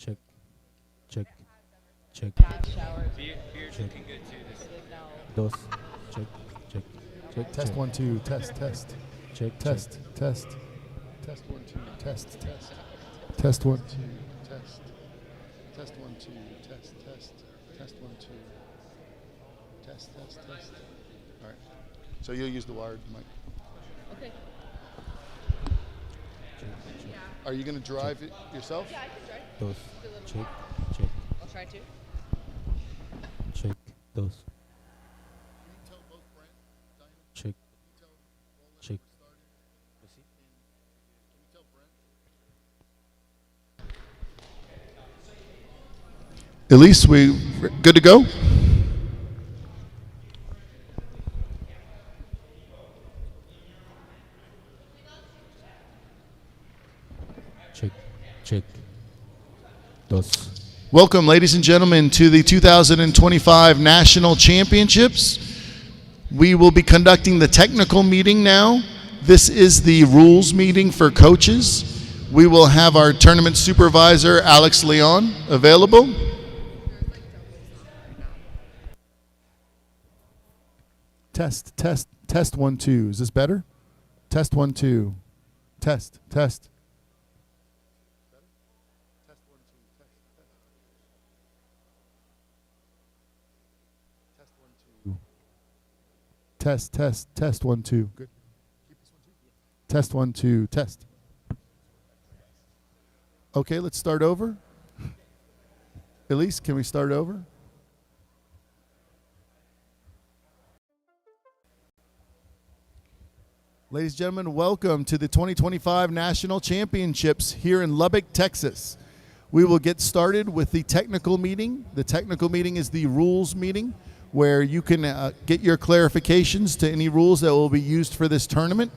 Check, check, check, Shower. Beard's Check. looking good too. This No. dos, check, check, check, Test check, 1 2 test test check, test test test 1 2 test test 1 2 test test 1 2 test test 1 2 test test. All right. So you'll use the wired mic. Okay. Are you going to drive it yourself? Yeah, I can try. dos, check, check, I'll try to. check, dos, check, check. Elise, we good to go? Check, check, dos. Welcome, ladies and gentlemen, to the 2025 National Championships. We will be conducting the technical meeting now. This is the rules meeting for coaches. We will have our tournament supervisor, Alex Leon, available. Test 1 2. Is this better? Test 1 2. Test. Test 1 2. Good. Test 1 2. Test. Okay, let's start over. Elise, can we start over? Ladies and gentlemen, welcome to the 2025 National Championships here in Lubbock, Texas. We will get started with the technical meeting. The technical meeting is the rules meeting where you can get your clarifications to any rules that will be used for this tournament.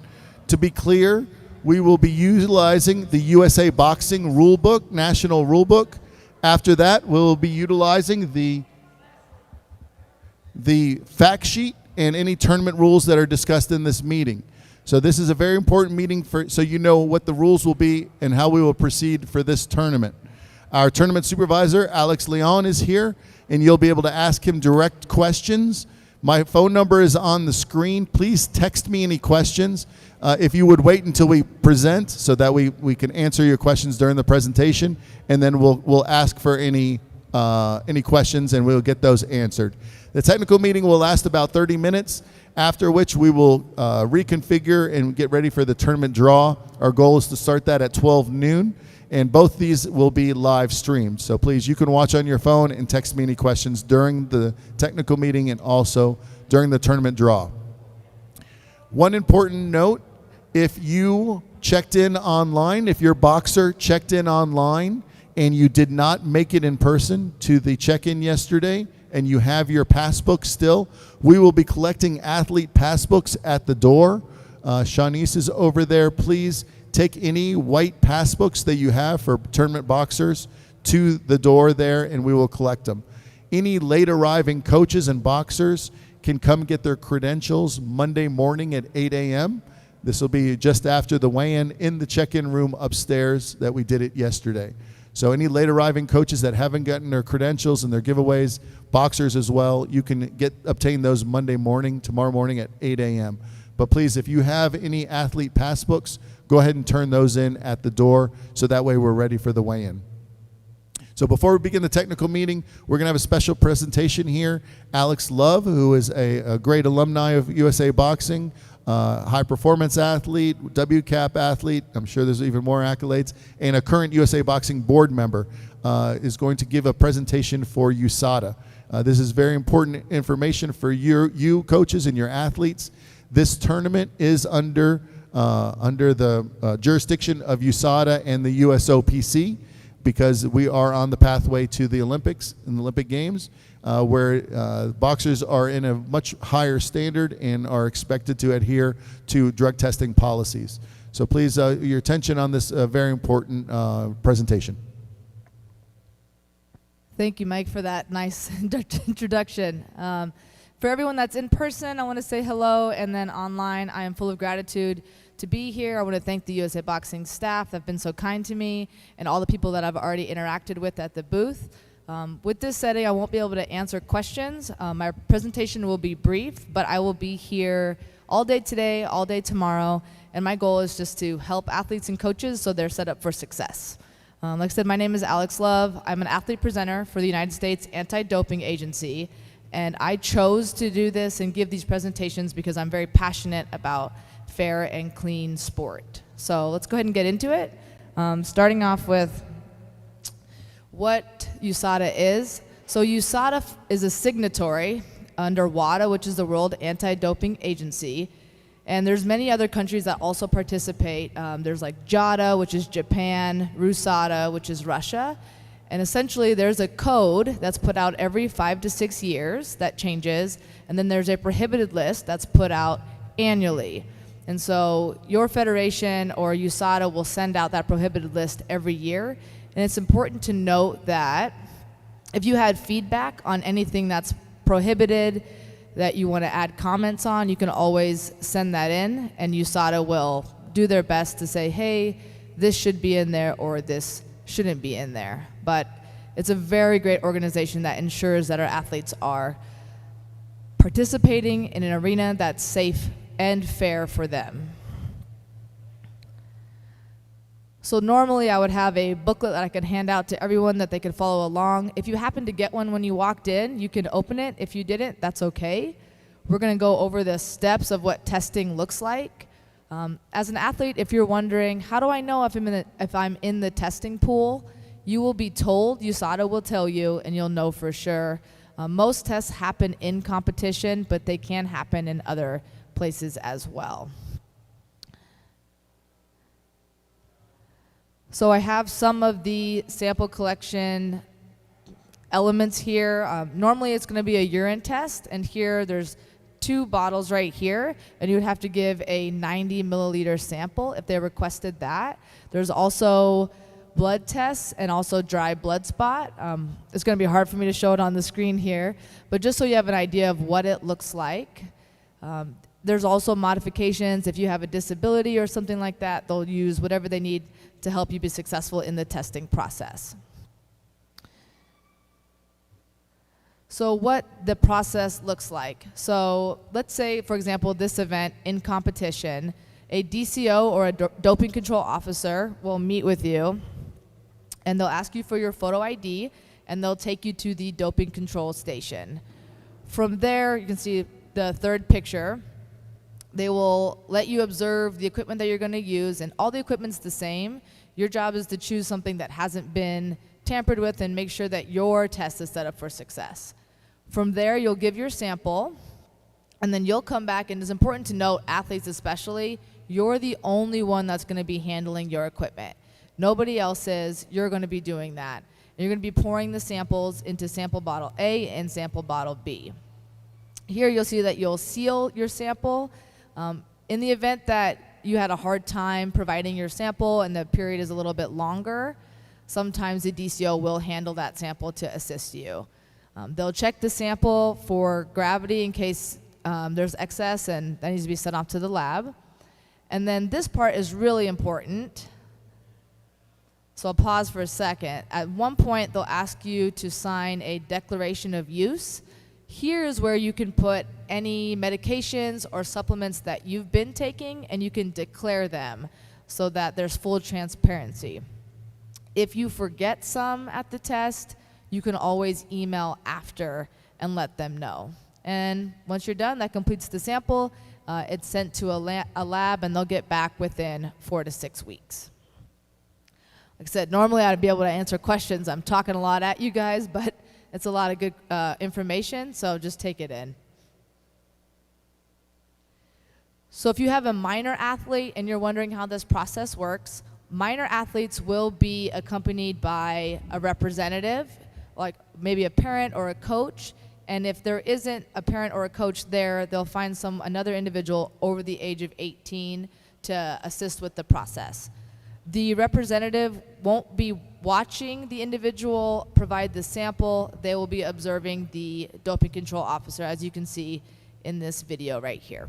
To be clear, we will be utilizing the USA Boxing Rulebook, National Rulebook. After that, we'll be utilizing the fact sheet and any tournament rules that are discussed in this meeting. So this is a very important meeting so you know what the rules will be and how we will proceed for this tournament. Our tournament supervisor, Alex Leon, is here, and you'll be able to ask him direct questions. My phone number is on the screen. Please text me any questions. If you would wait until we present so that we can answer your questions during the presentation, and then we'll ask for any questions and we'll get those answered. The technical meeting will last about 30 minutes, after which we will reconfigure and get ready for the tournament draw. Our goal is to start that at 12 noon, and both these will be live streamed. So please, you can watch on your phone and text me any questions during the technical meeting and also during the tournament draw. One important note, if you checked in online, if your boxer checked in online and you did not make it in person to the check-in yesterday, and you have your passbook still, we will be collecting athlete passbooks at the door. Shanice is over there. Please take any white passbooks that you have for tournament boxers to the door there, and we will collect them. Any late arriving coaches and boxers can come get their credentials Monday morning at 8 a.m. This will be just after the weigh-in in the check-in room upstairs that we did it yesterday. So any late arriving coaches that haven't gotten their credentials and their giveaways, boxers as well, you can obtain those Monday morning, tomorrow morning at 8 a.m. But please, if you have any athlete passbooks, go ahead and turn those in at the door so that way we're ready for the weigh-in. So before we begin the technical meeting, we're going to have a special presentation here. Alex Love, who is a great alumni of USA Boxing, high performance athlete, WCAP athlete, I'm sure there's even more accolades, and a current USA Boxing board member, is going to give a presentation for USADA. This is very important information for you coaches and your athletes. This tournament is under the jurisdiction of USADA and the USOPC, because we are on the pathway to the Olympics and the Olympic Games, where boxers are in a much higher standard and are expected to adhere to drug testing policies. So please, your attention on this very important presentation. Thank you, Mike, for that nice introduction. For everyone that's in person, I want to say hello, and then online, I am full of gratitude to be here. I want to thank the USA Boxing staff that have been so kind to me, and all the people that I've already interacted with at the booth. With this setting, I won't be able to answer questions. My presentation will be brief, but I will be here all day today, all day tomorrow, and my goal is just to help athletes and coaches so they're set up for success. Like I said, my name is Alex Love. I'm an athlete presenter for the United States Anti-Doping Agency, and I chose to do this and give these presentations because I'm very passionate about fair and clean sport. So let's go ahead and get into it. Starting off with what USADA is. So USADA is a signatory under WADA, which is the World Anti-Doping Agency. And there's many other countries that also participate. There's like JADA, which is Japan, RUSADA, which is Russia. And essentially there's a code that's put out every 5 to 6 years that changes. And then there's a prohibited list that's put out annually. And so your federation or USADA will send out that prohibited list every year. And it's important to note that if you had feedback on anything that's prohibited that you want to add comments on, you can always send that in, and USADA will do their best to say, hey, this should be in there or this shouldn't be in there. But it's a very great organization that ensures that our athletes are participating in an arena that's safe and fair for them. So normally I would have a booklet that I could hand out to everyone that they could follow along. If you happen to get one when you walked in, you can open it. If you didn't, that's okay. We're gonna go over the steps of what testing looks like. As an athlete, if you're wondering, how do I know if I'm in the testing pool? You will be told, USADA will tell you, and you'll know for sure. Most tests happen in competition, but they can happen in other places as well. So I have some of the sample collection elements here. Normally it's going to be a urine test, and here there's 2 bottles right here, and you would have to give a 90 milliliter sample if they requested that. There's also blood tests and also dry blood spot. It's going to be hard for me to show it on the screen here, but just so you have an idea of what it looks like. There's also modifications. If you have a disability or something like that, they'll use whatever they need to help you be successful in the testing process. So what the process looks like. So let's say, for example, this event in competition, a DCO or a doping control officer will meet with you, and they'll ask you for your photo ID, and they'll take you to the doping control station. From there, you can see the third picture. They will let you observe the equipment that you're going to use, and all the equipment's the same. Your job is to choose something that hasn't been tampered with and make sure that your test is set up for success. From there, you'll give your sample, and then you'll come back, and it's important to note, athletes especially, you're the only one that's going to be handling your equipment. Nobody else is. You're going to be doing that. And you're going to be pouring the samples into sample bottle A and sample bottle B. Here you'll see that you'll seal your sample. In the event that you had a hard time providing your sample and the period is a little bit longer, sometimes the DCO will handle that sample to assist you. They'll check the sample for gravity in case there's excess, and that needs to be sent off to the lab. And then this part is really important. So I'll pause for a second. At one point, they'll ask you to sign a declaration of use. Here's where you can put any medications or supplements that you've been taking, and you can declare them so that there's full transparency. If you forget some at the test, you can always email after and let them know. And once you're done, that completes the sample. It's sent to a lab, and they'll get back within 4 to 6 weeks. Like I said, normally I'd be able to answer questions. I'm talking a lot at you guys, but it's a lot of good information, so just take it in. So if you have a minor athlete and you're wondering how this process works, minor athletes will be accompanied by a representative, like maybe a parent or a coach. And if there isn't a parent or a coach there, they'll find another individual over the age of 18 to assist with the process. The representative won't be watching the individual provide the sample. They will be observing the doping control officer, as you can see in this video right here.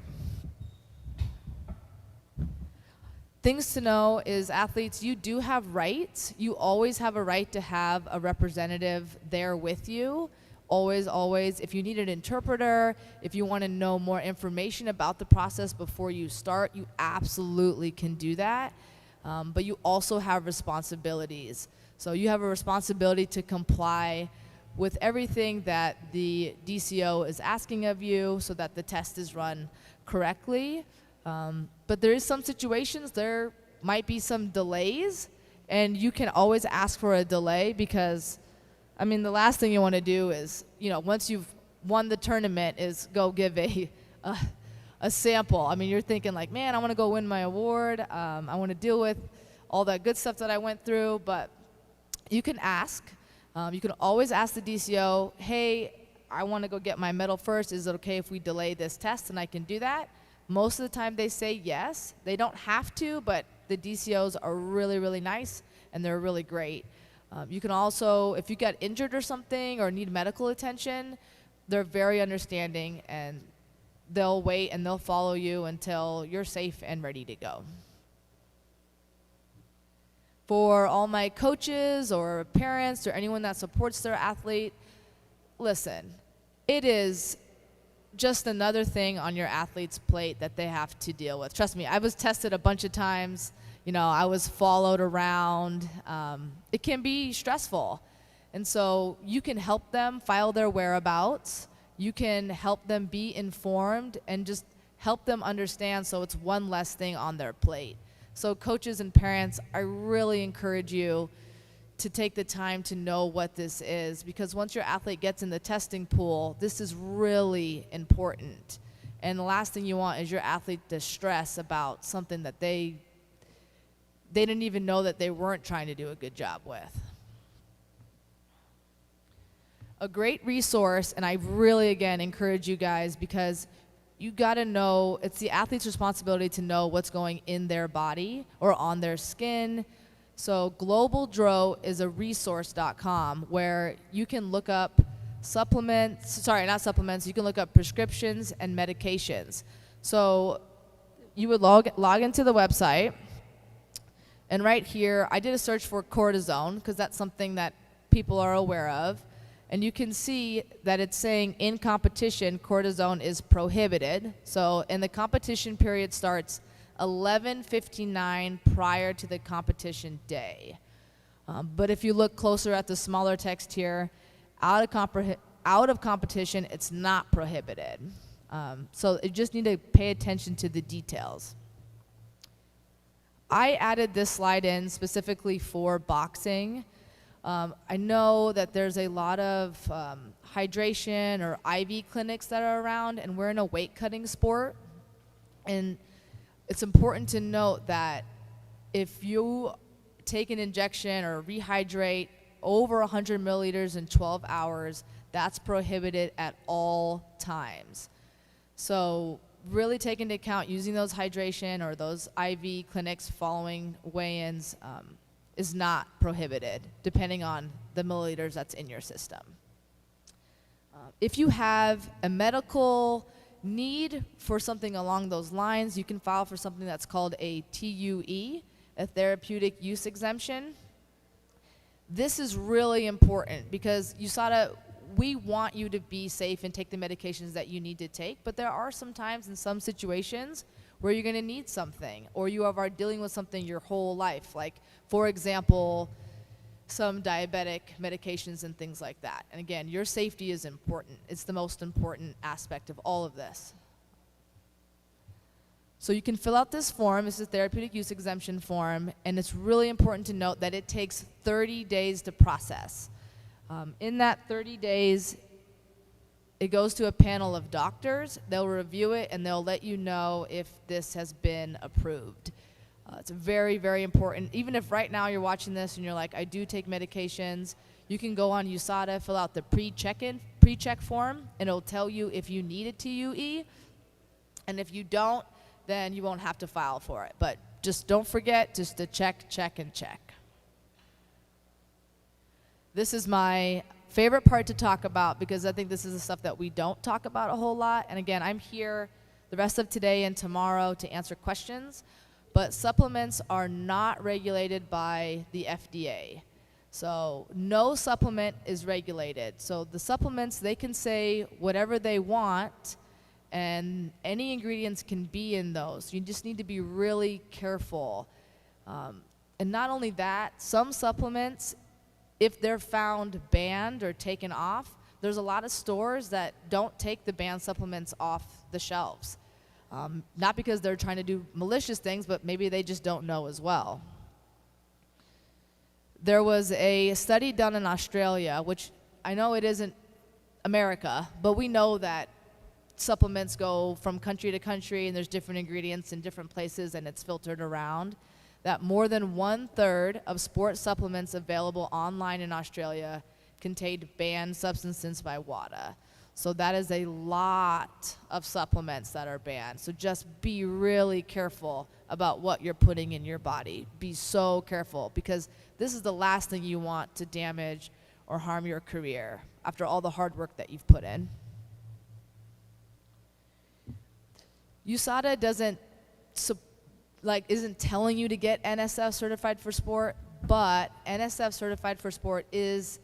Things to know is, athletes, you do have rights. You always have a right to have a representative there with you. Always, always. If you need an interpreter, if you want to know more information about the process before you start, you absolutely can do that. But you also have responsibilities. So you have a responsibility to comply with everything that the DCO is asking of you so that the test is run correctly. But there is some situations, there might be some delays, and you can always ask for a delay because, I mean, the last thing you want to do is, you know, once you've won the tournament, is go give a sample. I mean, you're thinking like, man, I want to go win my award. I want to deal with all that good stuff that I went through, but you can ask. You can always ask the DCO, hey, I want to go get my medal first. Is it okay if we delay this test? And I can do that. Most of the time they say yes. They don't have to, but the DCOs are really, really nice, and they're really great. You can also, if you get injured or something or need medical attention, they're very understanding, and they'll wait and they'll follow you until you're safe and ready to go. For all my coaches or parents or anyone that supports their athlete, listen, it is just another thing on your athlete's plate that they have to deal with. Trust me, I was tested a bunch of times. You know, I was followed around. It can be stressful. And so you can help them file their whereabouts. You can help them be informed and just help them understand so it's one less thing on their plate. So coaches and parents, I really encourage you to take the time to know what this is, because once your athlete gets in the testing pool, this is really important. And the last thing you want is your athlete to stress about something that they didn't even know that they weren't trying to do a good job with. A great resource, and I really, again, encourage you guys, because you got to know, it's the athlete's responsibility to know what's going in their body or on their skin. So GlobalDro is a resource.com where you can look up supplements, you can look up prescriptions and medications. So you would log into the website, and right here, I did a search for cortisone because that's something that people are aware of. And you can see that it's saying in competition, cortisone is prohibited. So, and the competition period starts 11:59 prior to the competition day. But if you look closer at the smaller text here, out of competition, it's not prohibited. So you just need to pay attention to the details. I added this slide in specifically for boxing. I know that there's a lot of hydration or IV clinics that are around, and we're in a weight cutting sport. And it's important to note that if you take an injection or rehydrate over 100 milliliters in 12 hours, that's prohibited at all times. So really take into account using those hydration or those IV clinics following weigh-ins is not prohibited, depending on the milliliters that's in your system. If you have a medical need for something along those lines, you can file for something that's called a TUE, a therapeutic use exemption. This is really important because USADA, we want you to be safe and take the medications that you need to take, but there are some times in some situations where you're going to need something, or you are dealing with something your whole life, like, for example, some diabetic medications and things like that. And again, your safety is important. It's the most important aspect of all of this. So you can fill out this form. This is a therapeutic use exemption form, and it's really important to note that it takes 30 days to process. In that 30 days, it goes to a panel of doctors. They'll review it, and they'll let you know if this has been approved. It's very, very important. Even if right now you're watching this and you're like, I do take medications, you can go on USADA, fill out the pre-check form, and it'll tell you if you need a TUE. And if you don't, then you won't have to file for it. But just don't forget just to check, and check. This is my favorite part to talk about because I think this is the stuff that we don't talk about a whole lot. And again, I'm here the rest of today and tomorrow to answer questions, but supplements are not regulated by the FDA. So no supplement is regulated. So the supplements, they can say whatever they want, and any ingredients can be in those. You just need to be really careful. And not only that, some supplements, if they're found banned or taken off, there's a lot of stores that don't take the banned supplements off the shelves. Not because they're trying to do malicious things, but maybe they just don't know as well. There was a study done in Australia, which I know it isn't America, but we know that supplements go from country to country and there's different ingredients in different places and it's filtered around, that more than 1/3 of sports supplements available online in Australia contained banned substances by WADA. So that is a lot of supplements that are banned. So just be really careful about what you're putting in your body. Be so careful, because this is the last thing you want to damage or harm your career after all the hard work that you've put in. USADA isn't telling you to get NSF certified for sport, but NSF certified for sport is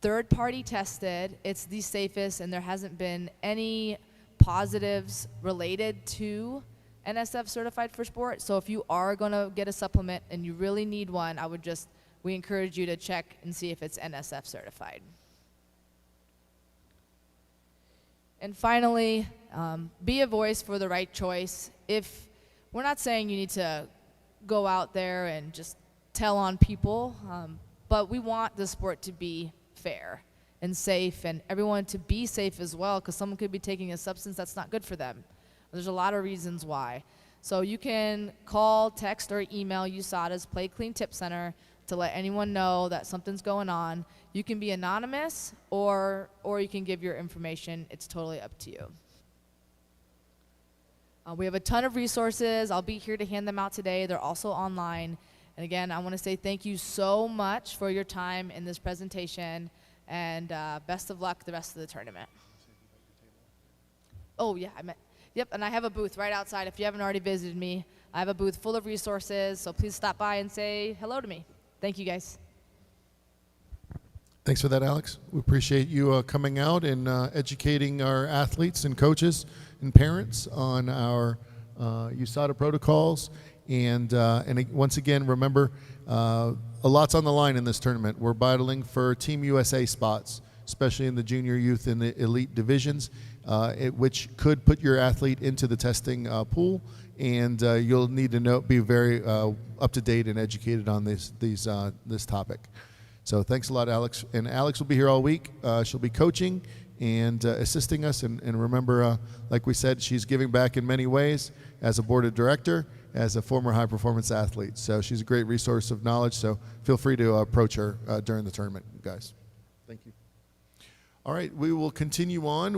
third-party tested. It's the safest, and there hasn't been any positives related to NSF certified for sport. So if you are going to get a supplement and you really need one, we encourage you to check and see if it's NSF certified. And finally, be a voice for the right choice. We're not saying you need to go out there and just tell on people, but we want the sport to be fair and safe, and everyone to be safe as well, because someone could be taking a substance that's not good for them. There's a lot of reasons why. So you can call, text, or email USADA's Play Clean Tip Center to let anyone know that something's going on. You can be anonymous, or you can give your information. It's totally up to you. We have a ton of resources. I'll be here to hand them out today. They're also online. And again, I want to say thank you so much for your time in this presentation, and best of luck the rest of the tournament. Oh, yeah, yep, and I have a booth right outside. If you haven't already visited me, I have a booth full of resources, so please stop by and say hello to me. Thank you, guys. Thanks for that, Alex. We appreciate you coming out and educating our athletes and coaches and parents on our USADA protocols. And once again, remember, a lot's on the line in this tournament. We're battling for Team USA spots, especially in the junior youth and the elite divisions, which could put your athlete into the testing pool. And you'll need to be very up to date and educated on this topic. So thanks a lot, Alex. And Alex will be here all week. She'll be coaching and assisting us. And remember, like we said, she's giving back in many ways as a board of director, as a former high-performance athlete. So she's a great resource of knowledge. So feel free to approach her during the tournament, guys. Thank you. All right, we will continue on.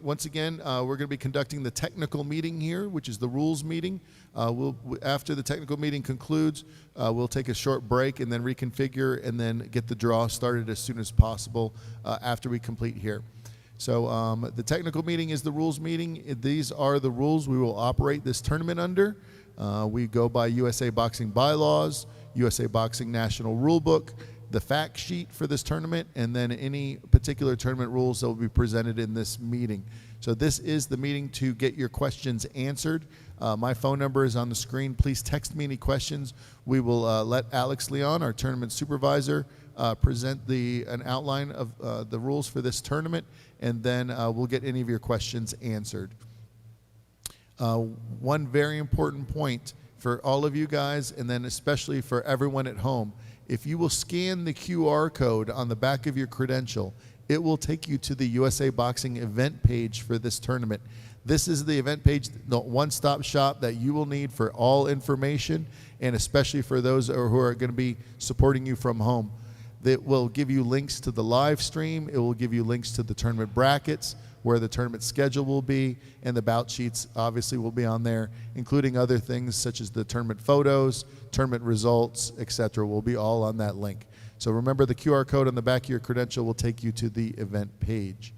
Once again, we're going to be conducting the technical meeting here, which is the rules meeting. After the technical meeting concludes, we'll take a short break and then reconfigure and then get the draw started as soon as possible after we complete here. So the technical meeting is the rules meeting. These are the rules we will operate this tournament under. We go by USA Boxing bylaws, USA Boxing National Rulebook, the fact sheet for this tournament, and then any particular tournament rules that will be presented in this meeting. So this is the meeting to get your questions answered. My phone number is on the screen. Please text me any questions. We will let Alex Leon, our tournament supervisor, present an outline of the rules for this tournament, and then we'll get any of your questions answered. One very important point for all of you guys, and then especially for everyone at home, if you will scan the QR code on the back of your credential, it will take you to the USA Boxing event page for this tournament. This is the event page, the one-stop shop that you will need for all information, and especially for those who are going to be supporting you from home. That will give you links to the live stream. It will give you links to the tournament brackets, where the tournament schedule will be, and the bout sheets obviously will be on there, including other things such as the tournament photos, tournament results, etc. will be all on that link. So remember, the QR code on the back of your credential will take you to the event page.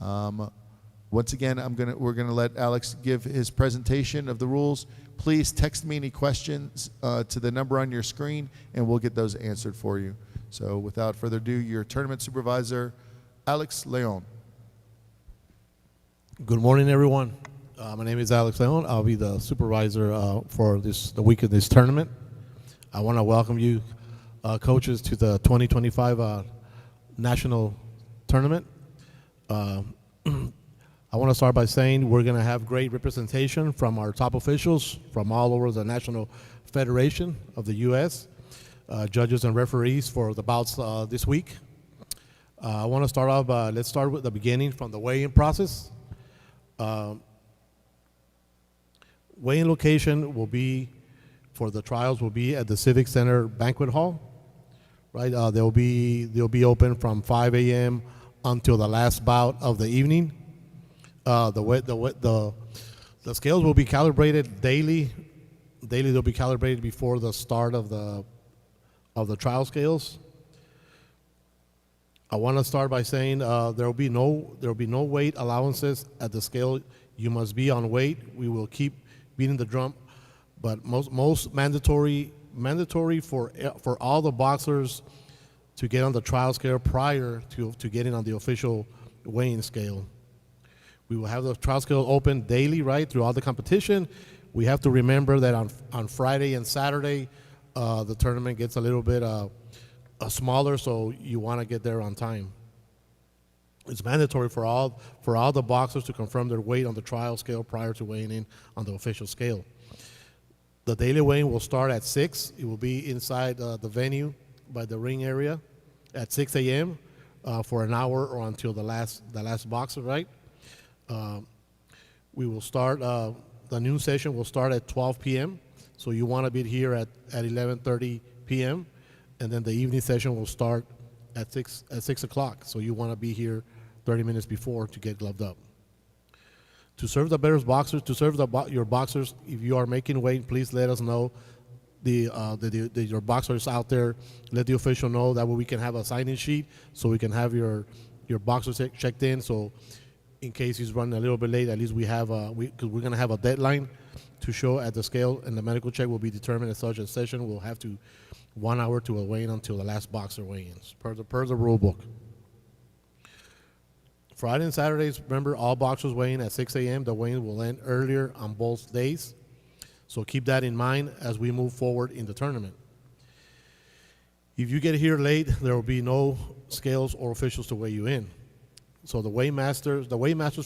Once again, we're gonna let Alex give his presentation of the rules. Please text me any questions to the number on your screen, and we'll get those answered for you. So without further ado, your tournament supervisor, Alex Leon. Good morning, everyone. My name is Alex Leon. I'll be the supervisor for the week of this tournament. I want to welcome you, coaches, to the 2025 national tournament. I want to start by saying we're going to have great representation from our top officials from all over the National Federation of the U.S., judges and referees for the bouts this week. I want to start off, let's start with the beginning from the weigh-in process. Weigh-in location will be, for the trials, will be at the Civic Center Banquet Hall, right? They'll be open from 5 a.m. until the last bout of the evening. The scales will be calibrated daily. Daily, they'll be calibrated before the start of the trial scales. I want to start by saying there will be no weight allowances at the scale. You must be on weight. We will keep beating the drum, but most mandatory for all the boxers to get on the trial scale prior to getting on the official weighing scale. We will have the trial scale open daily, right, throughout the competition. We have to remember that on Friday and Saturday, the tournament gets a little bit smaller, so you want to get there on time. It's mandatory for all the boxers to confirm their weight on the trial scale prior to weighing in on the official scale. The daily weighing will start at 6. It will be inside the venue by the ring area at 6 a.m. For an hour or until the last boxer, right? We will start, the noon session will start at 12 p.m. So you want to be here at 11:30 p.m. And then the evening session will start at 6 o'clock. So you want to be here 30 minutes before to get gloved up. To serve the better boxers, your boxers, if you are making weight, please let us know. Your boxers out there, let the official know. That way we can have a sign-in sheet so we can have your boxers checked in. So in case he's running a little bit late, at least we have because we're going to have a deadline to show at the scale, and the medical check will be determined at such a session. We'll have to 1 hour to weigh in until the last boxer weigh-ins per the rule book. Friday and Saturdays, remember, all boxers weigh in at 6 a.m. The weigh-in will end earlier on both days. So keep that in mind as we move forward in the tournament. If you get here late, there will be no scales or officials to weigh you in. So the weigh masters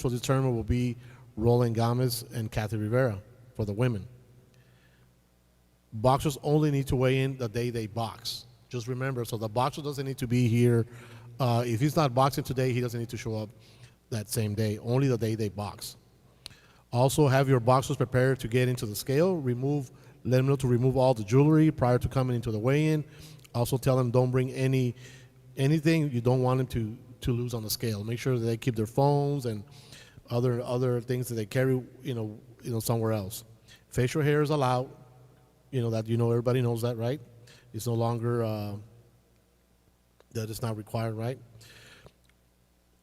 for this tournament will be Roland Gomez and Kathy Rivera for the women. Boxers only need to weigh in the day they box. Just remember, so the boxer doesn't need to be here. If he's not boxing today, he doesn't need to show up that same day, only the day they box. Also, have your boxers prepared to get into the scale. Let them know to remove all the jewelry prior to coming into the weigh-in. Also tell them don't bring anything you don't want them to lose on the scale. Make sure that they keep their phones and other things that they carry, somewhere else. Facial hair is allowed. Everybody knows that, right? It's no longer that it's not required, right?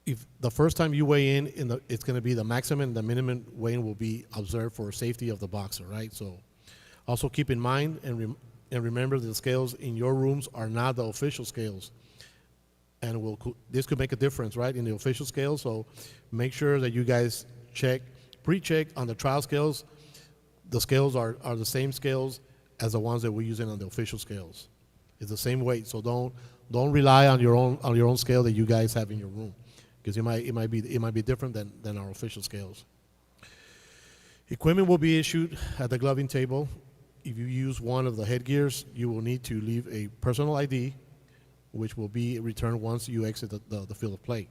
If the first time you weigh in, it's going to be the maximum, the minimum weigh-in will be observed for safety of the boxer, right? So also keep in mind and remember that the scales in your rooms are not the official scales. And this could make a difference, right, in the official scale. So make sure that you guys pre-check on the trial scales. The scales are the same scales as the ones that we're using on the official scales. It's the same weight, so don't rely on your own scale that you guys have in your room, because it might be different than our official scales. Equipment will be issued at the gloving table. If you use one of the headgears, you will need to leave a personal ID, which will be returned once you exit the field of play.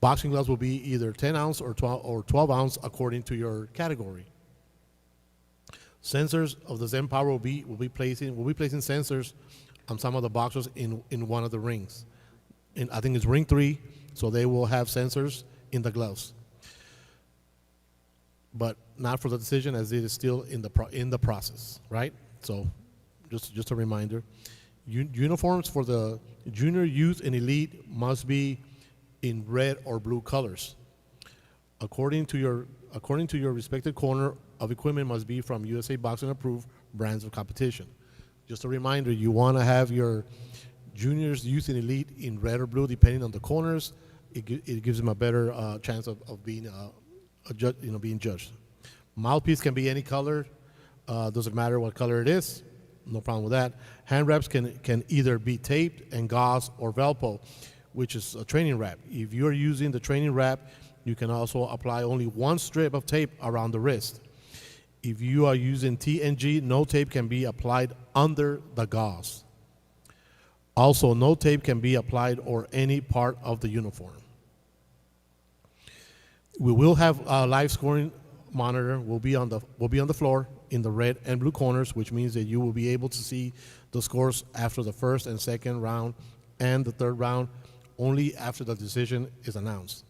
Boxing gloves will be either 10 ounce or 12 ounce according to your category. Sensors of the Zen Power will be placing sensors on some of the boxers in one of the rings. And I think it's ring 3, so they will have sensors in the gloves. But not for the decision, as it is still in the process, right? So just a reminder. Uniforms for the junior, youth, and elite must be in red or blue colors. According to your respected corner of equipment must be from USA Boxing approved brands of competition. Just a reminder, you want to have your juniors, youth, and elite in red or blue, depending on the corners. It gives them a better chance of being being judged. Mouthpiece can be any color. Doesn't matter what color it is. No problem with that. Hand wraps can either be taped and gauze or Velcro, which is a training wrap. If you're using the training wrap, you can also apply only one strip of tape around the wrist. If you are using TNG, no tape can be applied under the gauze. Also, no tape can be applied or any part of the uniform. We will have a live scoring monitor. Will be on the floor in the red and blue corners, which means that you will be able to see the scores after the first and second round and the third round only after the decision is announced.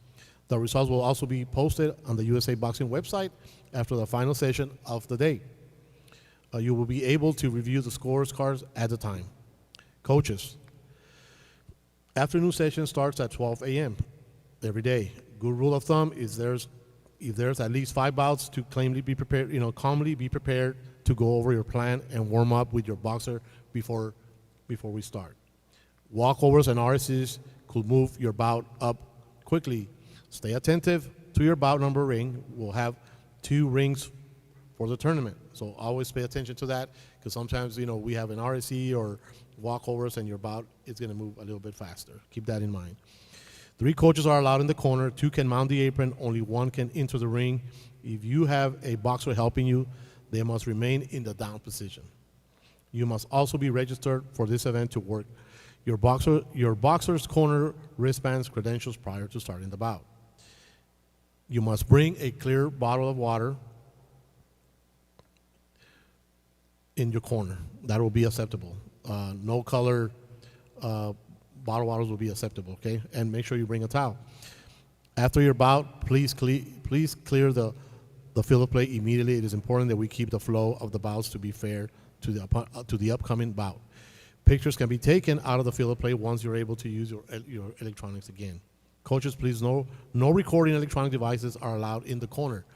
The results will also be posted on the USA Boxing website after the final session of the day. You will be able to review the scores cards at the time. Coaches, afternoon session starts at 12 a.m. every day. Good rule of thumb is if there's at least 5 bouts to calmly be prepared to go over your plan and warm up with your boxer before we start. Walkovers and RSCs could move your bout up quickly. Stay attentive to your bout number ring. We'll have 2 rings for the tournament, so always pay attention to that, because sometimes we have an RSC or walkovers and your bout is going to move a little bit faster. Keep that in mind. 3 coaches are allowed in the corner. 2 can mount the apron. Only 1 can enter the ring. If you have a boxer helping you, they must remain in the down position. You must also be registered for this event to work your boxer's corner wristbands credentials prior to starting the bout. You must bring a clear bottle of water in your corner. That will be acceptable. No color bottle waters will be acceptable, okay? And make sure you bring a towel. After your bout, please clear the field of play immediately. It is important that we keep the flow of the bouts to be fair to the upcoming bout. Pictures can be taken out of the field of play once you're able to use your electronics again. Coaches, please no recording electronic devices are allowed in the corner.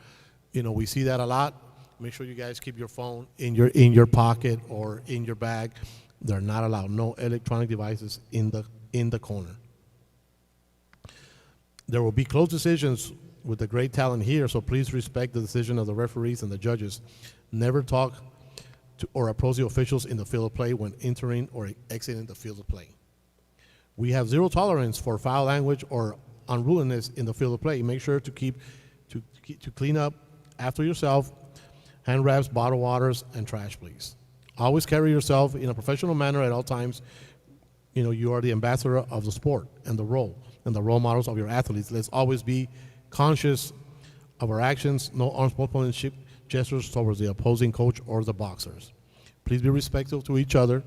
We see that a lot. Make sure you guys keep your phone in your pocket or in your bag. They're not allowed. No electronic devices in the corner. There will be close decisions with the great talent here, so please respect the decision of the referees and the judges. Never talk to or approach the officials in the field of play when entering or exiting the field of play. We have 0 tolerance for foul language or unruliness in the field of play. Make sure to clean up after yourself, hand wraps, bottled waters, and trash, please. Always carry yourself in a professional manner at all times. You are the ambassador of the sport and the role models of your athletes. Let's always be conscious of our actions. No unsportsmanship gestures towards the opposing coach or the boxers. Please be respectful to each other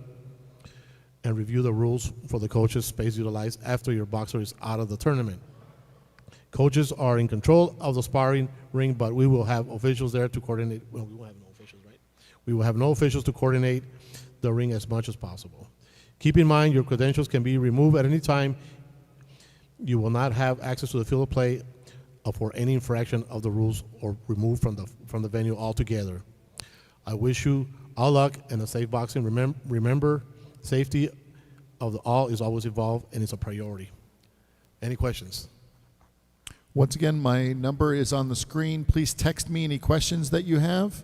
and review the rules for the coaches' space utilized after your boxer is out of the tournament. Coaches are in control of the sparring ring, but we will have officials there to coordinate. Well, we will have no officials, right? We will have no officials to coordinate the ring as much as possible. Keep in mind your credentials can be removed at any time. You will not have access to the field of play for any infraction of the rules or removed from the venue altogether. I wish you all luck and a safe boxing. Remember, safety of all is always involved and it's a priority. Any questions? Once again, my number is on the screen. Please text me any questions that you have.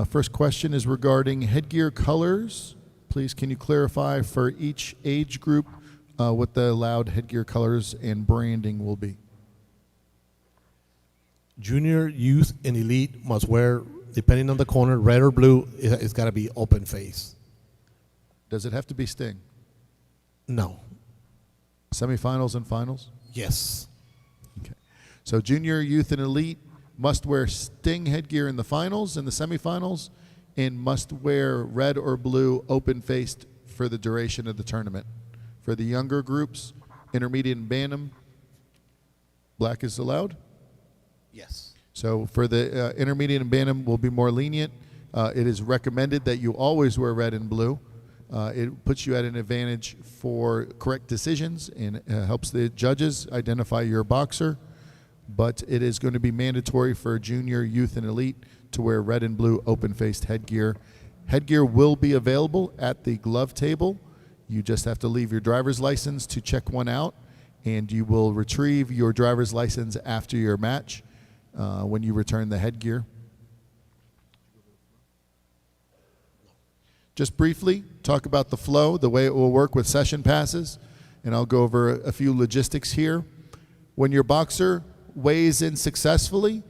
First question is regarding headgear colors. Please, can you clarify for each age group what the allowed headgear colors and branding will be? Junior, youth, and elite must wear, depending on the corner, red or blue. It's got to be open face. Does it have to be Sting? No. Semifinals and finals? Yes. Okay. So junior, youth, and elite must wear Sting headgear in the finals and the semifinals, and must wear red or blue open-faced for the duration of the tournament. For the younger groups, intermediate and bantam, black is allowed? Yes. So for the intermediate and bantam, will be more lenient. It is recommended that you always wear red and blue. It puts you at an advantage for correct decisions and helps the judges identify your boxer. But it is going to be mandatory for junior, youth, and elite to wear red and blue open-faced headgear. Headgear will be available at the glove table. You just have to leave your driver's license to check one out, and you will retrieve your driver's license after your match when you return the headgear. Just briefly, talk about the flow, the way it will work with session passes, and I'll go over a few logistics here. When your boxer weighs in successfully,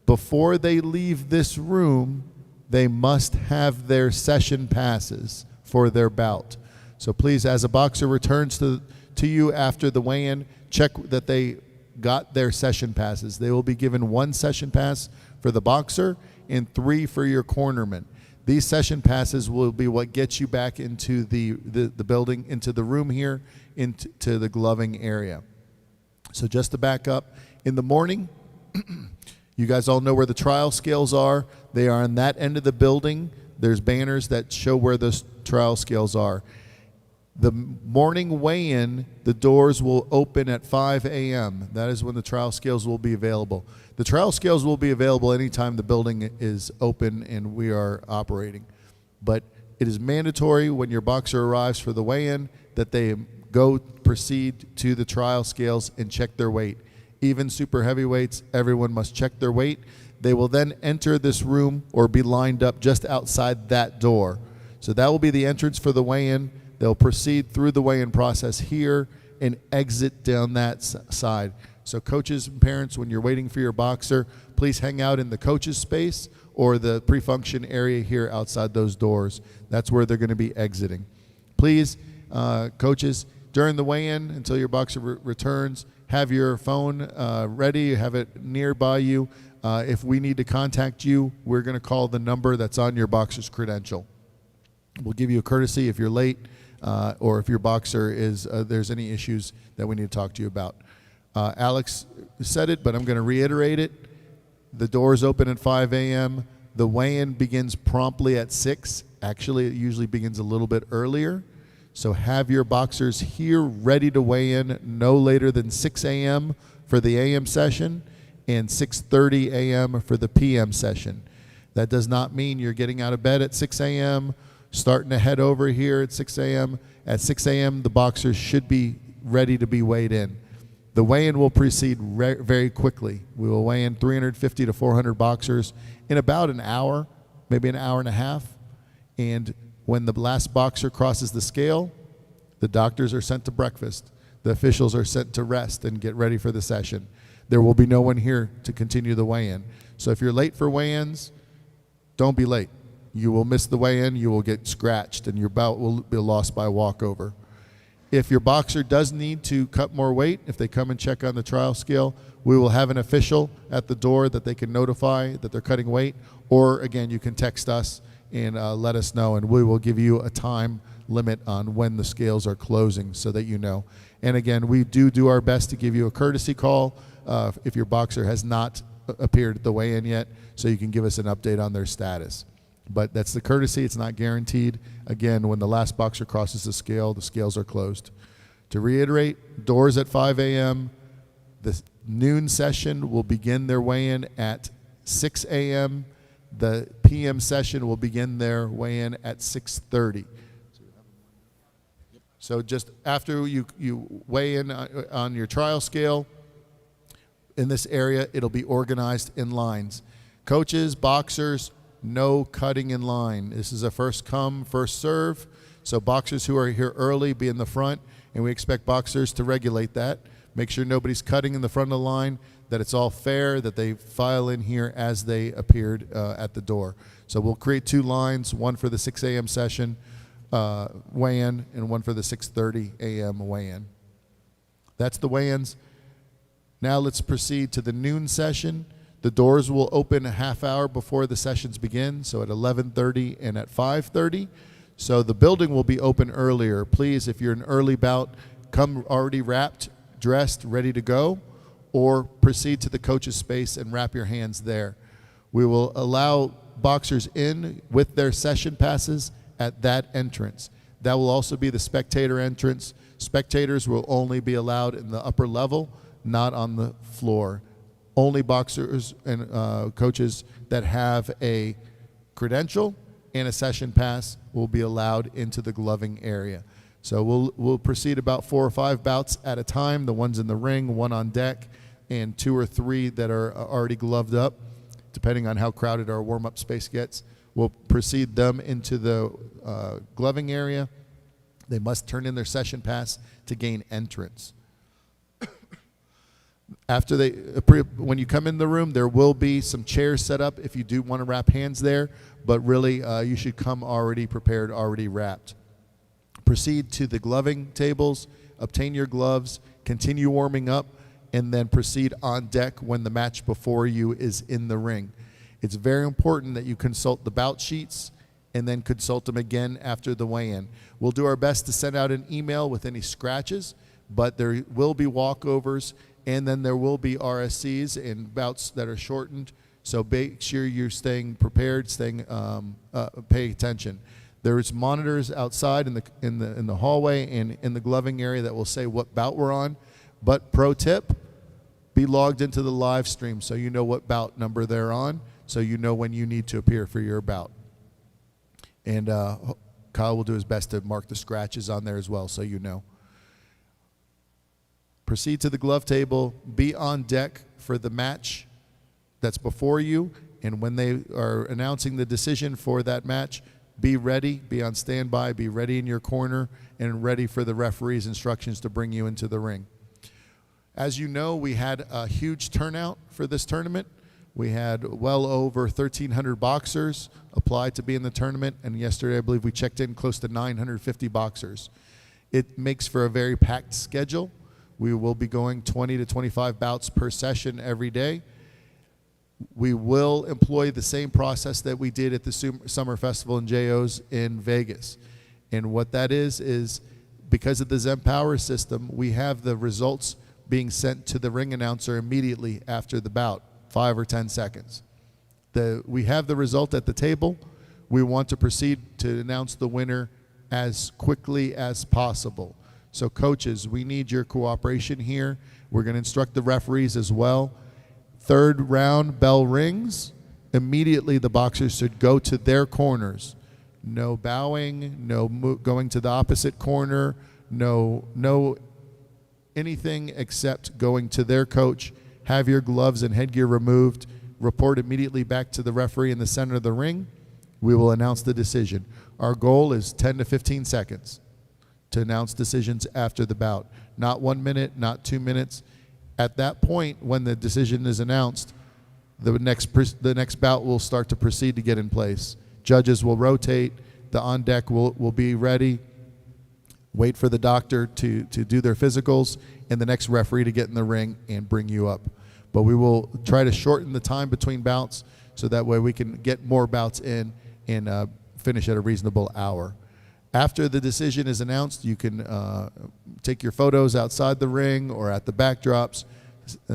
before they leave this room, they must have their session passes for their bout. So please, as a boxer returns to you after the weigh-in, check that they got their session passes. They will be given 1 session pass for the boxer and 3 for your cornerman. These session passes will be what gets you back into the building, into the room here, into the gloving area. So just to back up, in the morning, you guys all know where the trial scales are. They are on that end of the building. There's banners that show where those trial scales are. The morning weigh-in, the doors will open at 5 a.m. That is when the trial scales will be available. The trial scales will be available anytime the building is open and we are operating. But it is mandatory when your boxer arrives for the weigh-in that they proceed to the trial scales and check their weight. Even super heavyweights, everyone must check their weight. They will then enter this room or be lined up just outside that door. So that will be the entrance for the weigh-in. They'll proceed through the weigh-in process here and exit down that side. So coaches and parents, when you're waiting for your boxer, please hang out in the coach's space or the pre-function area here outside those doors. That's where they're going to be exiting. Please, coaches, during the weigh-in until your boxer returns, have your phone ready, have it nearby you. If we need to contact you, we're going to call the number that's on your boxer's credential. We'll give you a courtesy if you're late or if your boxer is, there's any issues that we need to talk to you about. Alex said it, but I'm going to reiterate it. The doors open at 5 a.m. The weigh-in begins promptly at 6. Actually, it usually begins a little bit earlier. So have your boxers here ready to weigh in no later than 6 a.m. for the a.m. session and 6:30 a.m. for the p.m. session. That does not mean you're getting out of bed at 6 a.m., starting to head over here at 6 a.m. At 6 a.m., the boxers should be ready to be weighed in. The weigh-in will proceed very quickly. We will weigh in 350 to 400 boxers in about an hour, maybe an hour and a half. And when the last boxer crosses the scale, the doctors are sent to breakfast. The officials are sent to rest and get ready for the session. There will be no one here to continue the weigh-in. So if you're late for weigh-ins, don't be late. You will miss the weigh-in, you will get scratched, and your bout will be lost by walkover. If your boxer does need to cut more weight, if they come and check on the trial scale, we will have an official at the door that they can notify that they're cutting weight. Or, again, you can text us and let us know, and we will give you a time limit on when the scales are closing so that you know. And, again, we do our best to give you a courtesy call if your boxer has not appeared at the weigh-in yet, so you can give us an update on their status. But that's the courtesy. It's not guaranteed. Again, when the last boxer crosses the scales are closed. To reiterate, doors at 5 a.m. The noon session will begin their weigh-in at 6 a.m. The p.m. session will begin their weigh-in at 6:30. So just after you weigh in on your trial scale, in this area, it'll be organized in lines. Coaches, boxers, no cutting in line. This is a first come, first serve. So boxers who are here early be in the front, and we expect boxers to regulate that. Make sure nobody's cutting in the front of the line, that it's all fair, that they file in here as they appeared at the door. So we'll create 2 lines, one for the 6 a.m. session weigh-in and one for the 6:30 a.m. weigh-in. That's the weigh-ins. Now let's proceed to the noon session. The doors will open a half hour before the sessions begin, so at 11:30 and at 5:30. So the building will be open earlier. Please, if you're an early bout, come already wrapped, dressed, ready to go, or proceed to the coach's space and wrap your hands there. We will allow boxers in with their session passes at that entrance. That will also be the spectator entrance. Spectators will only be allowed in the upper level, not on the floor. Only boxers and coaches that have a credential and a session pass will be allowed into the gloving area. So we'll proceed about 4 or 5 bouts at a time, the ones in the ring, 1 on deck, and 2 or 3 that are already gloved up, depending on how crowded our warm-up space gets. We'll proceed them into the gloving area. They must turn in their session pass to gain entrance. After when you come in the room, there will be some chairs set up if you do want to wrap hands there, but really you should come already prepared, already wrapped. Proceed to the gloving tables, obtain your gloves, continue warming up, and then proceed on deck when the match before you is in the ring. It's very important that you consult the bout sheets and then consult them again after the weigh-in. We'll do our best to send out an email with any scratches, but there will be walkovers, and then there will be RSCs and bouts that are shortened. So make sure you're staying prepared, pay attention. There's monitors outside in the hallway and in the gloving area that will say what bout we're on. But pro tip, be logged into the live stream so you know what bout number they're on, so you know when you need to appear for your bout. And Kyle will do his best to mark the scratches on there as well, so you know. Proceed to the glove table. Be on deck for the match that's before you. And when they are announcing the decision for that match, be ready, be on standby, be ready in your corner, and ready for the referee's instructions to bring you into the ring. As you know, we had a huge turnout for this tournament. We had well over 1,300 boxers apply to be in the tournament, and yesterday I believe we checked in close to 950 boxers. It makes for a very packed schedule. We will be going 20 to 25 bouts per session every day. We will employ the same process that we did at the Summer Festival in JO's in Vegas. And what that is because of the Zempower system, we have the results being sent to the ring announcer immediately after the bout, 5 or 10 seconds. We have the result at the table. We want to proceed to announce the winner as quickly as possible. So coaches, we need your cooperation here. We're going to instruct the referees as well. 3rd round, bell rings. Immediately the boxers should go to their corners. No bowing, no going to the opposite corner, no anything except going to their coach. Have your gloves and headgear removed. Report immediately back to the referee in the center of the ring. We will announce the decision. Our goal is 10 to 15 seconds to announce decisions after the bout. Not 1 minute, not 2 minutes. At that point, when the decision is announced, the next bout will start to proceed to get in place. Judges will rotate. The on deck will be ready. Wait for the doctor to do their physicals, and the next referee to get in the ring and bring you up. But we will try to shorten the time between bouts so that way we can get more bouts in and finish at a reasonable hour. After the decision is announced, you can take your photos outside the ring or at the backdrops,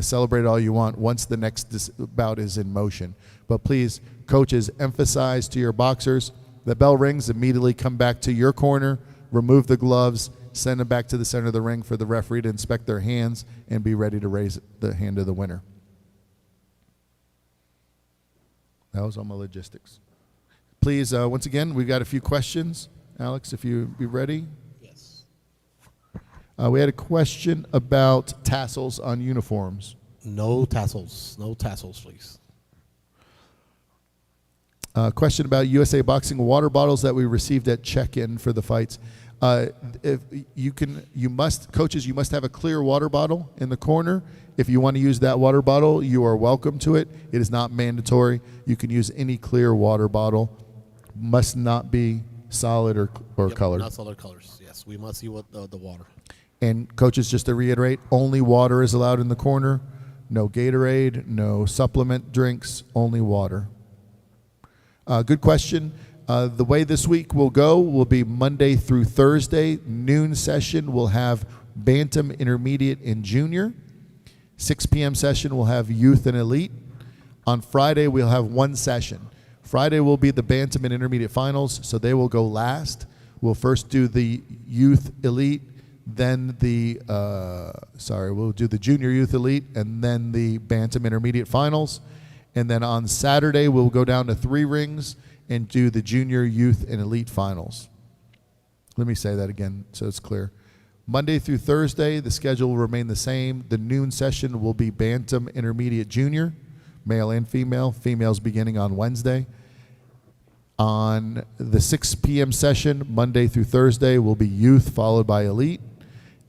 celebrate all you want once the next bout is in motion. But please, coaches, emphasize to your boxers, the bell rings, immediately come back to your corner, remove the gloves, send them back to the center of the ring for the referee to inspect their hands and be ready to raise the hand of the winner. That was all my logistics. Please, once again, we've got a few questions. Alex, if you be ready. Yes. We had a question about tassels on uniforms. No tassels. No tassels, please. Question about USA Boxing water bottles that we received at check-in for the fights. If you must, coaches, you must have a clear water bottle in the corner. If you want to use that water bottle, you are welcome to it. It is not mandatory. You can use any clear water bottle. Must not be solid or colored. Not solid colors. Yes, we must see what the water. And coaches, just to reiterate, only water is allowed in the corner. No Gatorade, no supplement drinks, only water. Good question. The way this week will go will be Monday through Thursday. Noon session will have Bantam, Intermediate, and Junior. 6 p.m. session will have Youth and Elite. On Friday, we'll have one session. Friday will be the Bantam and Intermediate finals, so they will go last. We'll first do the youth elite, then we'll do the junior youth elite, and then the bantam intermediate finals. And then on Saturday, we'll go down to 3 rings and do the junior youth and elite finals. Let me say that again so it's clear. Monday through Thursday, the schedule will remain the same. The noon session will be bantam intermediate junior, male and female. Females beginning on Wednesday. On the 6 p.m. session, Monday through Thursday, will be youth followed by elite.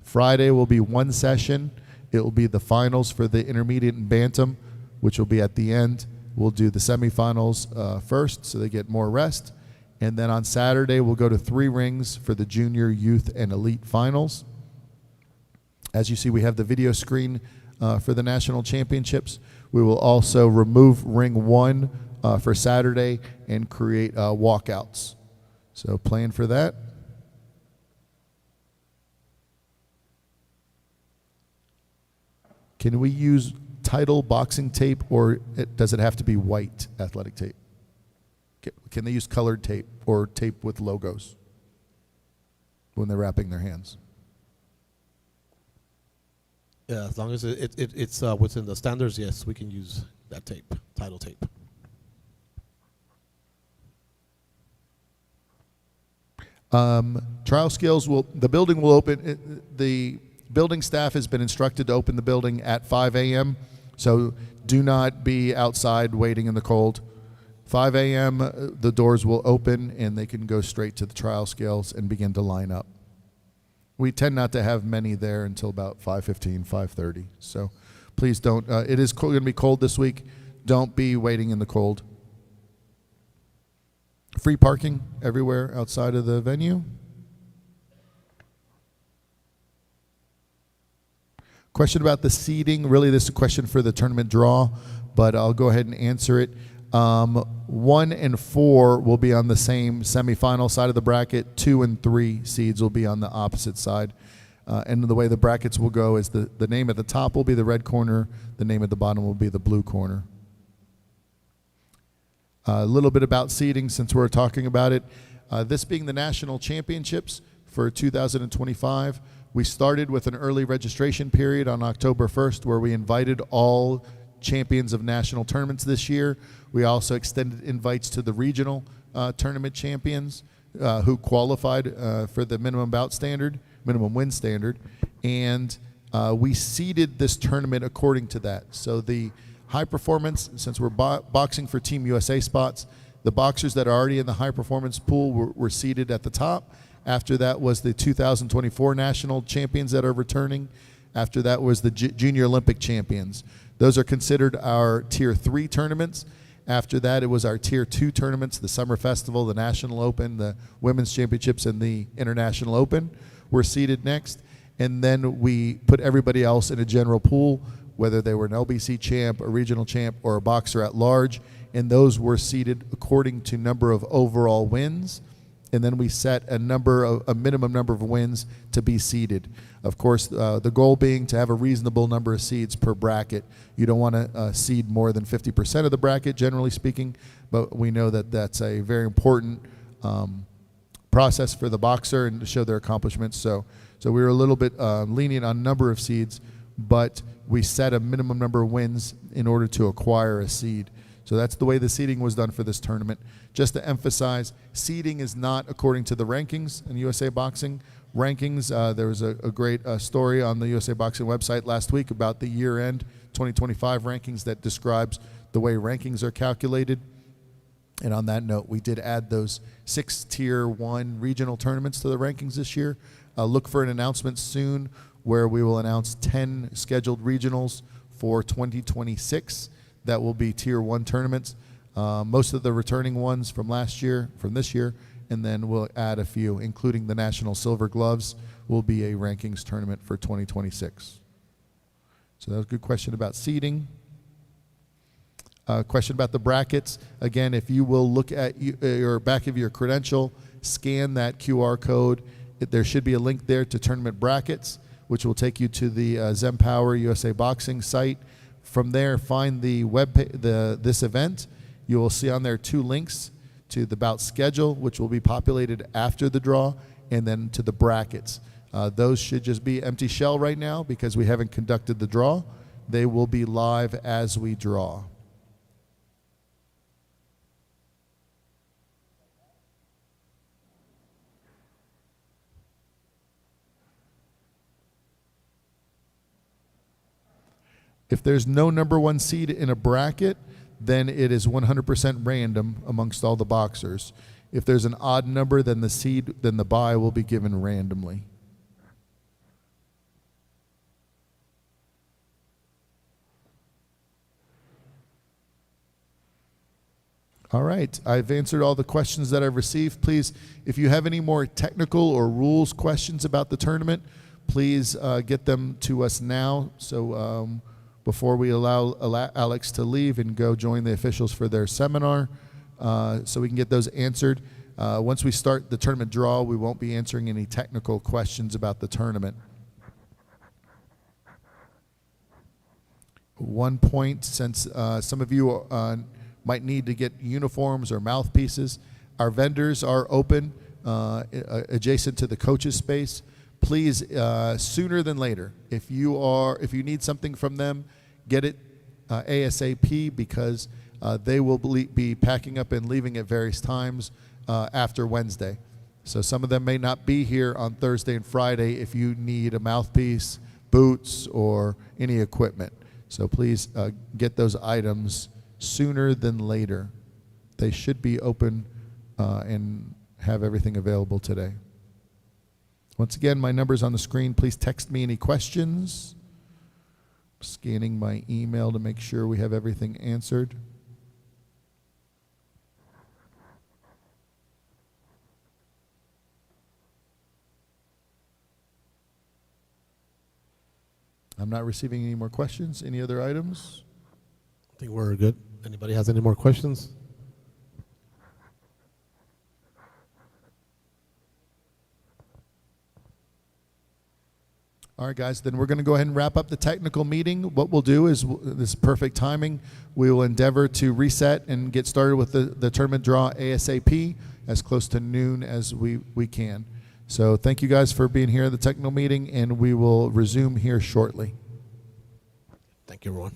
Friday will be 1 session. It will be the finals for the intermediate and bantam, which will be at the end. We'll do the semifinals first, so they get more rest. And then on Saturday, we'll go to 3 rings for the junior, youth, and elite finals. As you see, we have the video screen for the national championships. We will also remove ring 1 for Saturday and create walkouts. So plan for that. Can we use title boxing tape, or does it have to be white athletic tape? Can they use colored tape or tape with logos when they're wrapping their hands? Yeah, as long as it's within the standards, yes, we can use that tape, title tape. Trial scales the building will open. The building staff has been instructed to open the building at 5 a.m., so do not be outside waiting in the cold. 5 a.m., the doors will open and they can go straight to the trial scales and begin to line up. We tend not to have many there until about 5:15, 5:30. So please don't. It is going to be cold this week. Don't be waiting in the cold. Free parking everywhere outside of the venue. Question about the seating. Really, this is a question for the tournament draw, but I'll go ahead and answer it. 1 and 4 will be on the same semifinal side of the bracket. 2 and 3 seeds will be on the opposite side. And the way the brackets will go is the name at the top will be the red corner. The name at the bottom will be the blue corner. A little bit about seeding since we're talking about it. This being the national championships for 2025, we started with an early registration period on October 1st where we invited all champions of national tournaments this year. We also extended invites to the regional tournament champions who qualified for the minimum win standard, and we seeded this tournament according to that. So the high performance, since we're boxing for Team USA spots, the boxers that are already in the high performance pool were seeded at the top. After that was the 2024 national champions that are returning. After that was the Junior Olympic champions. Those are considered our Tier 3 tournaments. After that, it was our Tier 2 tournaments, the Summer Festival, the National Open, the Women's Championships, and the International Open were seeded next. And then we put everybody else in a general pool, whether they were an LBC champ, a regional champ, or a boxer at large. And those were seeded according to number of overall wins. And then we set a minimum number of wins to be seeded. Of course, the goal being to have a reasonable number of seeds per bracket. You don't want to seed more than 50% of the bracket, generally speaking, but we know that that's a very important process for the boxer and to show their accomplishments. So we were a little bit lenient on number of seeds, but we set a minimum number of wins in order to acquire a seed. So that's the way the seeding was done for this tournament. Just to emphasize, seeding is not according to the rankings in USA Boxing. Rankings, there was a great story on the USA Boxing website last week about the year-end 2025 rankings that describes the way rankings are calculated. And on that note, we did add those 6 Tier 1 regional tournaments to the rankings this year. Look for an announcement soon where we will announce 10 scheduled regionals for 2026. That will be Tier 1 tournaments. Most of the returning ones from this year, and then we'll add a few, including the National Silver Gloves, will be a rankings tournament for 2026. So that was a good question about seeding. Question about the brackets. Again, if you will look at your back of your credential, scan that QR code. There should be a link there to tournament brackets, which will take you to the Zempower USA Boxing site. From there, find the this event. You will see on there 2 links to the bout schedule, which will be populated after the draw, and then to the brackets. Those should just be empty shell right now because we haven't conducted the draw. They will be live as we draw. If there's no number one seed in a bracket, then it is 100% random amongst all the boxers. If there's an odd number, then the bye will be given randomly. All right, I've answered all the questions that I've received. Please, if you have any more technical or rules questions about the tournament, please get them to us now. So before we allow Alex to leave and go join the officials for their seminar, so we can get those answered. Once we start the tournament draw, we won't be answering any technical questions about the tournament. One point, since some of you might need to get uniforms or mouthpieces, our vendors are open adjacent to the coaches space. Please, sooner than later, if you need something from them, get it ASAP, because they will be packing up and leaving at various times after Wednesday. So some of them may not be here on Thursday and Friday if you need a mouthpiece, boots, or any equipment. So please get those items sooner than later. They should be open and have everything available today. Once again, my number's on the screen. Please text me any questions. Scanning my email to make sure we have everything answered. I'm not receiving any more questions. Any other items? I think we're good. Anybody has any more questions? All right, guys, then we're going to go ahead and wrap up the technical meeting. What we'll do is, this is perfect timing, we will endeavor to reset and get started with the tournament draw ASAP, as close to noon as we can. So thank you guys for being here at the technical meeting, and we will resume here shortly. Thank you, everyone.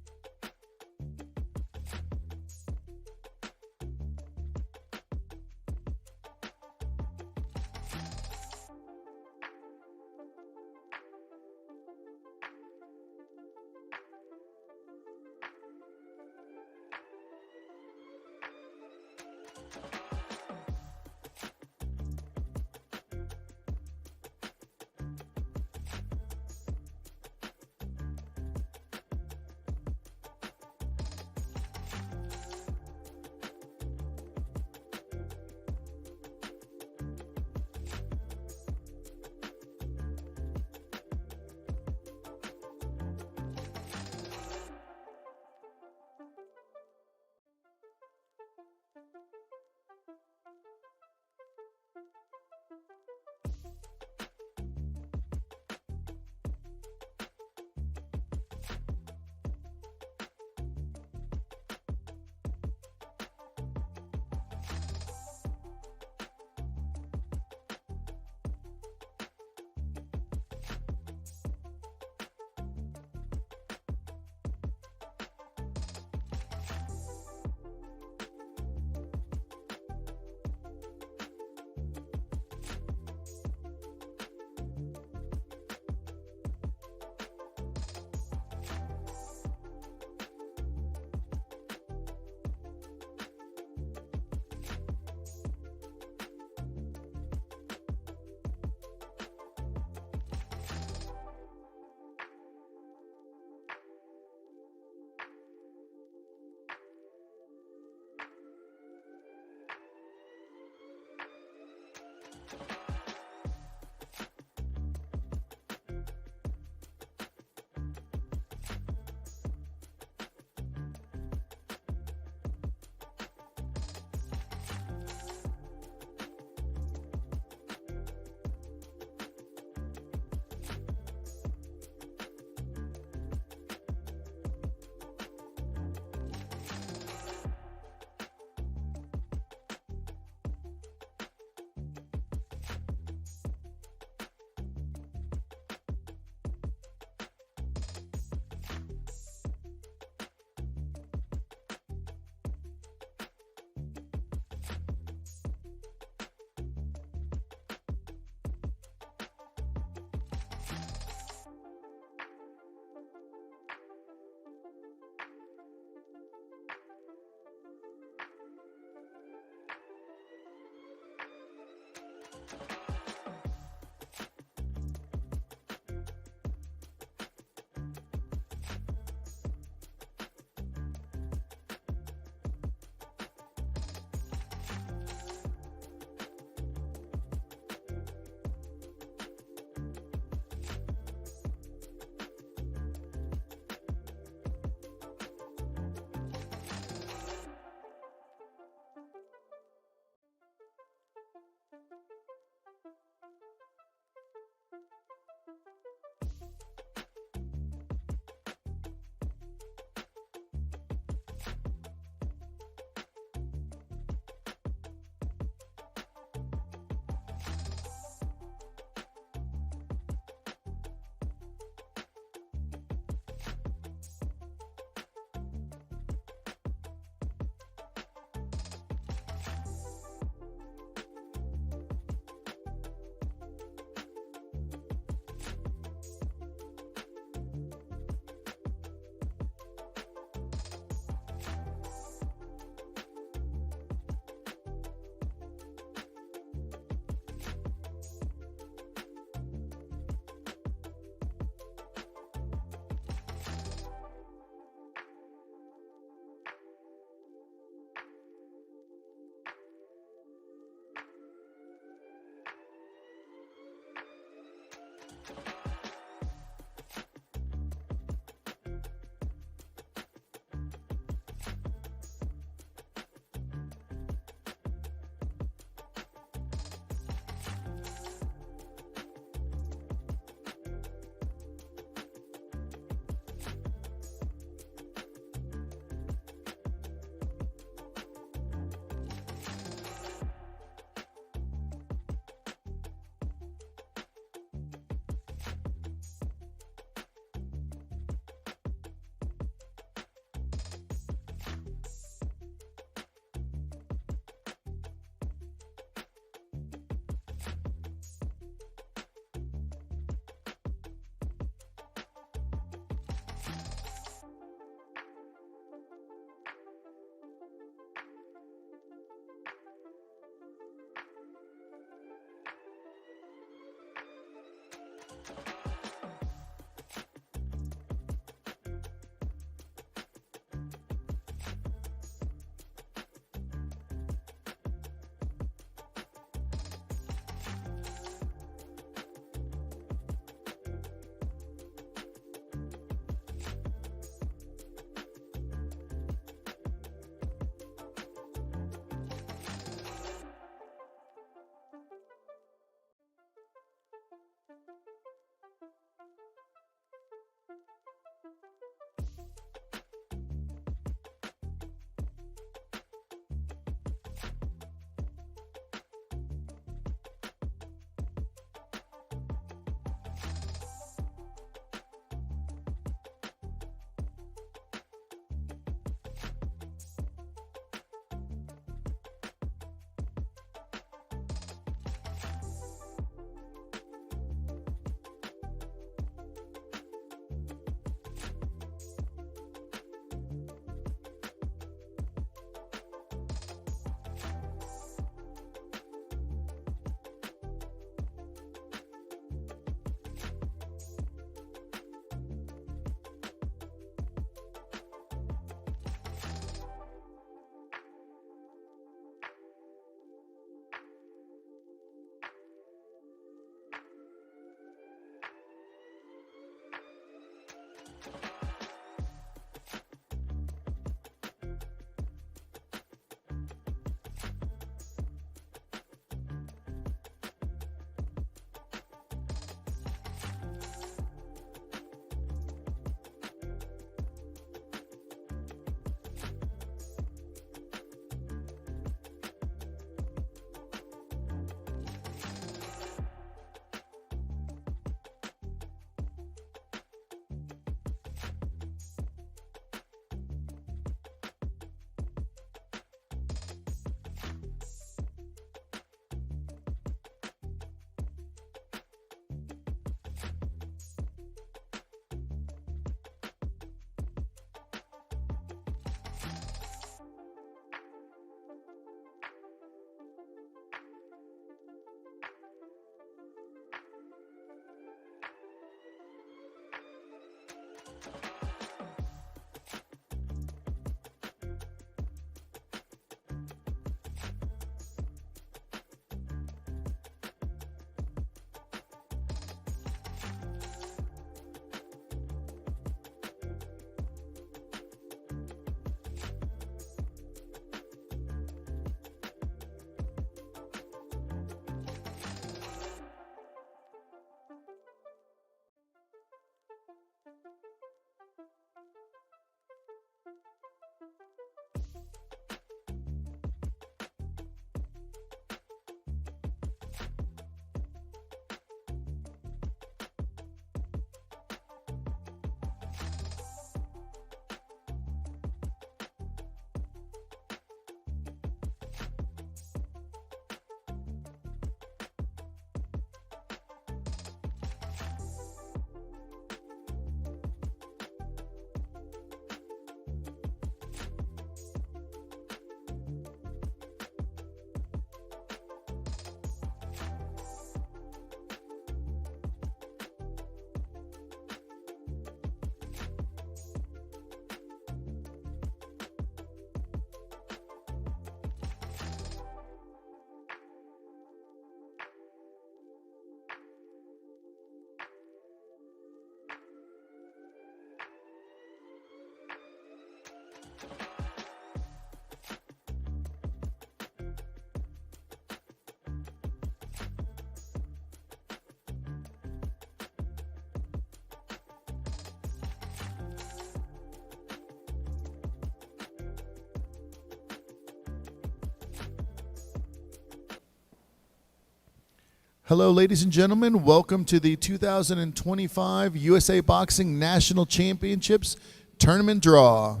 Hello, ladies and gentlemen. Welcome to the 2025 USA Boxing National Championships Tournament Draw.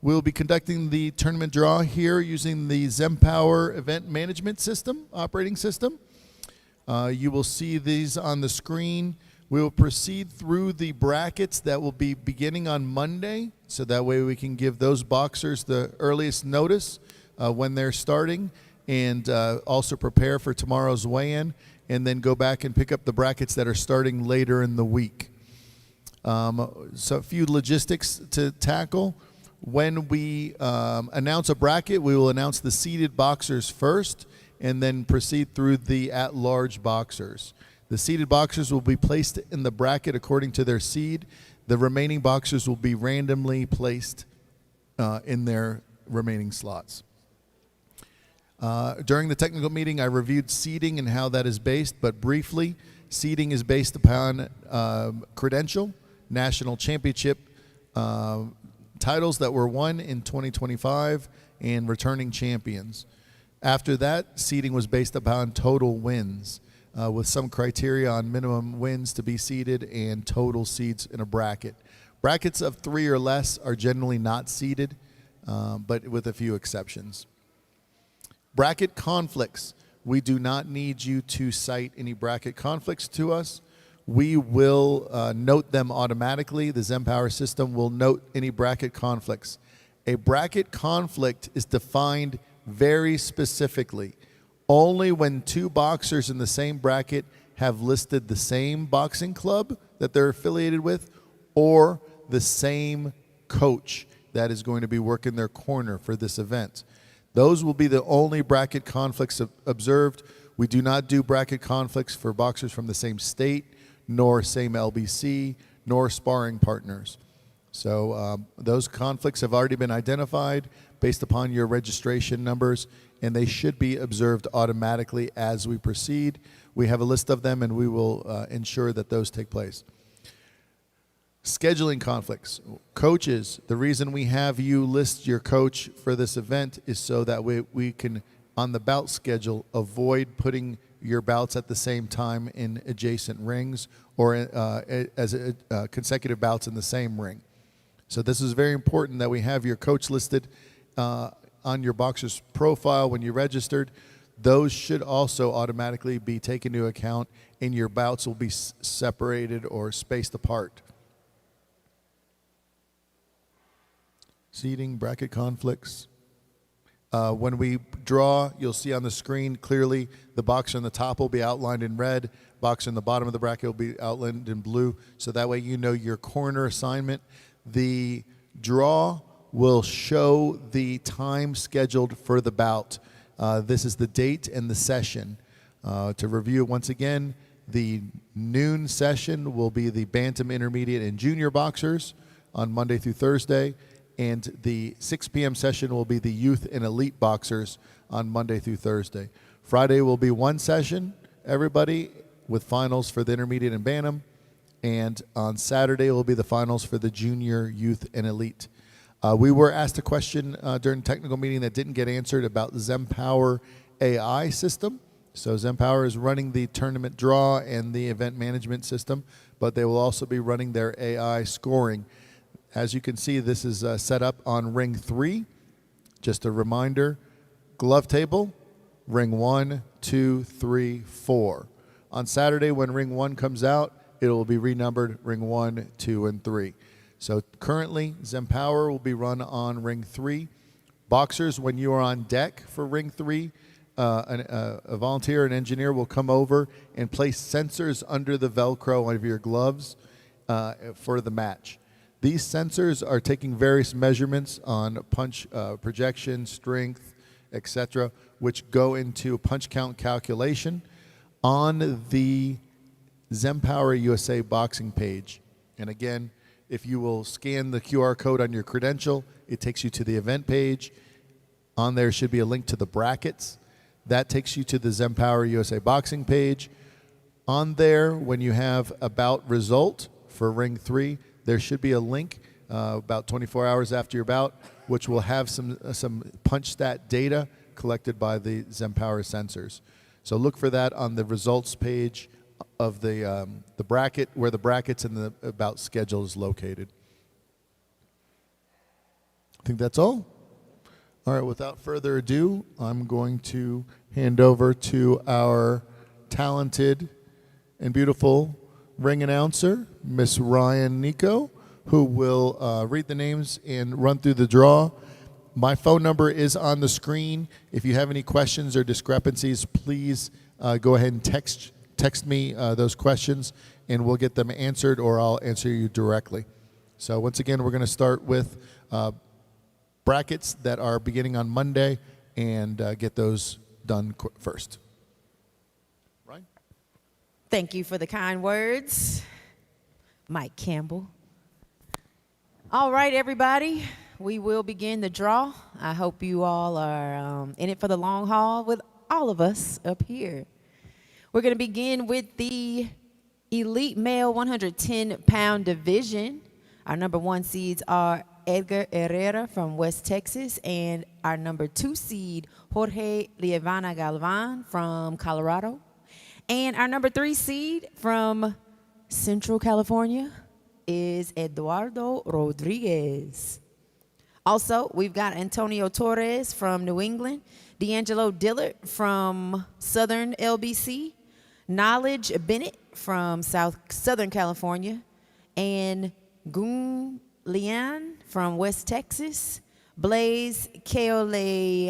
We'll be conducting the tournament draw here using the Zempower Event Management System, operating system. You will see these on the screen. We will proceed through the brackets that will be beginning on Monday, so that way we can give those boxers the earliest notice when they're starting, and also prepare for tomorrow's weigh-in, and then go back and pick up the brackets that are starting later in the week. So a few logistics to tackle. When we announce a bracket, we will announce the seeded boxers first, and then proceed through the at-large boxers. The seeded boxers will be placed in the bracket according to their seed. The remaining boxers will be randomly placed in their remaining slots. During the technical meeting, I reviewed seeding and how that is based, but briefly, seeding is based upon credential, national championship titles that were won in 2025, and returning champions. After that, seeding was based upon total wins, with some criteria on minimum wins to be seeded and total seeds in a bracket. Brackets of 3 or less are generally not seeded, but with a few exceptions. Bracket conflicts. We do not need you to cite any bracket conflicts to us. We will note them automatically. The Zempower system will note any bracket conflicts. A bracket conflict is defined very specifically. Only when 2 boxers in the same bracket have listed the same boxing club that they're affiliated with, or the same coach that is going to be working their corner for this event. Those will be the only bracket conflicts observed. We do not do bracket conflicts for boxers from the same state, nor same LBC, nor sparring partners. So those conflicts have already been identified based upon your registration numbers, and they should be observed automatically as we proceed. We have a list of them, and we will ensure that those take place. Scheduling conflicts. Coaches, the reason we have you list your coach for this event is so that we can, on the bout schedule, avoid putting your bouts at the same time in adjacent rings, or as consecutive bouts in the same ring. So this is very important that we have your coach listed on your boxer's profile when you registered. Those should also automatically be taken into account, and your bouts will be separated or spaced apart. Seeding, bracket conflicts. When we draw, you'll see on the screen clearly the boxer on the top will be outlined in red, boxer in the bottom of the bracket will be outlined in blue, so that way you know your corner assignment. The draw will show the time scheduled for the bout. This is the date and the session. To review once again, the noon session will be the bantam, intermediate, and junior boxers on Monday through Thursday, and the 6 p.m. session will be the youth and elite boxers on Monday through Thursday. Friday will be one session, everybody, with finals for the intermediate and bantam, and on Saturday will be the finals for the junior, youth, and elite. We were asked a question during the technical meeting that didn't get answered about the Zempower AI system. So Zempower is running the tournament draw and the event management system, but they will also be running their AI scoring. As you can see, this is set up on ring 3. Just a reminder, glove table, ring 1, 2, 3, 4. On Saturday, when ring 1 comes out, it will be renumbered ring 1, 2, and 3. So currently, Zempower will be run on ring 3. Boxers, when you are on deck for ring 3, a volunteer, an engineer will come over and place sensors under the Velcro of your gloves for the match. These sensors are taking various measurements on punch projection, strength, etc., which go into a punch count calculation on the Zempower USA boxing page. And again, if you will scan the QR code on your credential, it takes you to the event page. On there should be a link to the brackets. That takes you to the Zempower USA boxing page. On there, when you have a bout result for ring 3, there should be a link about 24 hours after your bout, which will have some punch stat data collected by the Zempower sensors. So look for that on the results page of the bracket, where the brackets and the about schedule is located. I think that's all. All right, without further ado, I'm going to hand over to our talented and beautiful ring announcer, Miss Ryan Nico, who will read the names and run through the draw. My phone number is on the screen. If you have any questions or discrepancies, please go ahead and text me those questions, and we'll get them answered, or I'll answer you directly. So once again, we're going to start with brackets that are beginning on Monday and get those done first. Ryan? Thank you for the kind words, Mike Campbell. All right, everybody, we will begin the draw. I hope you all are in it for the long haul with all of us up here. We're going to begin with the Elite Male 110-pound division. Our number 1 seeds are Edgar Herrera from West Texas, and our number 2 seed, Jorge Lievana Galvan from Colorado. And our number 3 seed from Central California is Eduardo Rodriguez. Also, we've got Antonio Torres from New England, D'Angelo Dillard from Southern LBC, Knowledge Bennett from Southern California, and Gun Lian from West Texas, Blaze Keolanui,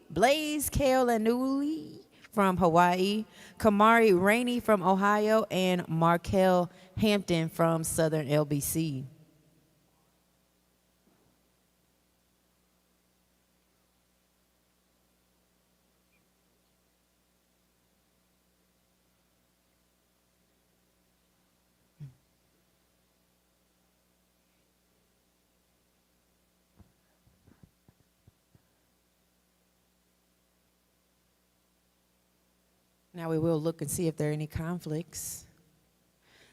Blaze Keolanui from Hawaii, Kamari Rainey from Ohio, and Markel Hampton from Southern LBC. Now we will look and see if there are any conflicts.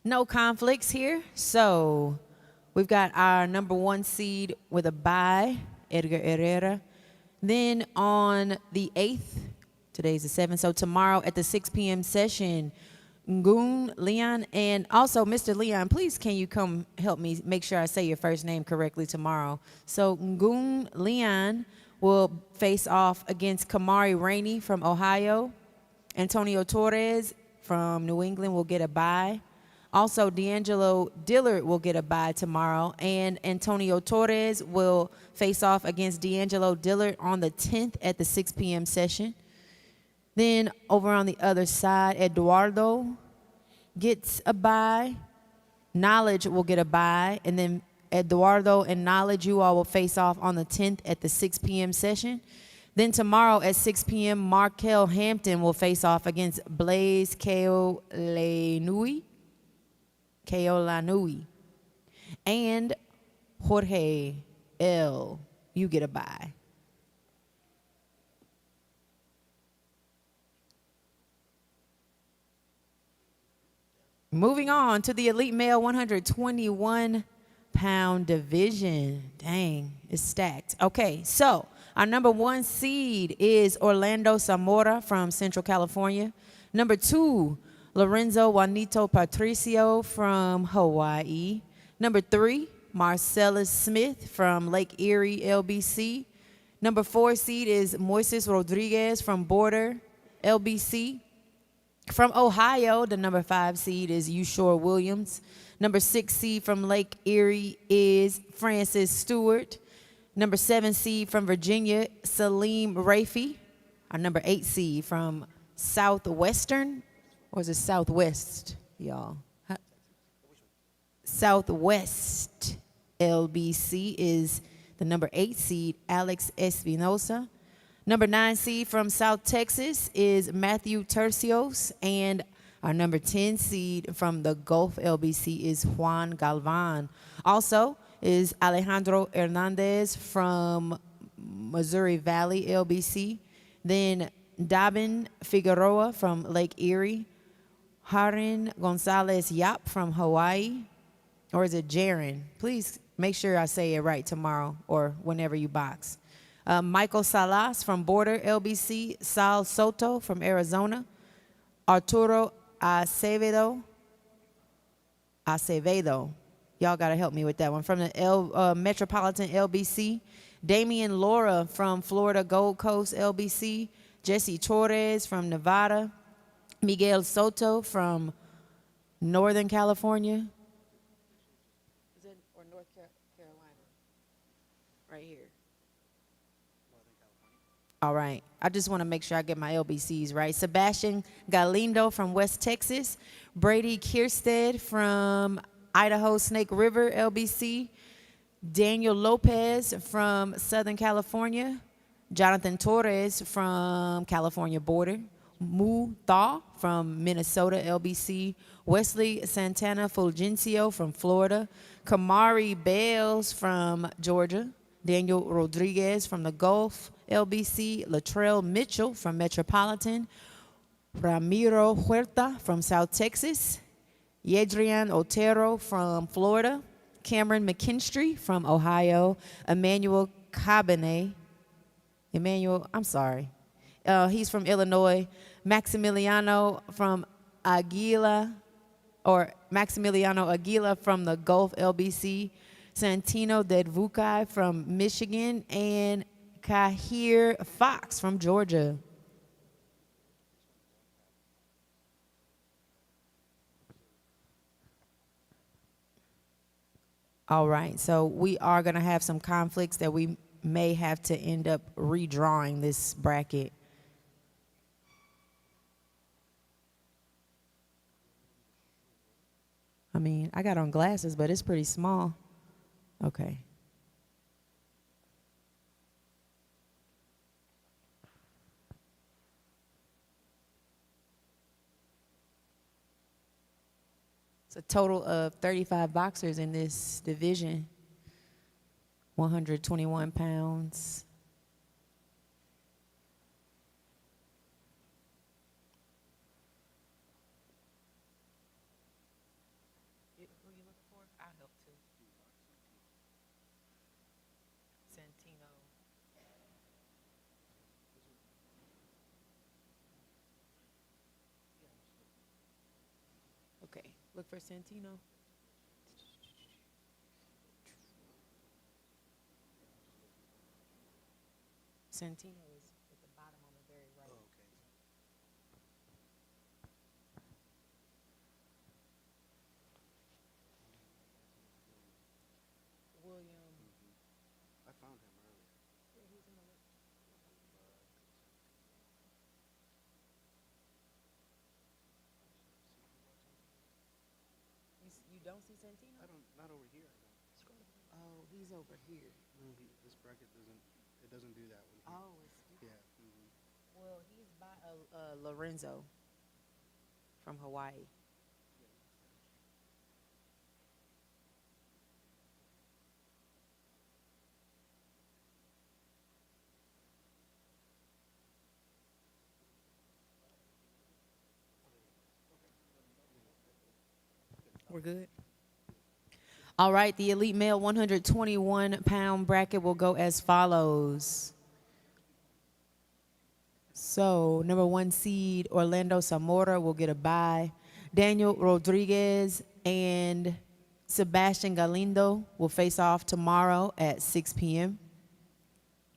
No conflicts here. So we've got our number 1 seed with a bye, Edgar Herrera. Then on the 8th, today's the 7th, so tomorrow at the 6 p.m. session, Gun Leon, and also Mr. Leon, please can you come help me make sure I say your first name correctly tomorrow. So Gun Leon will face off against Kamari Rainey from Ohio. Antonio Torres from New England will get a bye. Also, D'Angelo Dillard will get a bye tomorrow, and Antonio Torres will face off against D'Angelo Dillard on the 10th at the 6 p.m. session. Then over on the other side, Eduardo gets a bye. Knowledge will get a bye, and then Eduardo and Knowledge, you all will face off on the 10th at the 6 p.m. session. Then tomorrow at 6 p.m., Markel Hampton will face off against Blaze Keolanui, and Jorge L. You get a bye. Moving on to the Elite Male 121-pound division. Dang, it's stacked. Okay, so our number 1 seed is Orlando Zamora from Central California. Number 2, Lorenzo Juanito Patricio from Hawaii. Number 3, Marcellus Smith from Lake Erie, LBC. Number 4 seed is Moises Rodriguez from Border, LBC. From Ohio, the number 5 seed is Ushore Williams. Number 6 seed from Lake Erie is Francis Stewart. Number 7 seed from Virginia, Salim Rafi. Our number 8 seed from Southwestern, or is it Southwest, y'all? Southwest LBC is the number 8 seed, Alex Espinosa. Number 9 seed from South Texas is Matthew Tercios, and our number 10 seed from the Gulf LBC is Juan Galvan. Also is Alejandro Hernandez from Missouri Valley LBC. Then Dabin Figueroa from Lake Erie. Harin Gonzalez Yap from Hawaii. Or is it Jaron? Please make sure I say it right tomorrow or whenever you box. Michael Salas from Border LBC, Sal Soto from Arizona, Arturo Acevedo. Y'all got to help me with that one. From the Metropolitan LBC, Damian Laura from Florida Gold Coast LBC, Jesse Torres from Nevada, Miguel Soto from Northern California. Is it or North Carolina? Right here. All right. I just want to make sure I get my LBCs right. Sebastian Galindo from West Texas, Brady Kierstead from Idaho Snake River LBC, Daniel Lopez from Southern California, Jonathan Torres from California Border, Mu Thaw from Minnesota LBC, Wesley Santana Fulgencio from Florida, Kamari Bales from Georgia, Daniel Rodriguez from the Gulf LBC, Latrell Mitchell from Metropolitan, Ramiro Huerta from South Texas, Yedrian Otero from Florida, Cameron McKinstry from Ohio, Emmanuel Cabernet. He's from Illinois, Maximiliano Aguila from the Gulf LBC, Santino Dedvukai from Michigan, and Kahir Fox from Georgia. All right, so we are going to have some conflicts that we may have to end up redrawing this bracket. I mean, I got on glasses, but it's pretty small. Okay. It's a total of 35 boxers in this division, 121 pounds. Who you looking for? I'll help too. Santino. Okay, look for Santino. Santino is at the bottom on the very right. William. I found him earlier. Yeah, he's in the list. You don't see Santino? Not over here. Oh, he's over here. No, this bracket doesn't do that one. Oh, Yeah. well, he's by Lorenzo from Hawaii. We're good. All right, the elite male 121-pound bracket will go as follows. So, number 1 seed Orlando Zamora will get a bye. Daniel Rodriguez and Sebastian Galindo will face off tomorrow at 6 p.m.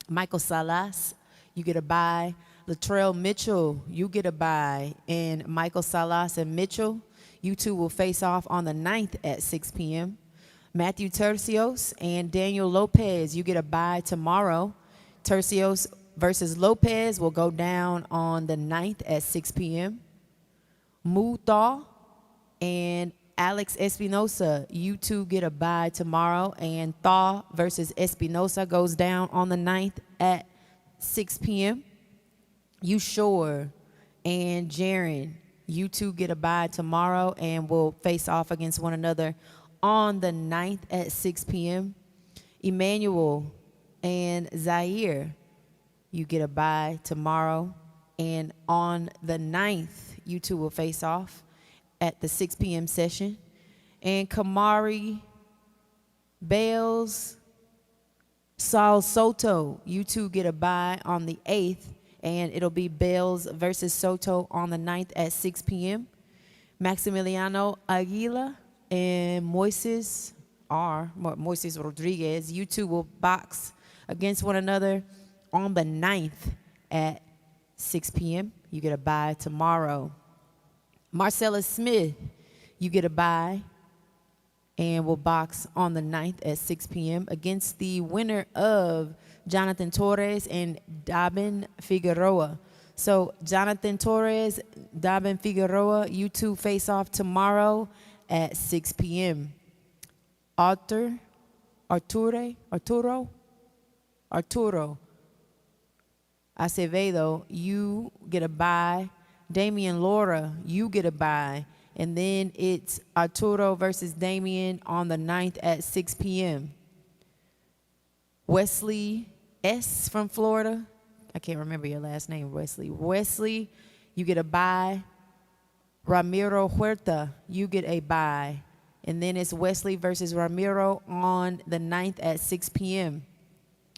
Michael Salas, you get a bye. Latrell Mitchell, you get a bye. And Michael Salas and Mitchell, you two will face off on the 9th at 6 p.m. Matthew Tercios and Daniel Lopez, you get a bye tomorrow. Tercios versus Lopez will go down on the 9th at 6 p.m. Mu Thaw and Alex Espinosa, you two get a bye tomorrow. And Thaw versus Espinosa goes down on the 9th at 6 p.m. You Shore and Jaron, you two get a bye tomorrow and will face off against one another on the 9th at 6 p.m. Emmanuel and Zaire, you get a bye tomorrow. And on the 9th, you two will face off at the 6 p.m. session. And Kamari Bales Saul Soto, you two get a bye on the 8th, and it'll be Bells versus Soto on the 9th at 6 p.m. Maximiliano Aguila and Moises Rodriguez, you two will box against one another on the 9th at 6 p.m. You get a bye tomorrow. Marcella Smith, you get a bye and will box on the 9th at 6 p.m. against the winner of Jonathan Torres and Dabin Figueroa. So Jonathan Torres, Dabin Figueroa, you two face off tomorrow at 6 p.m. Arturo Acevedo, you get a bye. Damian Laura, you get a bye. And then it's Arturo versus Damian on the 9th at 6 p.m. Wesley S. from Florida. I can't remember your last name, Wesley. Wesley, you get a bye. Ramiro Huerta, you get a bye. And then it's Wesley versus Ramiro on the 9th at 6 p.m.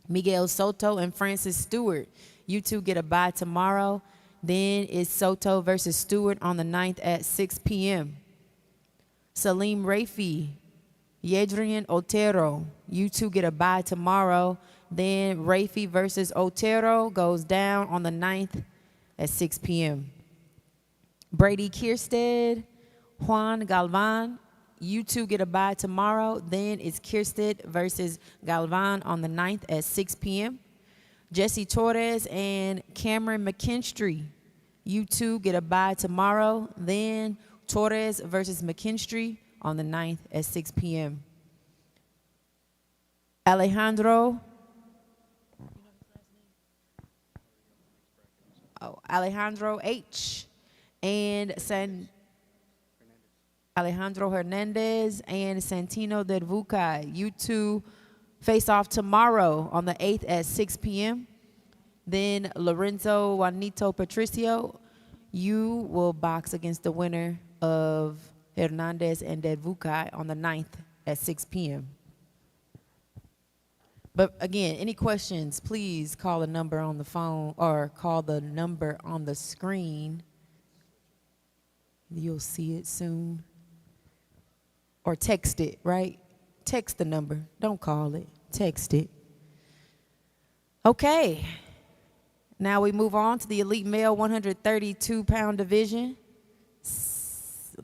Miguel Soto and Francis Stewart, you two get a bye tomorrow. Then it's Soto versus Stewart on the 9th at 6 p.m. Salim Rafi, Yadrian Otero, you two get a bye tomorrow. Then Rafi versus Otero goes down on the 9th at 6 p.m. Brady Kierstead, Juan Galvan, you two get a bye tomorrow. Then it's Kierstead versus Galvan on the 9th at 6 p.m. Jesse Torres and Cameron McKinstry, you two get a bye tomorrow. Then Torres versus McKinstry on the 9th at 6 p.m. Alejandro H. and Alejandro Hernandez and Santino Del Vuca, you two face off tomorrow on the 8th at 6 p.m. Then Lorenzo Juanito Patricio, you will box against the winner of Hernandez and Del Vuca on the 9th at 6 p.m. But again, any questions, please call the number on the phone or call the number on the screen. You'll see it soon. Or text it, right? Text the number. Don't call it. Text it. Okay. Now we move on to the elite male 132-pound division.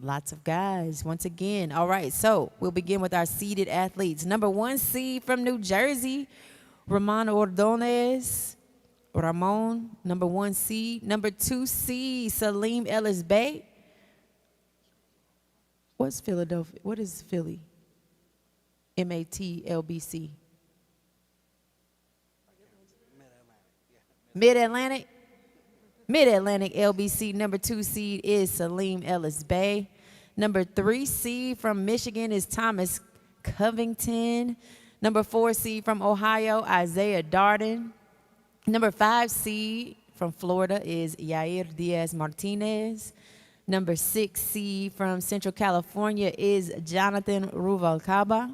Lots of guys, once again. All right, so we'll begin with our seeded athletes. Number 1 seed from New Jersey, Ramon Ordonez. Ramon, number 1 seed. Number 2 seed, Salim Ellis Bay. What's Philadelphia? What is Philly? MATLBC. Mid-Atlantic? Mid-Atlantic LBC. Number 2 seed is Salim Ellis Bay. Number 3 seed from Michigan is Thomas Covington. Number 4 seed from Ohio, Isaiah Darden. Number 5 seed from Florida is Yair Diaz Martinez. Number 6 seed from Central California is Jonathan Ruvalcaba.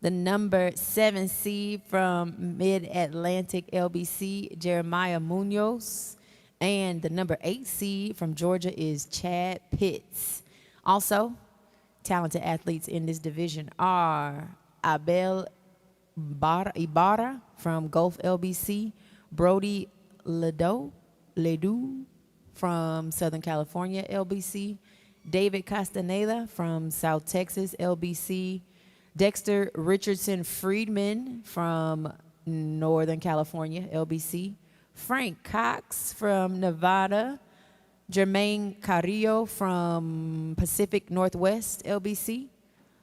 The number 7 seed from Mid-Atlantic LBC, Jeremiah Munoz. And the number 8 seed from Georgia is Chad Pitts. Also, talented athletes in this division are Abel Ibarra from Gulf LBC, Brody Ledoux from Southern California LBC, David Castaneda from South Texas LBC, Dexter Richardson Friedman from Northern California LBC, Frank Cox from Nevada, Jermaine Carrillo from Pacific Northwest LBC,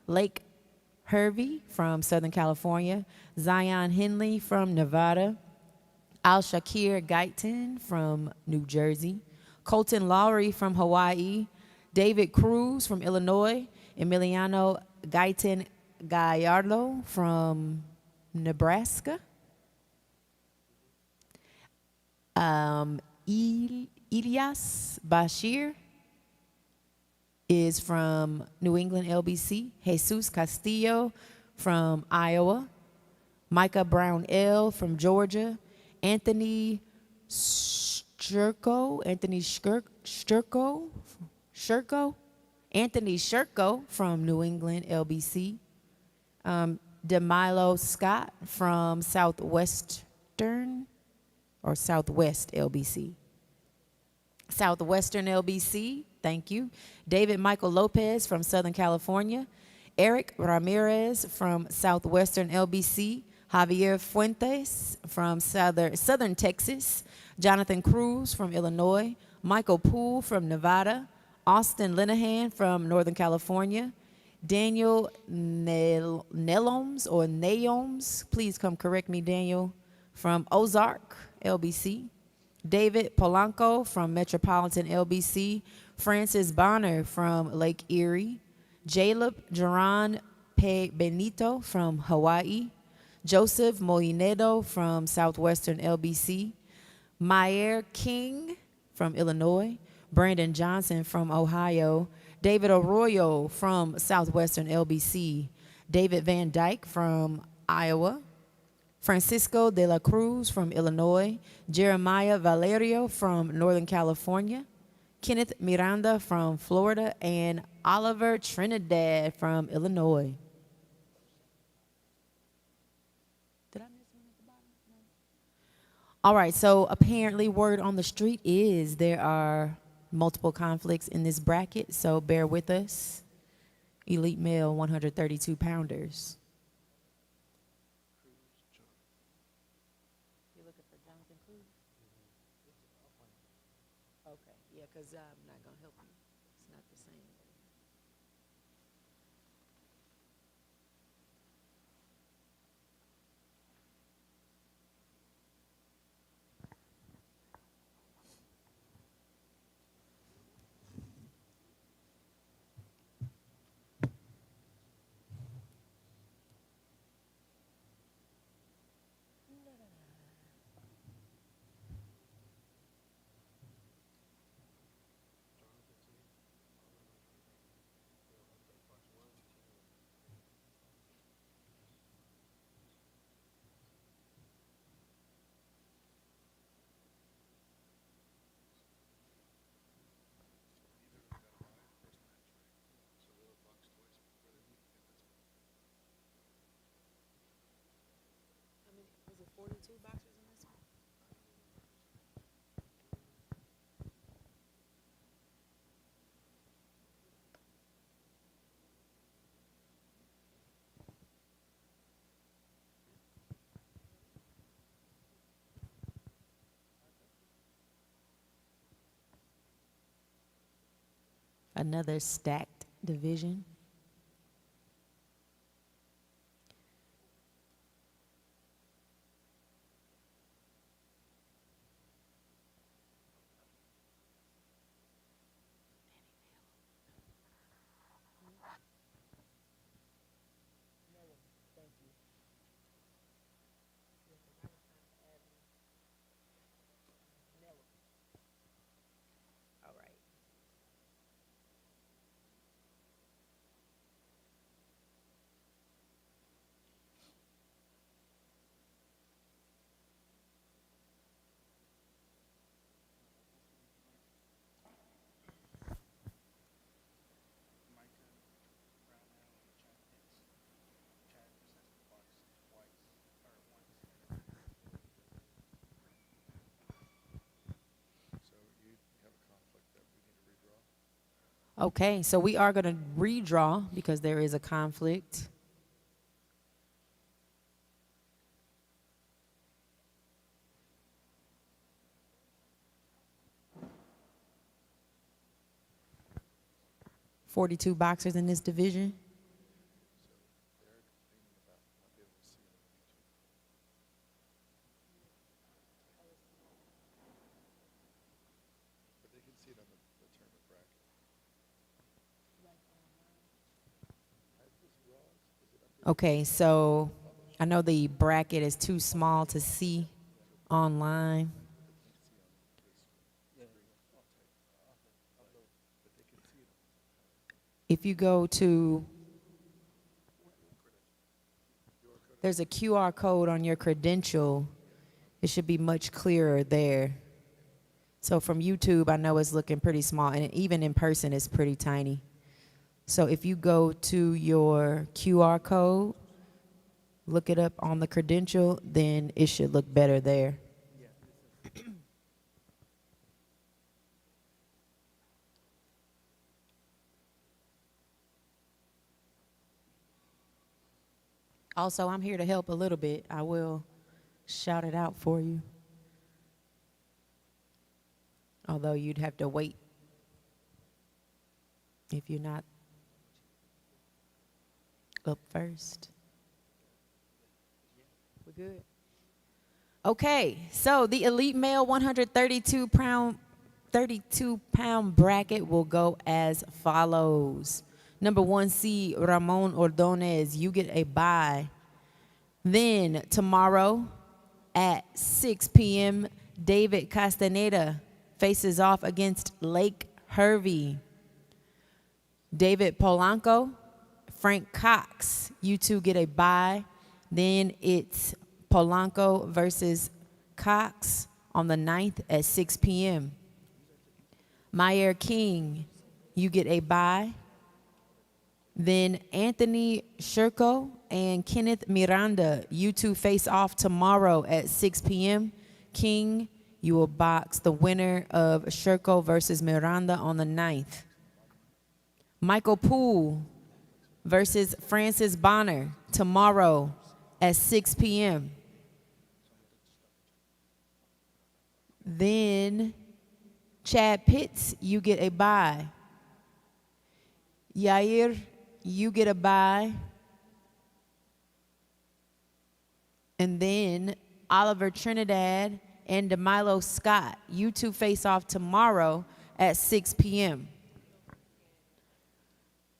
Lake Hervey from Southern California, Zion Henley from Nevada, Al-Shakir Guyton from New Jersey, Colton Lowry from Hawaii, David Cruz from Illinois, Emiliano Guyton Gallardo from Nebraska, Ilyas Bashir is from New England LBC, Jesus Castillo from Iowa, Micah Brown L. from Georgia, Anthony Shurko, Anthony Shurko from New England, LBC, DeMilo Scott from Southwest LBC. Southwestern LBC, thank you. David Michael Lopez from Southern California. Eric Ramirez from Southwestern LBC. Javier Fuentes from Southern Texas. Jonathan Cruz from Illinois. Michael Poole from Nevada. Austin Linehan from Northern California. Daniel Naoms, please come correct me, Daniel, from Ozark, LBC. David Polanco from Metropolitan LBC. Francis Bonner from Lake Erie. Jaleb Duran Benito from Hawaii. Joseph Moinedo from Southwestern LBC. Maier King from Illinois. Brandon Johnson from Ohio. David Arroyo from Southwestern LBC. David Van Dyke from Iowa. Francisco de la Cruz from Illinois. Jeremiah Valerio from Northern California. Kenneth Miranda from Florida. And Oliver Trinidad from Illinois. Did I miss one at the bottom? No. All right, so apparently word on the street is there are multiple conflicts in this bracket, so bear with us. Elite male 132 pounders. You're looking for Jonathan Cruz? Okay, yeah, because I'm not going to help you. It's not the same. Was it 42 boxers in this one? Another stacked division. All right. Okay, so we are going to redraw because there is a conflict. $42 boxers in this division. Okay, so I know the bracket is too small to see online. If you go to there's a QR code on your credential. It should be much clearer there. So from YouTube, I know it's looking pretty small, and even in person, it's pretty tiny. So if you go to your QR code, look it up on the credential, then it should look better there. Also, I'm here to help a little bit. I will shout it out for you. Although you'd have to wait if you're not up first. We're good. Okay, so the elite male 132-pound bracket will go as follows. Number 1 seed, Ramon Ordonez, you get a bye. Then tomorrow at 6 p.m., David Castaneda faces off against Lake Hervey. David Polanco, Frank Cox, you two get a bye. Then it's Polanco versus Cox on the 9th at 6 p.m. Meyer King, you get a bye. Then Anthony Sherko and Kenneth Miranda, you two face off tomorrow at 6 p.m. King, you will box the winner of Sherko versus Miranda on the 9th. Michael Poole versus Francis Bonner tomorrow at 6 p.m. Then Chad Pitts, you get a bye. Yair, you get a bye. And then Oliver Trinidad and DeMilo Scott, you two face off tomorrow at 6 p.m.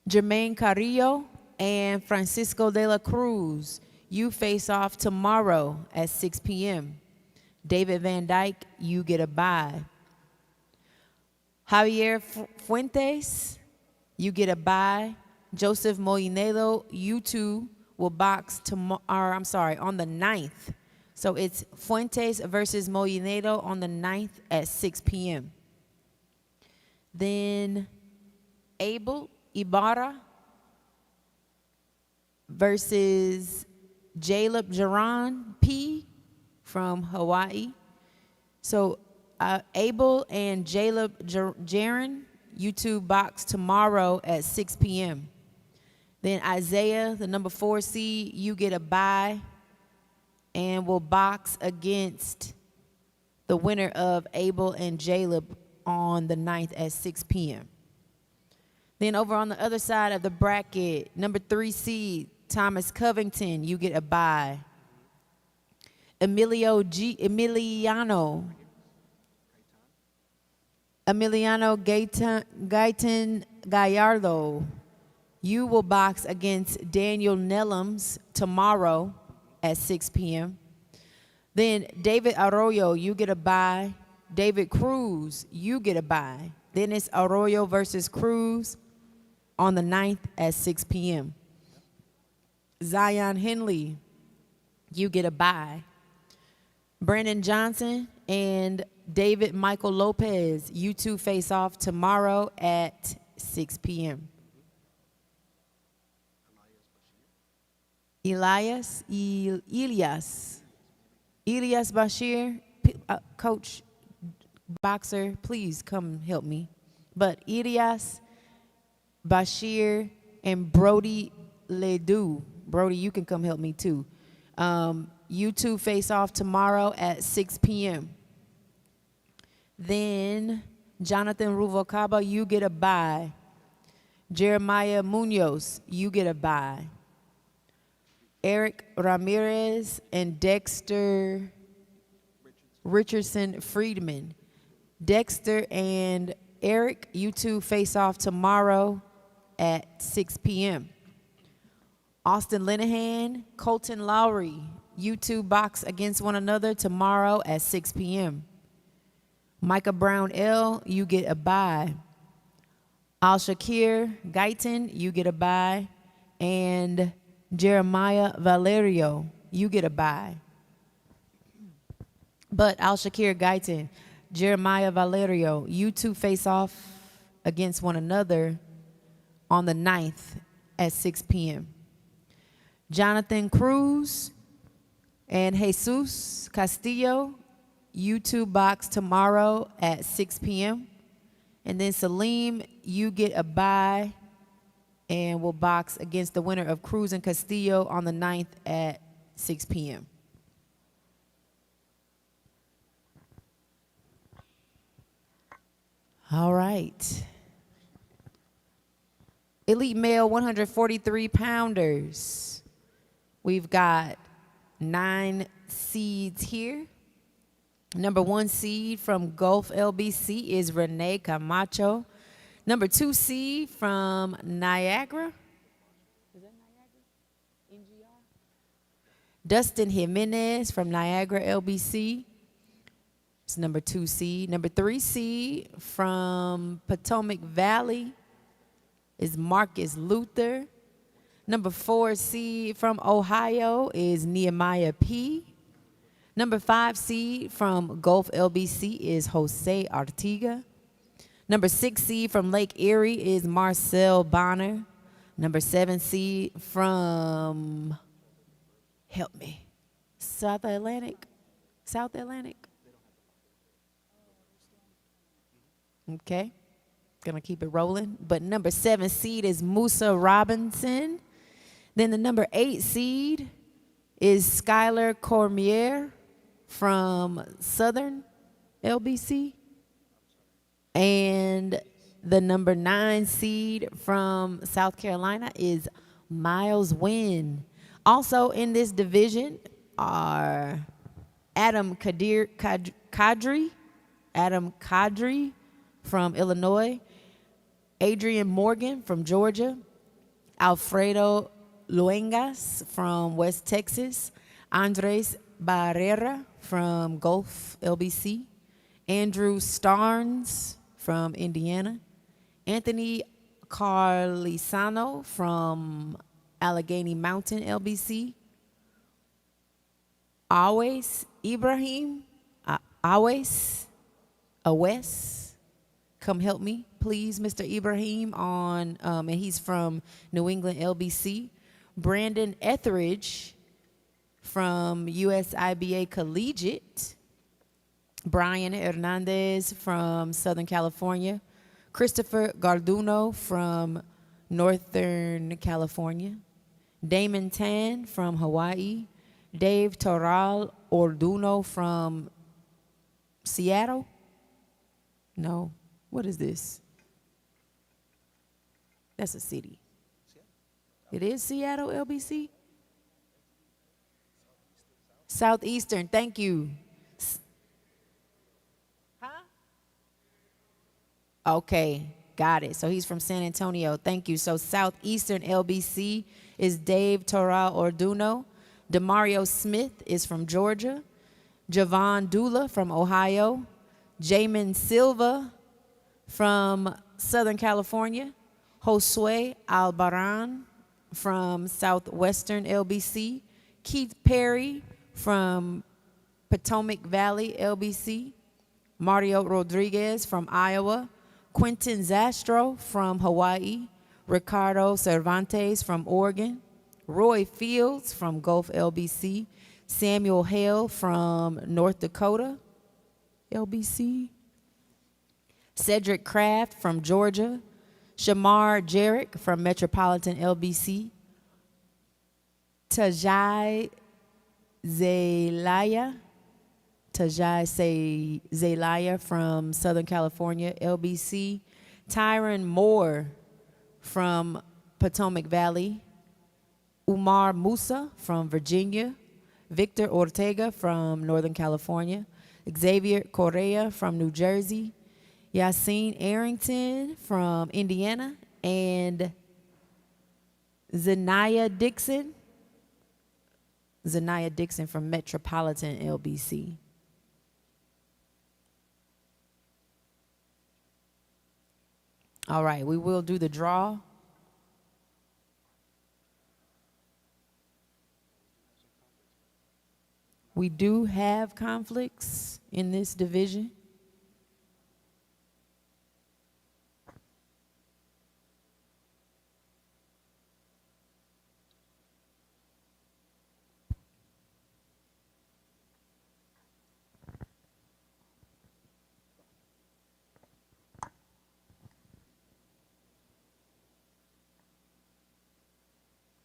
Jermaine Carrillo and Francisco de la Cruz, you face off tomorrow at 6 p.m. David Van Dyke, you get a bye. Javier Fuentes, you get a bye. Joseph Molinelo, you two will box on the 9th. So it's Fuentes versus Molinelo on the 9th at 6 p.m. Then Abel Ibarra versus Jaleb Jaron P. from Hawaii. So Abel and Jaleb Jaron, you two box tomorrow at 6 p.m. Then Isaiah, the number 4 seed, you get a bye and will box against the winner of Abel and Jaleb on the 9th at 6 p.m. Then over on the other side of the bracket, number 3 seed, Thomas Covington, you get a bye. Emiliano Gaitan Gallardo, you will box against Daniel Nellums tomorrow at 6 p.m. Then David Arroyo, you get a bye. David Cruz, you get a bye. Then it's Arroyo versus Cruz on the 9th at 6 p.m. Zion Henley, you get a bye. Brandon Johnson and David Michael Lopez, you two face off tomorrow at 6 p.m. Elias Bashir, coach, boxer, please come help me. But Elias Bashir and Brody Ledoux, Brody, you can come help me too. You two face off tomorrow at 6 p.m. Then Jonathan Ruvalcaba, you get a bye. Jeremiah Munoz, you get a bye. Eric Ramirez and Dexter Richardson Friedman. Dexter and Eric, you two face off tomorrow at 6 p.m. Austin Linehan, Colton Lowry, you two box against one another tomorrow at 6 p.m. Micah Brown L., you get a bye. Al Shakir Guyton, you get a bye. And Jeremiah Valerio, you get a bye. But Al Shakir Guyton, Jeremiah Valerio, you two face off against one another on the 9th at 6 p.m. Jonathan Cruz and Jesus Castillo, you two box tomorrow at 6 p.m. And then Salim, you get a bye and will box against the winner of Cruz and Castillo on the 9th at 6 p.m. All right. Elite male 143 pounders. We've got 9 seeds here. Number 1 seed from Gulf LBC is Renee Camacho. Number 2 seed from Niagara. Is that Niagara? NGR? Dustin Jimenez from Niagara LBC. It's number 2 seed. Number 3 seed from Potomac Valley is Marcus Luther. Number 4 seed from Ohio is Nehemiah P. Number 5 seed from Gulf LBC is Jose Artiga. Number 6 seed from Lake Erie is Marcel Bonner. Number 7 seed from, help me, South Atlantic. Okay, gonna keep it rolling. But number 7 seed is Musa Robinson. Then the number 8 seed is Skylar Cormier from Southern LBC. And the number 9 seed from South Carolina is Miles Wynn. Also in this division are Adam Kadri from Illinois, Adrian Morgan from Georgia, Alfredo Luengas from West Texas, Andres Barrera from Gulf LBC, Andrew Starnes from Indiana, Anthony Carlisano from Allegheny Mountain LBC, Awes Ibrahim, Awes, come help me, please, Mr. Ibrahim, and he's from New England LBC. Brandon Etheridge from USIBA Collegiate. Brian Hernandez from Southern California. Christopher Garduno from Northern California. Damon Tan from Hawaii. Dave Toral Orduno from Seattle. No, what is this? That's a city. It is Seattle, LBC? Southeastern, thank you. Huh? Okay, got it. So he's from San Antonio, thank you. So Southeastern LBC is Dave Toral Orduno. Demario Smith is from Georgia. Javon Dula from Ohio. Jamin Silva from Southern California. Josue Albaran from Southwestern LBC. Keith Perry from Potomac Valley LBC. Mario Rodriguez from Iowa. Quentin Zastro from Hawaii. Ricardo Cervantes from Oregon. Roy Fields from Gulf LBC. Samuel Hale from North Dakota LBC. Cedric Kraft from Georgia. Shamar Jarrett from Metropolitan LBC. Tajai Zelaya from Southern California LBC. Tyron Moore from Potomac Valley. Umar Musa from Virginia. Victor Ortega from Northern California. Xavier Correa from New Jersey. Yassine Arrington from Indiana. And Zanaya Dixon from Metropolitan LBC. All right, we will do the draw. We do have conflicts in this division.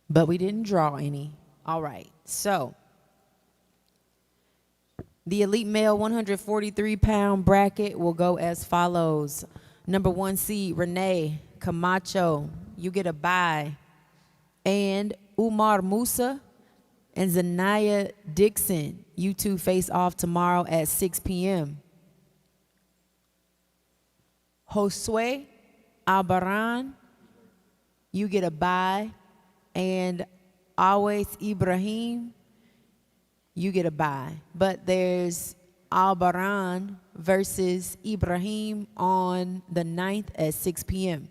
But we didn't draw any. All right, so the elite male 143-pound bracket will go as follows. Number 1 seed, Renee Camacho, you get a bye. And Umar Musa and Zanaya Dixon, you two face off tomorrow at 6 p.m. Josue Albaran, you get a bye. And Always Ibrahim, you get a bye. But there's Albaran versus Ibrahim on the 9th at 6 p.m.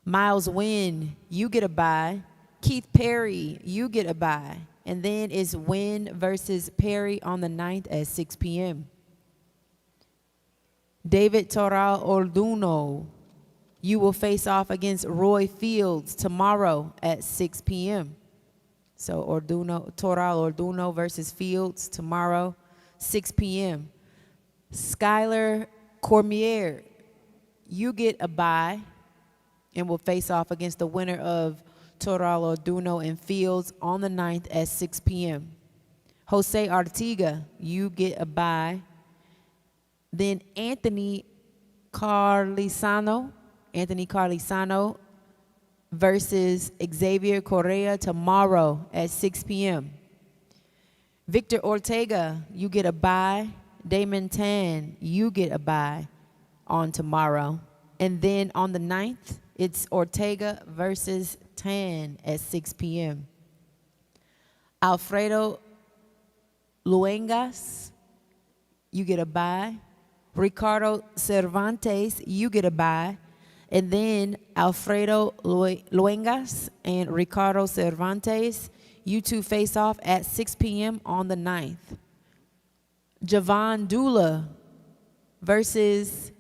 Miles Wynn, you get a bye. Keith Perry, you get a bye. And then it's Wynn versus Perry on the 9th at 6 p.m. David Toral Orduno, you will face off against Roy Fields tomorrow at 6 p.m. So Toral Orduno versus Fields tomorrow, 6 p.m. Skylar Cormier, you get a bye and will face off against the winner of Toral Orduno and Fields on the 9th at 6 p.m. Jose Artiga, you get a bye. Then Anthony Carlisano versus Xavier Correa tomorrow at 6 p.m. Victor Ortega, you get a bye. Damon Tan, you get a bye on tomorrow. And then on the 9th, it's Ortega versus Tan at 6 p.m. Alfredo Luengas, you get a bye. Ricardo Cervantes, you get a bye. And then Alfredo Luengas and Ricardo Cervantes, you two face off at 6 p.m. on the 9th. Javon Dula versus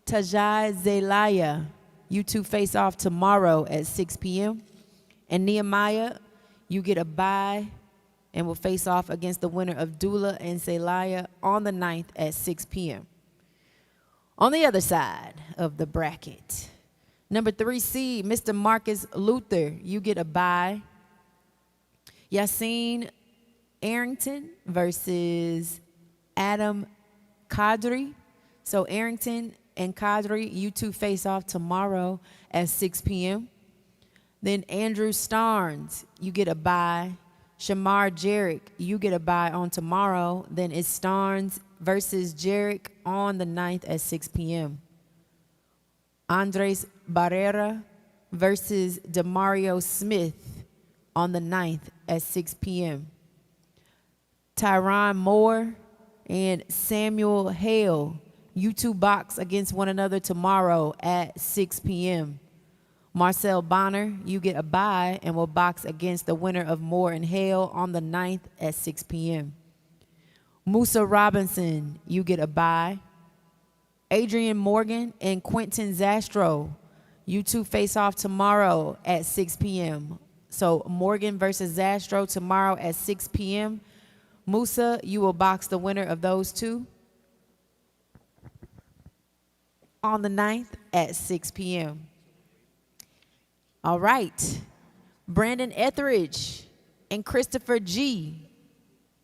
Tajai Zelaya, you two face off tomorrow at 6 p.m. And Nehemiah, you get a bye and will face off against the winner of Dula and Zelaya on the 9th at 6 p.m. On the other side of the bracket, number 3 seed, Mr. Marcus Luther, you get a bye. Yassine Arrington versus Adam Kadri. So Arrington and Kadri, you two face off tomorrow at 6 p.m. Then Andrew Starnes, you get a bye. Shamar Jarek, you get a bye on tomorrow. Then it's Starnes versus Jarek on the 9th at 6 p.m. Andres Barrera versus Demario Smith on the 9th at 6 p.m. Tyron Moore and Samuel Hale, you two box against one another tomorrow at 6 p.m. Marcel Bonner, you get a bye and will box against the winner of Moore and Hale on the 9th at 6 p.m. Musa Robinson, you get a bye. Adrian Morgan and Quentin Zastro, you two face off tomorrow at 6 p.m. So Morgan versus Zastro tomorrow at 6 p.m. Musa, you will box the winner of those two on the 9th at 6 p.m. All right. Brandon Etheridge and Christopher G.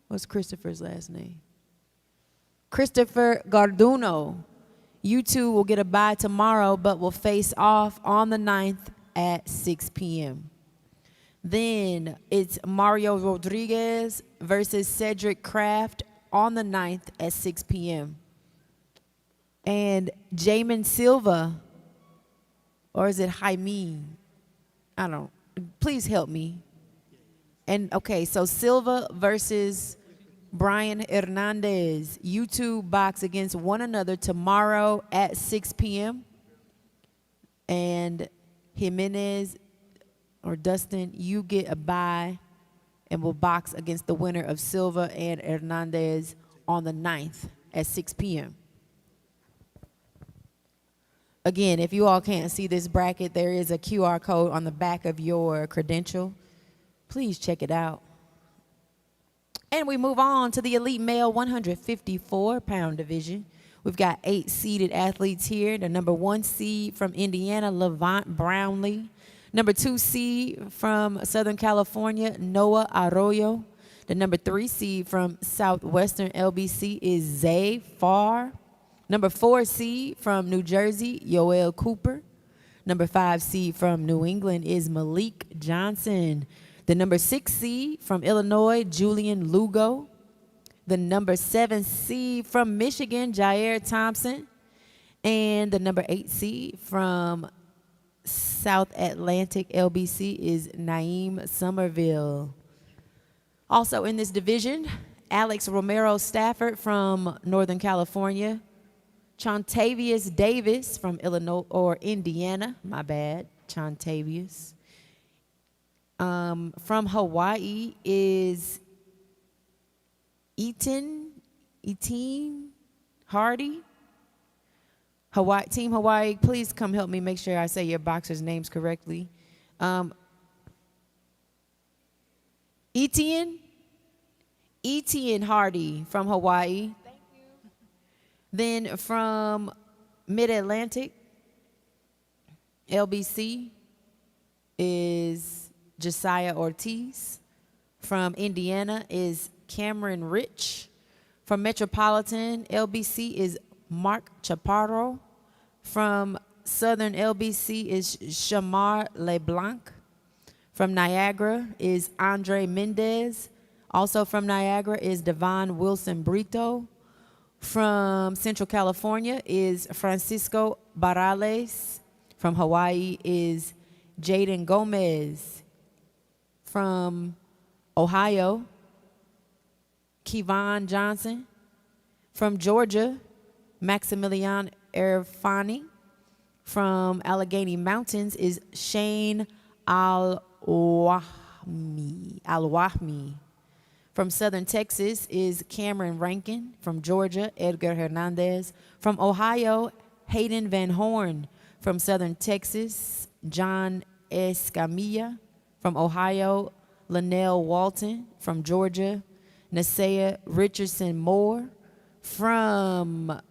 What's Christopher's last name? Christopher Garduno. You two will get a bye tomorrow, but will face off on the 9th at 6 p.m. Then it's Mario Rodriguez versus Cedric Kraft on the 9th at 6 p.m. And Jamin Silva, or is it Jaime? I don't, please help me. And okay, so Silva versus Brian Hernandez. You two box against one another tomorrow at 6 p.m. And Jimenez or Dustin, you get a bye and will box against the winner of Silva and Hernandez on the 9th at 6 p.m. Again, if you all can't see this bracket, there is a QR code on the back of your credential. Please check it out. And we move on to the elite male 154-pound division. We've got 8 seeded athletes here. The number 1 seed from Indiana, Levant Brownlee. Number 2 seed from Southern California, Noah Arroyo. The number 3 seed from Southwestern LBC is Zay Farr. Number 4 seed from New Jersey, Yoel Cooper. Number 5 seed from New England is Malik Johnson. The number 6 seed from Illinois, Julian Lugo. The number 7 seed from Michigan, Jair Thompson. And the number 8 seed from South Atlantic LBC is Naeem Somerville. Also in this division, Alex Romero Stafford from Northern California. Chontavious Davis from Illinois, or Indiana, my bad, Chontavious. From Hawaii is Eaton Hardy. Team Hawaii, please come help me make sure I say your boxers' names correctly. Etienne Hardy from Hawaii. Thank you. Then from Mid-Atlantic, LBC is Josiah Ortiz. From Indiana is Cameron Rich. From Metropolitan LBC is Mark Chaparro. From Southern LBC is Shamar LeBlanc. From Niagara is Andre Mendez. Also from Niagara is Devon Wilson Brito. From Central California is Francisco Barales. From Hawaii is Jaden Gomez. From Ohio, Kevon Johnson. From Georgia, Maximilian Erfani. From Allegheny Mountains is Shane Al-Wahmi. From Southern Texas is Cameron Rankin. From Georgia, Edgar Hernandez. From Ohio, Hayden Van Horn. From Southern Texas, John Escamilla. From Ohio, Linnell Walton. From Georgia, Nasea Richardson Moore. From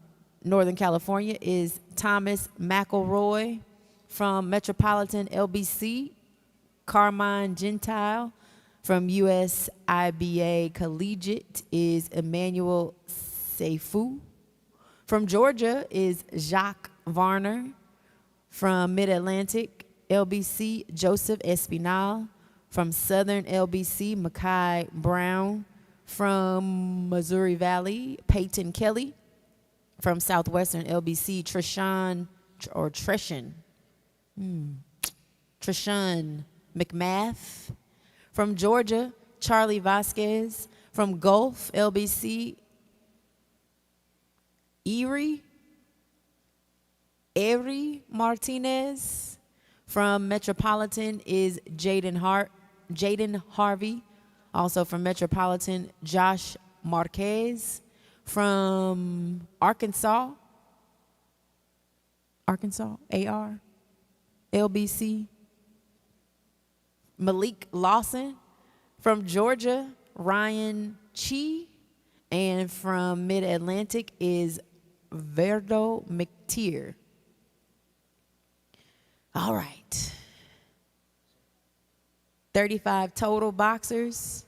Northern California is Thomas McElroy. From Metropolitan LBC, Carmine Gentile. From USIBA Collegiate is Emmanuel Seifu. From Georgia is Jacques Varner. From Mid-Atlantic LBC, Joseph Espinal. From Southern LBC, Makai Brown. From Missouri Valley, Peyton Kelly. From Southwestern LBC, Treshawn McMath. From Georgia, Charlie Vasquez. From Gulf LBC, Erie Martinez. From Metropolitan is Jaden Harvey. Also from Metropolitan, Josh Marquez. From Arkansas, AR, LBC, Malik Lawson. From Georgia, Ryan Chi. And from Mid-Atlantic is Verdo McTeer. All right. 35 total boxers.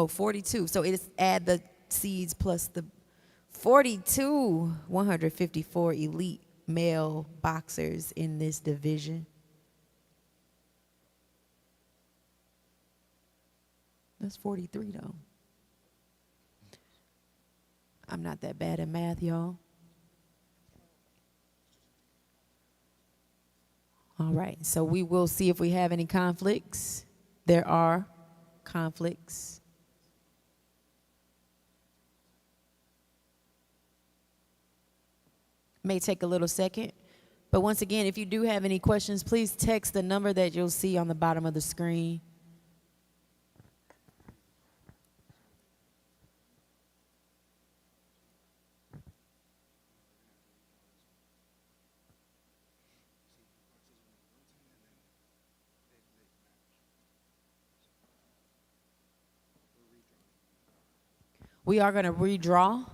42. So it is add the seeds plus the 42, 154 elite male boxers in this division. That's 43 though. I'm not that bad at math, y'all. All right, so we will see if we have any conflicts. There are conflicts. May take a little second, But once again, if you do have any questions, please text the number that you'll see on the bottom of the screen. We are going to redraw.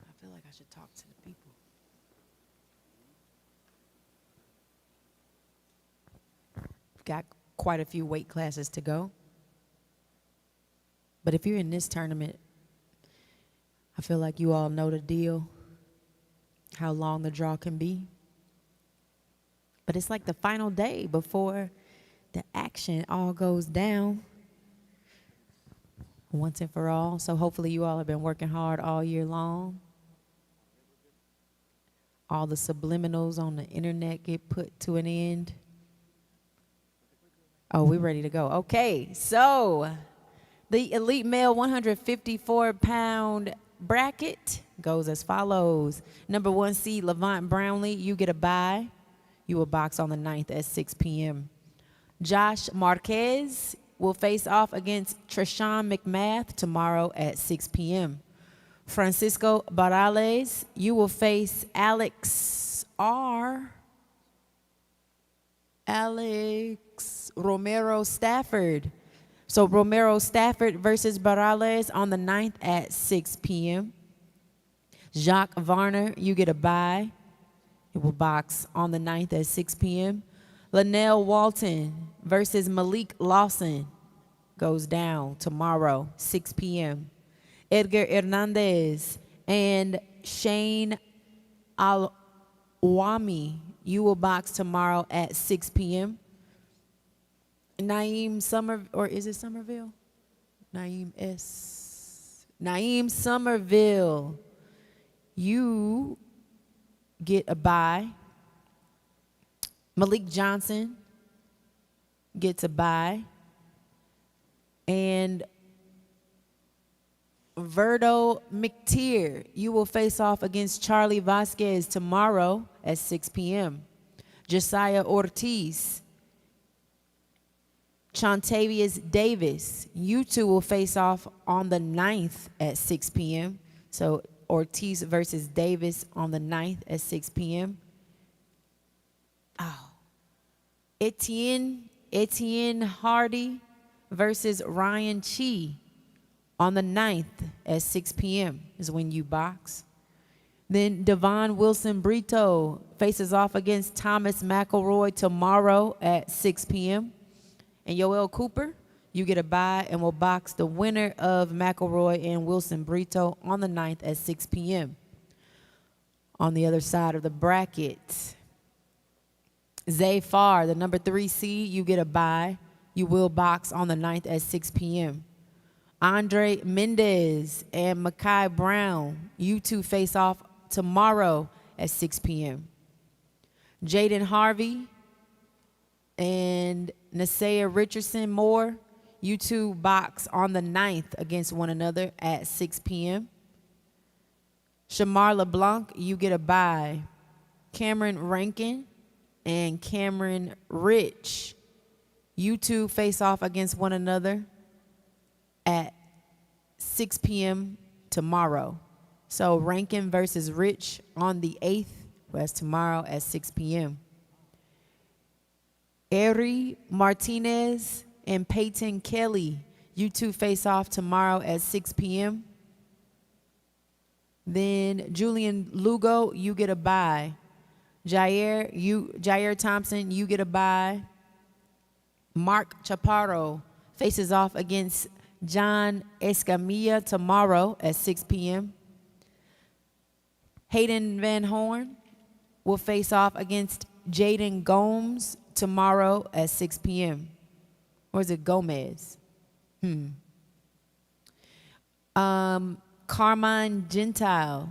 I feel like I should talk to the people. Got quite a few weight classes to go. But if you're in this tournament, I feel like you all know the deal, how long the draw can be. But it's like the final day before the action all goes down once and for all. So hopefully you all have been working hard all year long. All the subliminals on the internet get put to an end. Oh, we're ready to go. Okay, so the elite male 154-pound bracket goes as follows. Number 1 seed, Levant Brownlee, you get a bye. You will box on the 9th at 6 p.m. Josh Marquez will face off against Treshawn McMath tomorrow at 6 p.m. Francisco Barales, you will face Alex Romero Stafford. So Romero Stafford versus Barales on the 9th at 6 p.m. Jacques Varner, you get a bye. It will box on the 9th at 6 p.m. Linnell Walton versus Malik Lawson goes down tomorrow, 6 p.m. Edgar Hernandez and Shane Alwami, you will box tomorrow at 6 p.m. Naeem Somerville, you get a bye. Malik Johnson gets a bye. And Verdo McTeer, you will face off against Charlie Vasquez tomorrow at 6 p.m. Josiah Ortiz, Chontavious Davis, you two will face off on the 9th at 6 p.m. So Ortiz versus Davis on the 9th at 6 p.m. Oh. Etienne Hardy versus Ryan Chi on the 9th at 6 p.m. is when you box. Then Devon Wilson Brito faces off against Thomas McElroy tomorrow at 6 p.m. And Yoel Cooper, you get a bye and will box the winner of McElroy and Wilson Brito on the 9th at 6 p.m. On the other side of the bracket, Zay Farr, the number 3 seed, you get a bye. You will box on the 9th at 6 p.m. Andre Mendez and Makai Brown, you two face off tomorrow at 6 p.m. Jaden Harvey and Nasea Richardson Moore, you two box on the 9th against one another at 6 p.m. Shamar LeBlanc, you get a bye. Cameron Rankin and Cameron Rich. You two face off against one another at 6 p.m. tomorrow. So Rankin versus Rich on the 8th, that's tomorrow at 6 p.m. Eri Martinez and Peyton Kelly, you two face off tomorrow at 6 p.m. Then Julian Lugo, you get a bye. Jair Thompson, you get a bye. Mark Chaparro faces off against John Escamilla tomorrow at 6 p.m. Hayden Van Horn will face off against Jaden Gomes tomorrow at 6 p.m. Or is it Gomez? Carmine Gentile,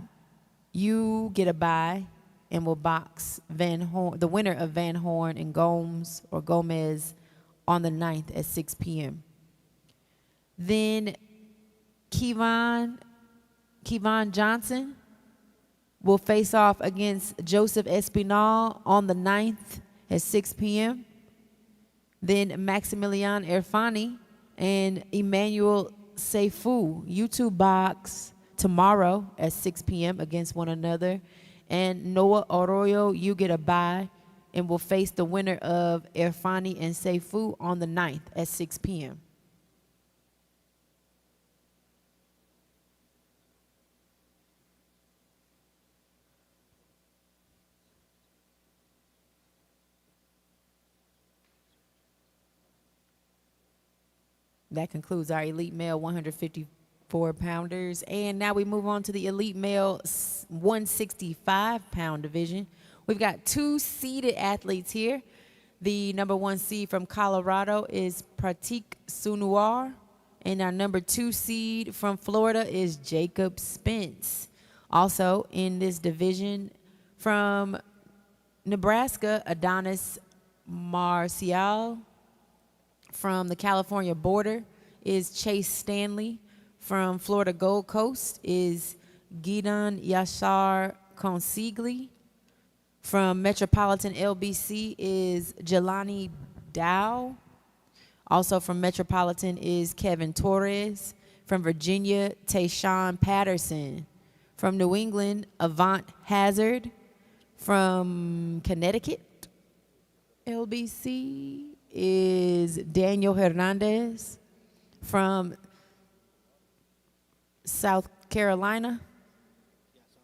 you get a bye and will box Van Horn, the winner of Van Horn and Gomes or Gomez on the 9th at 6 p.m. Then Kevon Johnson will face off against Joseph Espinal on the 9th at 6 p.m. Then Maximilian Erfani and Emmanuel Seifu, you two box tomorrow at 6 p.m. against one another. And Noah Arroyo, you get a bye and will face the winner of Erfani and Seifu on the 9th at 6 p.m. That concludes our elite male 154-pounders. And now we move on to the elite male 165-pound division. We've got 2 seeded athletes here. The number 1 seed from Colorado is Pratik Sunuar. And our number 2 seed from Florida is Jacob Spence. Also in this division from Nebraska, Adonis Marcial. From the California border is Chase Stanley. From Florida Gold Coast is Gideon Yashar Consigli. From Metropolitan LBC is Jelani Dow. Also from Metropolitan is Kevin Torres. From Virginia, Tayshawn Patterson. From New England, Avant Hazard. From Connecticut, LBC is Daniel Hernandez. From South Carolina,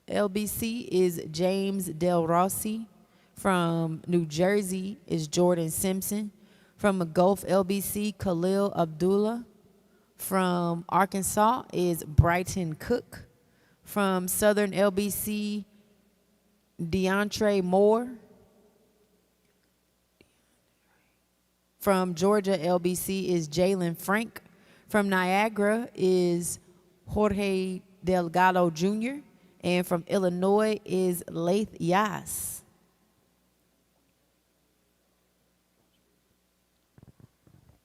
LBC is James Del Rossi. From New Jersey is Jordan Simpson. From Gulf LBC, Khalil Abdullah. From Arkansas is Brighton Cook. From Southern LBC, DeAndre Moore. From Georgia LBC is Jalen Frank. From Niagara is Jorge Delgado Jr. And from Illinois is Laith Yas.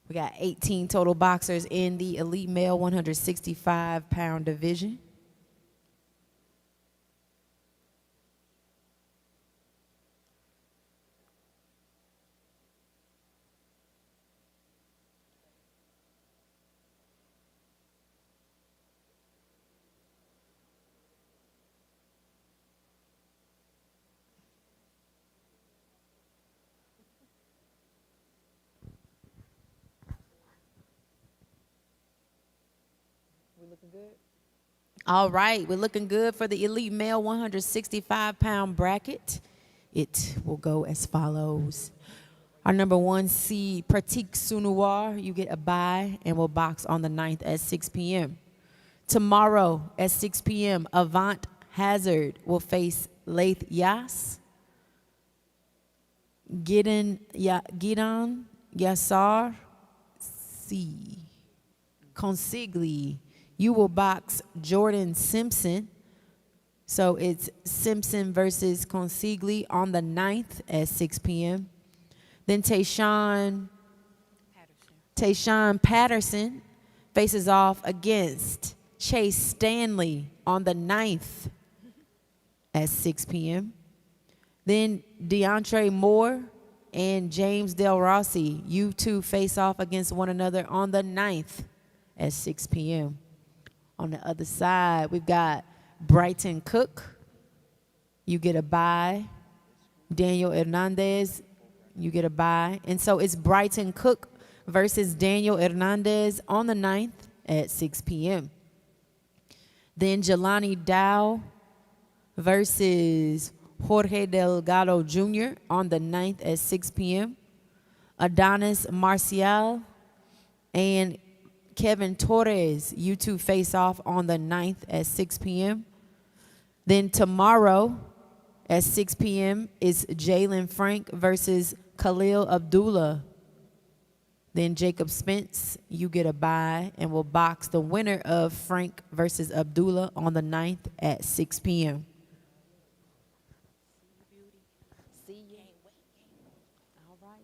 We got 18 total boxers in the elite male 165-pound division. All right, we're looking good for the elite male 165-pound bracket. It will go as follows. Our number 1 seed, Pratik Sunuar, you get a bye and will box on the 9th at 6 p.m. Tomorrow at 6 p.m., Avant Hazard will face Laith Yas. Gideon Yasar C. Consigli, you will box Jordan Simpson. So it's Simpson versus Consigli on the 9th at 6 p.m. Then Tayshawn Patterson faces off against Chase Stanley on the 9th at 6 p.m. Then DeAndre Moore and James Del Rossi, you two face off against one another on the 9th at 6 p.m. On the other side, we've got Brighton Cook. You get a bye. Daniel Hernandez, you get a bye. And so it's Brighton Cook versus Daniel Hernandez on the 9th at 6 p.m. Then Jelani Dow versus Jorge Delgado Jr. on the 9th at 6 p.m. Adonis Marcial and Kevin Torres, you two face off on the 9th at 6 p.m. Then tomorrow at 6 p.m. is Jalen Frank versus Khalil Abdullah. Then Jacob Spence, you get a bye and will box the winner of Frank versus Abdullah on the 9th at 6 p.m. All right.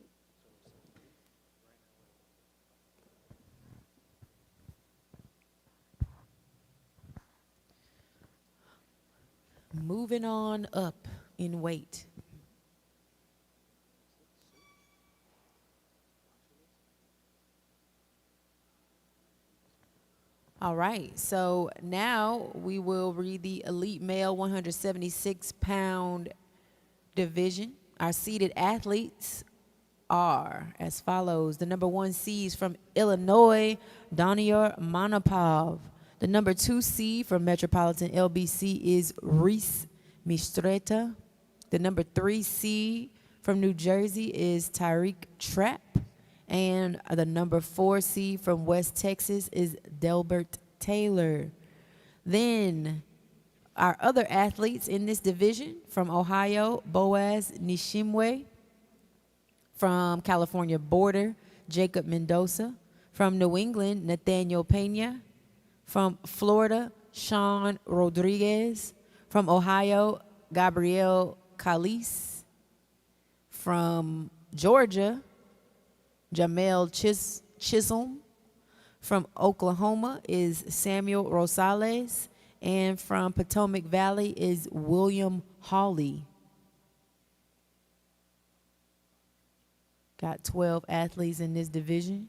Moving on up in weight. All right, so now we will read the elite male 176-pound division. Our seeded athletes are as follows. The number 1 seed from Illinois, Daniel Manapov. The number 2 seed from Metropolitan LBC is Reese Mistreta. The number 3 seed from New Jersey is Tyreek Trapp. And the number 4 seed from West Texas is Delbert Taylor. Then our other athletes in this division, from Ohio, Boaz Nishimwe. From California Border, Jacob Mendoza. From New England, Nathaniel Pena. From Florida, Sean Rodriguez. From Ohio, Gabriel Calise. From Georgia, Jamel Chisholm. From Oklahoma is Samuel Rosales. And from Potomac Valley is William Hawley. Got 12 athletes in this division.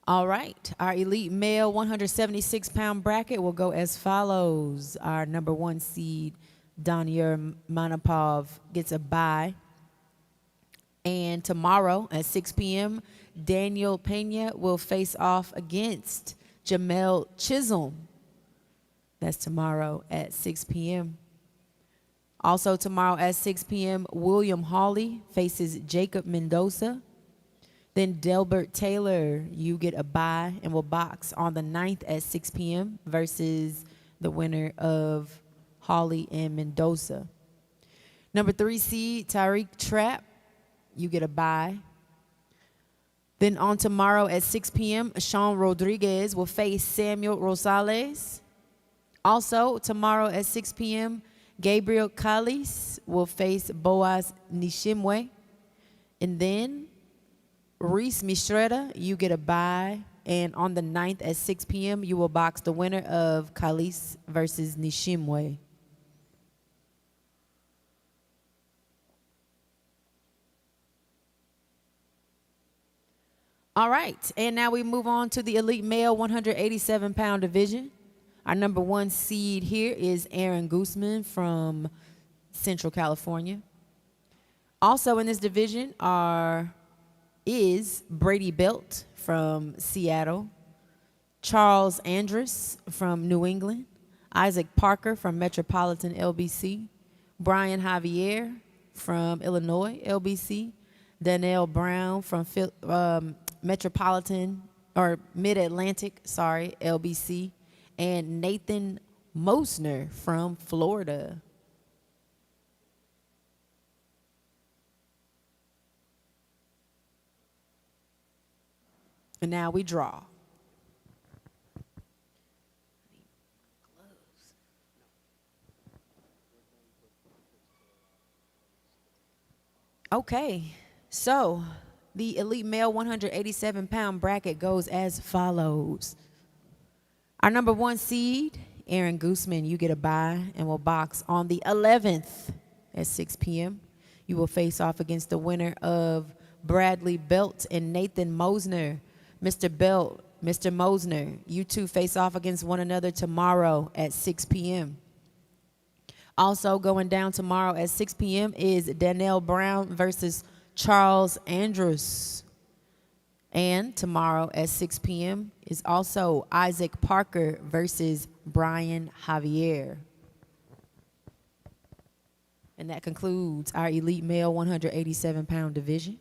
All right, our elite male 176-pound bracket will go as follows. Our number 1 seed, Daniel Manapov, gets a bye. And tomorrow at 6 p.m., Daniel Pena will face off against Jamel Chisholm. That's tomorrow at 6 p.m. Also tomorrow at 6 p.m., William Hawley faces Jacob Mendoza. Then Delbert Taylor, you get a bye and will box on the 9th at 6 p.m. versus the winner of Hawley and Mendoza. Number 3 seed, Tyreek Trapp, you get a bye. Then on tomorrow at 6 p.m., Sean Rodriguez will face Samuel Rosales. Also tomorrow at 6 p.m., Gabriel Calise will face Boaz Nishimwe. And then Reese Mistreta, you get a bye. And on the 9th at 6 p.m., you will box the winner of Calise versus Nishimwe. All right, and now we move on to the elite male 187-pound division. Our number 1 seed here is Aaron Guzman from Central California. Also in this division is Brady Belt from Seattle, Charles Andrus from New England, Isaac Parker from Metropolitan LBC, Brian Javier from Illinois LBC, Danielle Brown from Metropolitan or Mid-Atlantic, LBC, and Nathan Mosner from Florida. And now we draw. Okay, so the elite male 187-pound bracket goes as follows. Our number 1 seed, Aaron Gooseman, you get a bye and will box on the 11th at 6 p.m. You will face off against the winner of Bradley Belt and Nathan Mosner. Mr. Belt, Mr. Mosner, you two face off against one another tomorrow at 6 p.m. Also going down tomorrow at 6 p.m. is Danielle Brown versus Charles Andrews. And tomorrow at 6 p.m. is also Isaac Parker versus Brian Javier. And that concludes our elite male 187-pound division.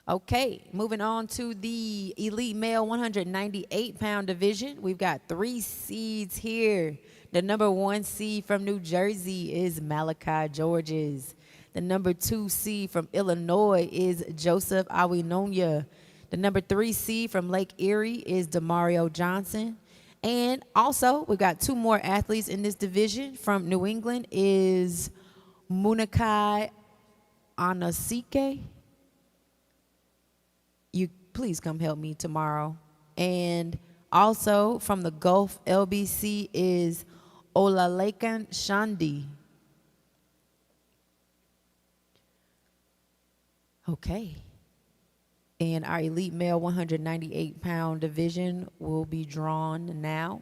Okay, moving on to the elite male 198-pound division. We've got 3 seeds here. The number 1 seed from New Jersey is Malachi Georges. The number 2 seed from Illinois is Joseph Awinonia. The number 3 seed from Lake Erie is Demario Johnson. And also, we've got 2 more athletes in this division. From New England is Munakai Anasike. You please come help me tomorrow. And also from the Gulf LBC is Olalekan Shandi. Okay. And our elite male 198-pound division will be drawn now.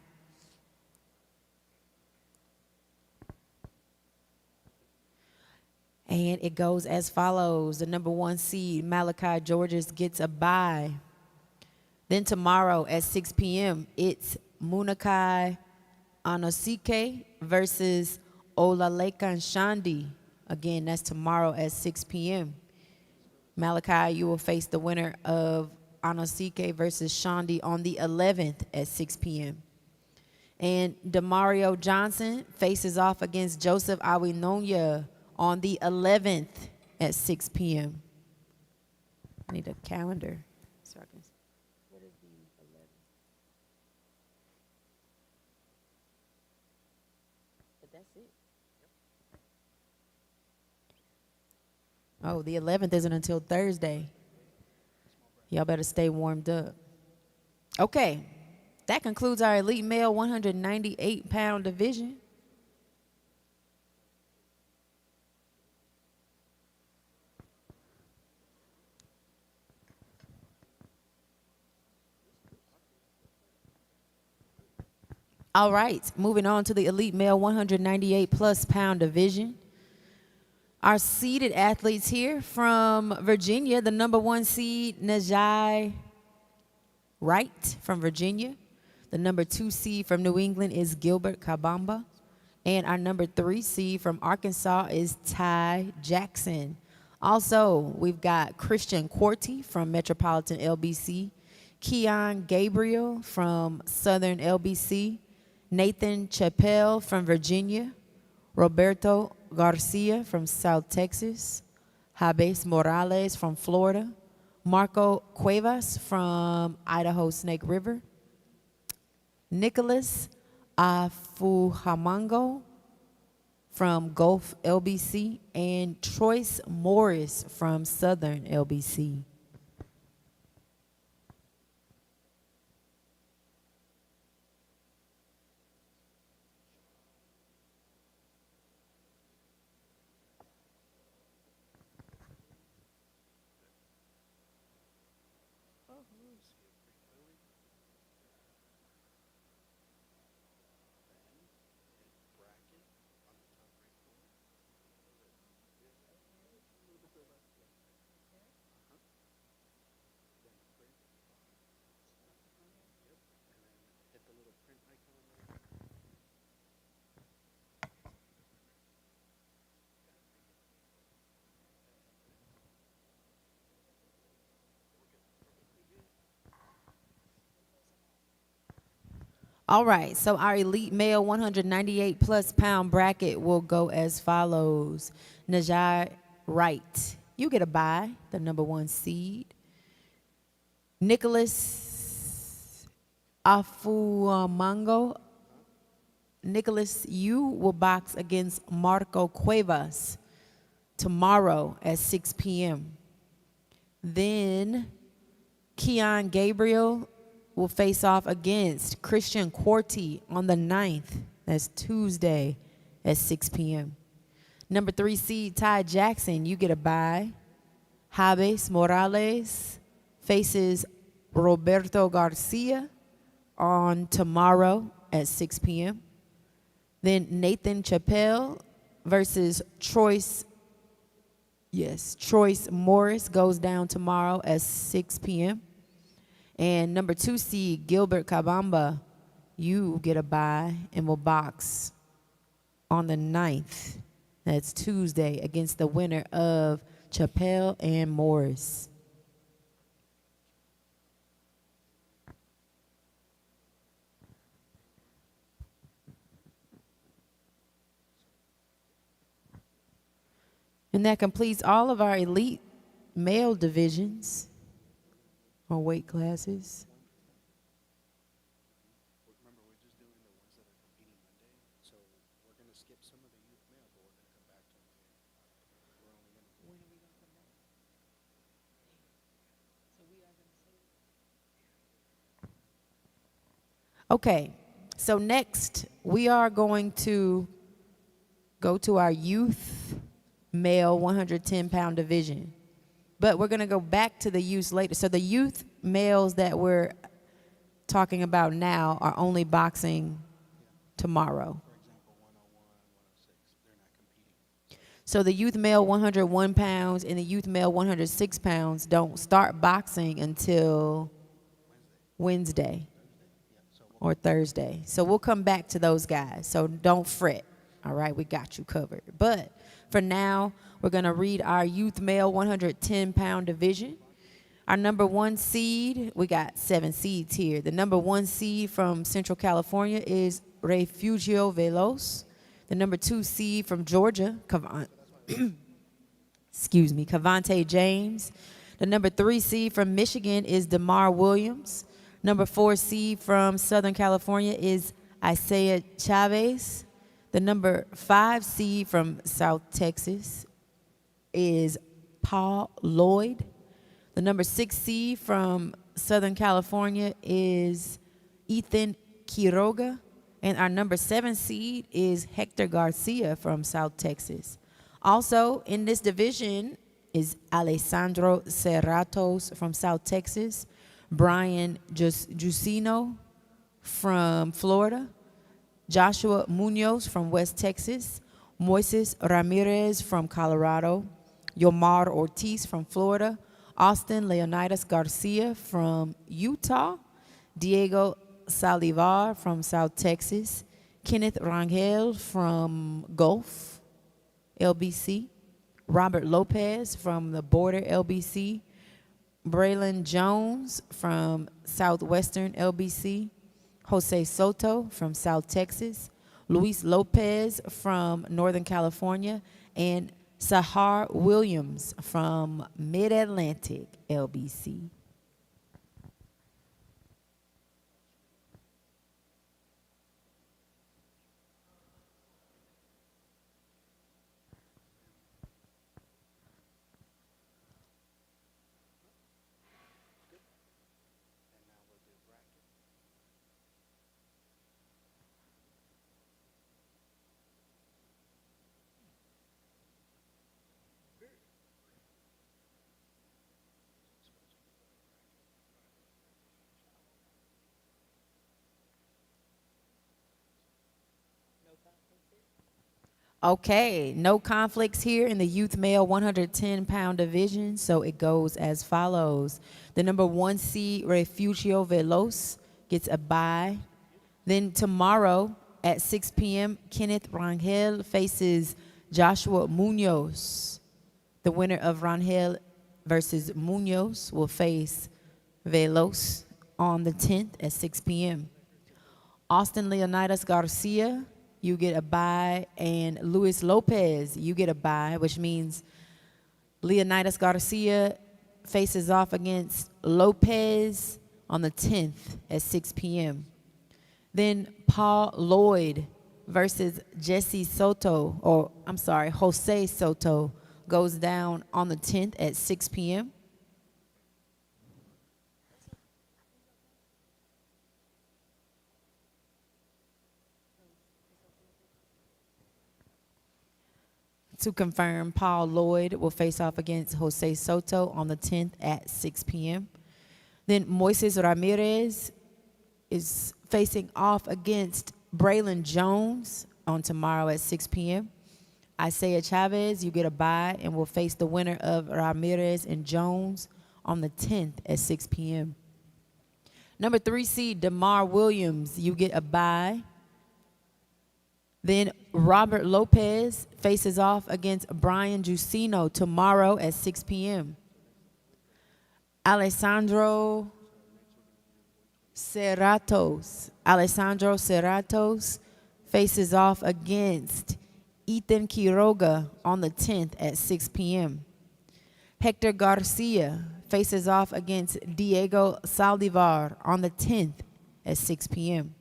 And it goes as follows. The number 1 seed, Malachi Georges, gets a bye. Then tomorrow at 6 p.m., it's Munakai Anosike versus Olalekan Shandi. Again, that's tomorrow at 6 p.m. Malachi, you will face the winner of Anosike versus Shandi on the 11th at 6 p.m. And Demario Johnson faces off against Joseph Awinonia on the 11th at 6 p.m. I need a calendar. So I can, what is the 11th? But that's it. Oh, the 11th isn't until Thursday. Y'all better stay warmed up. Okay, that concludes our elite male 198-pound division. All right, moving on to the elite male 198-plus pound division. Our seeded athletes here from Virginia, the number 1 seed, Najai Wright from Virginia. The number 2 seed from New England is Gilbert Kabamba. And our number 3 seed from Arkansas is Ty Jackson. Also, we've got Christian Quarty from Metropolitan LBC, Keon Gabriel from Southern LBC, Nathan Chappelle from Virginia, Roberto Garcia from South Texas, Jabez Morales from Florida, Marco Cuevas from Idaho Snake River, Nicholas Afuhamango from Gulf LBC, and Troyce Morris from Southern LBC. All right, so our elite male 198-plus pound bracket will go as follows. Najai Wright, you get a bye, the number 1 seed. Nicholas Afuamango. Nicholas, you will box against Marco Cuevas tomorrow at 6 p.m. Then Keon Gabriel will face off against Christian Quarty on the 9th. That's Tuesday at 6 p.m. Number 3 seed Ty Jackson, you get a bye. Javes Morales faces Roberto Garcia on tomorrow at 6 p.m. Then Nathan Chappelle versus Troyce Morris goes down tomorrow at 6 p.m. And number 2 seed Gilbert Cabamba, you get a bye and will box on the 9th. That's Tuesday against the winner of Chappelle and Morris. And that completes all of our elite male divisions or weight classes. Remember, we're just doing the ones that are competing Monday, so we're going to skip some of the youth male, but we're going to come back to them again. We're only going to. When are we going to come back? So we are going to say. Okay, so next we are going to go to our youth male 110-pound division. But we're going to go back to the youth later. So the youth males that we're talking about now are only boxing tomorrow. For example, 101, 106, they're not competing. So the youth male 101 pounds and the youth male 106 pounds don't start boxing until Wednesday or Thursday. So we'll come back to those guys. So don't fret. All right, we got you covered. But for now, we're going to read our youth male 110-pound division. Our number 1 seed, we got 7 seeds here. The number 1 seed from Central California is Refugio Veloz. The number 2 seed from Georgia, Cavante James. The number 3 seed from Michigan is DeMar Williams. Number 4 seed from Southern California is Isaiah Chavez. The number 5 seed from South Texas is Paul Lloyd. The number 6 seed from Southern California is Ethan Quiroga. And our number 7 seed is Hector Garcia from South Texas. Also in this division is Alessandro Cerratos from South Texas, Brian Jusino from Florida, Joshua Munoz from West Texas, Moises Ramirez from Colorado, Yomar Ortiz from Florida, Austin Leonidas Garcia from Utah, Diego Salivar from South Texas, Kenneth Rangel from Gulf LBC, Robert Lopez from the Border LBC, Braylon Jones from Southwestern LBC, Jose Soto from South Texas, Luis Lopez from Northern California, and Sahar Williams from Mid-Atlantic LBC. Okay, no conflicts here in the youth male 110-pound division, so it goes as follows. The number 1 seed, Refugio Veloz, gets a bye. Then tomorrow at 6 p.m., Kenneth Rangel faces Joshua Munoz. The winner of Rangel versus Munoz will face Veloz on the 10th at 6 p.m. Austin Leonidas Garcia, you get a bye, and Luis Lopez, you get a bye, which means Leonidas Garcia faces off against Lopez on the 10th at 6 p.m. Then Paul Lloyd versus Jose Soto goes down on the 10th at 6 p.m. To confirm, Paul Lloyd will face off against Jose Soto on the 10th at 6 p.m. Then Moises Ramirez is facing off against Braylon Jones on tomorrow at 6 p.m. Isaiah Chavez, you get a bye and will face the winner of Ramirez and Jones on the 10th at 6 p.m. Number 3 seed DeMar Williams, you get a bye. Then Robert Lopez faces off against Brian Jusino tomorrow at 6 p.m. Alessandro Serratos faces off against Ethan Quiroga on the 10th at 6 p.m. Hector Garcia faces off against Diego Saldivar on the 10th at 6 p.m.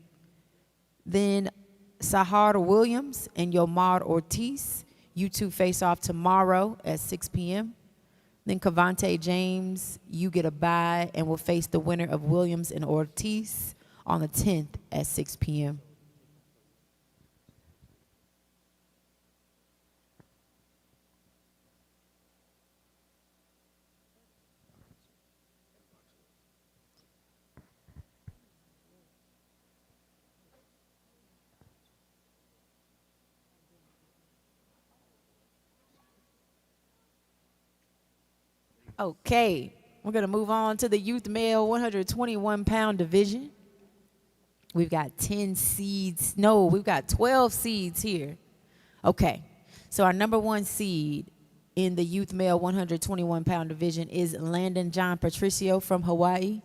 Then Sahar Williams and Yomar Ortiz, you two face off tomorrow at 6 p.m. Then Cavante James, you get a bye and will face the winner of Williams and Ortiz on the 10th at 6 p.m. Okay, we're going to move on to the youth male 121-pound division. We've got 10 seeds. No, we've got 12 seeds here. Okay, so our number 1 seed in the youth male 121-pound division is Landon John Patricio from Hawaii.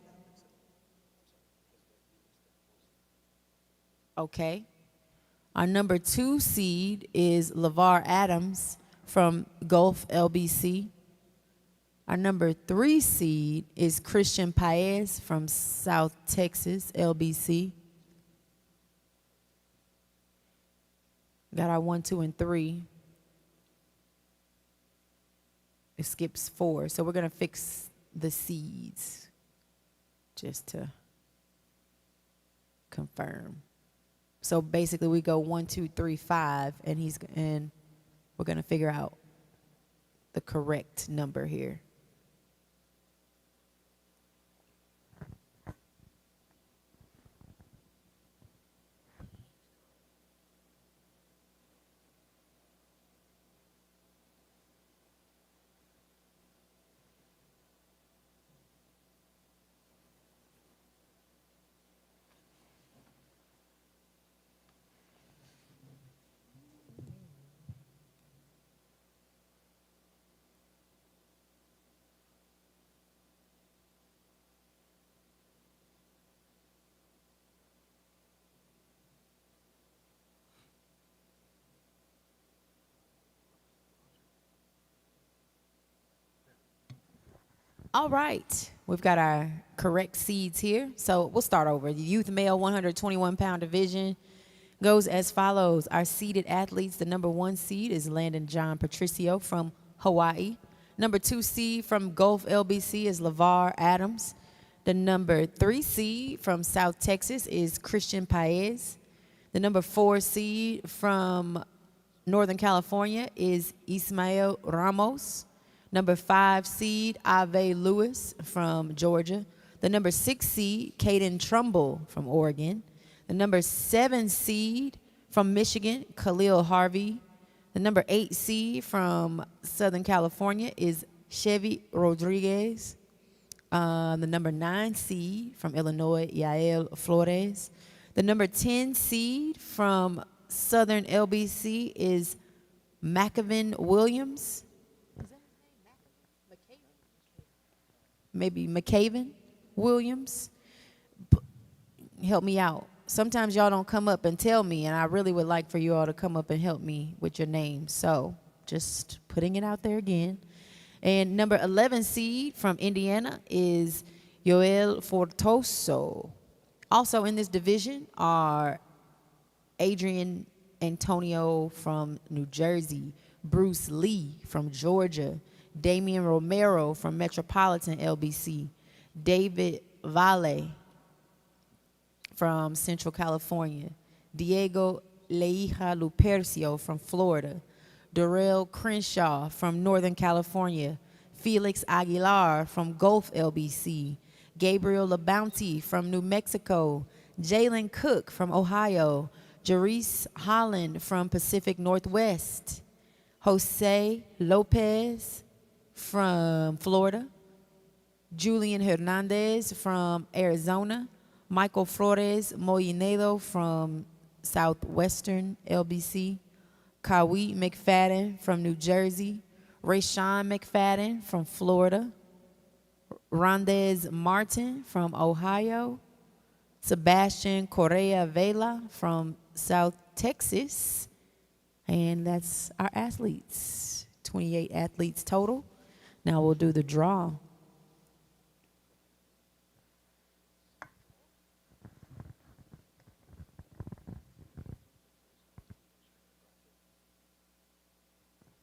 Okay. Our number 2 seed is LeVar Adams from Gulf LBC. Our number 3 seed is Christian Paez from South Texas, LBC. Got our 1, 2, and 3. It skips 4. So we're going to fix the seeds just to confirm. So basically we go 1, 2, 3, 5, and we're going to figure out the correct number here. All right, we've got our correct seeds here. So we'll start over. The youth male 121-pound division goes as follows. Our seeded athletes, the number 1 seed is Landon John Patricio from Hawaii. Number 2 seed from Gulf LBC is LeVar Adams. The number 3 seed from South Texas is Christian Paez. The number 4 seed from Northern California is Ismael Ramos. Number 5 seed, Ave Lewis from Georgia. The number 6 seed, Caden Trumbull from Oregon. The number 7 seed from Michigan, Khalil Harvey. The number 8 seed from Southern California is Chevy Rodriguez. The number 9 seed from Illinois, Yael Flores. The number 10 seed from Southern LBC is McAvin Williams. Maybe McAvin Williams. Help me out. Sometimes y'all don't come up and tell me, and I really would like for you all to come up and help me with your name. So just putting it out there again. And number 11 seed from Indiana is Yoel Fortoso. Also in this division are Adrian Antonio from New Jersey, Bruce Lee from Georgia, Damian Romero from Metropolitan LBC, David Valle from Central California, Diego Leija Lupercio from Florida, Darrell Crenshaw from Northern California, Felix Aguilar from Gulf LBC, Gabriel LaBounty from New Mexico, Jalen Cook from Ohio, Jerice Holland from Pacific Northwest, Jose Lopez from Florida, Julian Hernandez from Arizona, Michael Flores Moinedo from Southwestern LBC, Kawhi McFadden from New Jersey, Rayshawn McFadden from Florida, Rondez Martin from Ohio, Sebastian Correa Vela from South Texas, and that's our athletes, 28 athletes total. Now we'll do the draw.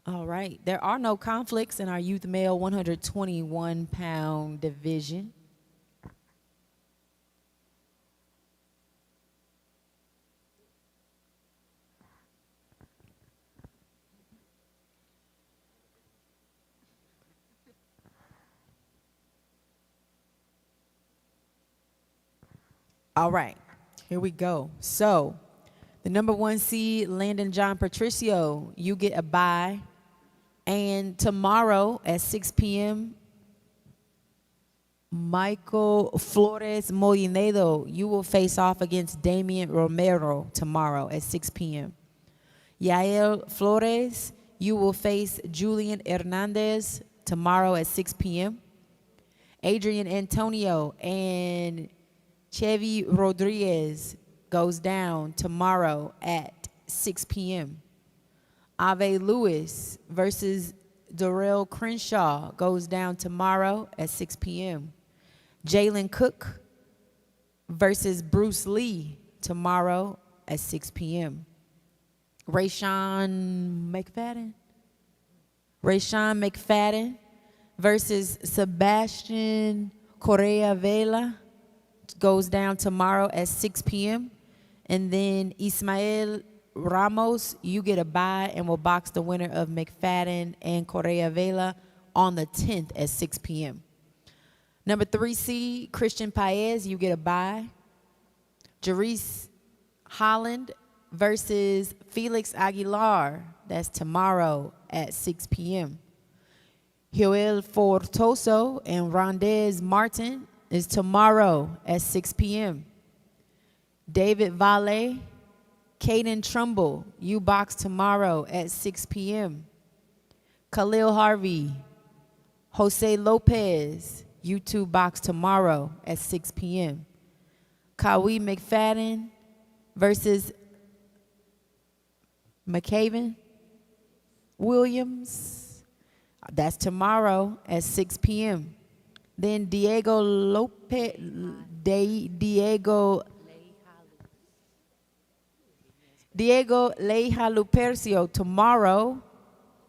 All right. There are no conflicts in our youth male 121-pound division. All right. Here we go. So, the number 1 seed, Landon John Patricio, you get a bye. And tomorrow at 6 p.m., Michael Flores Moinedo, you will face off against Damian Romero tomorrow at 6 p.m. Yael Flores, you will face Julian Hernandez tomorrow at 6 p.m. Adrian Antonio and Chevy Rodriguez goes down tomorrow at 6 p.m. Ave Lewis versus Darrell Crenshaw goes down tomorrow at 6 p.m. Jalen Cook versus Bruce Lee tomorrow at 6 p.m. Rayshawn McFadden versus Sebastian Correa Vela goes down tomorrow at 6 p.m. And then Ismael Ramos, you get a bye and will box the winner of McFadden and Correa Vela on the 10th at 6 p.m. Number 3 seed, Christian Paez, you get a bye. Jerice Holland versus Felix Aguilar, that's tomorrow at 6 p.m. Joel Fortoso and Rondez Martin is tomorrow at 6 p.m. David Valle, Caden Trumbull, you box tomorrow at 6 p.m. Khalil Harvey, Jose Lopez, you two box tomorrow at 6 p.m. Kawhi McFadden versus McCaven Williams, that's tomorrow at 6 p.m. Then Diego Leija Lupercio tomorrow,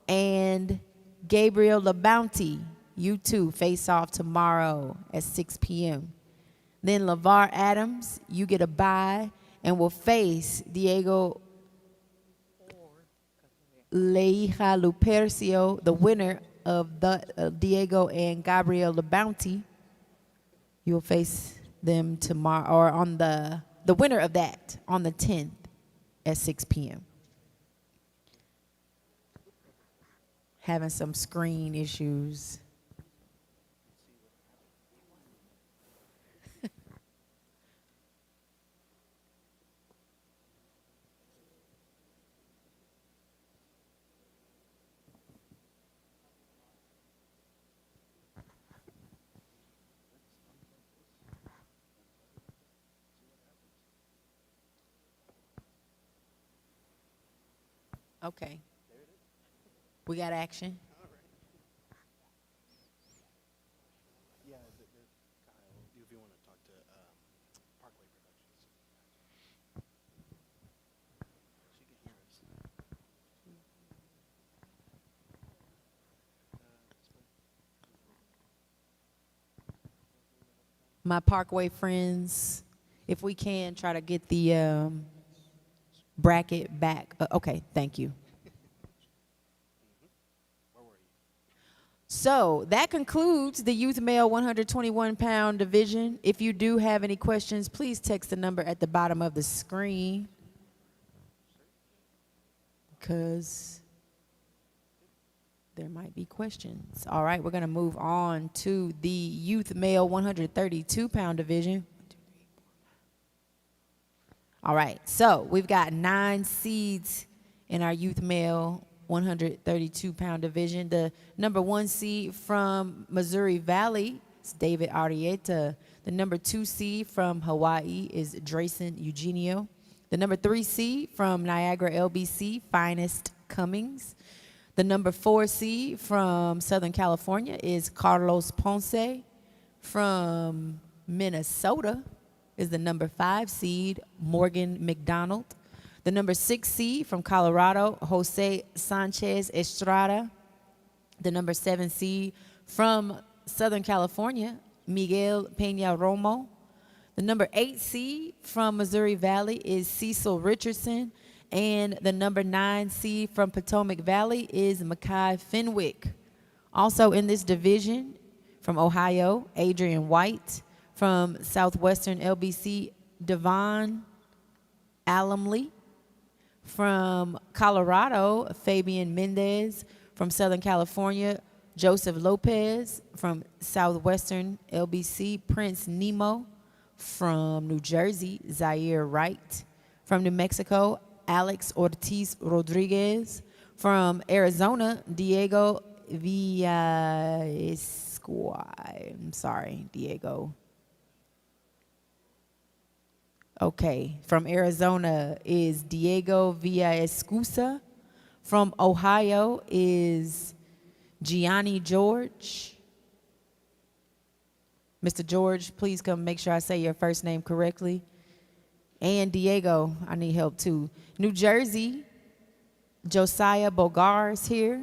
and Gabriel LaBounty, you two face off tomorrow at 6 p.m. Then LeVar Adams, you get a bye and will face Diego Leija Lupercio, the winner of the Diego and Gabriel LaBounty. You will face them tomorrow, or on the winner of that on the 10th at 6 p.m. Having some screen issues. Okay. We got action. my Parkway friends, if we can, try to get the bracket back. Okay, thank you. So that concludes the youth male 121-pound division. If you do have any questions, please text the number at the bottom of the screen, because there might be questions. All right, we're going to move on to the youth male 132-pound division. All right, so we've got 9 seeds in our youth male 132-pound division. The number 1 seed from Missouri Valley is David Arrieta. The number 2 seed from Hawaii is Drayson Eugenio. The number 3 seed from Niagara LBC, Finest Cummings. The number 4 seed from Southern California is Carlos Ponce. From Minnesota is the number 5 seed, Morgan McDonald. The number 6 seed from Colorado, Jose Sanchez Estrada. The number 7 seed from Southern California, Miguel Peña Romo. The number 8 seed from Missouri Valley is Cecil Richardson. And the number 9 seed from Potomac Valley is Makai Fenwick. Also in this division, from Ohio, Adrian White. From Southwestern LBC, Devon Alumley. From Colorado, Fabian Mendez. From Southern California, Joseph Lopez. From Southwestern LBC, Prince Nemo. From New Jersey, Zaire Wright. From New Mexico, Alex Ortiz Rodriguez. From Arizona, Diego Villasquay. I'm sorry, Diego. Okay, from Arizona is Diego Villascusa. From Ohio is Gianni George. Mr. George, please come make sure I say your first name correctly. And Diego, I need help too. New Jersey, Josiah Bogar is here.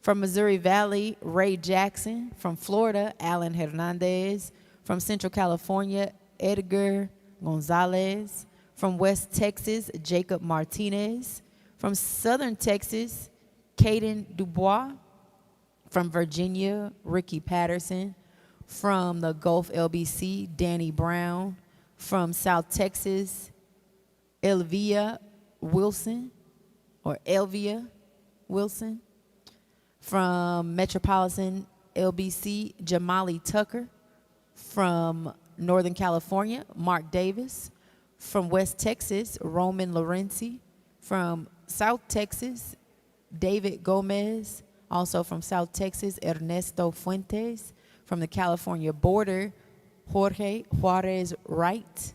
From Missouri Valley, Ray Jackson. From Florida, Alan Hernandez. From Central California, Edgar Gonzalez. From West Texas, Jacob Martinez. From Southern Texas, Caden Dubois. From Virginia, Ricky Patterson. From the Gulf LBC, Danny Brown. From South Texas, Elvia Wilson. From Metropolitan LBC, Jamali Tucker. From Northern California, Mark Davis. From West Texas, Roman Lorenzi. From South Texas, David Gomez. Also from South Texas, Ernesto Fuentes. From the California border, Jorge Juarez Wright.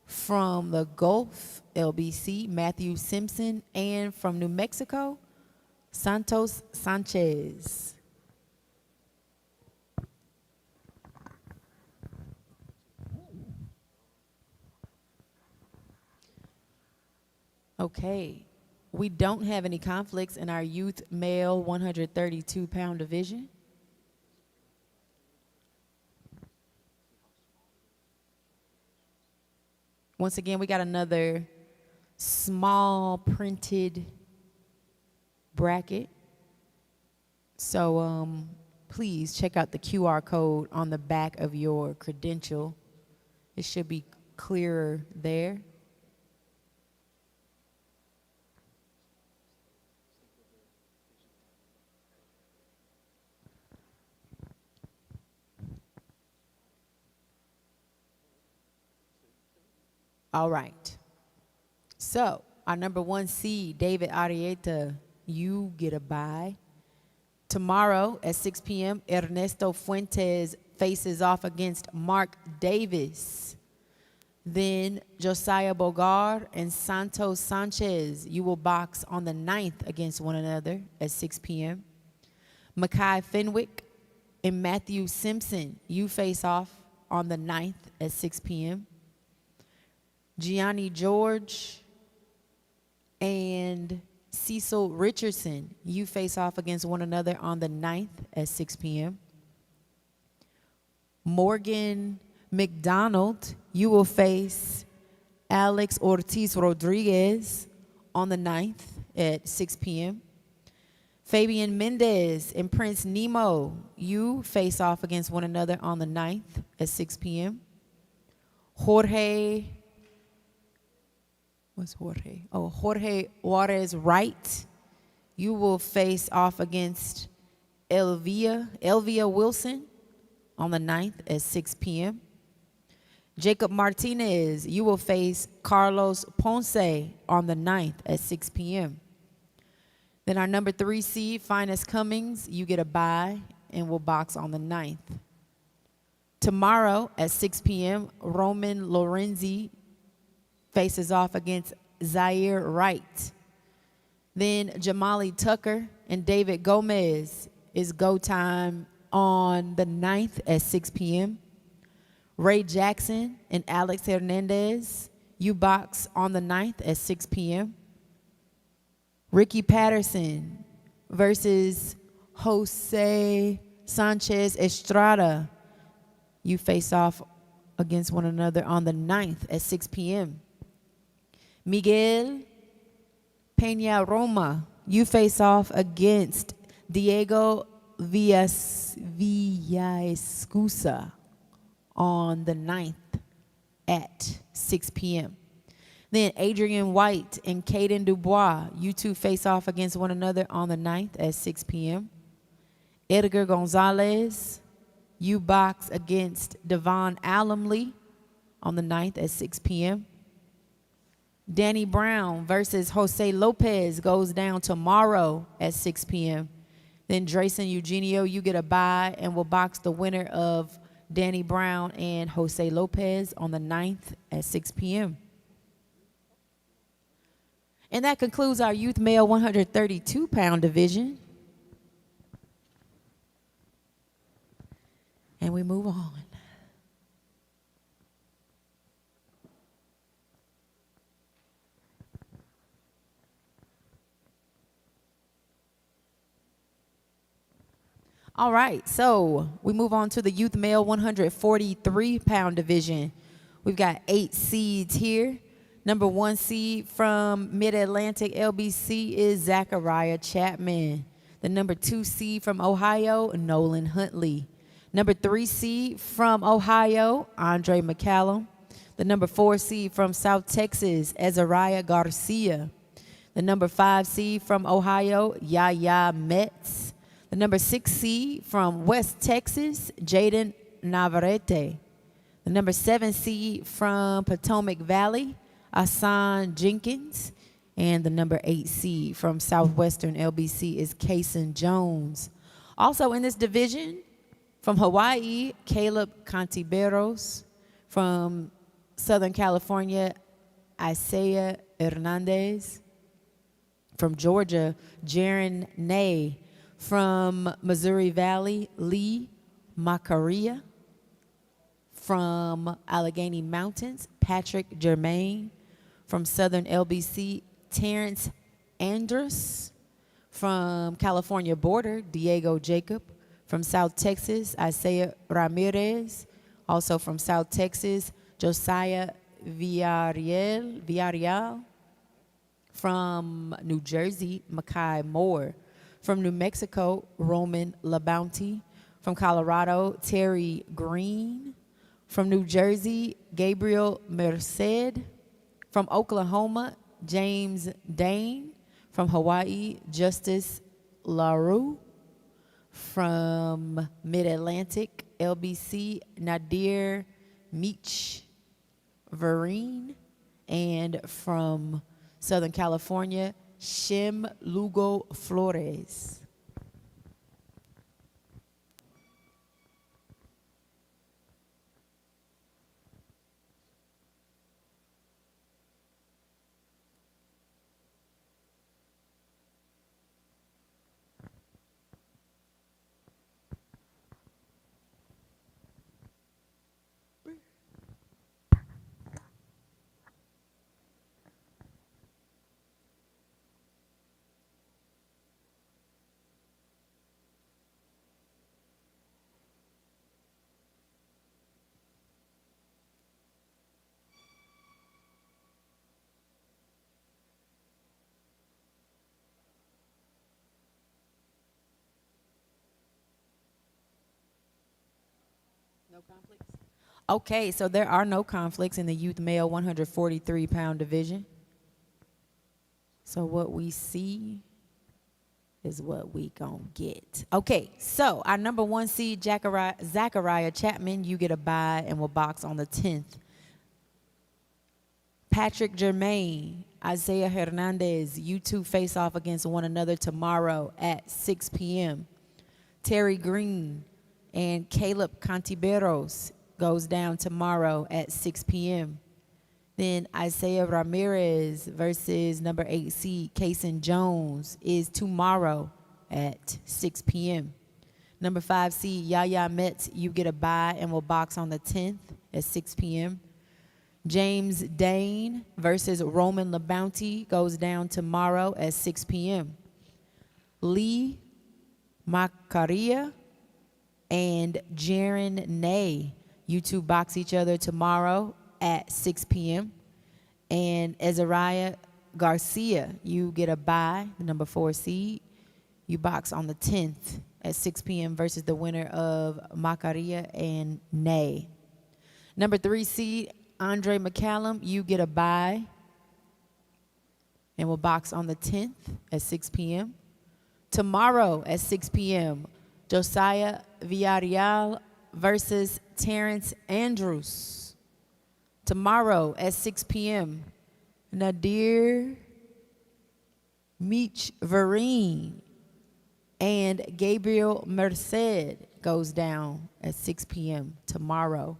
From the Gulf LBC, Matthew Simpson. And from New Mexico, Santos Sanchez. Okay, we don't have any conflicts in our youth male 132-pound division. Once again, we got another small printed bracket. So please check out the QR code on the back of your credential. It should be clearer there. All right. So our number 1 seed, David Arrieta, you get a bye. Tomorrow at 6 p.m., Ernesto Fuentes faces off against Mark Davis. Then Josiah Bogar and Santos Sanchez, you will box on the 9th against one another at 6 p.m. Makai Fenwick and Matthew Simpson, you face off on the 9th at 6 p.m. Gianni George and Cecil Richardson, you face off against one another on the 9th at 6 p.m. Morgan McDonald, you will face Alex Ortiz Rodriguez on the 9th at 6 p.m. Fabian Mendez and Prince Nemo, you face off against one another on the 9th at 6 p.m. Jorge Juarez Wright, you will face off against Elvia Wilson on the 9th at 6 p.m. Jacob Martinez, you will face Carlos Ponce on the 9th at 6 p.m. Then our number 3 seed, Finest Cummings, you get a bye and will box on the 9th. Tomorrow at 6 p.m., Roman Lorenzi faces off against Zaire Wright. Then Jamali Tucker and David Gomez is go time on the 9th at 6 p.m. Ray Jackson and Alex Hernandez, you box on the 9th at 6 p.m. Ricky Patterson versus Jose Sanchez Estrada, you face off against one another on the 9th at 6 p.m. Miguel Peña Roma, you face off against Diego Villascusa on the 9th at 6 p.m. Then Adrian White and Caden Dubois, you two face off against one another on the 9th at 6 p.m. Edgar Gonzalez, you box against Devon Alumley on the 9th at 6 p.m. Danny Brown versus Jose Lopez goes down tomorrow at 6 p.m. Then Drayson Eugenio, you get a bye and will box the winner of Danny Brown and Jose Lopez on the 9th at 6 p.m. And that concludes our youth male 132-pound division. And we move on. All right, so we move on to the youth male 143-pound division. We've got 8 seeds here. Number 1 seed from Mid-Atlantic LBC is Zachariah Chapman. The number 2 seed from Ohio, Nolan Huntley. Number 3 seed from Ohio, Andre McCallum. The number 4 seed from South Texas, Azariah Garcia. The number 5 seed from Ohio, Yaya Metz. The number 6 seed from West Texas, Jaden Navarrete. The number 7 seed from Potomac Valley, Asan Jenkins. And the number 8 seed from Southwestern LBC is Kason Jones. Also in this division, from Hawaii, Caleb Cantiberos. From Southern California, Isaiah Hernandez. From Georgia, Jaron Ney. From Missouri Valley, Lee Macaria. From Allegheny Mountains, Patrick Germain. From Southern LBC, Terrence Andrus. From California Border, Diego Jacob. From South Texas, Isaiah Ramirez. Also from South Texas, Josiah Villarreal. From New Jersey, Makai Moore. From New Mexico, Roman LaBounty. From Colorado, Terry Green. From New Jersey, Gabriel Merced. From Oklahoma, James Dane. From Hawaii, Justice LaRue. From Mid-Atlantic, LBC, Nadir Meech Vereen. And from Southern California, Shem Lugo Flores. Okay, so there are no conflicts in the youth male 143-pound division. So what we see is what we gonna get. Okay, so our number 1 seed, Zachariah Chapman, you get a bye and will box on the 10th. Patrick Germain, Isaiah Hernandez, you two face off against one another tomorrow at 6 p.m. Terry Green and Caleb Contiveros goes down tomorrow at 6 p.m. Then Isaiah Ramirez versus number 8 seed Kaysen Jones is tomorrow at 6 p.m. Number 5 seed Yaya Metz, you get a bye and will box on the 10th at 6 p.m. James Dane versus Roman LeBounty goes down tomorrow at 6 p.m. Lee Macaria and Jaron Ney, you two box each other tomorrow at 6 p.m. And Azariah Garcia, you get a bye, the number 4 seed. You box on the 10th at 6 p.m. versus the winner of Macaria and Ney. Number 3 seed, Andre McCallum, you get a bye and will box on the 10th at 6 p.m. Tomorrow at 6 p.m., Josiah Villarreal versus Terrence Andrews. Tomorrow at 6 p.m., Nadir Vereen and Gabriel Merced goes down at 6 p.m. tomorrow.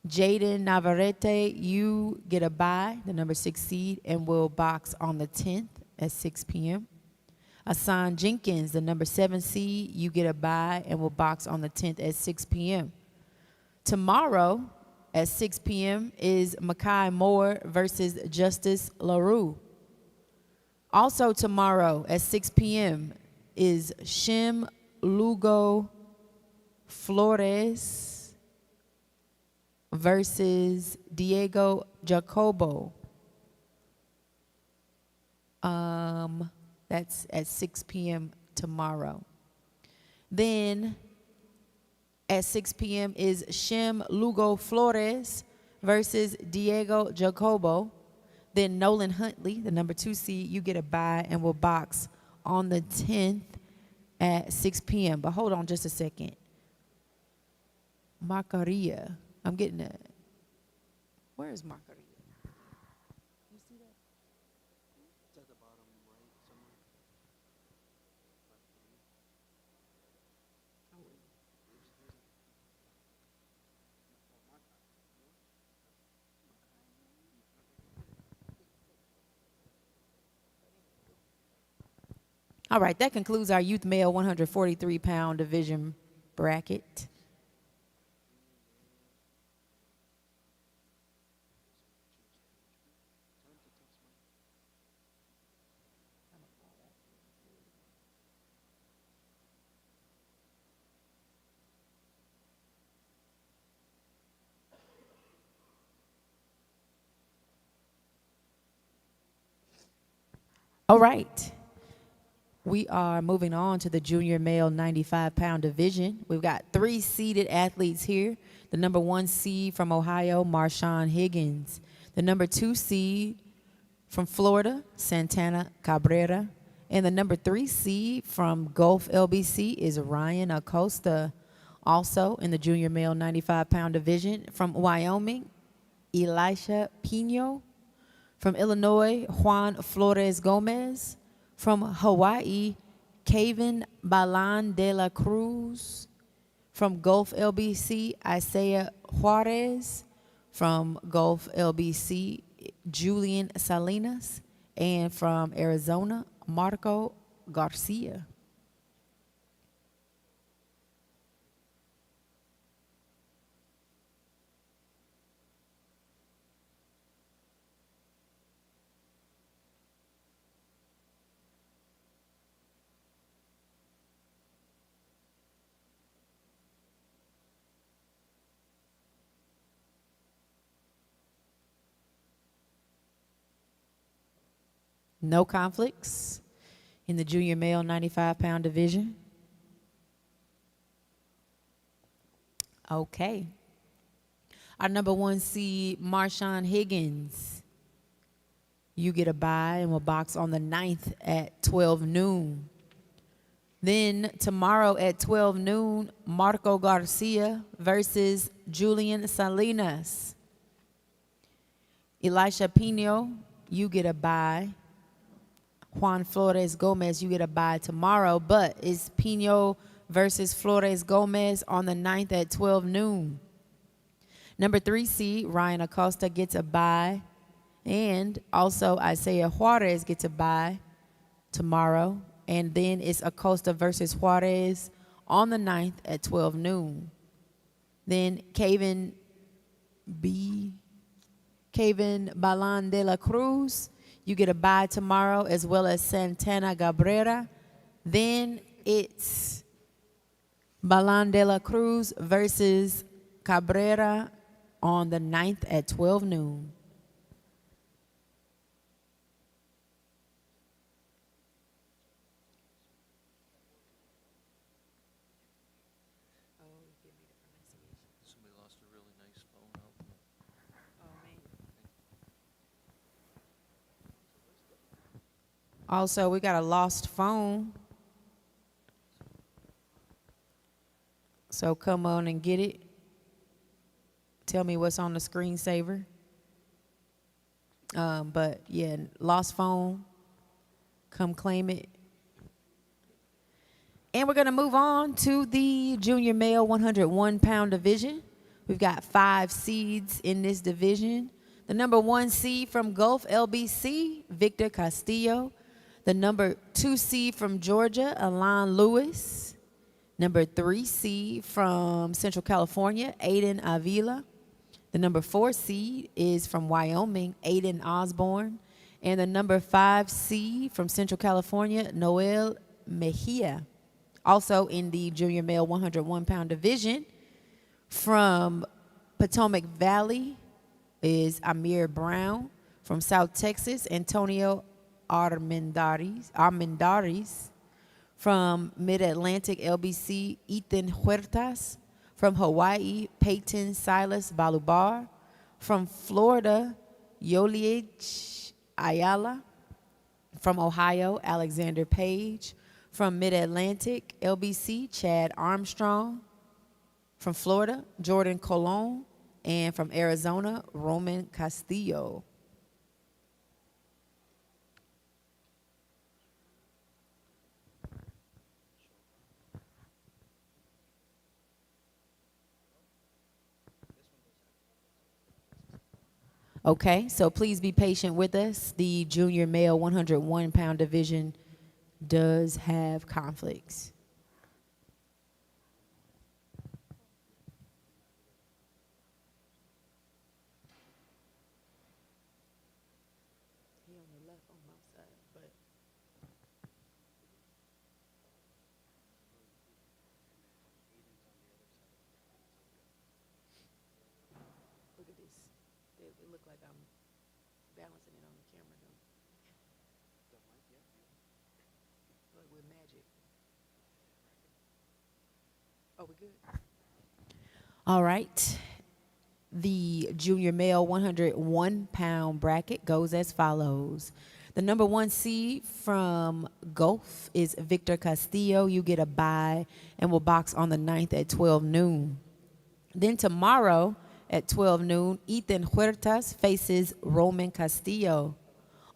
Jaden Navarrete, you get a bye, the number 6 seed, and will box on the 10th at 6 p.m. Asan Jenkins, the number 7 seed, you get a bye and will box on the 10th at 6 p.m. Tomorrow at 6 p.m. is Makai Moore versus Justice LaRue. Also tomorrow at 6 p.m. is Shem Lugo Flores versus Diego Jacobo. That's at 6 p.m. tomorrow. Then at 6 p.m. is Shem Lugo Flores versus Diego Jacobo. Then Nolan Huntley, the number 2 seed, you get a bye and will box on the 10th at 6 p.m. But hold on just a second. Macaria. I'm getting it. Where is Macaria? You see that? It's at the bottom right somewhere. All right, that concludes our youth male 143-pound division bracket. All right. We are moving on to the junior male 95-pound division. We've got 3 seeded athletes here. The number 1 seed from Ohio, Marshawn Higgins. The number 2 seed from Florida, Santana Cabrera. And the number 3 seed from Gulf LBC is Ryan Acosta. Also in the junior male 95-pound division from Wyoming, Elisha Pino. From Illinois, Juan Flores Gomez. From Hawaii, Kevin Balan de la Cruz. From Gulf LBC, Isaiah Juarez. From Gulf LBC, Julian Salinas. And from Arizona, Marco Garcia. No conflicts in the junior male 95-pound division. Okay. Our number 1 seed, Marshawn Higgins. You get a bye and will box on the 9th at 12 noon. Then tomorrow at 12 noon, Marco Garcia versus Julian Salinas. Elisha Pino, you get a bye. Juan Flores Gomez, you get a bye tomorrow, but it's Pino versus Flores Gomez on the 9th at 12 noon. Number 3 seed, Ryan Acosta gets a bye. And also Isaiah Juarez gets a bye tomorrow. And then it's Acosta versus Juarez on the 9th at 12 noon. Then Kevin Balan de la Cruz, you get a bye tomorrow, as well as Santana Cabrera. Then it's Balan de la Cruz versus Cabrera on the 9th at 12 noon. Somebody lost a really nice phone out in the Also, we got a lost phone. So come on and get it. Tell me what's on the screensaver. But yeah, lost phone. Come claim it. And we're going to move on to the junior male 101-pound division. We've got 5 seeds in this division. The number 1 seed from Gulf LBC, Victor Castillo. The number 2 seed from Georgia, Alon Lewis. Number 3 seed from Central California, Aiden Avila. The number 4 seed is from Wyoming, Aiden Osborne. And the number 5 seed from Central California, Noel Mejia. Also in the junior male 101-pound division, from Potomac Valley is Amir Brown. From South Texas, Antonio Armendaris. From Mid-Atlantic LBC, Ethan Huertas. From Hawaii, Peyton Silas Balubar. From Florida, Yoliage Ayala. From Ohio, Alexander Page. From Mid-Atlantic LBC, Chad Armstrong. From Florida, Jordan Colon. And from Arizona, Roman Castillo. Okay, so please be patient with us. The junior male 101-pound division does have conflicts. Look at this. It look like I'm balancing it on the camera, though. Like with magic. Oh, we good? All right. The junior male 101-pound bracket goes as follows. The number 1 seed from Gulf is Victor Castillo. You get a bye and will box on the 9th at 12 noon. Then tomorrow at 12 noon, Ethan Huertas faces Roman Castillo.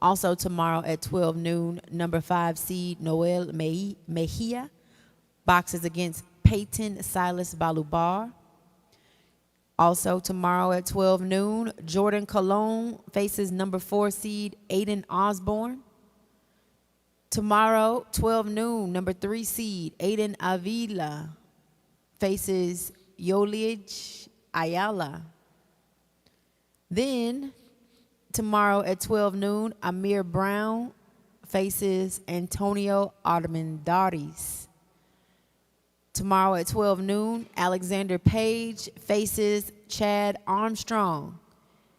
Also tomorrow at 12 noon, number 5 seed Noel Mejia boxes against Peyton Silas Balubar. Also tomorrow at 12 noon, Jordan Colon faces number 4 seed Aiden Osborne. Tomorrow, 12 noon, number 3 seed Aiden Avila faces Yoliage Ayala. Then tomorrow at 12 noon, Amir Brown faces Antonio Armendaris. Tomorrow at 12 noon, Alexander Page faces Chad Armstrong.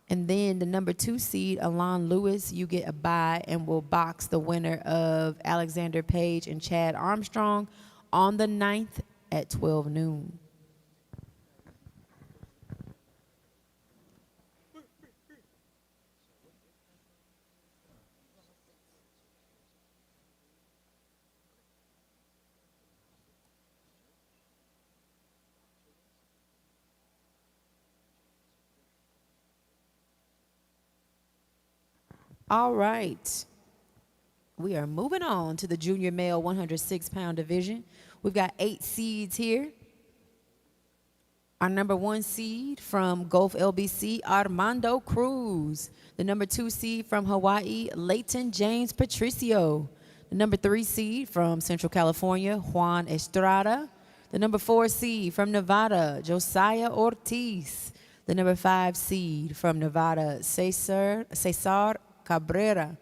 And then the number 2 seed, Alon Lewis, you get a bye and will box the winner of Alexander Page and Chad Armstrong on the 9th at 12 noon. All right. We are moving on to the junior male 106-pound division. We've got 8 seeds here. Our number 1 seed from Gulf LBC, Armando Cruz. The number 2 seed from Hawaii, Leighton James Patricio. The number 3 seed from Central California, Juan Estrada. The number 4 seed from Nevada, Josiah Ortiz. The number 5 seed from Nevada, Cesar Cabrera.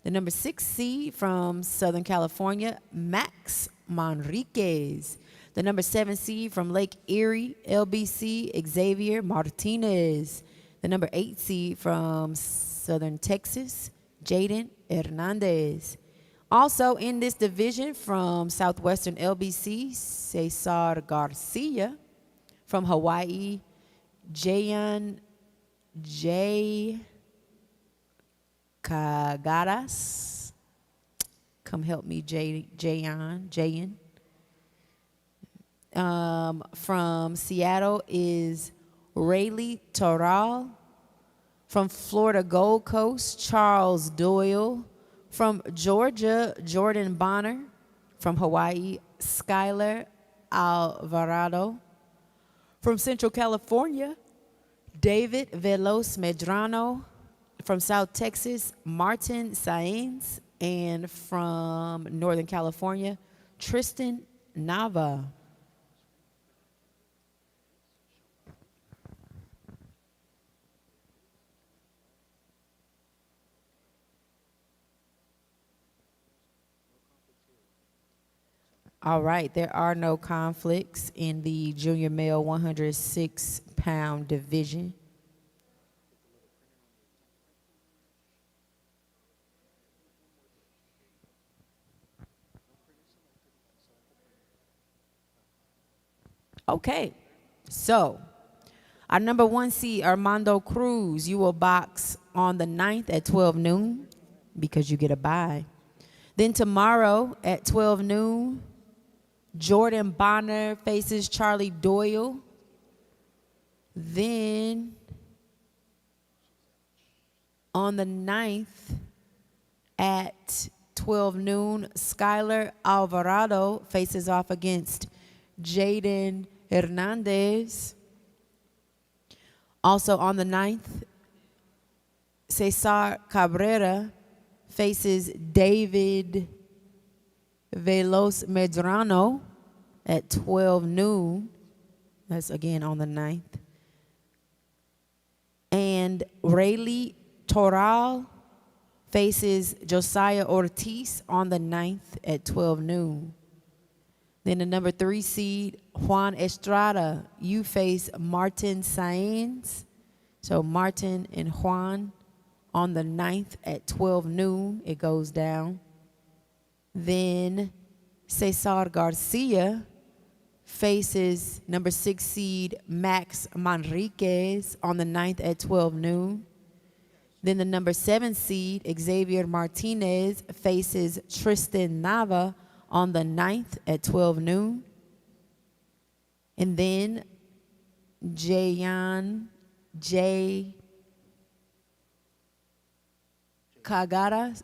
The number 6 seed from Southern California, Max Manriquez. The number 7 seed from Lake Erie, LBC, Xavier Martinez. The number 8 seed from Southern Texas, Jaden Hernandez. Also in this division from Southwestern LBC, Cesar Garcia. From Hawaii, Jayan J. Kagaras. Come help me, Jayan. From Seattle is Rayleigh Toral. From Florida Gold Coast, Charles Doyle. From Georgia, Jordan Bonner. From Hawaii, Skylar Alvarado. From Central California, David Veloz Medrano. From South Texas, Martin Saenz. And from Northern California, Tristan Nava. All right, there are no conflicts in the junior male 106-pound division. Okay, so our number 1 seed, Armando Cruz, you will box on the 9th at 12 noon because you get a bye. Then tomorrow at 12 noon, Jordan Bonner faces Charlie Doyle. Then on the 9th at 12 noon, Skylar Alvarado faces off against Jaden Hernandez. Also on the 9th, Cesar Cabrera faces David Veloz Medrano at 12 noon. That's again on the 9th. And Rayleigh Toral faces Josiah Ortiz on the 9th at 12 noon. Then the number 3 seed, Juan Estrada, you face Martin Saenz. So Martin and Juan on the 9th at 12 noon, it goes down. Then Cesar Garcia faces number 6 seed Max Manriquez on the 9th at 12 noon. Then the number 7 seed Xavier Martinez faces Tristan Nava on the 9th at 12 noon. And then Jayan J. Kagaras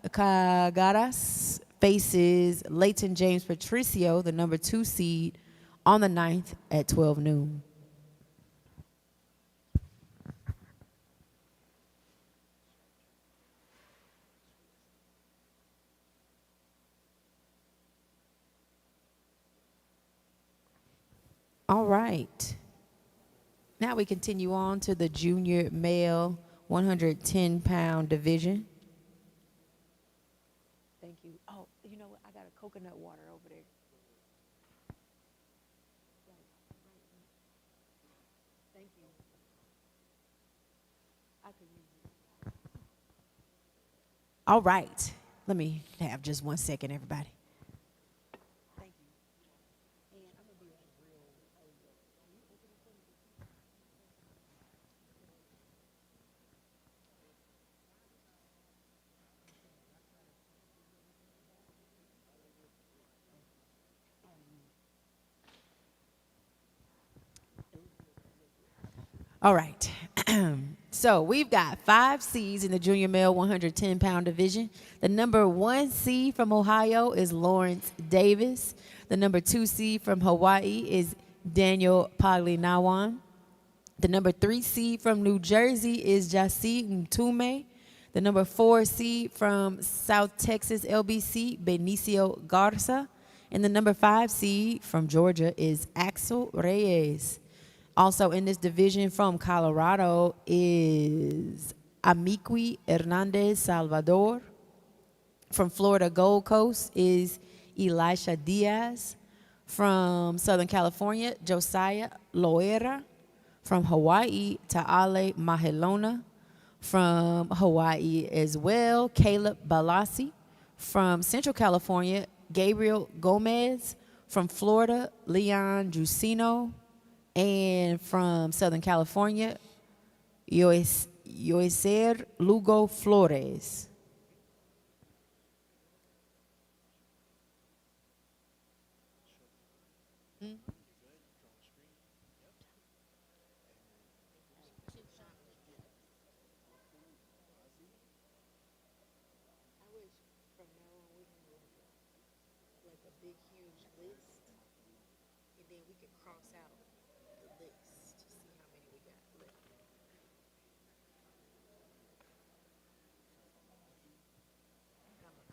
faces Leighton James Patricio, the number 2 seed, on the 9th at 12 noon. All right. Now we continue on to the junior male 110-pound division. Thank you. Oh, you know what? I got a coconut water over there. Thank you. I could use it. All right. Let me have just 1 second, everybody. Thank you. And I'm gonna be real. All right. So we've got 5 seeds in the junior male 110-pound division. The number 1 seed from Ohio is Lawrence Davis. The number 2 seed from Hawaii is Daniel Paglinawan. The number 3 seed from New Jersey is Jasi Mtume. The number 4 seed from South Texas LBC, Benicio Garza. And the number 5 seed from Georgia is Axel Reyes. Also in this division from Colorado is Amiqui Hernandez Salvador. From Florida Gold Coast is Elisha Diaz. From Southern California, Josiah Loera. From Hawaii, Ta'ale Mahelona. From Hawaii as well, Caleb Balassi. From Central California, Gabriel Gomez. From Florida, Leon Jusino. And from Southern California, Yoeser Lugo Flores.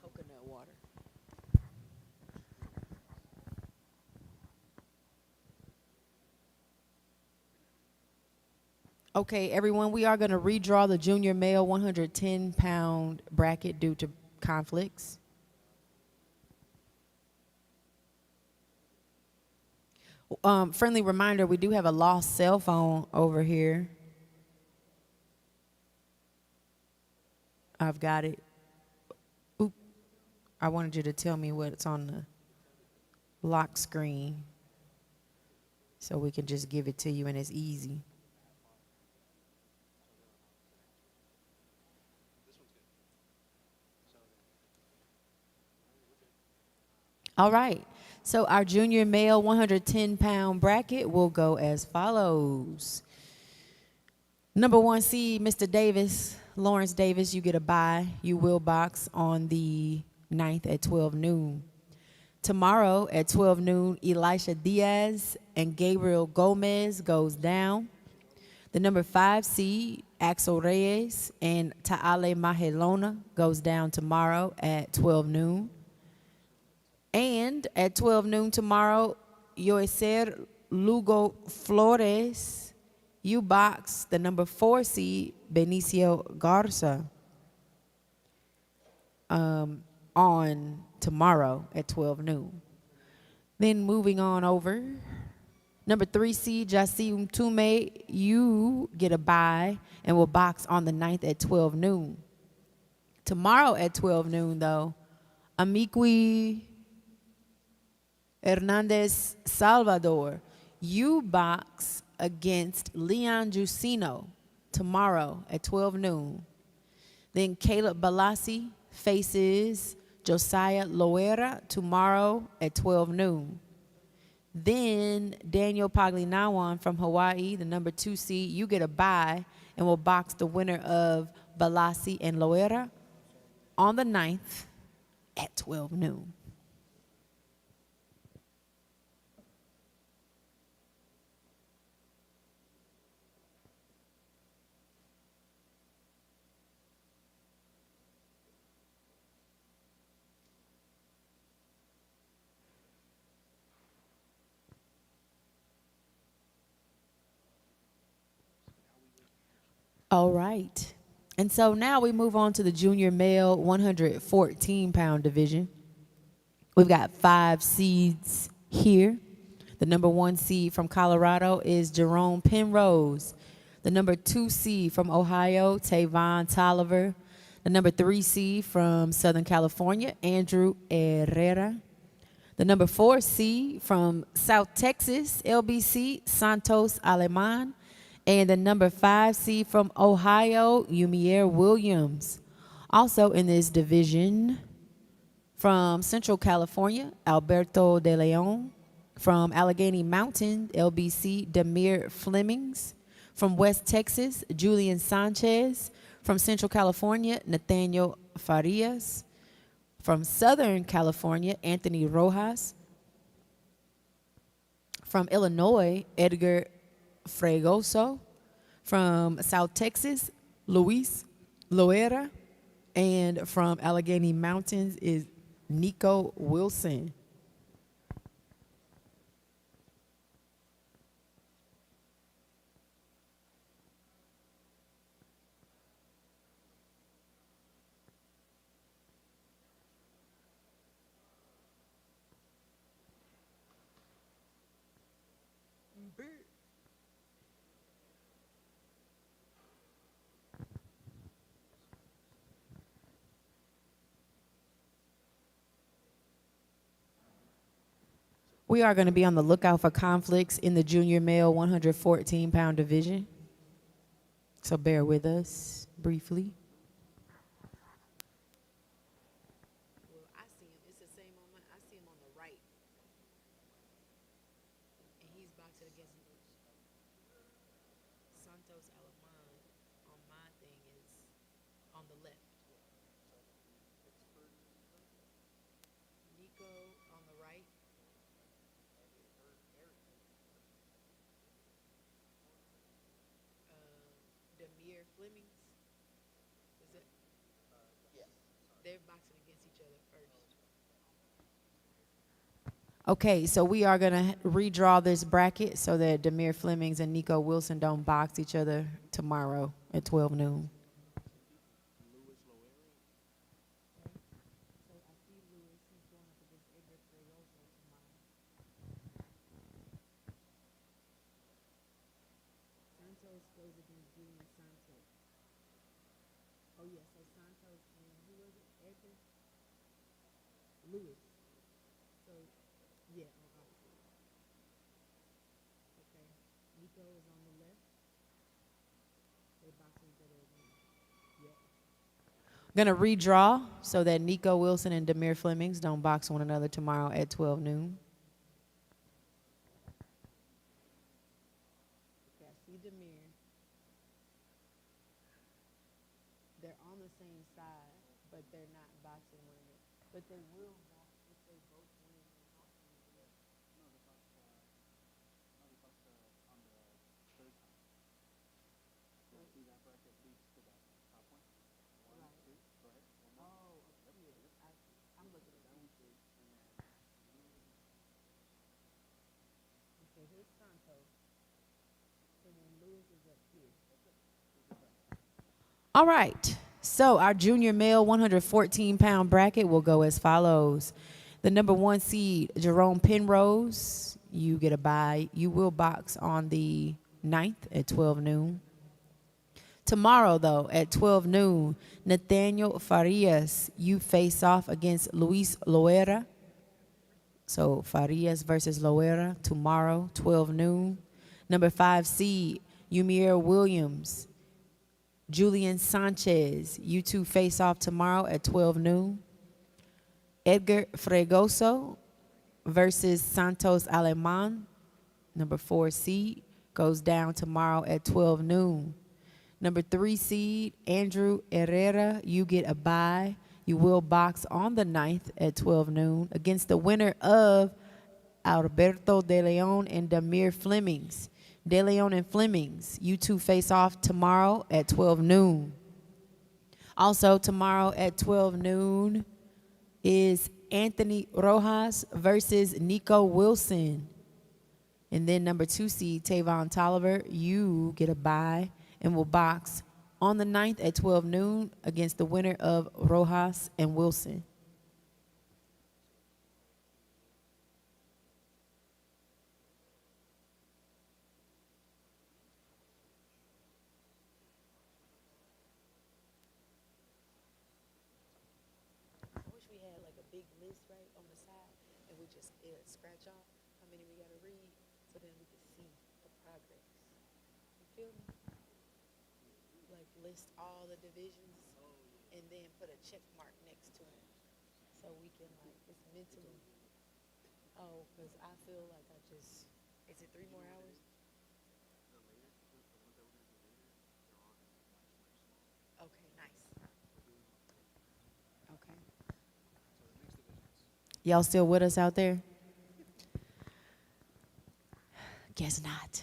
Coconut water. Okay, everyone, we are going to redraw the junior male 110-pound bracket due to conflicts. Friendly reminder, we do have a lost cell phone over here. I've got it. Oop. I wanted you to tell me what's on the lock screen so we can just give it to you and it's easy. All right. So our junior male 110-pound bracket will go as follows. Number 1 seed, Mr. Davis, Lawrence Davis, you get a bye. You will box on the 9th at 12 noon. Tomorrow at 12 noon, Elisha Diaz and Gabriel Gomez goes down. The number 5 seed, Axel Reyes and Ta'ale Mahelona goes down tomorrow at 12 noon. And at 12 noon tomorrow, Yoeser Lugo Flores, you box the number 4 seed, Benicio Garza, on tomorrow at 12 noon. Then moving on over, number 3 seed, Jasi Mtume, you get a bye and will box on the 9th at 12 noon. Tomorrow at 12 noon, though, Amiqui Hernandez Salvador, you box against Leon Jusino tomorrow at 12 noon. Then Caleb Balassi faces Josiah Loera tomorrow at 12 noon. Then Daniel Paglinawan from Hawaii, the number 2 seed, you get a bye and will box the winner of Balassi and Loera on the 9th at 12 noon. All right. And so now we move on to the junior male 114-pound division. We've got 5 seeds here. The number 1 seed from Colorado is Jerome Penrose. The number 2 seed from Ohio, Tavon Tolliver. The number 3 seed from Southern California, Andrew Herrera. The number 4 seed from South Texas, LBC, Santos Aleman. And the number 5 seed from Ohio, Yumier Williams. Also in this division, from Central California, Alberto De Leon. From Allegheny Mountain, LBC, Demir Flemings. From West Texas, Julian Sanchez. From Central California, Nathaniel Farias. From Southern California, Anthony Rojas. From Illinois, Edgar Fregoso. From South Texas, Luis Loera. And from Allegheny Mountains is Nico Wilson. We are going to be on the lookout for conflicts in the junior male 114-pound division. So bear with us briefly. Well, I see him. It's the same moment. I see him on the right. And he's boxing against Santos Alaman. On my thing is on the left. Nico on the right. Demir Flemings. Is it? Yes. They're boxing against each other first. Okay, so we are going to redraw this bracket so that Demir Flemings and Nico Wilson don't box each other tomorrow at 12 noon. Going to redraw so that Nico Wilson and Demir Flemings don't box one another tomorrow at 12 noon. Okay, I see Demir. They're on the same side, but they're not boxing one another. But they will box if they both win and box one another. All right. So our junior male 114-pound bracket will go as follows. The number 1 seed, Jerome Penrose, you get a bye. You will box on the 9th at 12 noon. Tomorrow, though, at 12 noon, Nathaniel Farias, you face off against Luis Loera. So Farias versus Loera tomorrow, 12 noon. Number 5 seed, Yumir Williams, Julian Sanchez, you two face off tomorrow at 12 noon. Edgar Fregoso versus Santos Alaman, number 4 seed, goes down tomorrow at 12 noon. Number 3 seed, Andrew Herrera, you get a bye. You will box on the 9th at 12 noon against the winner of Alberto De Leon and Demir Flemings. De Leon and Flemings, you two face off tomorrow at 12 noon. Also tomorrow at 12 noon is Anthony Rojas versus Nico Wilson. And then number 2 seed, Tavon Tolliver, you get a bye and will box on the 9th at 12 noon against the winner of Rojas and Wilson. I wish we had like a big list right on the side and we just scratch off how many we got to read so then we can see the progress. You feel me? Like list all the divisions and then put a check mark next to it so we can like it's mentally. Oh, because I feel like I just, is it 3 more hours? Y'all still with us out there? Guess not.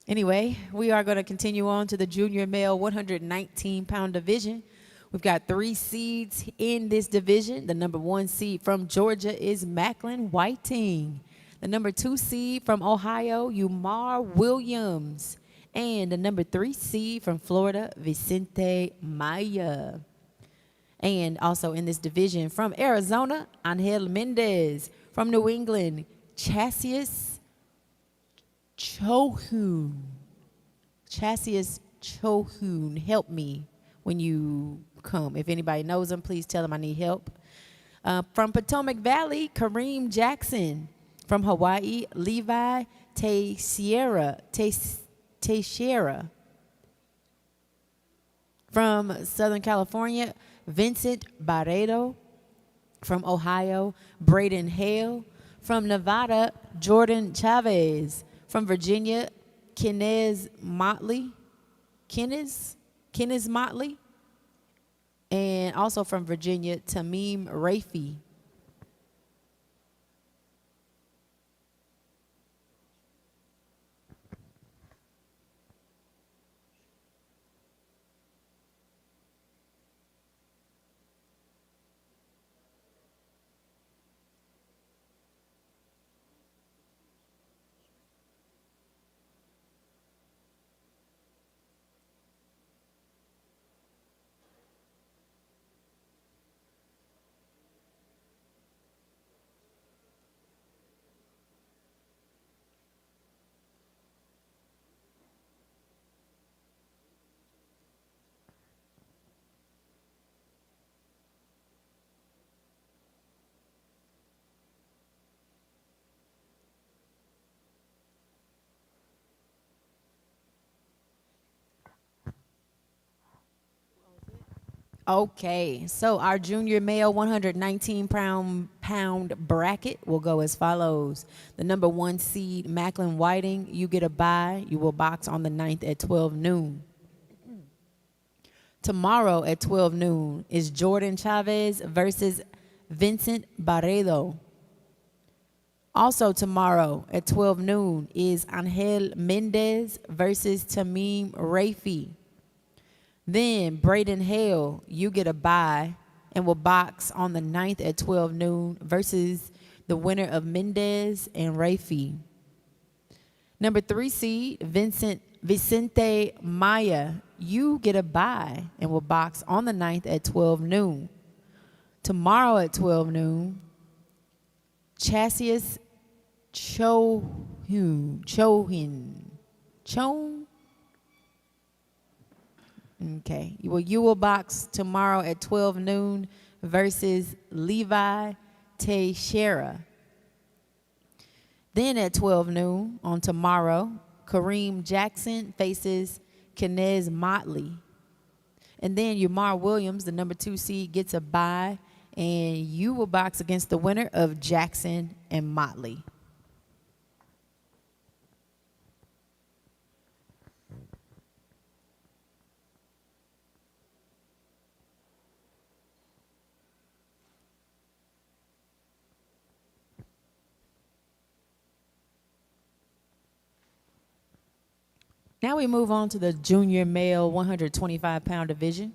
Anyway, we are going to continue on to the junior male 119-pound division. We've got 3 seeds in this division. The number 1 seed from Georgia is Macklin Whiting. The number 2 seed from Ohio, Umar Williams. And the number 3 seed from Florida, Vicente Maya. And also in this division from Arizona, Angel Mendez. From New England, Cassius Chohun. Cassius Chohun. Help me when you come. If anybody knows him, please tell him I need help. From Potomac Valley, Kareem Jackson. From Hawaii, Levi Teixeira. From Southern California, Vincent Barreto. From Ohio, Braden Hale. From Nevada, Jordan Chavez. From Virginia, Kenneth Motley. Kenneth Motley. And also from Virginia, Tamim Rafi. Okay, so our junior male 119-pound bracket will go as follows. The number 1 seed, Macklin Whiting, you get a bye. You will box on the 9th at 12 noon. Tomorrow at 12 noon is Jordan Chavez versus Vincent Barredo. Also tomorrow at 12 noon is Angel Mendez versus Tamim Rafi. Then Braden Hale, you get a bye and will box on the 9th at 12 noon versus the winner of Mendez and Rafi. Number 3 seed, Vicente Maya, you get a bye and will box on the 9th at 12 noon. Tomorrow at 12 noon, Cassius Chohin. Okay. Well, you will box tomorrow at 12 noon versus Levi Teixeira. Then at 12 noon on tomorrow, Kareem Jackson faces Kenneth Motley. And then Umar Williams, the number 2 seed, gets a bye, and you will box against the winner of Jackson and Motley. Now we move on to the junior male 125-pound division.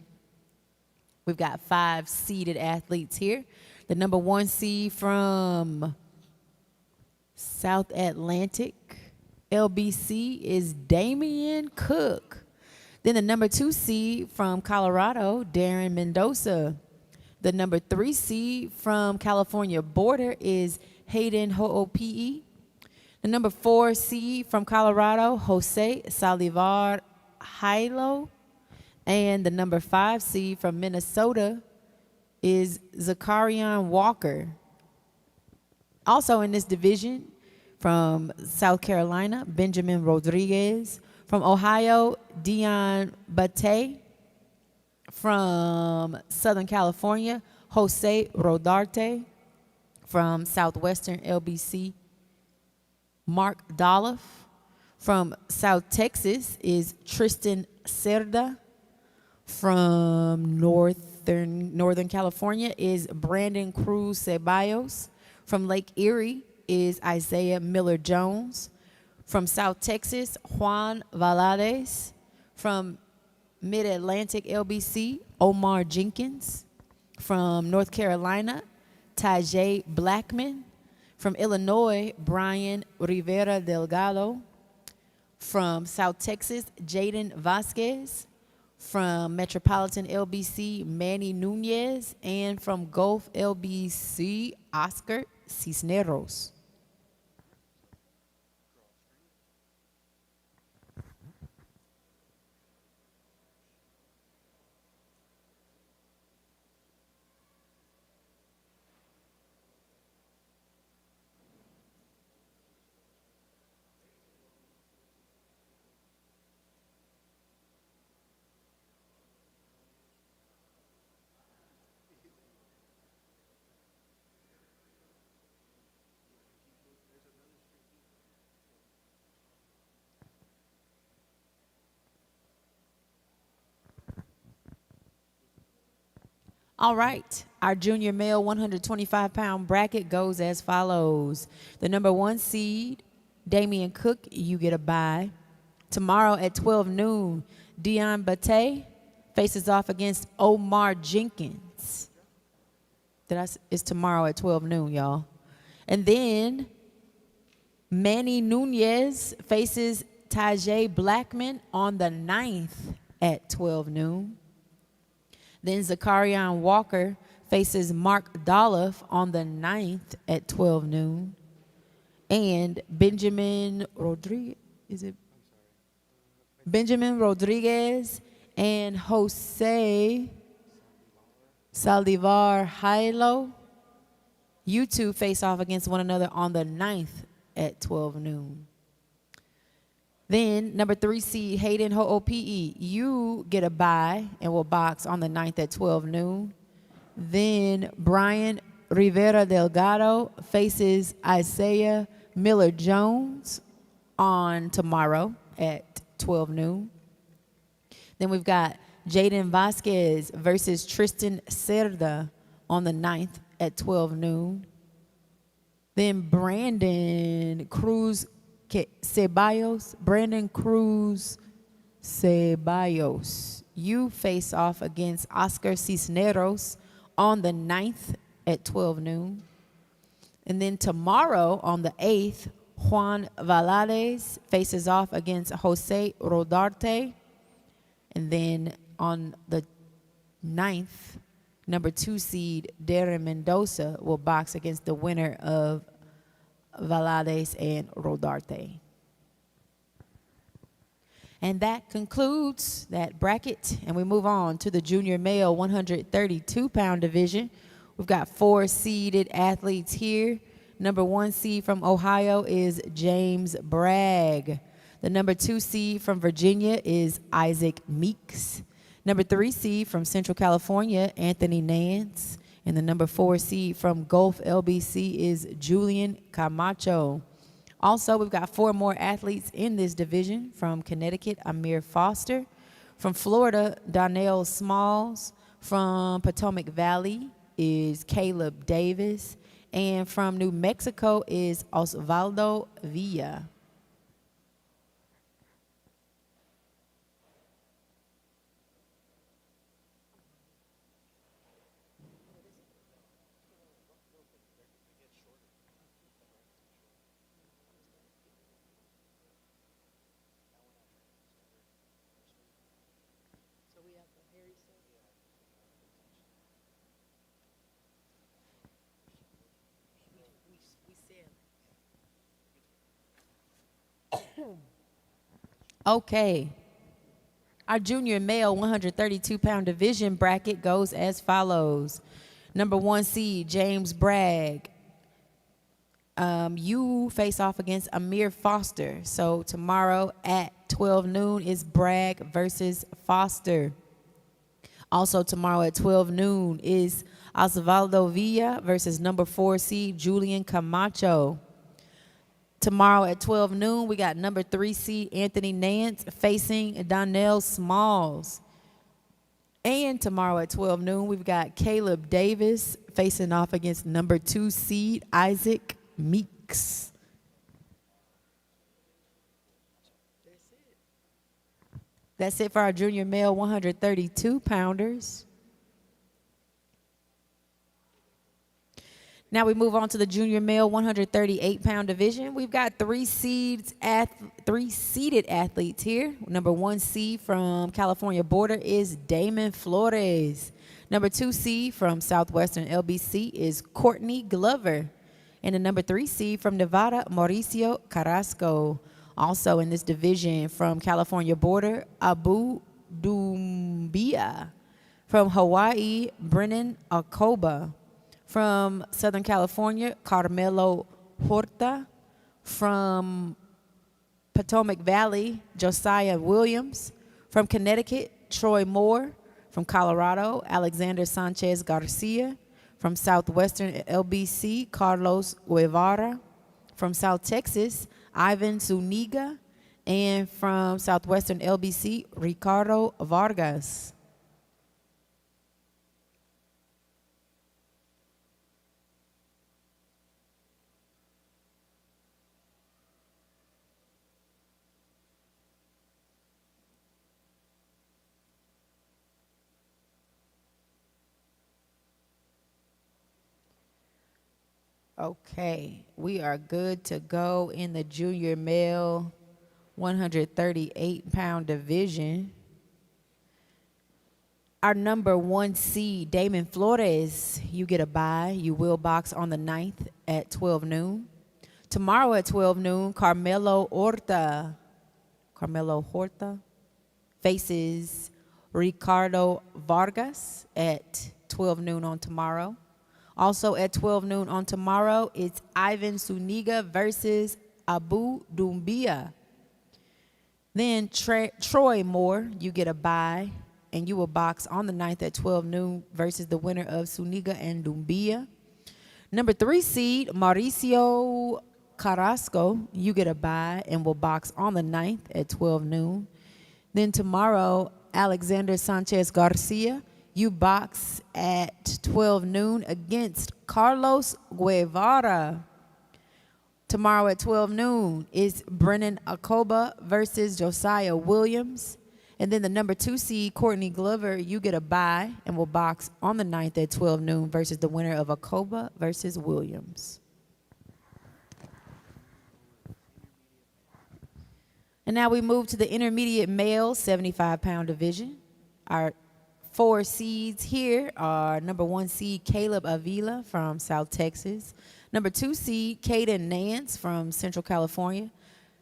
We've got 5 seeded athletes here. The number 1 seed from South Atlantic, LBC, is Damian Cook. Then the number 2 seed from Colorado, Darren Mendoza. The number 3 seed from California Border is Hayden Ho'opi'i. The number 4 seed from Colorado, Jose Salivar Hilo. And the number 5 seed from Minnesota is Zacharian Walker. Also in this division, from South Carolina, Benjamin Rodriguez. From Ohio, Dion Bate. From Southern California, Jose Rodarte. From Southwestern LBC, Mark Dolph. From South Texas is Tristan Cerda. From Northern California is Brandon Cruz Ceballos. From Lake Erie is Isaiah Miller Jones. From South Texas, Juan Valadez. From Mid-Atlantic LBC, Omar Jenkins. From North Carolina, Tajay Blackman. From Illinois, Brian Rivera Delgado. From South Texas, Jaden Vasquez. From Metropolitan LBC, Manny Nunez. And from Gulf LBC, Oscar Cisneros. All right, our junior male 125-pound bracket goes as follows. The number 1 seed, Damian Cook, you get a bye. Tomorrow at 12 noon, Dion Bate faces off against Omar Jenkins. It's tomorrow at 12 noon, y'all. And then Manny Nunez faces Tajay Blackman on the 9th at 12 noon. Then Zakarian Walker faces Mark Dolph on the 9th at 12 noon. And Benjamin Rodriguez, Benjamin Rodriguez and Jose Saldivar Hilo, you two face off against one another on the 9th at 12 noon. Then, number 3 seed, Hayden Ho'opi'i, you get a bye and will box on the 9th at 12 noon. Then, Brian Rivera Delgado faces Isaiah Miller Jones on tomorrow at 12 noon. Then we've got Jaden Vasquez versus Tristan Cerda on the 9th at 12 noon. Then Brandon Cruz Ceballos, you face off against Oscar Cisneros on the 9th at 12 noon. And then tomorrow on the 8th, Juan Valadez faces off against Jose Rodarte. And then on the 9th, number 2 seed, Darren Mendoza will box against the winner of Valadez and Rodarte. And that concludes that bracket. And we move on to the junior male 132-pound division. We've got 4 seeded athletes here. Number 1 seed from Ohio is James Bragg. The number 2 seed from Virginia is Isaac Meeks. Number 3 seed from Central California, Anthony Nance. And the number 4 seed from Gulf LBC is Julian Camacho. Also, we've got 4 more athletes in this division. From Connecticut, Amir Foster. From Florida, Donnell Smalls. From Potomac Valley is Caleb Davis. And from New Mexico is Osvaldo Villa. Okay. Our junior male 132-pound division bracket goes as follows. Number 1 seed, James Bragg. You face off against Amir Foster. So tomorrow at 12 noon is Bragg versus Foster. Also tomorrow at 12 noon is Osvaldo Villa versus number 4 seed, Julian Camacho. Tomorrow at 12 noon, we got number 3 seed Anthony Nance facing Donnell Smalls. And tomorrow at 12 noon, we've got Caleb Davis facing off against number 2 seed Isaac Meeks. That's it for our junior male 132 pounders. Now we move on to the junior male 138-pound division. We've got three seeded athletes here. Number 1 seed from California border is Damon Flores. Number 2 seed from Southwestern LBC is Courtney Glover. And the number 3 seed from Nevada, Mauricio Carrasco. Also in this division from California border, Abu Dumbia. From Hawaii, Brennan Akoba. From Southern California, Carmelo Horta. From Potomac Valley, Josiah Williams. From Connecticut, Troy Moore. From Colorado, Alexander Sanchez Garcia. From Southwestern LBC, Carlos Guevara. From South Texas, Ivan Zuniga. And from Southwestern LBC, Ricardo Vargas. Okay, we are good to go in the junior male 138-pound division. Our number 1 seed, Damon Flores, you get a bye. You will box on the 9th at 12 noon. Tomorrow at 12 noon, Carmelo Horta faces Ricardo Vargas at 12 noon on tomorrow. Also at 12 noon on tomorrow, it's Ivan Zuniga versus Abu Dumbia. Then Troy Moore, you get a bye, and you will box on the 9th at 12 noon versus the winner of Zuniga and Dumbia. Number 3 seed, Mauricio Carrasco, you get a bye and will box on the 9th at 12 noon. Then tomorrow, Alexander Sanchez Garcia, you box at 12 noon against Carlos Guevara. Tomorrow at 12 noon is Brennan Akoba versus Josiah Williams. And then the number 2 seed, Courtney Glover, you get a bye and will box on the 9th at 12 noon versus the winner of Akoba versus Williams. And now we move to the intermediate male 75-pound division. Our 4 seeds here are number 1 seed Caleb Avila from South Texas, number 2 seed Caden Nance from Central California.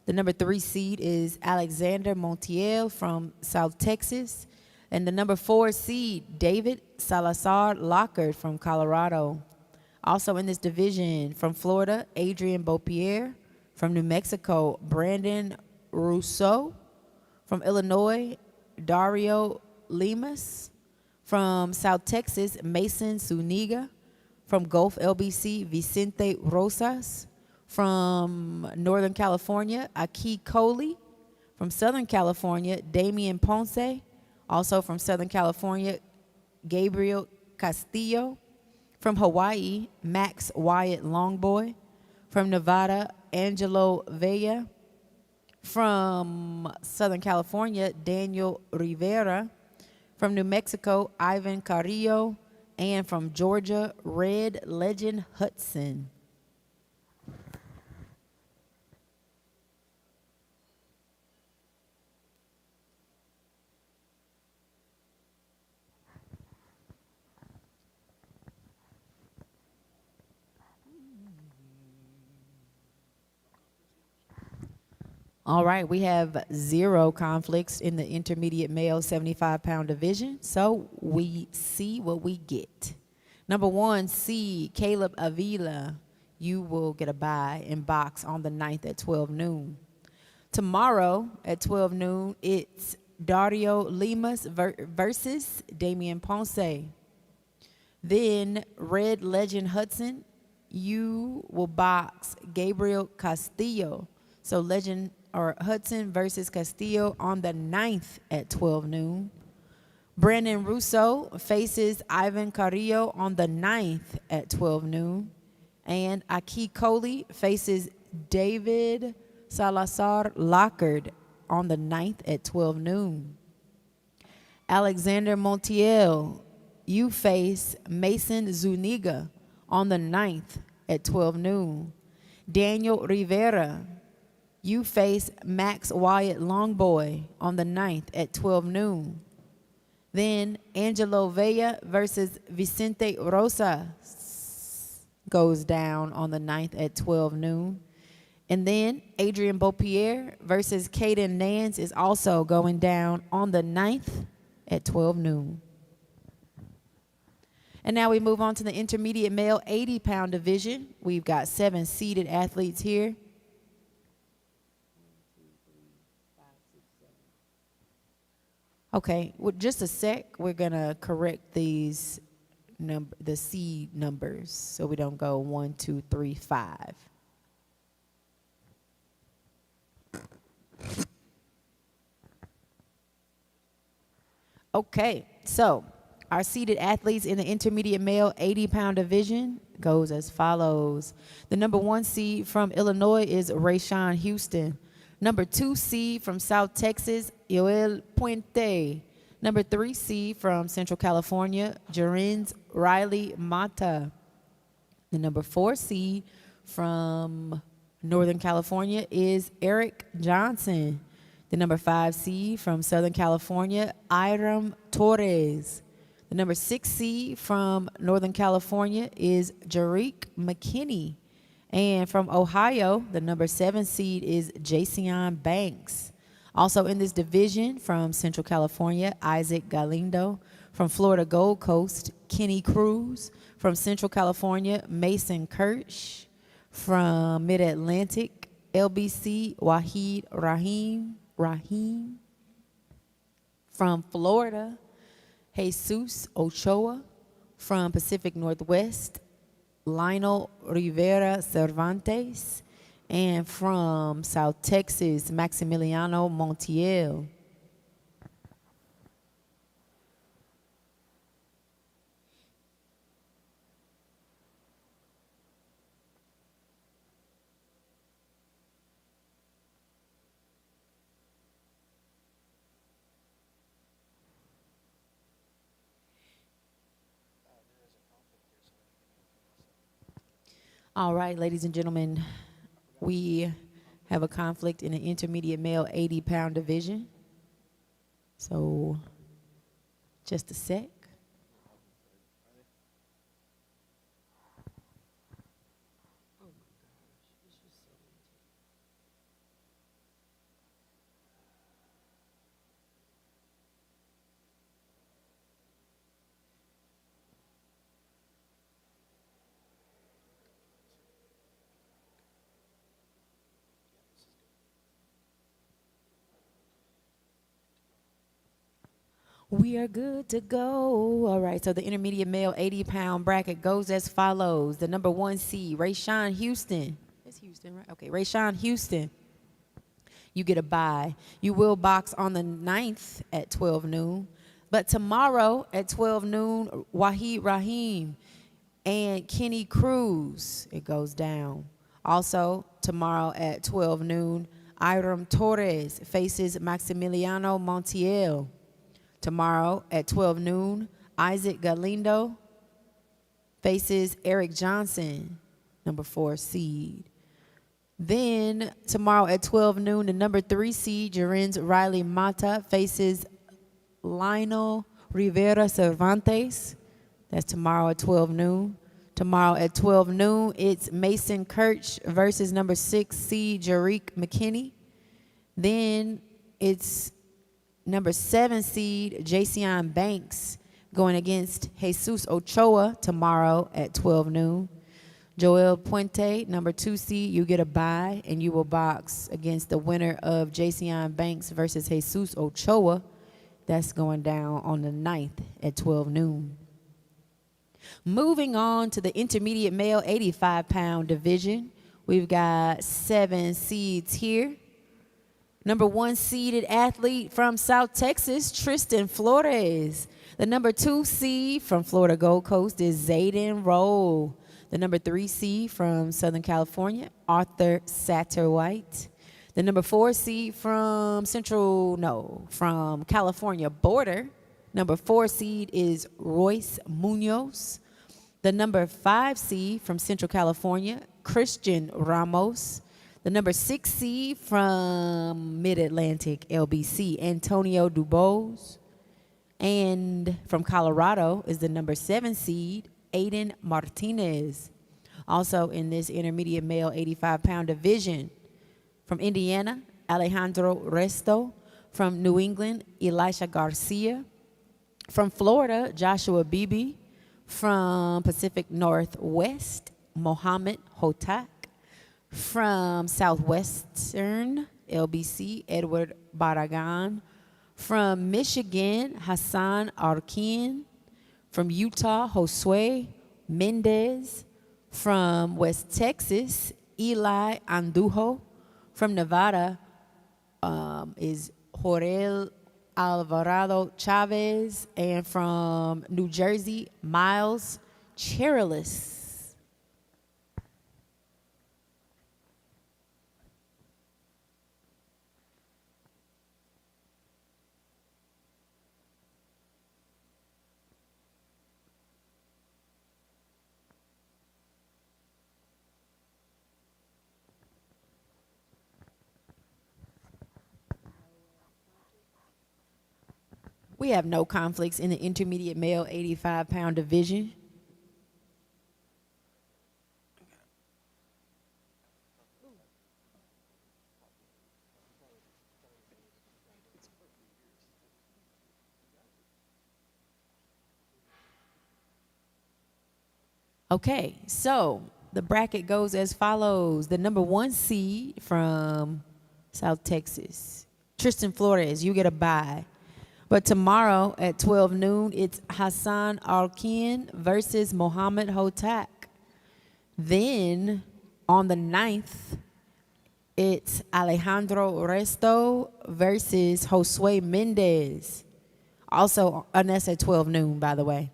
The number 3 seed is Alexander Montiel from South Texas, and the number 4 seed David Salazar Lockhart from Colorado. Also in this division from Florida, Adrian Beaupierre. From New Mexico, Brandon Rousseau. From Illinois, Dario Lemus. From South Texas, Mason Zuniga. From Gulf LBC, Vicente Rosas. From Northern California, Aki Coley. From Southern California, Damian Ponce. Also from Southern California, Gabriel Castillo. From Hawaii, Max Wyatt Longboy. From Nevada, Angelo Villa. From Southern California, Daniel Rivera. From New Mexico, Ivan Carrillo. And from Georgia, Red Legend Hudson. All right, we have 0 conflicts in the intermediate male 75-pound division, so we see what we get. Number 1 seed, Caleb Avila, you will get a bye and box on the 9th at 12 noon. Tomorrow at 12 noon, it's Dario Lemus versus Damian Ponce. Then Red Legend Hudson, you will box Gabriel Castillo. So Hudson versus Castillo on the 9th at 12 noon. Brandon Russo faces Ivan Carrillo on the 9th at 12 noon. And Aki Coley faces David Salazar Lockard on the 9th at 12 noon. Alexander Montiel, you face Mason Zuniga on the 9th at 12 noon. Daniel Rivera, you face Max Wyatt Longboy on the 9th at 12 noon. Then Angelo Vella versus Vicente Rosas goes down on the 9th at 12 noon. And then Adrian Beaupierre versus Caden Nance is also going down on the 9th at 12 noon. And now we move on to the intermediate male 80-pound division. We've got 7 seeded athletes here. Okay, well, just a sec. We're gonna correct these the seed numbers so we don't go 1, 2, 3, 5. Okay, so our seeded athletes in the intermediate male 80-pound division goes as follows. The number 1 seed from Illinois is Rayshawn Houston. Number 2 seed from South Texas, Yoel Puente. Number 3 seed from Central California, Jerins Riley Mata. The number 4 seed from Northern California is Eric Johnson. The number 5 seed from Southern California, Iram Torres. The number 6 seed from Northern California is Jarick McKinney. And from Ohio, the number 7 seed is Jason Banks. Also in this division from Central California, Isaac Galindo. From Florida Gold Coast, Kenny Cruz. From Central California, Mason Kirsch. From Mid-Atlantic, LBC, Wahid Rahim. From Florida, Jesus Ochoa. From Pacific Northwest, Lionel Rivera Cervantes. And from South Texas, Maximiliano Montiel. All right, ladies and gentlemen, we have a conflict in the intermediate male 80-pound division. So, just a sec. We are good to go. All right, so the intermediate male 80-pound bracket goes as follows. The number 1 seed, Rayshawn Houston. It's Houston, right? Okay, Rayshawn Houston. You get a bye. You will box on the 9th at 12 noon. But tomorrow at 12 noon, Wahid Rahim and Kenny Cruz, it goes down. Also, tomorrow at 12 noon, Iram Torres faces Maximiliano Montiel. Tomorrow at 12 noon, Isaac Galindo faces Eric Johnson, number 4 seed. Then tomorrow at 12 noon, the number 3 seed, Jerins Riley Mata, faces Lionel Rivera Cervantes. That's tomorrow at 12 noon. Tomorrow at 12 noon, it's Mason Kirsch versus number 6 seed, Jarick McKinney. Then it's number 7 seed, Jason Banks, going against Jesus Ochoa tomorrow at 12 noon. Joel Puente, number 2 seed, you get a bye, and you will box against the winner of Jason Banks versus Jesus Ochoa. That's going down on the 9th at 12 noon. Moving on to the intermediate male 85-pound division, we've got 7 seeds here. Number 1 seeded athlete from South Texas, Tristan Flores. The number 2 seed from Florida Gold Coast is Zayden Roll. The number 3 seed from Southern California, Arthur Satterwhite. The number 4 seed from from California Border. Number 4 seed is Royce Munoz. The number 5 seed from Central California, Christian Ramos. The number 6 seed from Mid-Atlantic LBC, Antonio Dubose. And from Colorado is the number 7 seed, Aiden Martinez. Also in this intermediate male 85-pound division, from Indiana, Alejandro Resto. From New England, Elisha Garcia. From Florida, Joshua Beebe. From Pacific Northwest, Mohammed Hotak. From Southwestern LBC, Edward Barragan. From Michigan, Hassan Arkin. From Utah, Josue Mendez. From West Texas, Eli Andujo. From Nevada is Jorel Alvarado Chavez. And from New Jersey, Miles Cherilis. We have no conflicts in the intermediate male 85-pound division. Okay, so the bracket goes as follows. The number 1 seed from South Texas, Tristan Flores, you get a bye. But tomorrow at 12 noon, it's Hassan Arkin versus Mohammed Hotak. Then on the 9th, it's Alejandro Resto versus Josue Mendez. Also, and that's at 12 noon, by the way.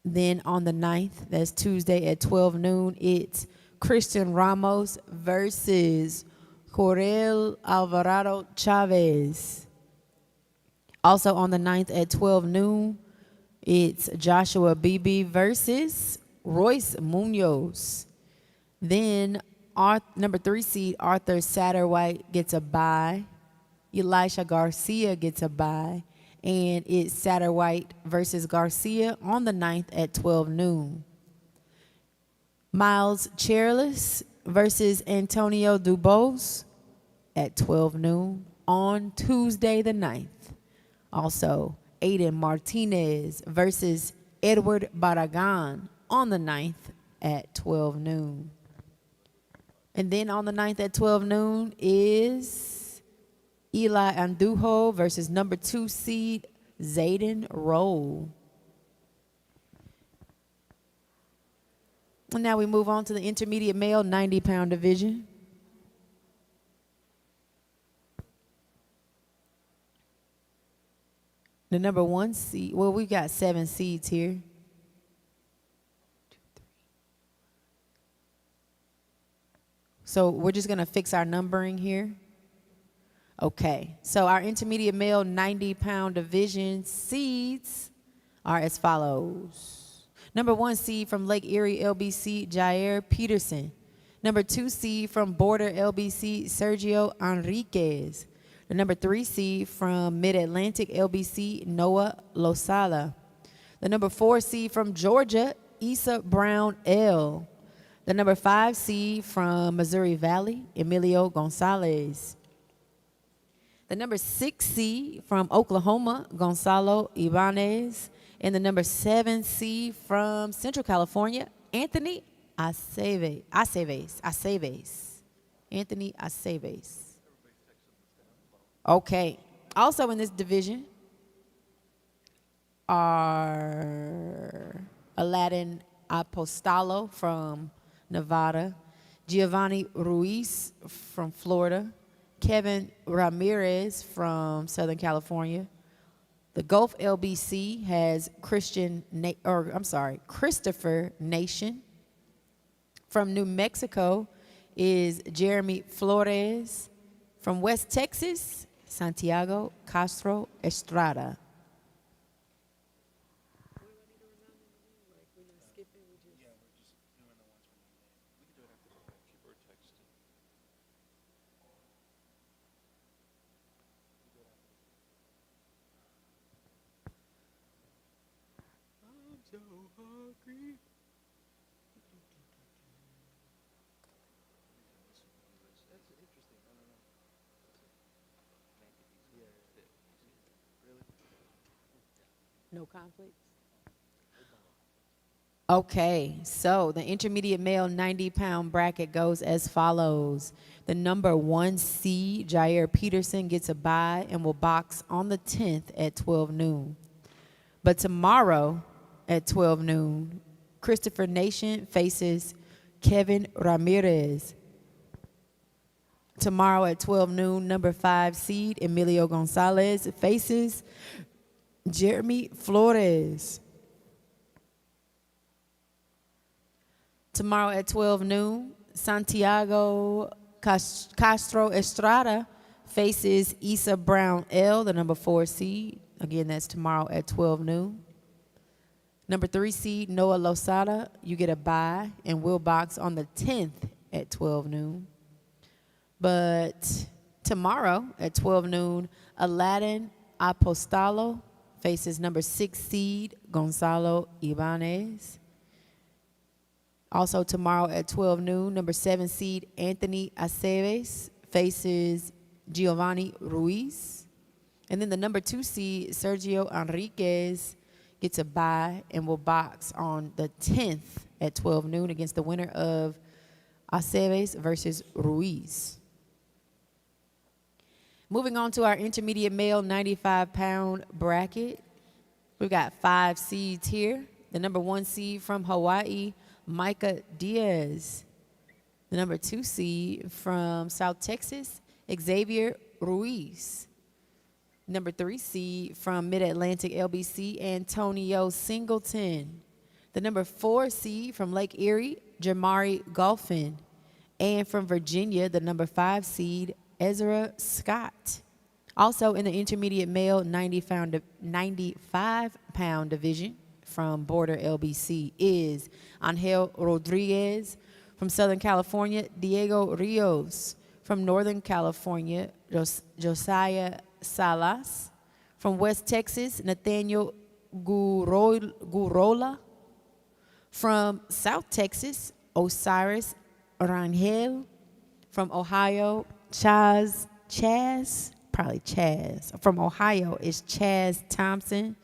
Then on the 9th, that's Tuesday at 12 noon, it's Christian Ramos versus Jorel Alvarado Chavez. Also on the 9th at 12 noon, it's Joshua Beebe versus Royce Munoz. Then number 3 seed Arthur Satterwhite gets a bye. Elisha Garcia gets a bye. And it's Satterwhite versus Garcia on the 9th at 12 noon. Miles Cherilis versus Antonio Dubose at 12 noon on Tuesday the 9th. Also, Aiden Martinez versus Edward Barragan on the 9th at 12 noon. And then on the 9th at 12 noon is Eli Andujo versus number 2 seed Zayden Roll. And now we move on to the intermediate male 90-pound division. The number 1 seed, well, we've got 7 seeds here. So we're just going to fix our numbering here. Okay, so our intermediate male 90-pound division seeds are as follows. Number 1 seed from Lake Erie LBC, Jair Peterson. Number 2 seed from Border LBC, Sergio Enriquez. The number 3 seed from Mid-Atlantic LBC, Noah Losada. The number 4 seed from Georgia, Issa Brown L. The number 5 seed from Missouri Valley, Emilio Gonzalez. The number 6 seed from Oklahoma, Gonzalo Ibanez. And the number 7 seed from Central California, Anthony Aceves. Anthony Aceves. Okay. Also in this division are Aladdin Apostolo from Nevada, Giovanni Ruiz from Florida, Kevin Ramirez from Southern California. The Gulf LBC has Christopher Nation. From New Mexico is Jeremy Flores. From West Texas, Santiago Castro Estrada. No conflicts? Okay, so the intermediate male 90-pound bracket goes as follows. The number 1 seed, Jair Peterson, gets a bye and will box on the 10th at 12 noon. But tomorrow at 12 noon, Christopher Nation faces Kevin Ramirez. Tomorrow at 12 noon, number 5 seed, Emilio Gonzalez, faces Jeremy Flores. Tomorrow at 12 noon, Santiago Castro Estrada faces Issa Brown L, the number 4 seed. Again, that's tomorrow at 12 noon. Number 3 seed, Noah Losada, you get a bye and will box on the 10th at 12 noon. But tomorrow at 12 noon, Aladdin Apostolo faces number 6 seed, Gonzalo Ibanez. Also tomorrow at 12 noon, number 7 seed, Anthony Aceves faces Giovanni Ruiz. And then the number 2 seed, Sergio Enriquez, gets a bye and will box on the 10th at 12 noon against the winner of Aceves versus Ruiz. Moving on to our intermediate male 95-pound bracket. We've got 5 seeds here. The number 1 seed from Hawaii, Micah Diaz. The number 2 seed from South Texas, Xavier Ruiz. Number 3 seed from Mid-Atlantic LBC, Antonio Singleton. The number 4 seed from Lake Erie, Jamari Golfin. And from Virginia, the number 5 seed, Ezra Scott. Also in the intermediate male 95-pound division from Border LBC is Angel Rodriguez. From Southern California, Diego Rios. From Northern California, Josiah Salas. From West Texas, Nathaniel Gurola. From South Texas, Osiris Rangel. From Ohio, Chaz. From Ohio is Chaz Thompson.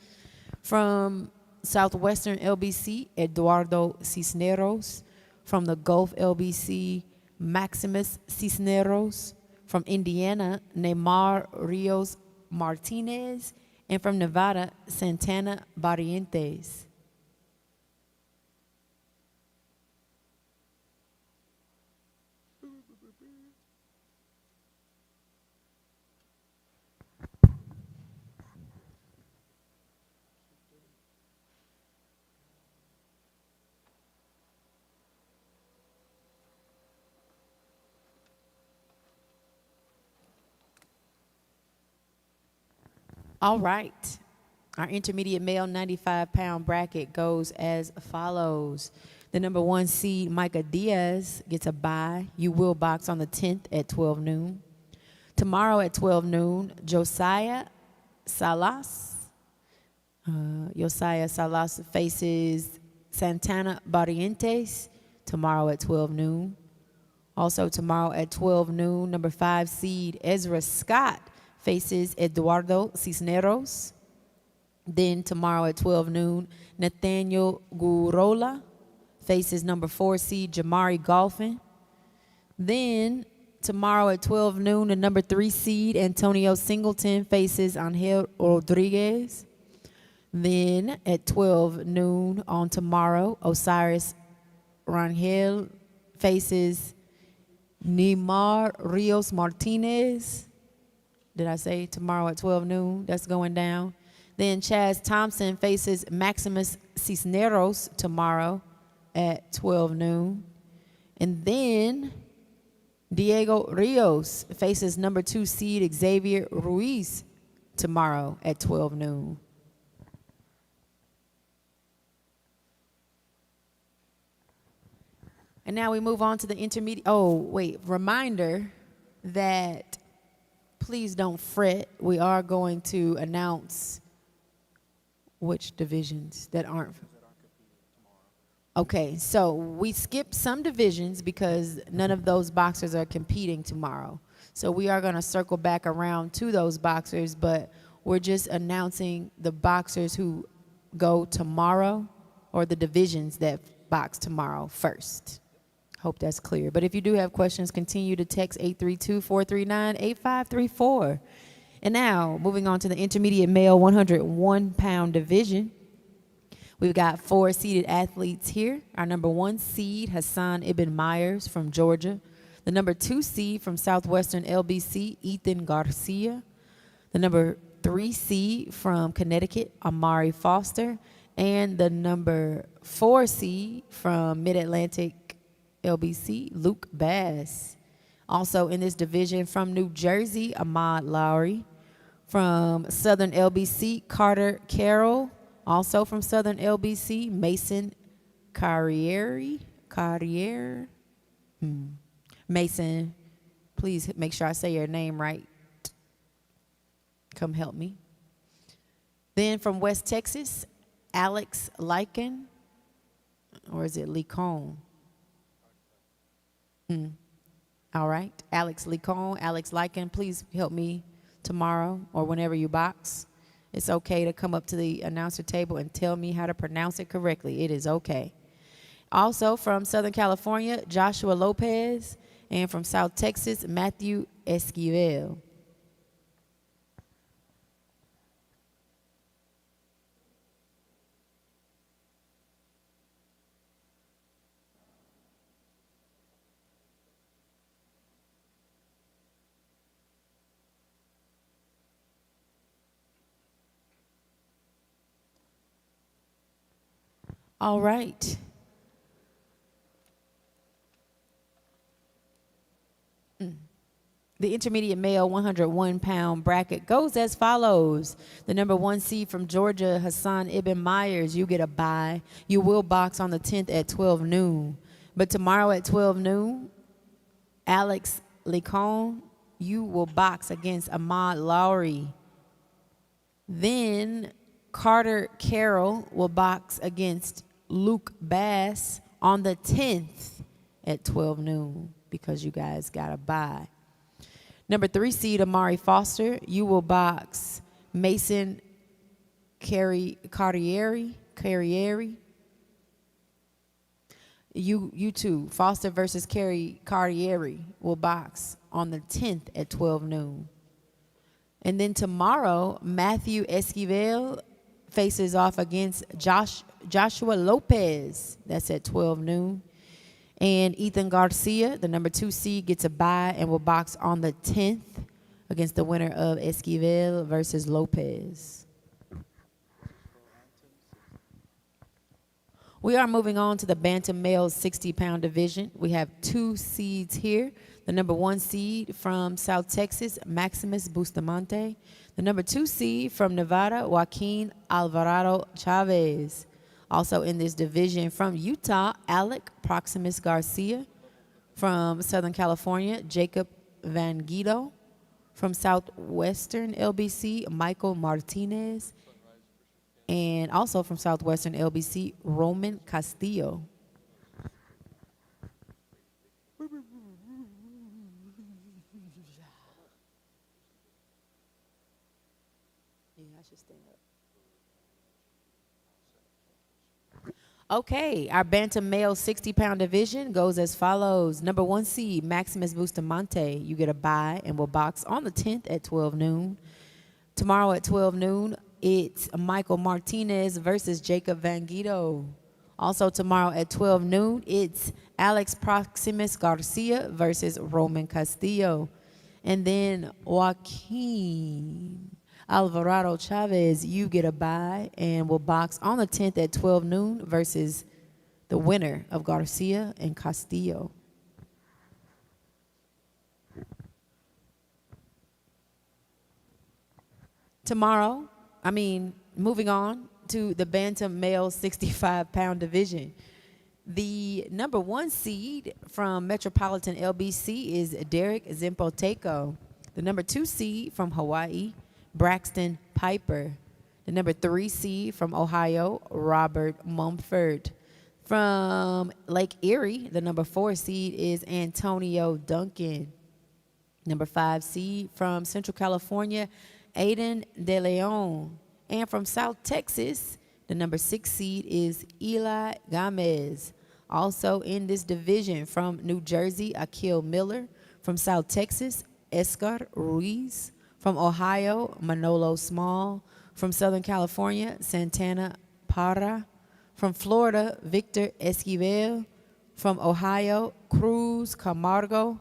From Southwestern LBC, Eduardo Cisneros. From the Gulf LBC, Maximus Cisneros. From Indiana, Neymar Rios Martinez. And from Nevada, Santana Barrientos. All right. Our intermediate male 95-pound bracket goes as follows. The number 1 seed, Micah Diaz, gets a bye. You will box on the 10th at 12 noon. Tomorrow at 12 noon, Josiah Salas. Josiah Salas faces Santana Barrientos tomorrow at 12 noon. Also tomorrow at 12 noon, number 5 seed, Ezra Scott faces Eduardo Cisneros. Then tomorrow at 12 noon, Nathaniel Gurola faces number 4 seed Jamari Golfin. Then tomorrow at 12 noon, the number 3 seed Antonio Singleton faces Angel Rodriguez. Then at 12 noon on tomorrow, Osiris Rangel faces Neymar Rios Martinez. Did I say tomorrow at 12 noon? That's going down. Then Chaz Thompson faces Maximus Cisneros tomorrow at 12 noon. And then Diego Rios faces number 2 seed Xavier Ruiz tomorrow at 12 noon. And now we move on to the intermediate. Oh, wait, reminder that please don't fret. We are going to announce which divisions that aren't. Okay, so we skipped some divisions because none of those boxers are competing tomorrow. So we are going to circle back around to those boxers, but we're just announcing the boxers who go tomorrow or the divisions that box tomorrow first. Hope that's clear. But if you do have questions, continue to text 832-439-8534. And now, moving on to the intermediate male 101-pound division. We've got 4 seeded athletes here. Our number 1 seed, Hassan Ibn Myers from Georgia. The number 2 seed from Southwestern LBC, Ethan Garcia. The number 3 seed from Connecticut, Amari Foster. And the number 4 seed from Mid-Atlantic LBC, Luke Bass. Also in this division from New Jersey, Ahmad Lowry. From Southern LBC, Carter Carroll. Also from Southern LBC, Mason Carriere. Mason, please make sure I say your name right. Come help me. Then from West Texas, Alex Lycan. Or is it Licone? All right, Alex Licone, Alex Lycan, please help me tomorrow or whenever you box. It's okay to come up to the announcer table and tell me how to pronounce it correctly. It is okay. Also from Southern California, Joshua Lopez, and from South Texas, Matthew Esquivel. All right. The intermediate male 101-pound bracket goes as follows. The number 1 seed from Georgia, Hassan Ibn Myers, you get a bye. You will box on the 10th at 12 noon. But tomorrow at 12 noon, Alex Licone, you will box against Ahmad Lowry. Then Carter Carroll will box against Luke Bass on the 10th at 12 noon because you guys got a bye. Number 3 seed, Amari Foster, you will box Mason Carriere. You too, Foster versus Carriere will box on the 10th at 12 noon. And then tomorrow, Matthew Esquivel faces off against Joshua Lopez. That's at 12 noon. And Ethan Garcia, the number 2 seed, gets a bye and will box on the 10th against the winner of Esquivel versus Lopez. We are moving on to the Bantam male 60-pound division. We have 2 seeds here. The number 1 seed from South Texas, Maximus Bustamante. The number 2 seed from Nevada, Joaquin Alvarado Chavez. Also in this division from Utah, Alec Proximus Garcia. From Southern California, Jacob Van Guido. From Southwestern LBC, Michael Martinez. And also from Southwestern LBC, Roman Castillo. Okay, our Bantam male 60-pound division goes as follows. Number 1 seed, Maximus Bustamante. You get a bye and will box on the 10th at 12 noon. Tomorrow at 12 noon, it's Michael Martinez versus Jacob Van Guido. Also tomorrow at 12 noon, it's Alex Proximus Garcia versus Roman Castillo. And then Joaquin Alvarado Chavez, you get a bye and will box on the 10th at 12 noon versus the winner of Garcia and Castillo. Tomorrow, moving on to the bantam male 65-pound division. The number 1 seed from Metropolitan LBC is Derek Zempotenko. The number 2 seed from Hawaii, Braxton Piper. The number 3 seed from Ohio, Robert Mumford. From Lake Erie, the number 4 seed is Antonio Duncan. Number 5 seed from Central California, Aiden De Leon. And from South Texas, the number 6 seed is Eli Gomez. Also in this division from New Jersey, Akil Miller. From South Texas, Escar Ruiz. From Ohio, Manolo Small. From Southern California, Santana Parra. From Florida, Victor Esquivel. From Ohio, Cruz Camargo.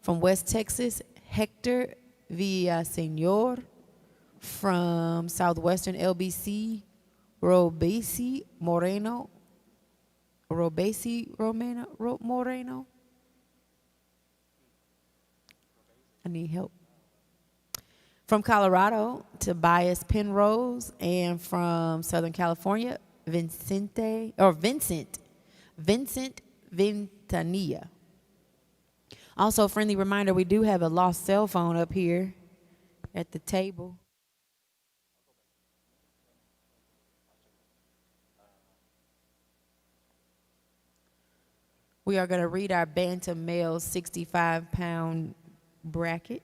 From West Texas, Hector Villaseñor. From Southwestern LBC, Robesi Moreno. I need help. From Colorado, Tobias Penrose. And from Southern California, Vincent Ventanilla. Also, friendly reminder, we do have a lost cell phone up here at the table. We are going to read our bantam male 65-pound bracket.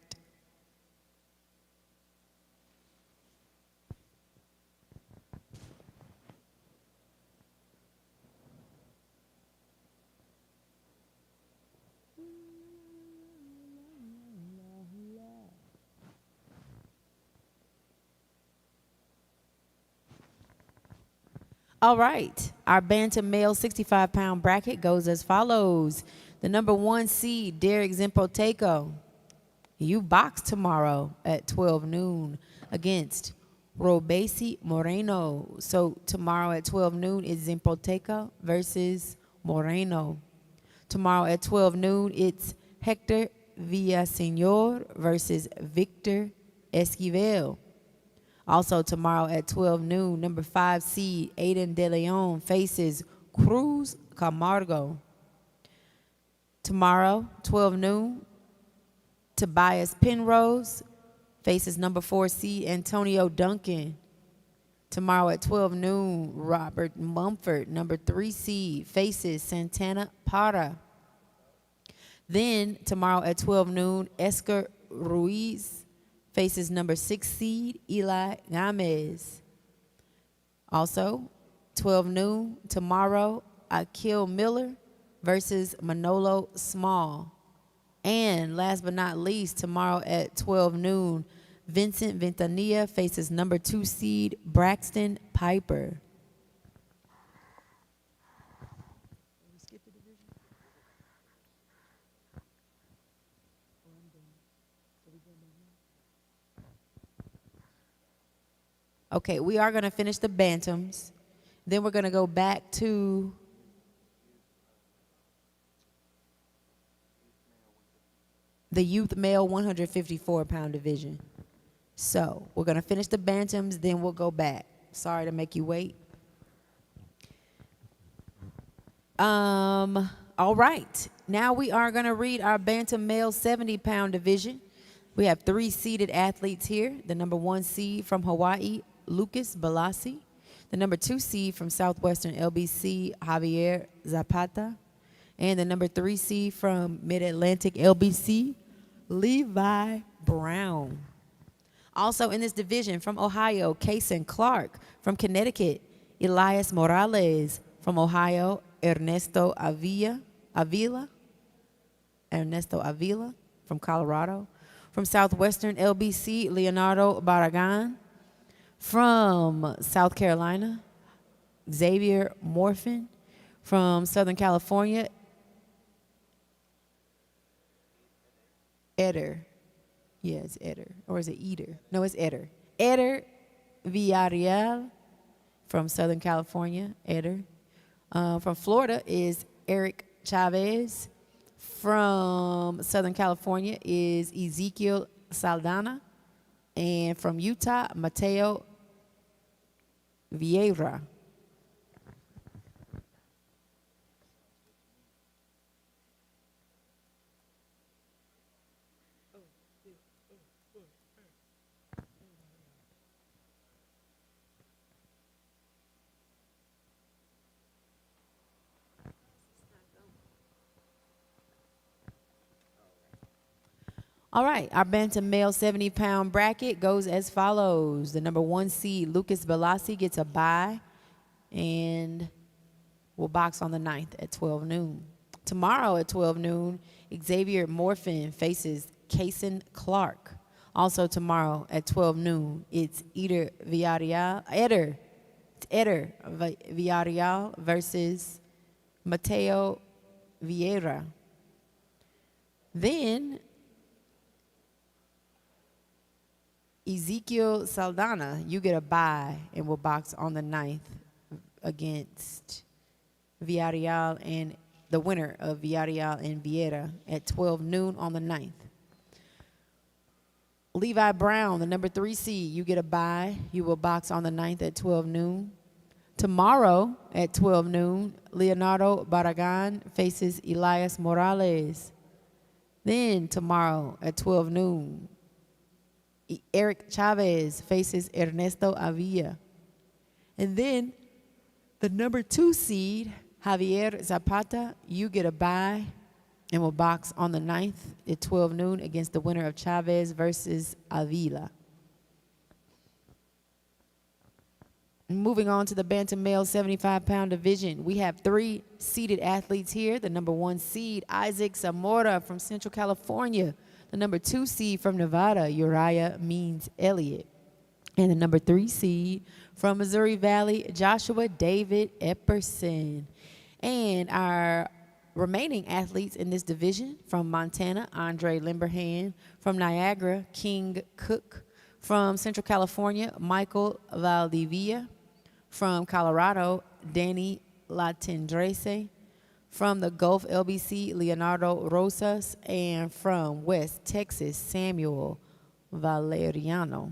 All right, our bantam male 65-pound bracket goes as follows. The number 1 seed, Derek Zempotenko. You box tomorrow at 12 noon against Robesi Moreno. So tomorrow at 12 noon is Zempotenko versus Moreno. Tomorrow at 12 noon, it's Hector Villaseñor versus Victor Esquivel. Also tomorrow at 12 noon, number 5 seed, Aiden De Leon faces Cruz Camargo. Tomorrow, 12 noon, Tobias Penrose faces number 4 seed, Antonio Duncan. Tomorrow at 12 noon, Robert Mumford, number 3 seed, faces Santana Parra. Then tomorrow at 12 noon, Escar Ruiz faces number 6 seed, Eli Gomez. Also, 12 noon, tomorrow, Akil Miller versus Manolo Small. And last but not least, tomorrow at 12 noon, Vincent Ventanilla faces number 2 seed, Braxton Piper. Okay, we are going to finish the bantams. Then we're going to go back to the youth male 154-pound division. So we're going to finish the bantams, then we'll go back. Sorry to make you wait. All right. Now we are going to read our bantam male 70-pound division. We have 3 seeded athletes here. The number 1 seed from Hawaii, Lucas Balassi. The number 2 seed from Southwestern LBC, Javier Zapata. And the number 3 seed from Mid-Atlantic LBC, Levi Brown. Also in this division from Ohio, Kason Clark. From Connecticut, Elias Morales. From Ohio, Ernesto Avila. From Colorado. From Southwestern LBC, Leonardo Barragan. From South Carolina, Xavier Morfin. From Southern California, Eder. Yeah, it's Eder. Or is it Eder? No, it's Eder. Eder Villarreal from Southern California, Eder. From Florida is Eric Chavez. From Southern California is Ezekiel Saldana. And from Utah, Mateo Vieira. All right, our bantam male 70-pound bracket goes as follows. The number 1 seed, Lucas Balassi, gets a bye and will box on the 9th at 12 noon. Tomorrow at 12 noon, Xavier Morfin faces Kaysen Clark. Also tomorrow at 12 noon, it's Eder Villarreal versus Mateo Vieira. Then Ezekiel Saldana, you get a bye and will box on the 9th against Villarreal and the winner of Villarreal and Vieira at 12 noon on the 9th. Levi Brown, the number 3 seed, you get a bye. You will box on the 9th at 12 noon. Tomorrow at 12 noon, Leonardo Barragan faces Elias Morales. Then tomorrow at 12 noon, Eric Chavez faces Ernesto Avila. And then the number 2 seed, Javier Zapata, you get a bye and will box on the 9th at 12 noon against the winner of Chavez versus Avila. Moving on to the bantam male 75-pound division, we have 3 seeded athletes here. The number 1 seed, Isaac Zamora from Central California. The number 2 seed from Nevada, Uriah Means Elliott. And the number 3 seed from Missouri Valley, Joshua David Epperson. And our remaining athletes in this division, from Montana, Andre Limberhand. From Niagara, King Cook. From Central California, Michael Valdivia. From Colorado, Danny Latendrese. From the Gulf LBC, Leonardo Rosas. And from West Texas, Samuel Valeriano.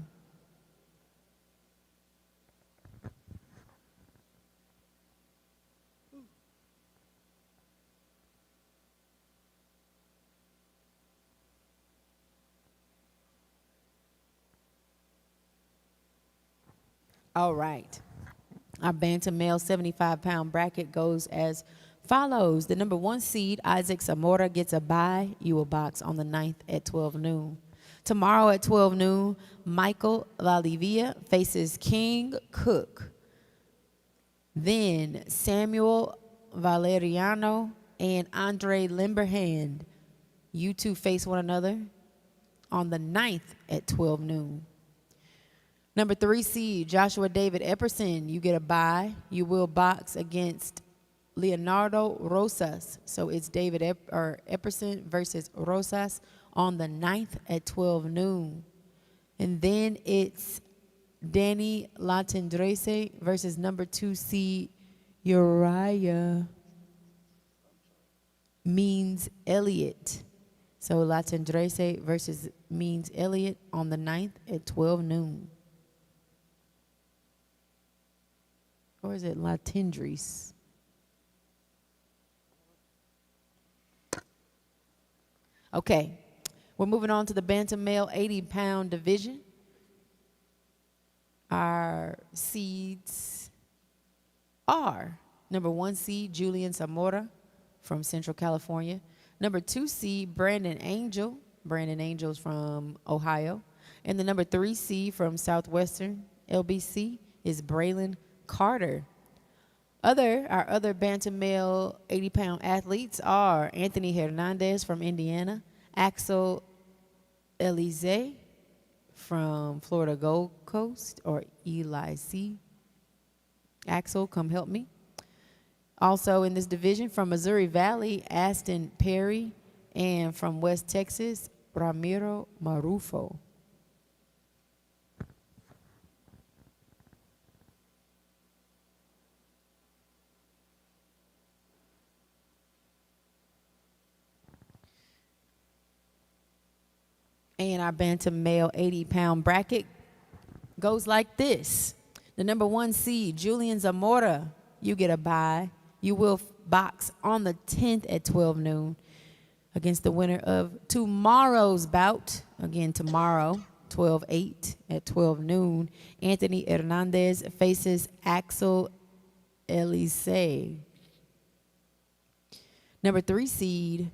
All right. Our bantam male 75-pound bracket goes as follows. The number 1 seed, Isaac Zamora, gets a bye. You will box on the 9th at 12 noon. Tomorrow at 12 noon, Michael Valdivia faces King Cook. Then Samuel Valeriano and Andre Limberhand. You two face one another on the 9th at 12 noon. Number 3 seed, Joshua David Epperson, you get a bye. You will box against Leonardo Rosas. So it's David Epperson versus Rosas on the 9th at 12 noon. And then it's Danny Latendrese versus number 2 seed Uriah Means Elliott. So Latendrese versus Means Elliott on the 9th at 12 noon. Or is it Latendres? Okay, we're moving on to the bantam male 80-pound division. Our seeds are number 1 seed, Julian Zamora from Central California. Number 2 seed, Brandon Angel. Brandon Angel's from Ohio. And the number 3 seed from Southwestern LBC is Braylon Carter. Our other bantam male 80-pound athletes are Anthony Hernandez from Indiana, Axel Elize from Florida Gold Coast, or Eli C. Axel, come help me. Also in this division from Missouri Valley, Aston Perry, and from West Texas, Ramiro Marufo. And our bantam male 80-pound bracket goes like this. The number 1 seed, Julian Zamora, you get a bye. You will box on the 10th at 12 noon against the winner of tomorrow's bout. Again, tomorrow, 12-8 at 12 noon. Anthony Hernandez faces Axel Elise. Number 3 seed,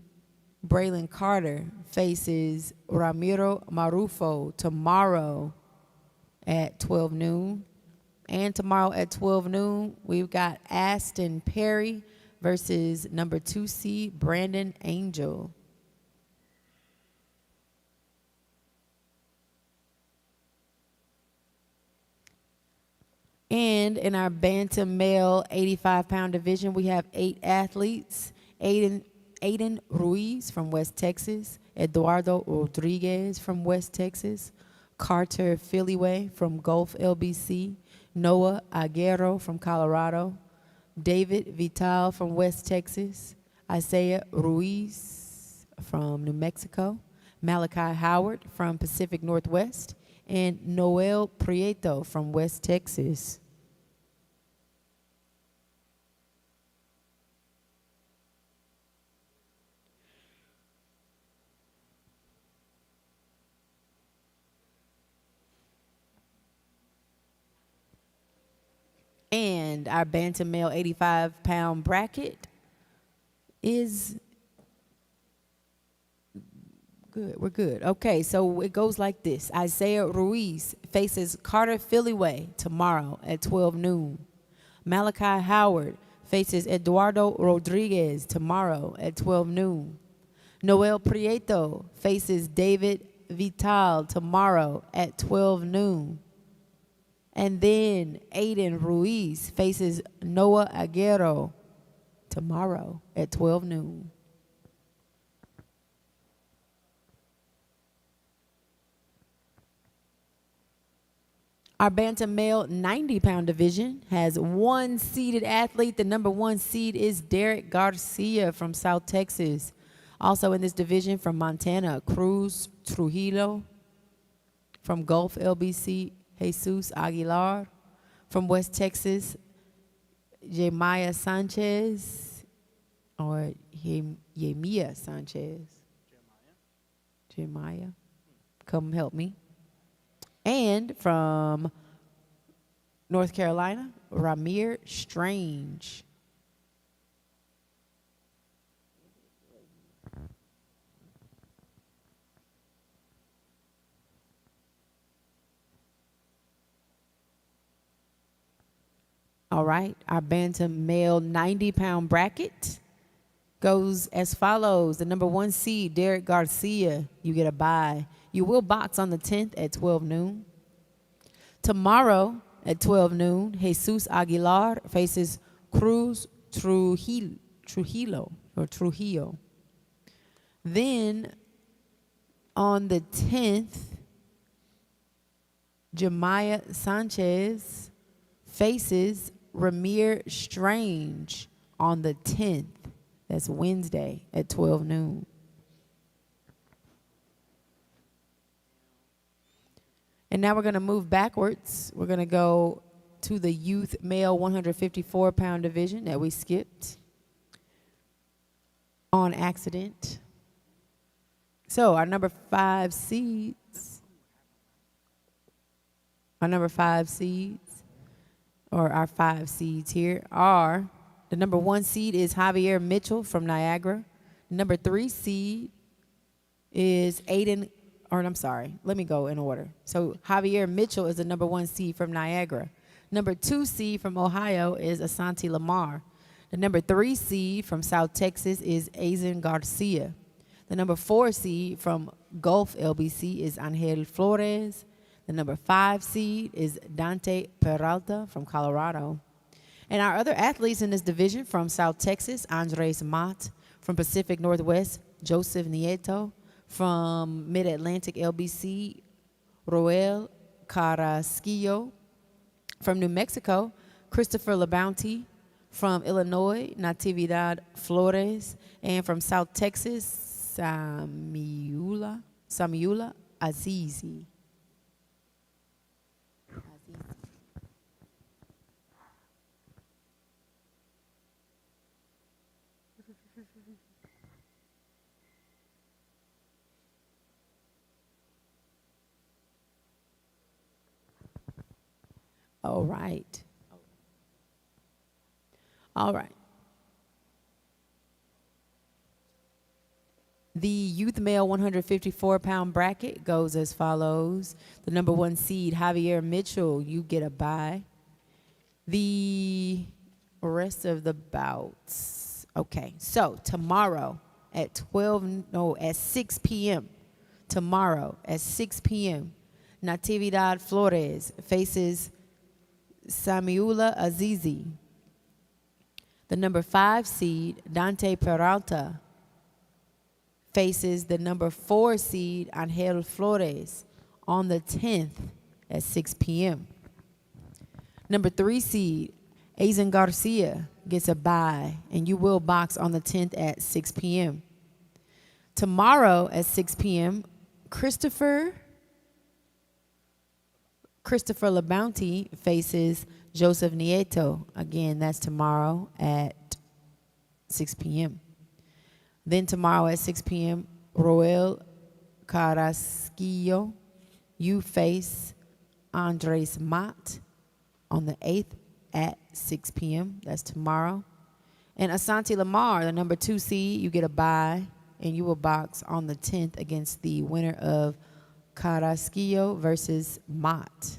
Braylon Carter faces Ramiro Marufo tomorrow at 12 noon. And tomorrow at 12 noon, we've got Aston Perry versus number 2 seed Brandon Angel. And in our bantam male 85-pound division, we have 8 athletes. Aiden Ruiz from West Texas, Eduardo Rodriguez from West Texas, Carter Philliway from Gulf LBC, Noah Aguero from Colorado, David Vital from West Texas, Isaiah Ruiz from New Mexico, Malachi Howard from Pacific Northwest, and Noel Prieto from West Texas. And our bantam male 85-pound bracket is good. We're good. Okay, so it goes like this. Isaiah Ruiz faces Carter Philliway tomorrow at 12 noon. Malachi Howard faces Eduardo Rodriguez tomorrow at 12 noon. Noel Prieto faces David Vital tomorrow at 12 noon. And then Aiden Ruiz faces Noah Aguero tomorrow at 12 noon. Our bantam male 90-pound division has 1 seeded athlete. The number 1 seed is Derek Garcia from South Texas. Also in this division from Montana, Cruz Trujillo. From Gulf LBC, Jesus Aguilar. From West Texas, Jemiah Sanchez, or Yemia Sanchez. Jemiah. Come help me. And from North Carolina, Ramir Strange. All right, our bantam male 90-pound bracket goes as follows. The number 1 seed, Derek Garcia, you get a bye. You will box on the 10th at 12 noon. Tomorrow at 12 noon, Jesus Aguilar faces Cruz Trujillo. Then on the 10th, Jemiah Sanchez faces Ramir Strange on the 10th. That's Wednesday at 12 noon. And now we're going to move backwards. We're going to go to the youth male 154-pound division that we skipped on accident. So our number 5 seeds, or our 5 seeds here are, the number 1 seed is Javier Mitchell from Niagara. Number 3 seed is let me go in order. So Javier Mitchell is the number 1 seed from Niagara. Number 2 seed from Ohio is Asante Lamar. The number 3 seed from South Texas is Aizen Garcia. The number 4 seed from Gulf LBC is Angel Flores. The number 5 seed is Dante Peralta from Colorado. And our other athletes in this division from South Texas, Andres Mott. From Pacific Northwest, Joseph Nieto. From Mid-Atlantic LBC, Roel Carrasquillo. From New Mexico, Christopher LaBounty. From Illinois, Natividad Flores. And from South Texas, Samiula Azizi. All right. All right. The youth male 154-pound bracket goes as follows. The number 1 seed, Javier Mitchell, you get a bye. The rest of the bouts. Okay, so tomorrow at 6 p.m. Tomorrow at 6 p.m., Natividad Flores faces Samiula Azizi. The number 5 seed, Dante Peralta, faces the number 4 seed, Angel Flores, on the 10th at 6 p.m. Number 3 seed, Aizen Garcia, gets a bye, and you will box on the 10th at 6 p.m. Tomorrow at 6 p.m., Christopher LaBounty faces Joseph Nieto. Again, that's tomorrow at 6 p.m. Then tomorrow at 6 p.m., Roel Carrasquillo, you face Andres Mott on the 8th at 6 p.m. That's tomorrow. And Asante Lamar, the number 2 seed, you get a bye, and you will box on the 10th against the winner of Carrasquillo versus Mott.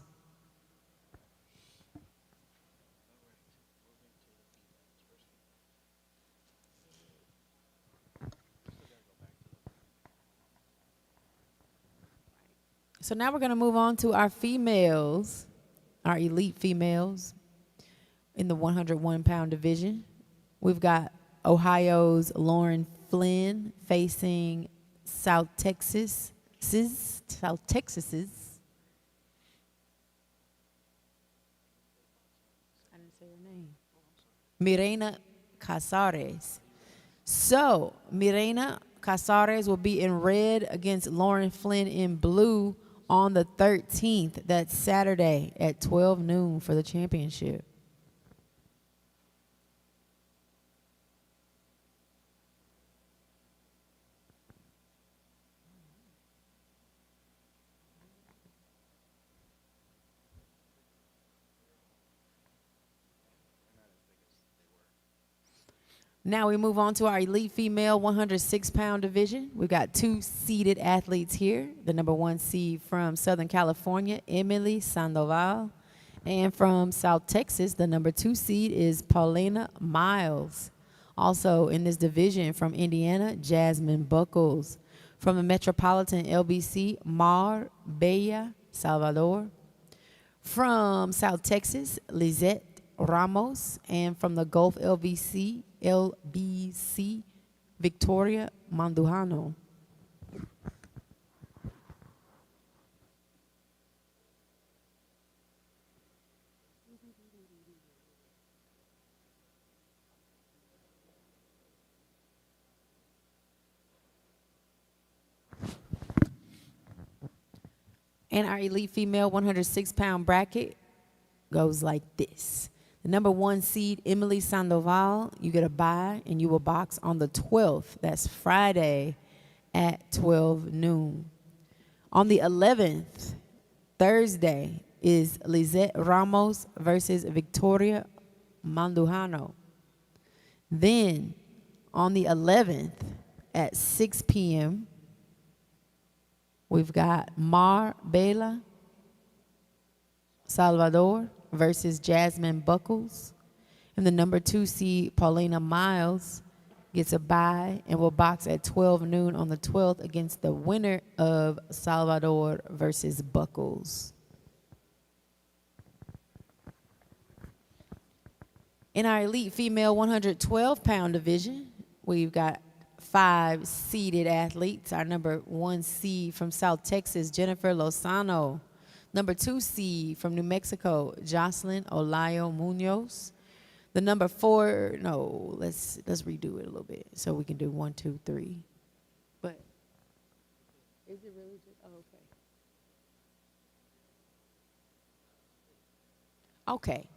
So now we're going to move on to our females, our elite females in the 101-pound division. We've got Ohio's Lauren Flynn facing South Texas's. I didn't say her name. Mirena Casares. So Mirena Casares will be in red against Lauren Flynn in blue on the 13th. That's Saturday at 12 noon for the championship. Now we move on to our elite female 106-pound division. We've got 2 seeded athletes here. The number 1 seed from Southern California, Emily Sandoval. And from South Texas, the number 2 seed is Paulina Miles. Also in this division from Indiana, Jasmine Buckles. From the Metropolitan LBC, Mar Bella Salvador. From South Texas, Lizette Ramos. And from the Gulf LBC, Victoria Mandujano. And our elite female 106-pound bracket goes like this. The number 1 seed, Emily Sandoval, you get a bye, and you will box on the 12th. That's Friday at 12 noon. On the 11th, Thursday, is Lizette Ramos versus Victoria Mandujano. Then, on the 11th, at 6 p.m., we've got Mar Bella Salvador versus Jasmine Buckles. And the number 2 seed, Paulina Miles, gets a bye and will box at 12 noon on the 12th against the winner of Salvador versus Buckles. In our elite female 112-pound division, we've got 5 seeded athletes. Our number 1 seed from South Texas, Jennifer Lozano. Number 2 seed from New Mexico, Jocelyn Olayo Munoz. The number 4, no, let's redo it a little bit so we can do 1, 2, 3. But is it really just, oh, okay. Okay,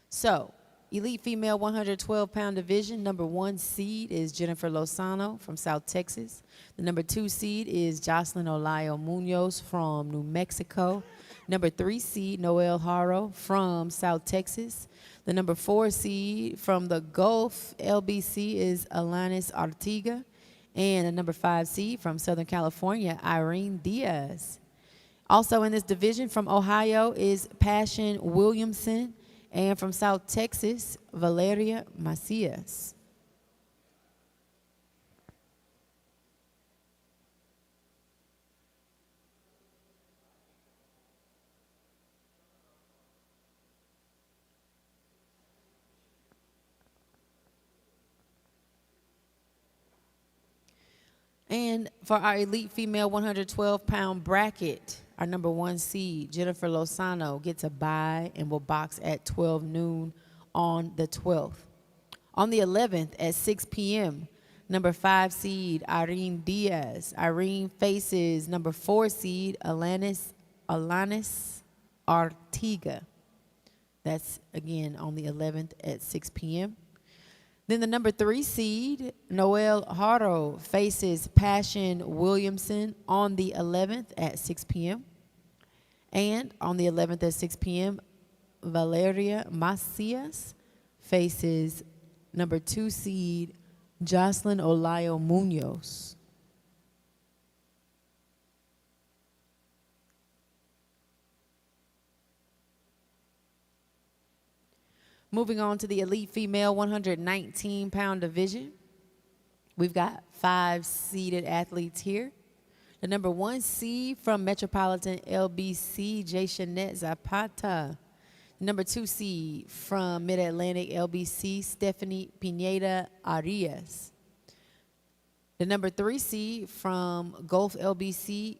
so elite female 112-pound division, number 1 seed is Jennifer Lozano from South Texas. The number 2 seed is Jocelyn Olayo Munoz from New Mexico. Number 3 seed, Noel Haro from South Texas. The number 4 seed from the Gulf LBC is Alanis Artiga. And the number 5 seed from Southern California, Irene Diaz. Also in this division from Ohio is Passion Williamson. And from South Texas, Valeria Macias. And for our elite female 112-pound bracket, our number 1 seed, Jennifer Lozano, gets a bye and will box at 12 noon on the 12th. On the 11th at 6 p.m., number 5 seed, Irene Diaz. Irene faces number 4 seed, Alanis Artiga. That's, again, on the 11th at 6 p.m. Then the number 3 seed, Noel Haro, faces Passion Williamson on the 11th at 6 p.m. And on the 11th at 6 p.m., Valeria Macias faces number 2 seed, Jocelyn Olayo Munoz. Moving on to the elite female 119-pound division, we've got 5 seeded athletes here. The number 1 seed from Metropolitan LBC, Jayshanette Zapata. The number 2 seed from Mid-Atlantic LBC, Stephanie Pineda Arias. The number 3 seed from Gulf LBC,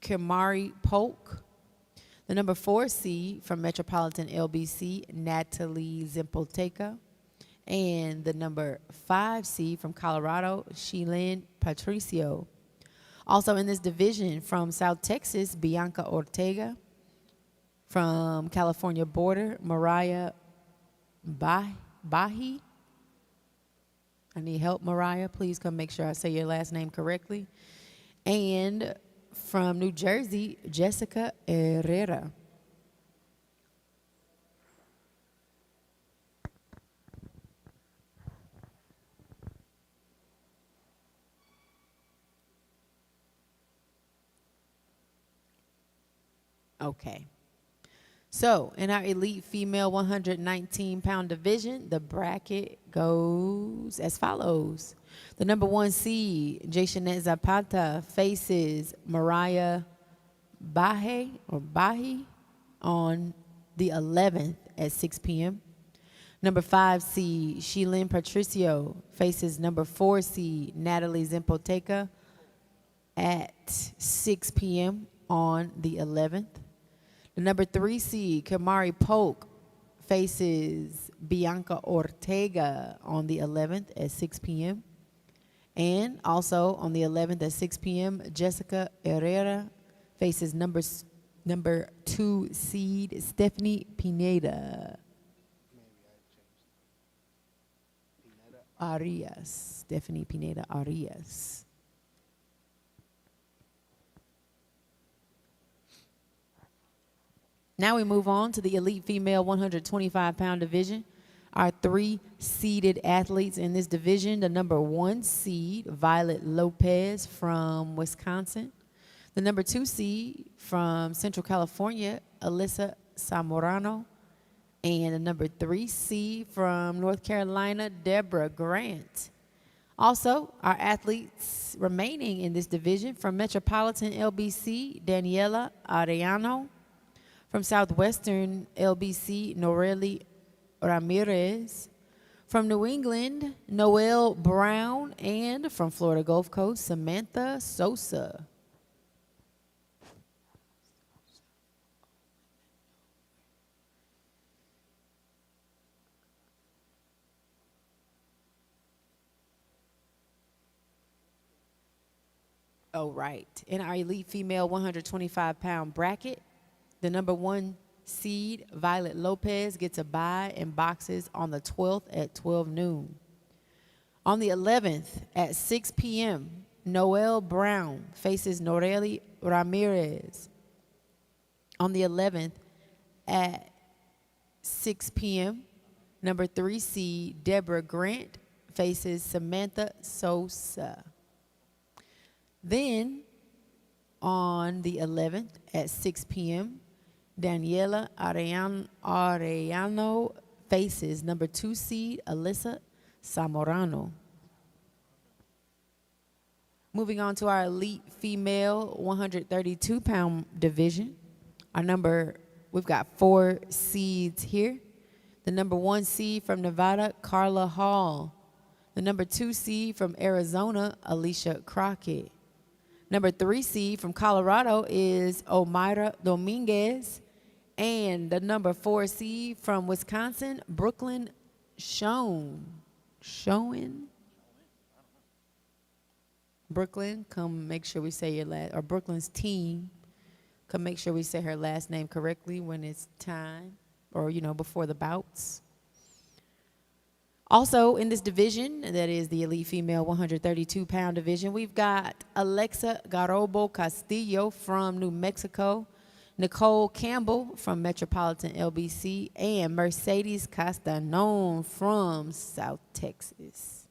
Kimari Polk. The number 4 seed from Metropolitan LBC, Natalie Zempolteca. And the number 5 seed from Colorado, Sheilyn Patricio. Also in this division from South Texas, Bianca Ortega. From California border, Mariah Bahi. I need help, Mariah. Please come make sure I say your last name correctly. And from New Jersey, Jessica Herrera. Okay. So, in our elite female 119-pound division, the bracket goes as follows. The number 1 seed, Jayshanette Zapata, faces Mariah Bahi on the 11th at 6 p.m. Number 5 seed, Sheilyn Patricio, faces number 4 seed, Natalie Zempolteca, at 6 p.m. on the 11th. The number 3 seed, Kimari Polk, faces Bianca Ortega on the 11th at 6 p.m. And also on the 11th at 6 p.m., Jessica Herrera faces number 2 seed, Stephanie Pineda Arias. Stephanie Pineda Arias. Now we move on to the elite female 125-pound division. Our 3 seeded athletes in this division, the number 1 seed, Violet Lopez from Wisconsin. The number 2 seed from Central California, Alyssa Zamorano. And the number 3 seed from North Carolina, Deborah Grant. Also, our athletes remaining in this division from Metropolitan LBC, Daniela Arellano. From Southwestern LBC, Noreli Ramirez. From New England, Noel Brown. And from Florida Gulf Coast, Samantha Sosa. Oh, right. In our elite female 125-pound bracket, the number 1 seed, Violet Lopez, gets a bye and boxes on the 12th at 12 noon. On the 11th at 6 p.m., Noel Brown faces Noreli Ramirez. On the 11th at 6 p.m., number 3 seed, Deborah Grant, faces Samantha Sosa. Then, on the 11th at 6 p.m., Daniela Arellano faces number 2 seed, Alyssa Zamorano. Moving on to our elite female 132-pound division. We've got 4 seeds here. The number 1 seed from Nevada, Carla Hall. The number 2 seed from Arizona, Alicia Crockett. Number 3 seed from Colorado is Omaira Dominguez. And the number 4 seed from Wisconsin, Brooklyn Schoen. Brooklyn, come make sure we say your last, or Brooklyn's team, come make sure we say her last name correctly when it's time, or, before the bouts. Also in this division, that is the elite female 132-pound division, we've got Alexa Garobo Castillo from New Mexico, Nicole Campbell from Metropolitan LBC, and Mercedes Castanon from South Texas.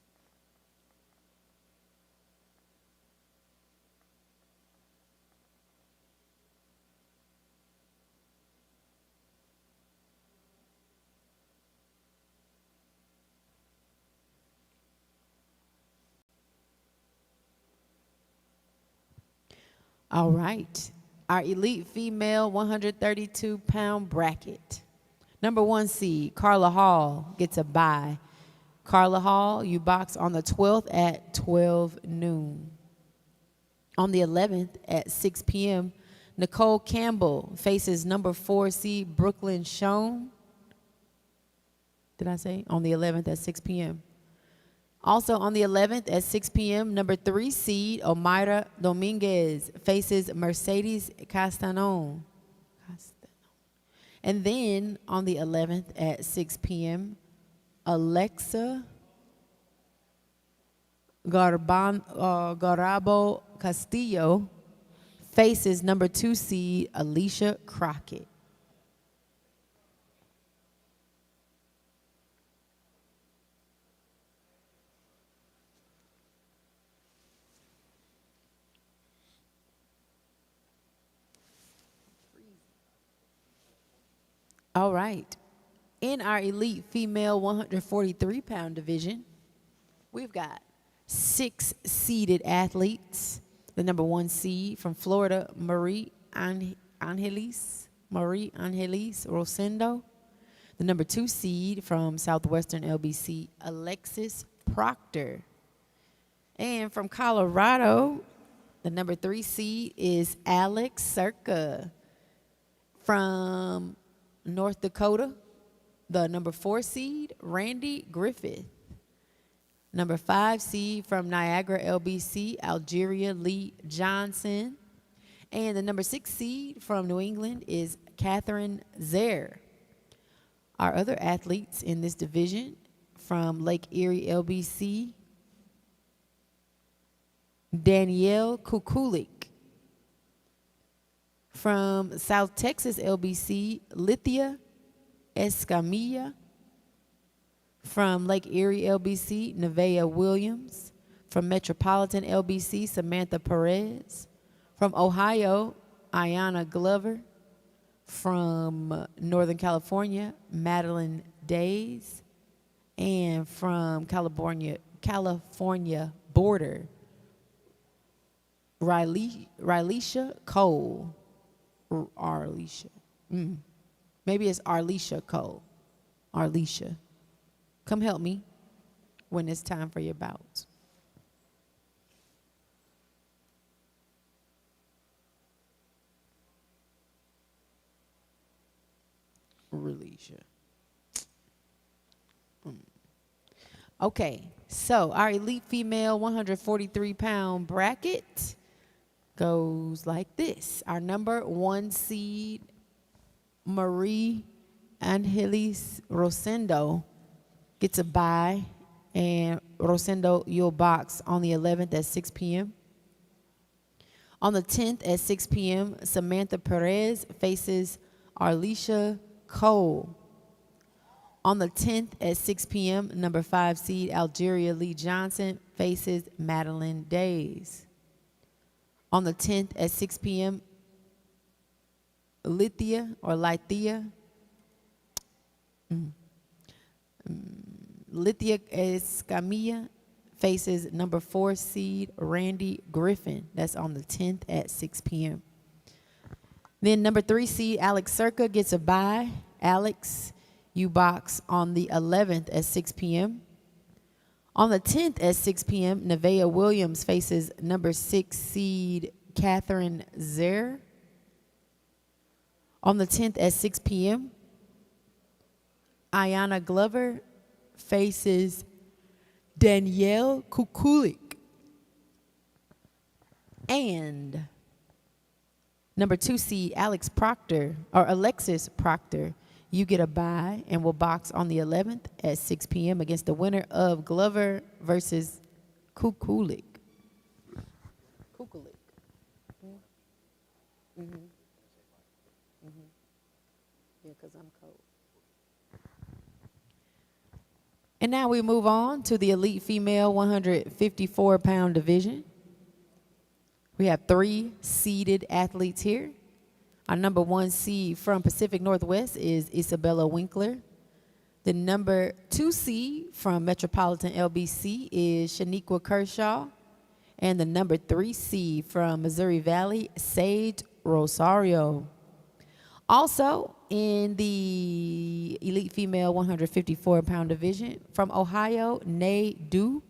All right. Our elite female 132-pound bracket. Number 1 seed, Carla Hall, gets a bye. Carla Hall, you box on the 12th at 12 noon. On the 11th at 6 p.m., Nicole Campbell faces number 4 seed, Brooklyn Schoen. Did I say? On the 11th at 6 p.m. Also on the 11th at 6 p.m., number 3 seed, Omaira Dominguez, faces Mercedes Castanon. And then on the 11th at 6 p.m., Alexa Garabo Castillo faces number 2 seed, Alicia Crockett. All right. In our elite female 143-pound division, we've got 6 seeded athletes. The number 1 seed from Florida, Marie Angelis Rosendo. The number 2 seed from Southwestern LBC, Alexis Proctor. And from Colorado, the number 3 seed is Alex Circa. From North Dakota, the number 4 seed, Randy Griffith. Number 5 seed from Niagara LBC, Algeria Lee Johnson. And the number 6 seed from New England is Catherine Zaire. Our other athletes in this division from Lake Erie LBC, Danielle Kukulik. From South Texas LBC, Lithia Escamilla. From Lake Erie LBC, Nevaeh Williams. From Metropolitan LBC, Samantha Perez. From Ohio, Ayana Glover. From Northern California, Madeline Days. And from California border, Rylisha Cole. Arlisha. Maybe it's Arlisha Cole. Arlisha. Come help me. when it's time for your bouts. Release you. Okay, so our elite female 143-pound bracket goes like this. Our number 1 seed, Marie Angelis Rosendo, gets a bye, and Rosendo, you'll box on the 11th at 6 p.m. On the 10th at 6 p.m., Samantha Perez faces Arlisha Cole. On the 10th at 6 p.m., number 5 seed Algeria Lee Johnson faces Madeline Days. On the 10th at 6 p.m., Lithia Escamilla faces number 4 seed Randy Griffin. That's on the 10th at 6 p.m. Then number 3 seed Alex Circa gets a bye. Alex, you box on the 11th at 6 p.m. On the 10th at 6 p.m., Nevaeh Williams faces number 6 seed Catherine Zer. On the 10th at 6 p.m., Ayana Glover faces Danielle Kukulik. And number 2 seed Alexis Proctor, you get a bye and will box on the 11th at 6 p.m. against the winner of Glover versus Kukulik. Kukulik. Yeah, because I'm cold. And now we move on to the elite female 154-pound division. We have 3 seeded athletes here. Our number 1 seed from Pacific Northwest is Isabella Winkler. The number 2 seed from Metropolitan LBC is Shaniqua Kershaw. And the number 3 seed from Missouri Valley, Sage Rosario. Also in the elite female 154-pound division, from Ohio, Nay Du.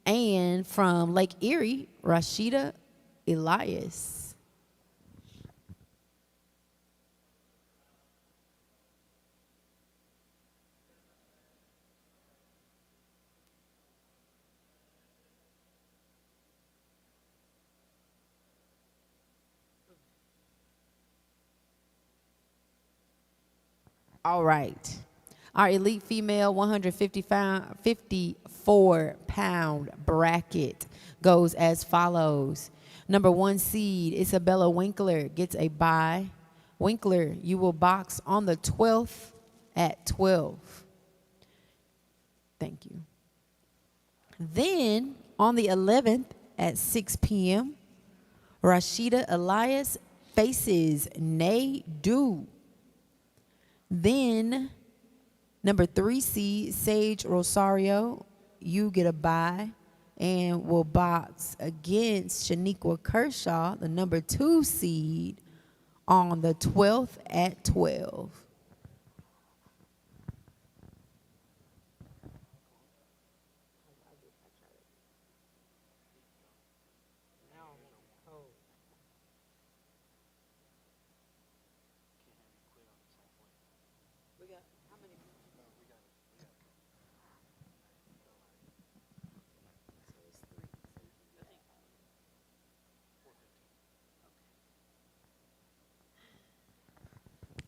And from Lake Erie, Rashida Elias. All right. Our elite female 154-pound bracket goes as follows. Number 1 seed, Isabella Winkler, gets a bye. Winkler, you will box on the 12th at 12. Thank you. Then, on the 11th at 6 p.m., Rashida Elias faces Nay Du. Then, number 3 seed, Sage Rosario, you get a bye and will box against Shaniqua Kershaw, the number 2 seed, on the 12th at 12.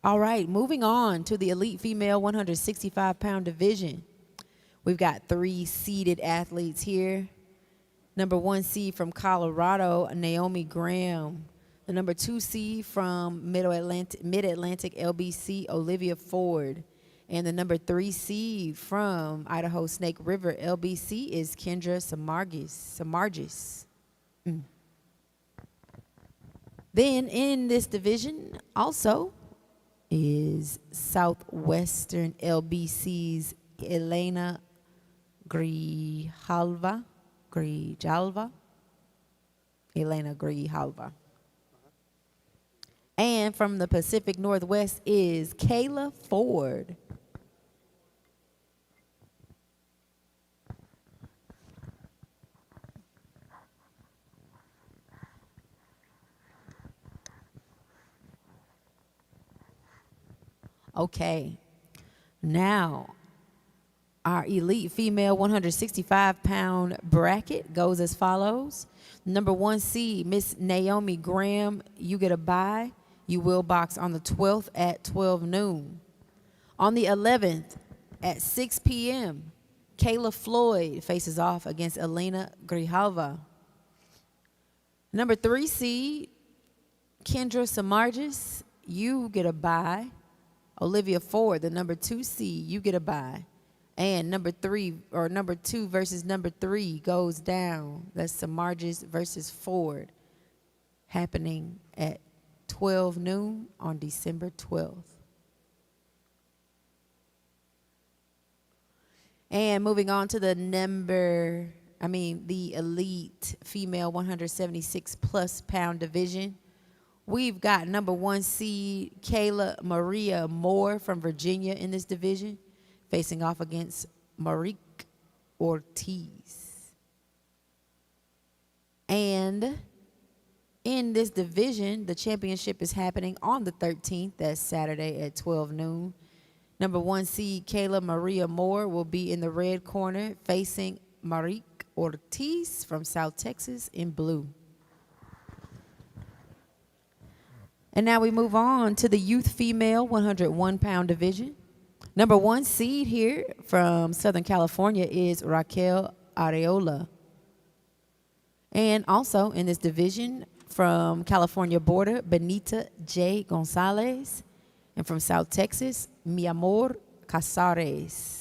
All right, moving on to the elite female 165-pound division. We've got 3 seeded athletes here. Number 1 seed from Colorado, Naomi Graham. The number 2 seed from Mid-Atlantic LBC, Olivia Ford. And the number 3 seed from Idaho Snake River LBC is Kendra Samargis. Then in this division also is Southwestern LBC's Elena Grijalva. Elena Grijalva. And from the Pacific Northwest is Kayla Ford. Okay. Now, our elite female 165-pound bracket goes as follows. Number 1 seed, Miss Naomi Graham, you get a bye. You will box on the 12th at 12 noon. On the 11th at 6 p.m., Kayla Floyd faces off against Elena Grijalva. Number 3 seed, Kendra Samardzis, you get a bye. Olivia Ford, the number 2 seed, you get a bye. And number 2 versus number 3 goes down. That's Samardzis versus Ford, happening at 12 noon on December 12th. And moving on to the elite female 176 plus pound division. We've got number 1 seed Kayla Maria Moore from Virginia in this division, facing off against Marique Ortiz. And in this division, the championship is happening on the 13th. That's Saturday at 12 noon. Number 1 seed Kayla Maria Moore will be in the red corner, facing Marique Ortiz from South Texas in blue. And now we move on to the youth female 101-pound division. Number 1 seed here from Southern California is Raquel Areola. And also in this division from California border, Benita J. Gonzalez. And from South Texas, Mi Amor Casares.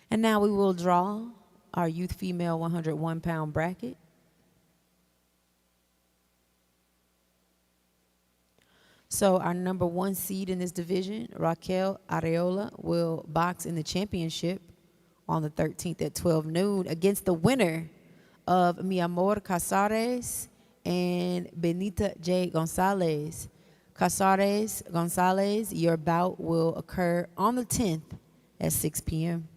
And now we will draw our youth female 101-pound bracket. So our number 1 seed in this division, Raquel Areola, will box in the championship on the 13th at 12 noon against the winner of Mi Amor Casares and Benita J. Gonzalez. Casares, Gonzalez, your bout will occur on the 10th at 6 p.m.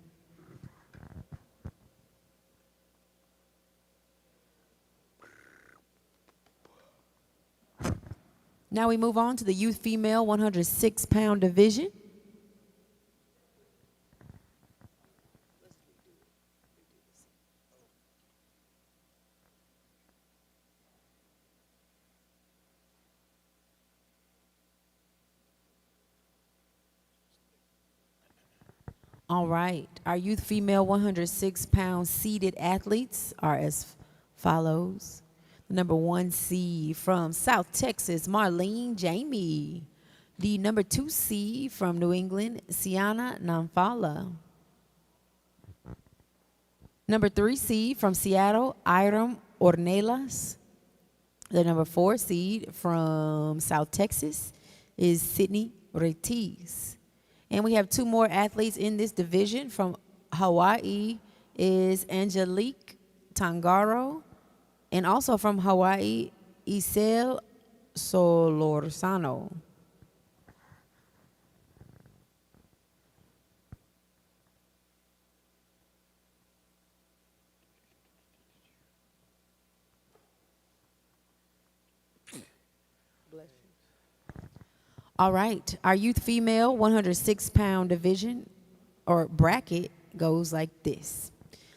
Now we move on to the youth female 106-pound division. All right, our youth female 106-pound seeded athletes are as follows. Number 1 seed from South Texas, Marlene Jamie. The number 2 seed from New England, Siana Nanfala. Number 3 seed from Seattle, Iram Ornelas. The number 4 seed from South Texas is Sydney Ortiz. And we have 2 more athletes in this division. From Hawaii is Angelique Tangaro. And also from Hawaii, Isel Solorzano. All right, our youth female 106-pound division or bracket goes like this.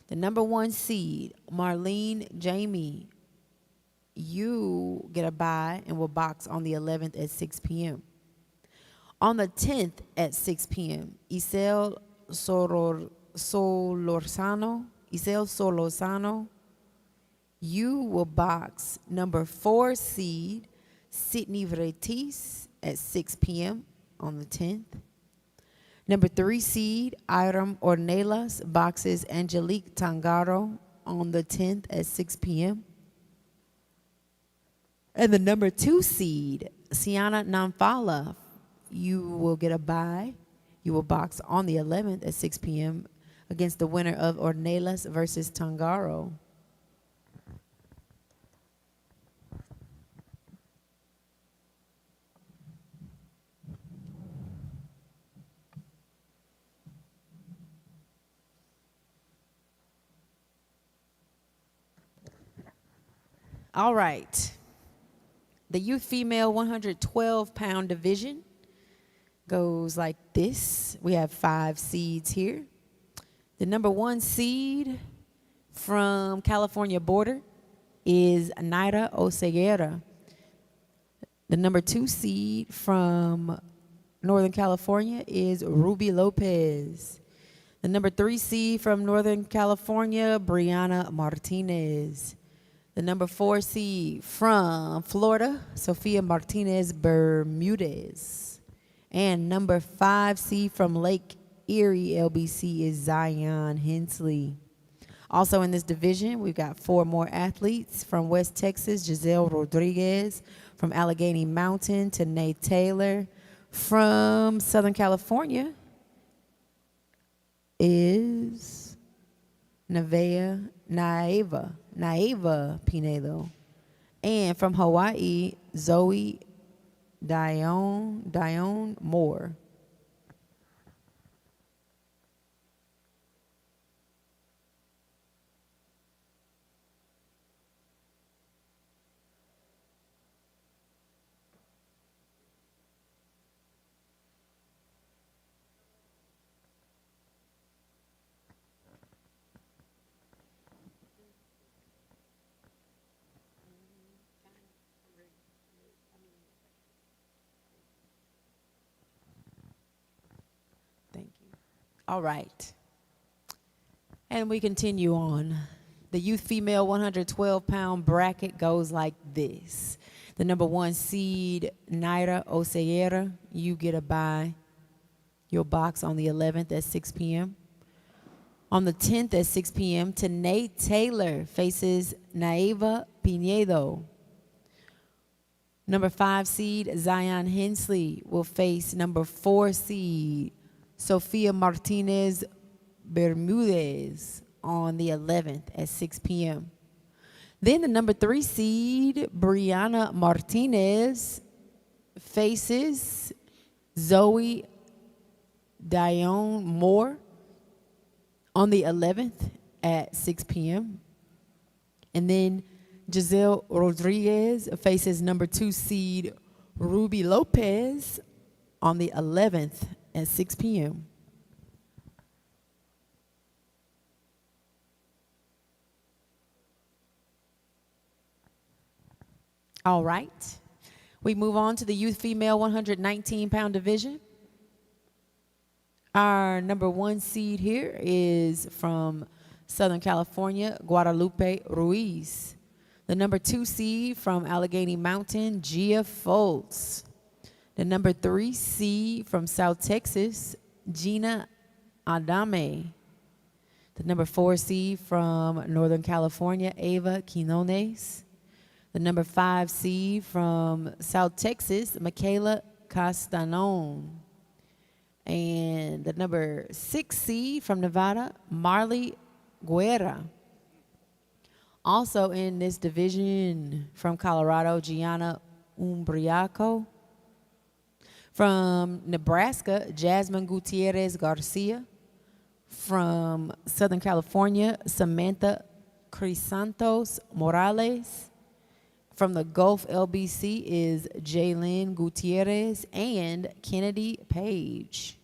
The number 1 seed, Marlene Jamie, you get a bye and will box on the 11th at 6 p.m. On the 10th at 6 p.m., Isel Solorzano, you will box number 4 seed, Sydney Vretis, at 6 p.m. on the 10th. Number 3 seed, Iram Ornelas, boxes Angelique Tangaro on the 10th at 6 p.m. And the number 2 seed, Siana Nanfala, you will get a bye. You will box on the 11th at 6 p.m. against the winner of Ornelas versus Tangaro. All right. The youth female 112-pound division goes like this. We have 5 seeds here. The number 1 seed from California border is Naira Oseguera. The number 2 seed from Northern California is Ruby Lopez. The number 3 seed from Northern California, Brianna Martinez. The number 4 seed from Florida, Sofia Martinez Bermudez. And number 5 seed from Lake Erie, LBC, is Zion Hensley. Also in this division, we've got 4 more athletes. From West Texas, Giselle Rodriguez. From Allegheny Mountain, Tanae Taylor. From Southern California is Naeva Pinedo. And from Hawaii, Zoe Dione Moore. Thank you. All right. And we continue on. The youth female 112-pound bracket goes like this. The number 1 seed, Naira Oseguera, you get a bye. Your box on the 11th at 6 p.m. On the 10th at 6 p.m., Tanae Taylor faces Naeva Pinedo. Number 5 seed, Zion Hensley, will face number 4 seed, Sofia Martinez Bermudez, on the 11th at 6 p.m. Then the number 3 seed, Brianna Martinez, faces Zoe Dione Moore on the 11th at 6 p.m. And then Giselle Rodriguez faces number 2 seed, Ruby Lopez, on the 11th at 6 p.m. All right. We move on to the youth female 119-pound division. Our number 1 seed here is from Southern California, Guadalupe Ruiz. The number 2 seed from Allegheny Mountain, Gia Foltz. The number 3 seed from South Texas, Gina Adame. The number 4 seed from Northern California, Ava Quinones. The number 5 seed from South Texas, Michaela Castanon. And the number 6 seed from Nevada, Marley Guerra. Also in this division from Colorado, Gianna Umbriaco. From Nebraska, Jasmine Gutierrez Garcia. From Southern California, Samantha Crisantos Morales. From the Gulf LBC is Jaylyn Gutierrez and Kennedy Page.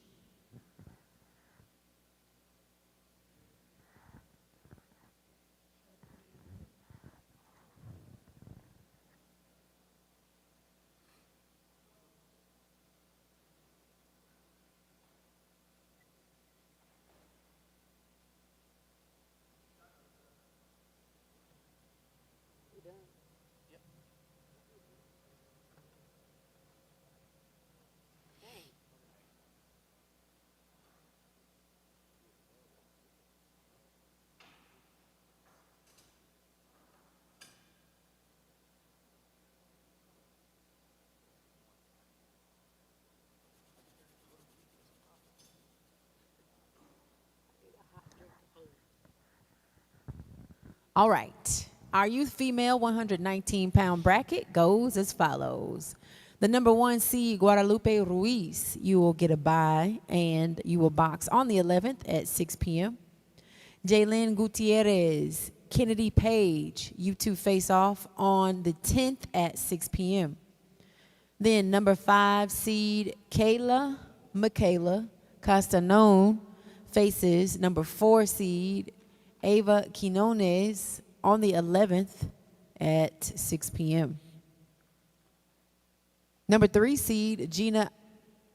All right. Our youth female 119-pound bracket goes as follows. The number 1 seed, Guadalupe Ruiz, you will get a bye and you will box on the 11th at 6 p.m. Jaylyn Gutierrez Kennedy Page. You two face off on the 10th at 6 p.m. Then number 5 seed Michaela Castanon faces number 4 seed Ava Quinones on the 11th at 6 p.m. Number 3 seed Gina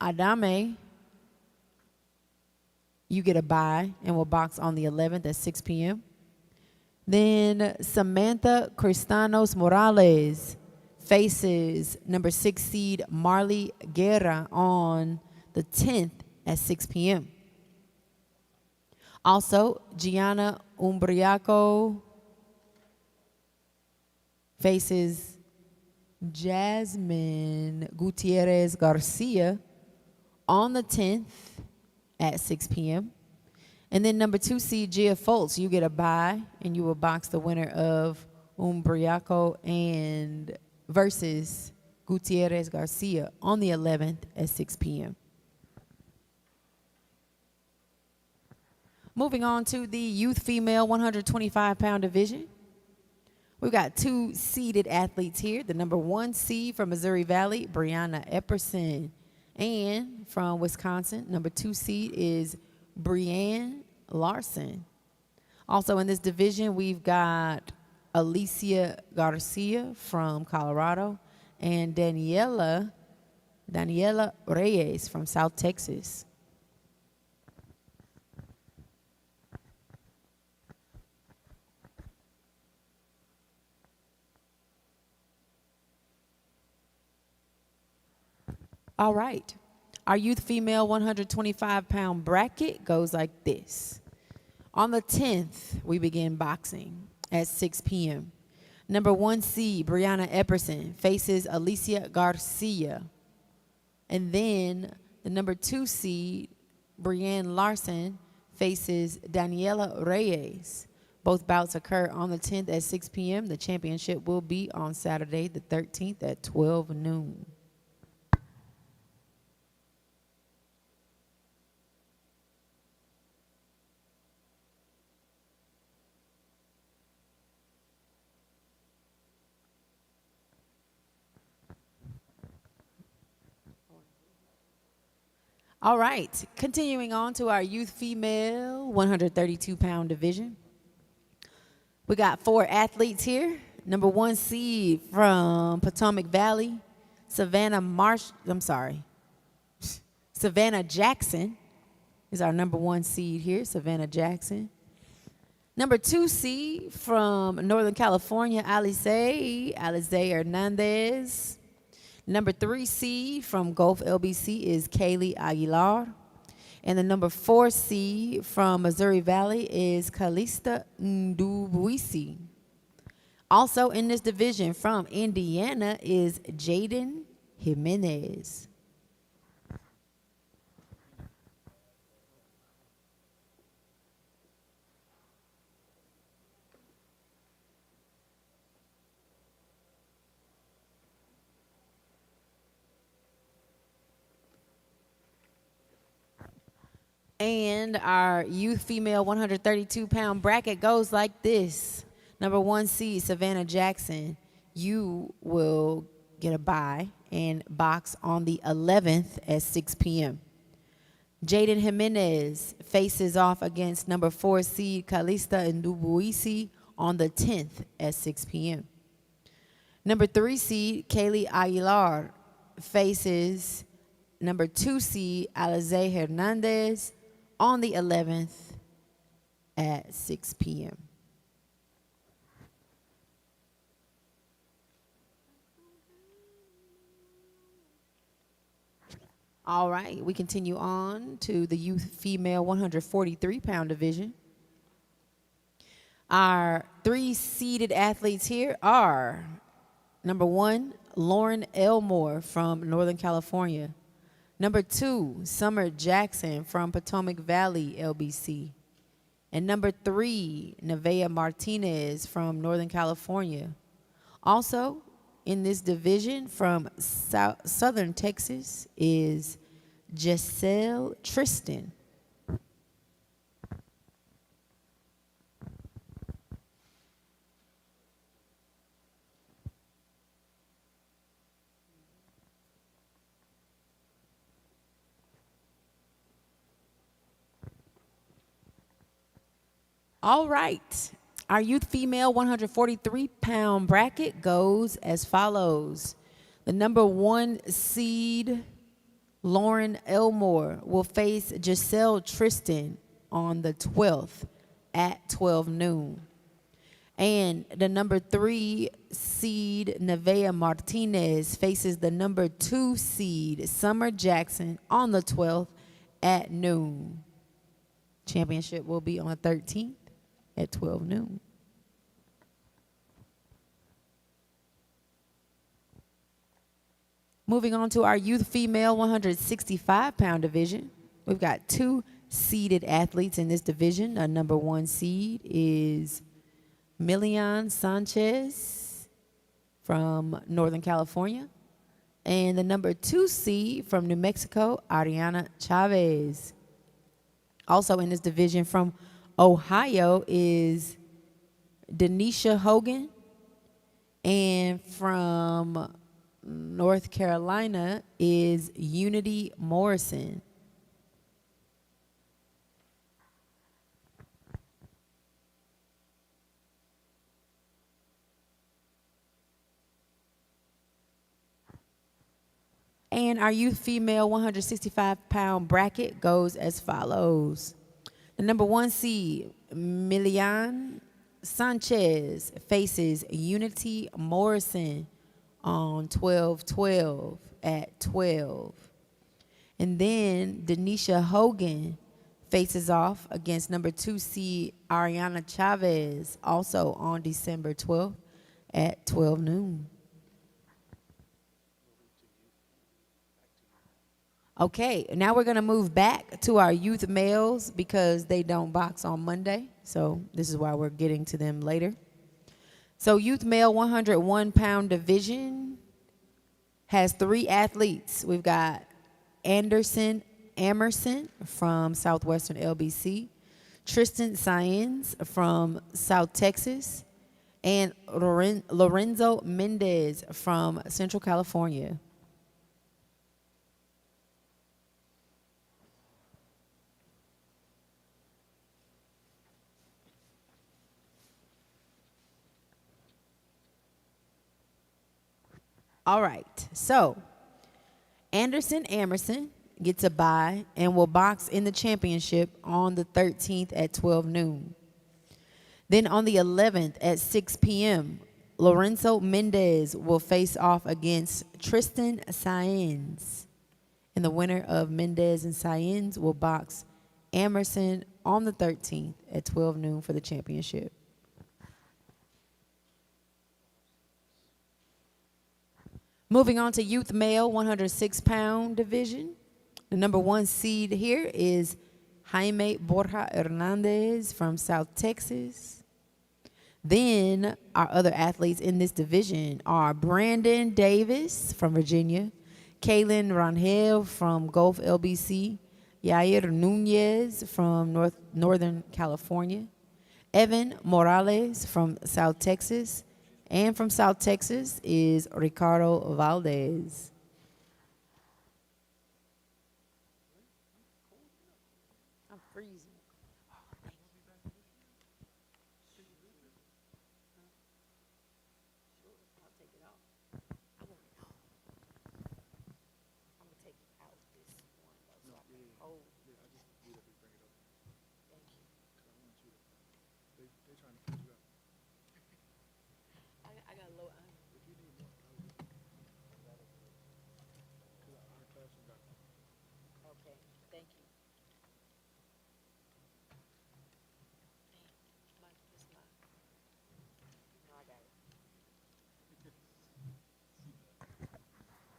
Adame, you get a bye and will box on the 11th at 6 p.m. Then Samantha Cristanos Morales faces number 6 seed Marley Guerra on the 10th at 6 p.m. Also, Gianna Umbriaco faces Jasmine Gutierrez Garcia on the 10th at 6 p.m. And then number 2 seed Gia Foltz, you get a bye and you will box the winner of Umbriaco and versus Gutierrez Garcia on the 11th at 6 p.m. Moving on to the youth female 125-pound division. We've got 2 seeded athletes here. The number 1 seed from Missouri Valley, Brianna Epperson. And from Wisconsin, number 2 seed is Brianne Larson. Also in this division, we've got Alicia Garcia from Colorado and Daniela Reyes from South Texas. All right. Our youth female 125-pound bracket goes like this. On the 10th, we begin boxing at 6 p.m. Number 1 seed, Brianna Epperson, faces Alicia Garcia. And then the number 2 seed, Brianne Larson, faces Daniela Reyes. Both bouts occur on the 10th at 6 p.m. The championship will be on Saturday, the 13th at 12 noon. All right, continuing on to our youth female 132-pound division. We got 4 athletes here. Number 1 seed from Potomac Valley, Savannah Jackson is our number 1 seed here, Savannah Jackson. Number 2 seed from Northern California, Alize Hernandez. Number 3 seed from Gulf LBC is Kaylee Aguilar. And the number 4 seed from Missouri Valley is Calista Ndubuisi. Also in this division from Indiana is Jaden Jimenez. And our youth female 132-pound bracket goes like this. Number 1 seed, Savannah Jackson, you will get a bye and box on the 11th at 6 p.m. Jaden Jimenez faces off against number 4 seed, Calista Ndubuisi, on the 10th at 6 p.m. Number 3 seed, Kaylee Aguilar, faces number 2 seed, Alize Hernandez, on the 11th at 6 p.m. All right, we continue on to the youth female 143-pound division. Our 3 seeded athletes here are number 1, Lauren Elmore from Northern California. Number 2, Summer Jackson from Potomac Valley, LBC. And number 3, Nevaeh Martinez from Northern California. Also, in this division from Southern Texas is Giselle Tristan. All right. Our youth female 143-pound bracket goes as follows. The number 1 seed, Lauren Elmore, will face Giselle Tristan on the 12th at 12 noon. And the number 3 seed, Nevea Martinez, faces the number 2 seed, Summer Jackson, on the 12th at noon. Championship will be on the 13th at 12 noon. Moving on to our youth female 165-pound division. We've got 2 seeded athletes in this division. Our number 1 seed is Milian Sanchez from Northern California. And the number 2 seed from New Mexico, Ariana Chavez. Also in this division from Ohio is Denisha Hogan. And from North Carolina is Unity Morrison. And our youth female 165-pound bracket goes as follows. The number 1 seed, Milian Sanchez, faces Unity Morrison on 12/12 at 12. And then Denisha Hogan faces off against number 2 seed Ariana Chavez, also on December 12th at 12 noon. Okay, now we're going to move back to our youth males because they don't box on Monday. So this is why we're getting to them later. So youth male 101-pound division has 3 athletes. We've got Anderson Emerson from Southwestern LBC, Tristan Saenz from South Texas, and Lorenzo Mendez from Central California. All right, so Anderson Emerson gets a bye and will box in the championship on the 13th at 12 noon. Then on the 11th at 6 p.m., Lorenzo Mendez will face off against Tristan Saenz. And the winner of Mendez and Saenz will box Emerson on the 13th at 12 noon for the championship. Moving on to youth male 106-pound division. The number 1 seed here is Jaime Borja Hernandez from South Texas. Then our other athletes in this division are Brandon Davis from Virginia, Kaylin Rangel from Gulf LBC, Yair Nunez from Northern California, Evan Morales from South Texas, and from South Texas is Ricardo Valdez. I'm freezing. I got low iron. Okay, thank you. No, I got it.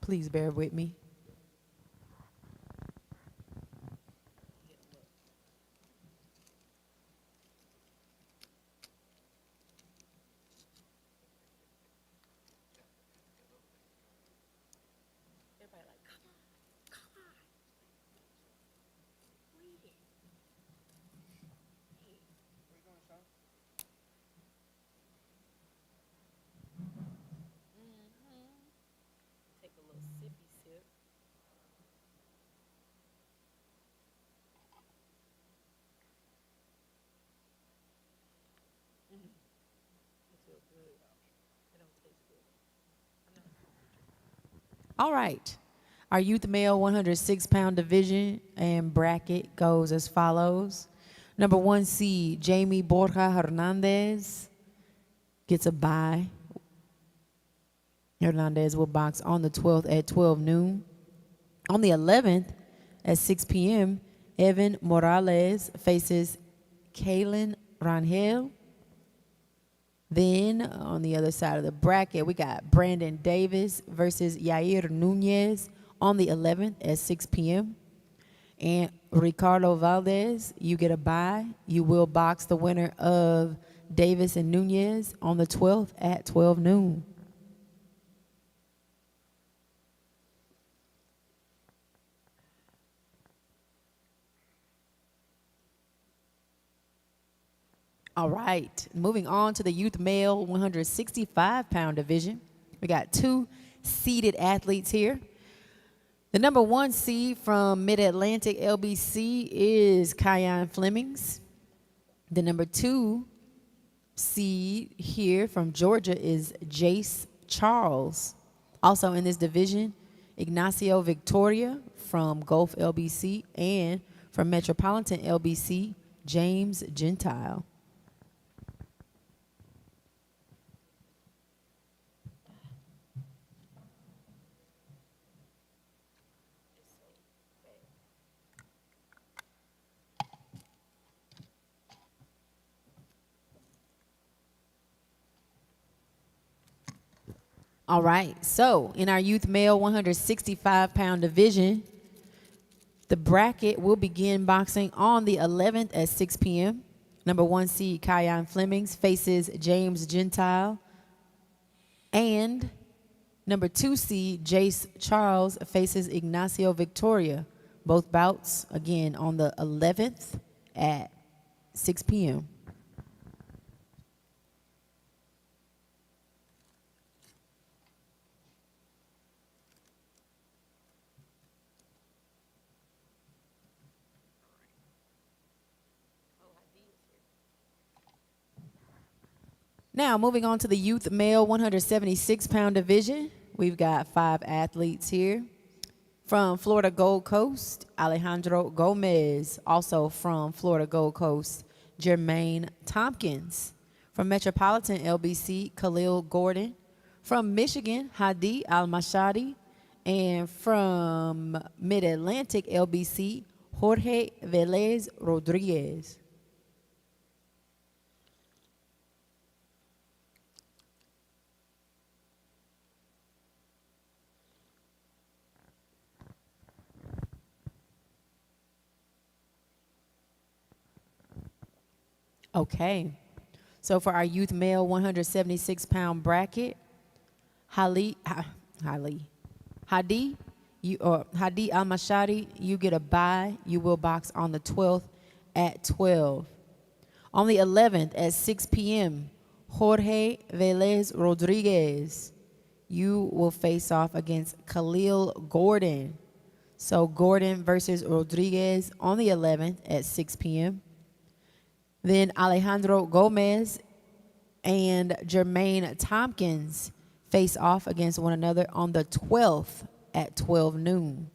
Please bear with me. Everybody like, come on, come on. Read it. Hey. Where you going, Sean? Take a little sippy sip. All right. Our youth male 106-pound division and bracket goes as follows. Number 1 seed, Jamie Borja Hernandez, gets a bye. Hernandez will box on the 12th at 12 noon. On the 11th at 6 p.m., Evan Morales faces Kaylin Rangel. Then on the other side of the bracket, we got Brandon Davis versus Yair Nunez on the 11th at 6 p.m. And Ricardo Valdez, you get a bye. You will box the winner of Davis and Nunez on the 12th at 12 noon. All right, moving on to the youth male 165-pound division. We got 2 seeded athletes here. The number 1 seed from Mid-Atlantic LBC is Kyan Flemings. The number 2 seed here from Georgia is Jace Charles. Also in this division, Ignacio Victoria from Gulf LBC, and from Metropolitan LBC, James Gentile. All right, so in our youth male 165-pound division, the bracket will begin boxing on the 11th at 6 p.m. Number 1 seed Kyan Flemings faces James Gentile, and number 2 seed Jace Charles faces Ignacio Victoria. Both bouts, again, on the 11th at 6 p.m. Now, moving on to the youth male 176-pound division, we've got 5 athletes here. From Florida Gold Coast, Alejandro Gomez. Also from Florida Gold Coast, Jermaine Tompkins. From Metropolitan LBC, Khalil Gordon. From Michigan, Hadi Al-Mashadi. And from Mid-Atlantic LBC, Jorge Velez Rodriguez. Okay, so for our youth male 176-pound bracket, Hadi Al-Mashadi, you get a bye. You will box on the 12th at 12. On the 11th at 6 p.m., Jorge Velez Rodriguez, you will face off against Khalil Gordon. So Gordon versus Rodriguez on the 11th at 6 p.m. Then Alejandro Gomez and Jermaine Tompkins face off against one another on the 12th at 12 noon.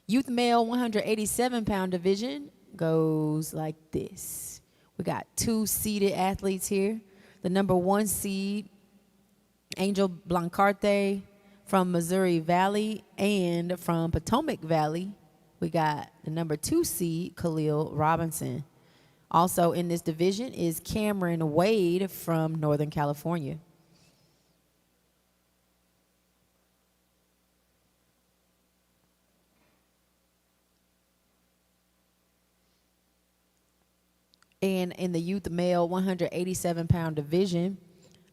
Youth male 187-pound division goes like this. We got 2 seeded athletes here. The number 1 seed, Angel Blancarte from Missouri Valley, and from Potomac Valley, we got the number 2 seed, Khalil Robinson. Also in this division is Cameron Wade from Northern California. And in the youth male 187-pound division,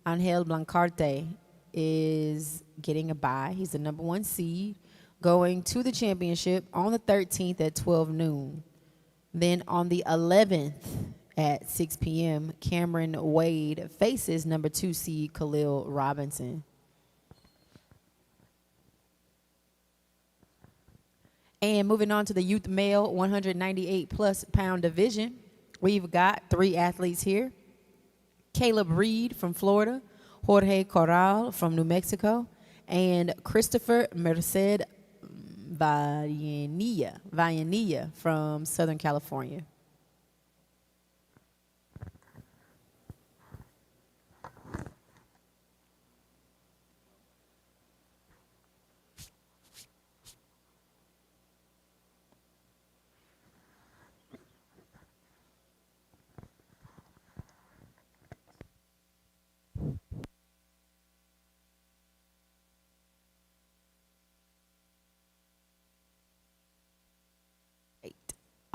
Angel Blancarte is getting a bye. He's the number 1 seed, going to the championship on the 13th at 12 noon. Then on the 11th at 6 p.m., Cameron Wade faces number 2 seed Khalil Robinson. And moving on to the youth male 198-plus pound division, we've got 3 athletes here. Caleb Reed from Florida, Jorge Corral from New Mexico, and Christopher Merced Vallenilla from Southern California.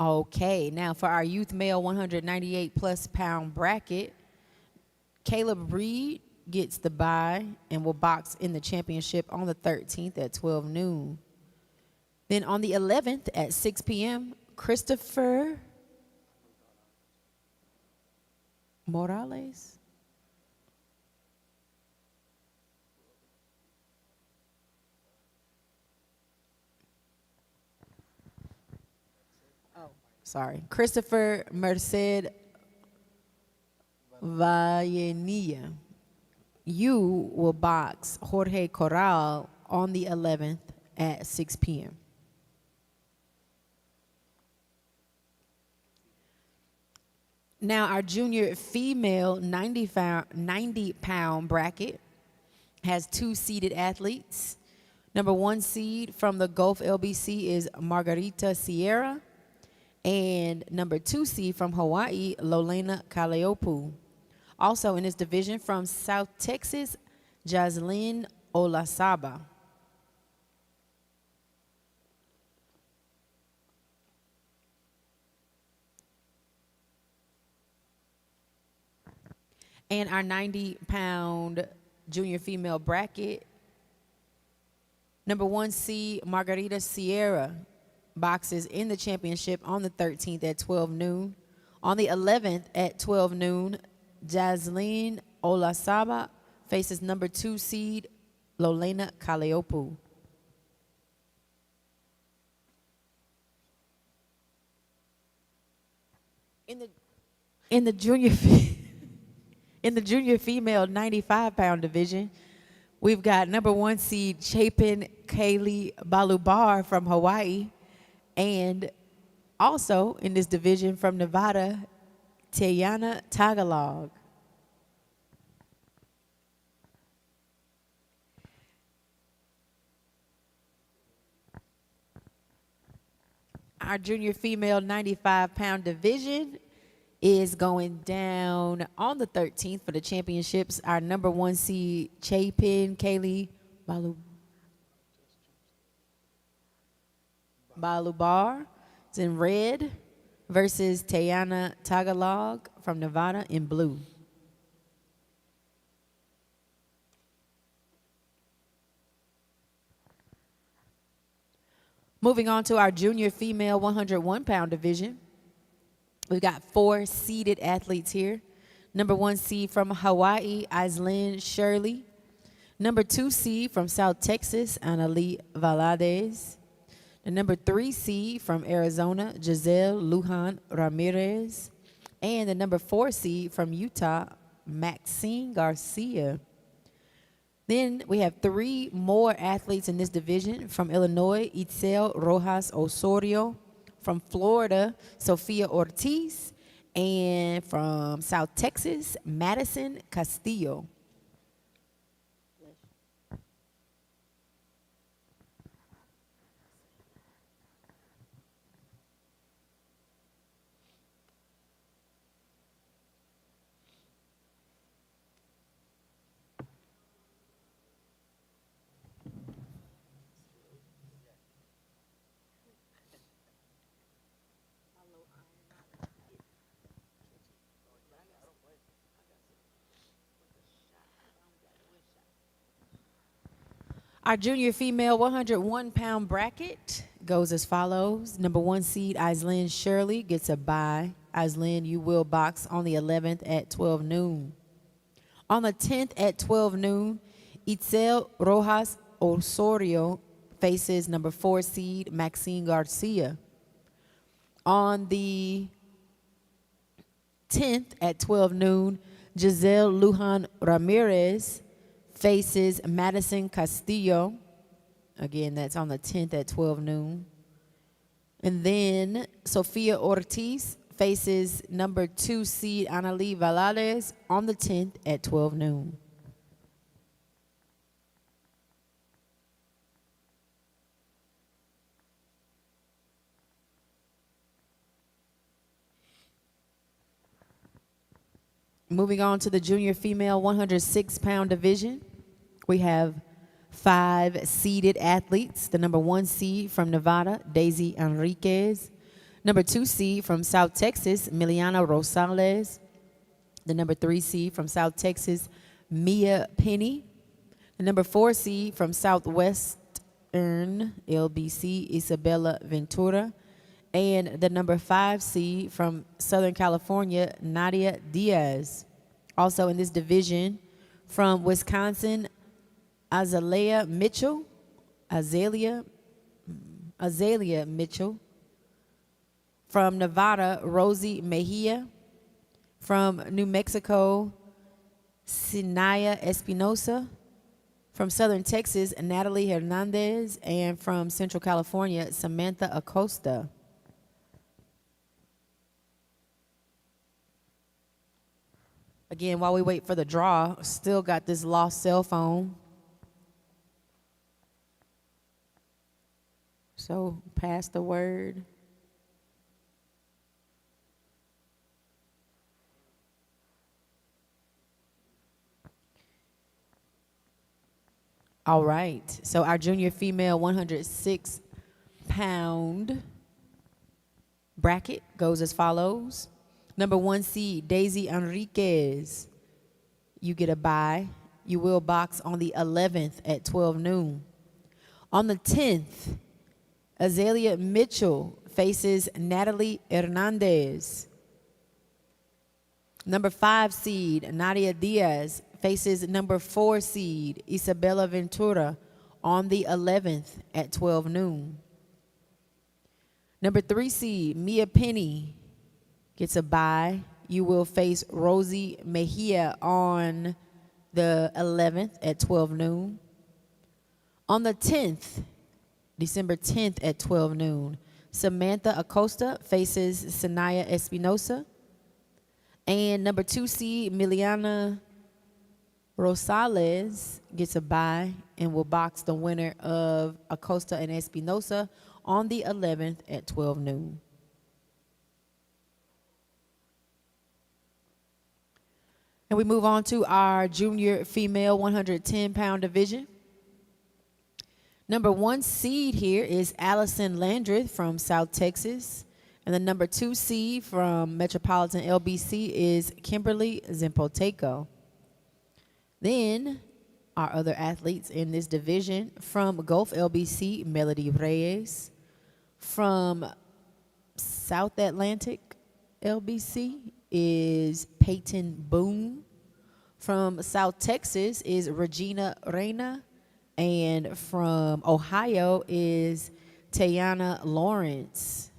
Okay, now for our youth male 198 plus pound bracket, Caleb Reed gets the bye and will box in the championship on the 13th at 12 noon. Then on the 11th at 6 p.m., Christopher Morales. Sorry, Christopher Merced Vallenilla. You will box Jorge Corral on the 11th at 6 p.m. Now, our junior female 90-pound bracket has 2 seeded athletes. Number 1 seed from the Gulf LBC is Margarita Sierra. And number 2 seed from Hawaii, Lolena Kaleopu. Also in this division from South Texas, Jaslyn Olasaba. And our 90-pound junior female bracket, number 1 seed, Margarita Sierra, boxes in the championship on the 13th at 12 noon. On the 11th at 12 noon, Jaslyn Olasaba faces number 2 seed Lolena Kaleopu. In the junior female 95-pound division, we've got number 1 seed Chapin Kaylee Balubar from Hawaii. And also in this division from Nevada, Tayana Tagalog. Our junior female 95-pound division is going down on the 13th for the championships. Our number 1 seed, Chapin Kaylee Balubar is in red versus Tayana Tagalog from Nevada in blue. Moving on to our junior female 101-pound division. We've got 4 seeded athletes here. Number 1 seed from Hawaii, Aislinn Shirley. Number 2 seed from South Texas, Annalie Valadez. The number 3 seed from Arizona, Giselle Lujan Ramirez. And the number 4 seed from Utah, Maxine Garcia. Then we have 3 more athletes in this division. From Illinois, Itzel Rojas Osorio. From Florida, Sofia Ortiz. And from South Texas, Madison Castillo. Our junior female 101-pound bracket goes as follows. Number 1 seed, Aislinn Shirley, gets a bye. Aislinn, you will box on the 11th at 12 noon. On the 10th at 12 noon, Itzel Rojas Osorio faces number 4 seed, Maxine Garcia. On the 10th at 12 noon, Giselle Lujan Ramirez faces Madison Castillo. Again, that's on the 10th at 12 noon. And then Sofia Ortiz faces number 2 seed Annalie Valades on the 10th at 12 noon. Moving on to the junior female 106-pound division, we have 5 seeded athletes. The number 1 seed from Nevada, Daisy Enriquez. Number 2 seed from South Texas, Miliana Rosales. The number 3 seed from South Texas, Mia Penny. The number 4 seed from Southwestern LBC, Isabella Ventura. And the number 5 seed from Southern California, Nadia Diaz. Also in this division, from Wisconsin, Azalea Mitchell. From Nevada, Rosie Mejia. From New Mexico, Sinaya Espinosa. From Southern Texas, Natalie Hernandez. And from Central California, Samantha Acosta. Again, while we wait for the draw, still got this lost cell phone. So pass the word. All right. So our junior female 106-pound bracket goes as follows. Number 1 seed, Daisy Enriquez. You get a bye. You will box on the 11th at 12 noon. On the 10th, Azalea Mitchell faces Natalie Hernandez. Number 5 seed, Nadia Diaz, faces number 4 seed, Isabella Ventura, on the 11th at 12 noon. Number 3 seed, Mia Penny, gets a bye. You will face Rosie Mejia on the 11th at 12 noon. On the 10th, December 10th at 12 noon, Samantha Acosta faces Sanaya Espinosa. And number 2 seed, Miliana Rosales, gets a bye and will box the winner of Acosta and Espinosa on the 11th at 12 noon. And we move on to our junior female 110-pound division. Number 1 seed here is Allison Landreth from South Texas. And the number 2 seed from Metropolitan LBC is Kimberly Zempoteco. Then our other athletes in this division, from Gulf LBC, Melody Reyes. From South Atlantic LBC is Peyton Boone. From South Texas is Regina Reyna. And from Ohio is Tayana Lawrence.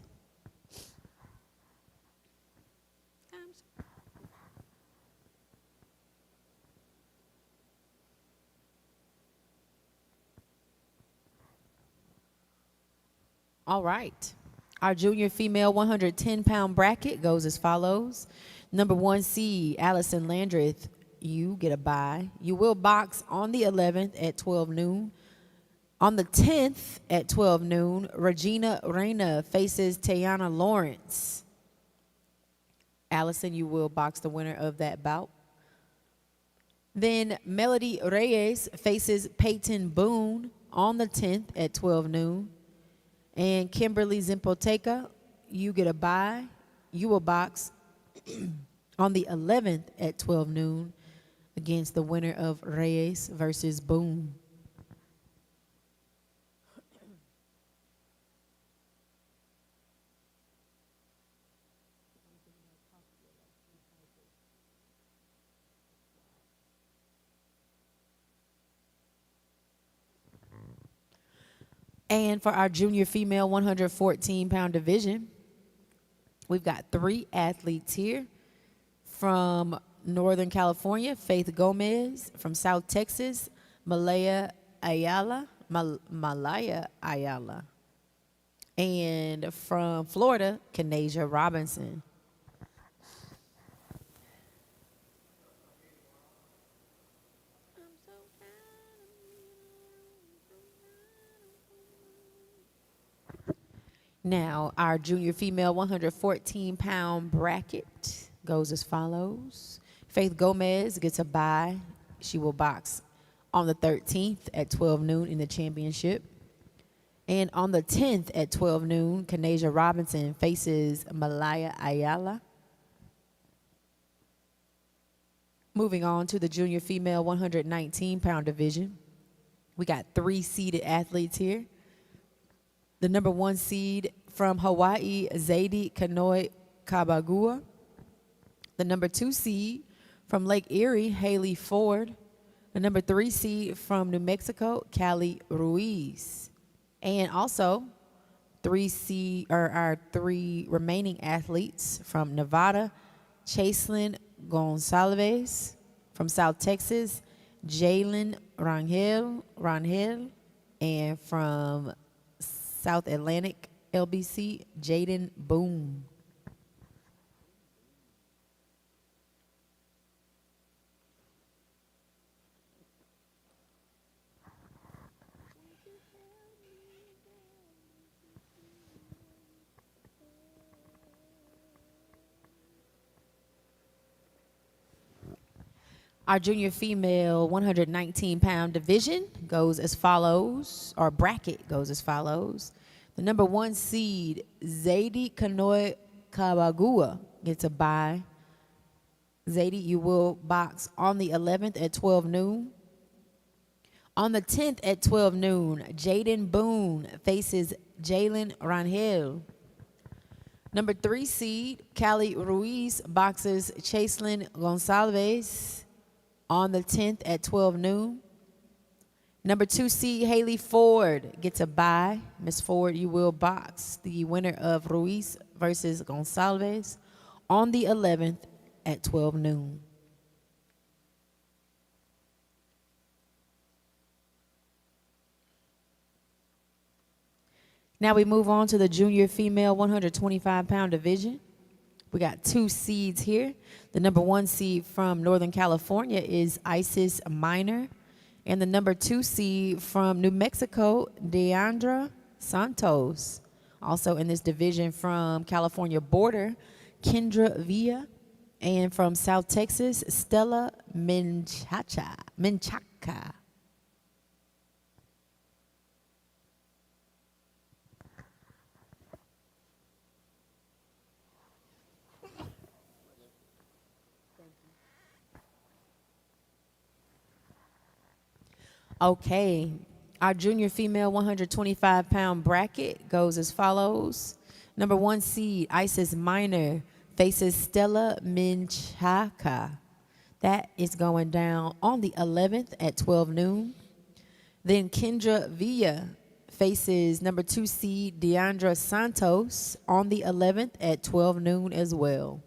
All right. Our junior female 110-pound bracket goes as follows. Number 1 seed, Allison Landreth, you get a bye. You will box on the 11th at 12 noon. On the 10th at 12 noon, Regina Reyna faces Tayana Lawrence. Allison, you will box the winner of that bout. Then Melody Reyes faces Peyton Boone on the 10th at 12 noon. And Kimberly Zempoteca, you get a bye. You will box on the 11th at 12 noon against the winner of Reyes versus Boone. And for our junior female 114-pound division, we've got 3 athletes here. From Northern California, Faith Gomez. From South Texas, Malaya Ayala. Malaya Ayala. And from Florida, Kanasia Robinson. Now, our junior female 114-pound bracket goes as follows. Faith Gomez gets a bye. She will box on the 13th at 12 noon in the championship. And on the 10th at 12 noon, Kanasia Robinson faces Malaya Ayala. Moving on to the junior female 119-pound division. We got 3 seeded athletes here. The number 1 seed from Hawaii, Zaidi Kanoi Kabagua. The number 2 seed from Lake Erie, Haley Ford. The number 3 seed from New Mexico, Callie Ruiz. And also, our 3 remaining athletes from Nevada, Chaselyn Gonsalves. From South Texas, Jalen Rangel. And from South Atlantic LBC, Jaden Boone. Our junior female 119-pound division goes as follows, or bracket goes as follows. The number 1 seed, Zaidi Kanoi Kabagua, gets a bye. Zaidi, you will box on the 11th at 12 noon. On the 10th at 12 noon, Jaden Boone faces Jalen Rangel. Number 3 seed, Callie Ruiz, boxes Chaselyn Gonsalves on the 10th at 12 noon. Number 2 seed, Haley Ford, gets a bye. Miss Ford, you will box the winner of Ruiz versus Gonsalves on the 11th at 12 noon. Now we move on to the junior female 125-pound division. We got 2 seeds here. The number 1 seed from Northern California is Isis Minor. And the number 2 seed from New Mexico, Deandra Santos. Also in this division from California border, Kendra Villa. And from South Texas, Stella Menchaca. Okay, our junior female 125-pound bracket goes as follows. Number 1 seed, Isis Minor, faces Stella Menchaca. That is going down on the 11th at 12 noon. Then Kendra Villa faces number 2 seed, Deandra Santos, on the 11th at 12 noon as well.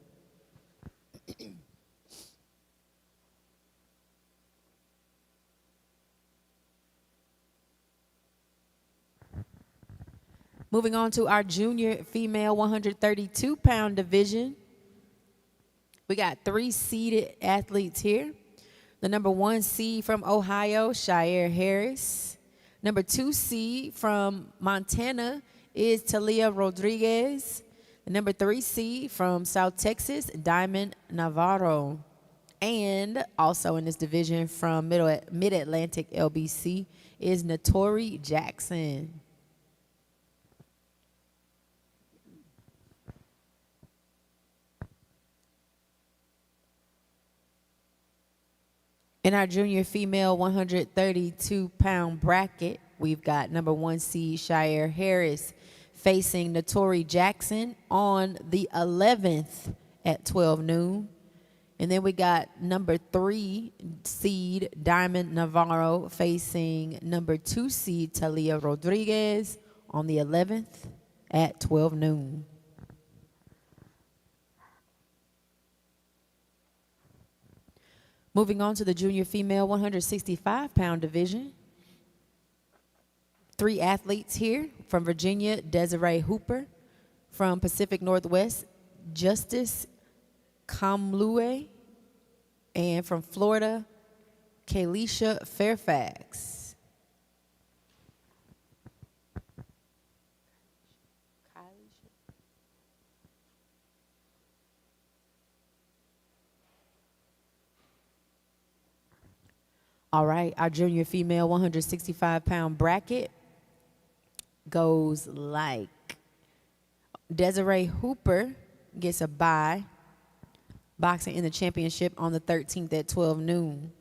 Moving on to our junior female 132-pound division. We got 3 seeded athletes here. The number 1 seed from Ohio, Shire Harris. Number 2 seed from Montana is Talia Rodriguez. The number 3 seed from South Texas, Diamond Navarro. And also in this division from Mid-Atlantic LBC is Notori Jackson. In our junior female 132-pound bracket, we've got number 1 seed Shire Harris facing Notori Jackson on the 11th at 12 noon. And then we got number 3 seed Diamond Navarro facing number 2 seed Talia Rodriguez on the 11th at 12 noon. Moving on to the junior female 165-pound division. 3 athletes here from Virginia, Desiree Hooper. From Pacific Northwest, Justice Kamlue. And from Florida, Kalisha Fairfax. All right, our junior female 165-pound bracket goes like Desiree Hooper gets a bye, boxing in the championship on the 13th at 12 noon.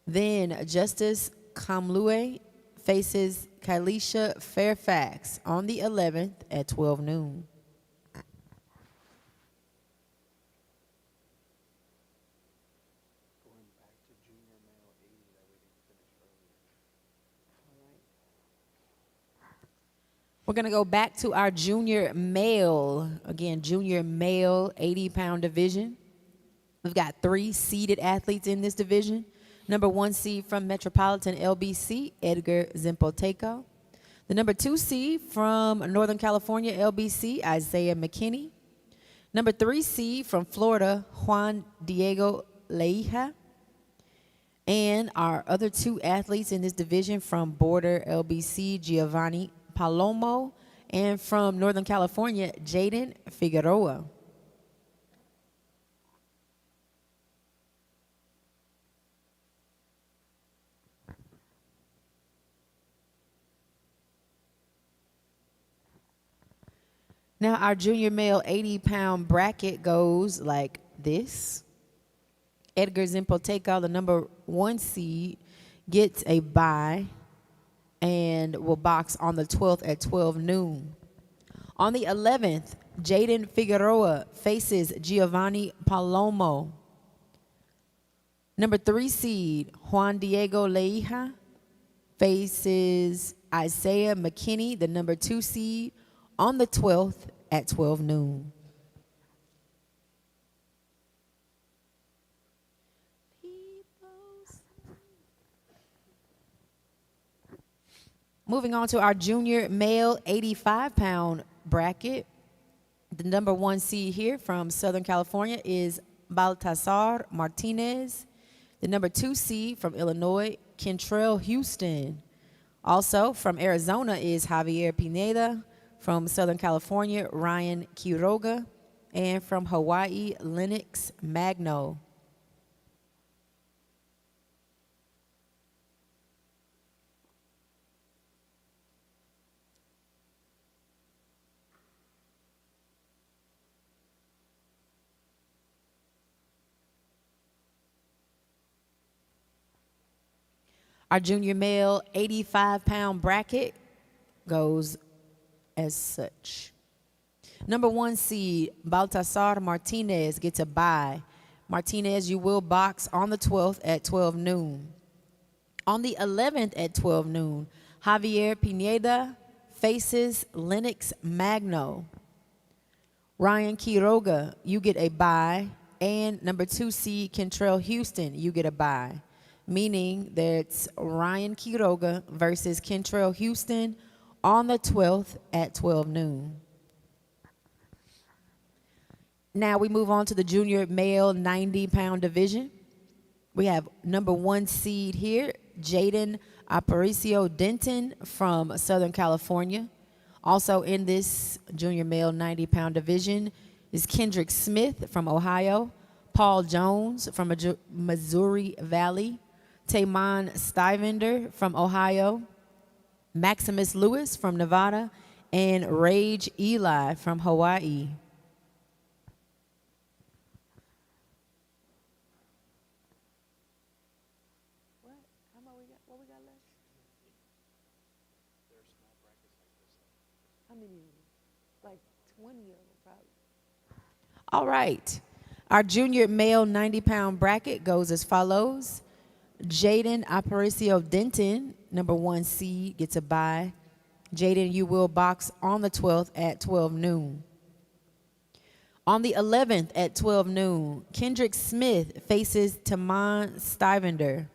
Then Justice Kamlue faces Kalisha Fairfax on the 11th at 12 noon. Going back to junior male 80 that we didn't finish earlier. We're going to go back to our junior male, again, junior male 80-pound division. We've got 3 seeded athletes in this division. Number 1 seed from Metropolitan LBC, Edgar Zimpoteco. The number 2 seed from Northern California LBC, Isaiah McKinney. Number 3 seed from Florida, Juan Diego Leija. And our other 2 athletes in this division from Border LBC, Giovanni Palomo, and from Northern California, Jaden Figueroa. Now, our junior male 80-pound bracket goes like this. Edgar Zimpoteco, the number 1 seed, gets a bye and will box on the 12th at 12 noon. On the 11th, Jaden Figueroa faces Giovanni Palomo. Number 3 seed, Juan Diego Leija, faces Isaiah McKinney, the number 2 seed, on the 12th at 12 noon. Moving on to our junior male 85-pound bracket. The number 1 seed here from Southern California is Baltasar Martinez. The number 2 seed from Illinois, Kentrell Houston. Also from Arizona is Javier Pineda. From Southern California, Ryan Quiroga. And from Hawaii, Lennox Magno. Our junior male 85-pound bracket goes as such. Number 1 seed, Baltasar Martinez, gets a bye. Martinez, you will box on the 12th at 12 noon. On the 11th at 12 noon, Javier Pineda faces Lennox Magno. Ryan Quiroga, you get a bye. And number 2 seed, Kentrell Houston, you get a bye. Meaning that's Ryan Quiroga versus Kentrell Houston on the 12th at 12 noon. Now we move on to the junior male 90-pound division. We have number 1 seed here, Jaden Aparicio Denton from Southern California. Also in this junior male 90-pound division is Kendrick Smith from Ohio, Paul Jones from Missouri Valley, Taymon Stivender from Ohio, Maximus Lewis from Nevada, and Rage Eli from Hawaii. What we got left? There are small brackets like this. How many? Like 20 of them, probably. All right. Our junior male 90-pound bracket goes as follows. Jaden Aparicio Denton, number 1 seed, gets a bye. Jaden, you will box on the 12th at 12 noon. On the 11th at 12 noon, Kendrick Smith faces Taman Stivender.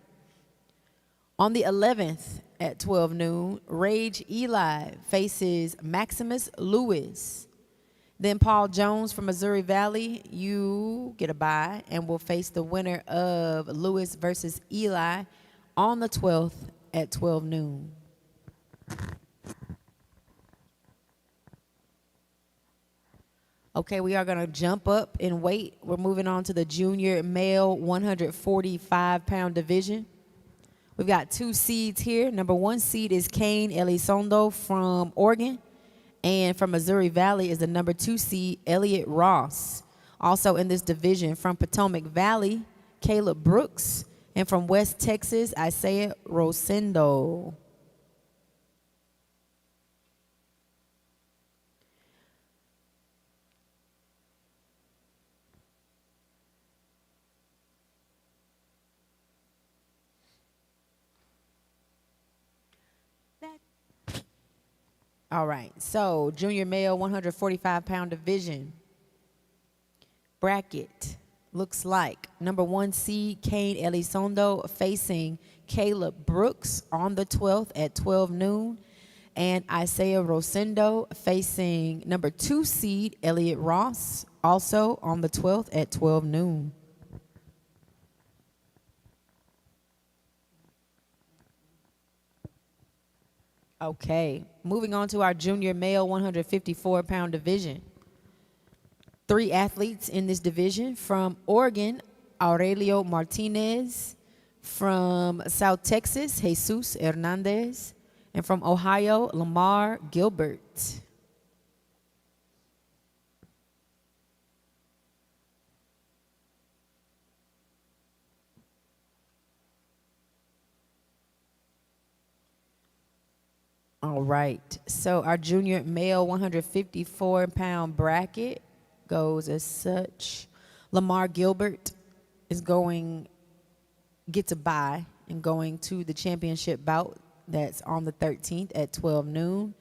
On the 11th at 12 noon, Rage Eli faces Maximus Lewis. Then Paul Jones from Missouri Valley, you get a bye and will face the winner of Lewis versus Eli on the 12th at 12 noon. Okay, we are going to jump up in weight. We're moving on to the junior male 145-pound division. We've got 2 seeds here. Number 1 seed is Kane Elizondo from Oregon. And from Missouri Valley is the number 2 seed, Elliott Ross. Also in this division from Potomac Valley, Caleb Brooks. And from West Texas, Isaiah Rosendo. All right, so junior male 145-pound division bracket looks like number 1 seed Kane Elizondo facing Caleb Brooks on the 12th at 12 noon, and Isaiah Rosendo facing number 2 seed Elliott Ross also on the 12th at 12 noon. Okay, moving on to our junior male 154-pound division. 3 athletes in this division. From Oregon, Aurelio Martinez. From South Texas, Jesus Hernandez. And from Ohio, Lamar Gilbert. All right, so our junior male 154-pound bracket goes as such. Lamar Gilbert is gets a bye and going to the championship bout that's on the 13th at 12 noon.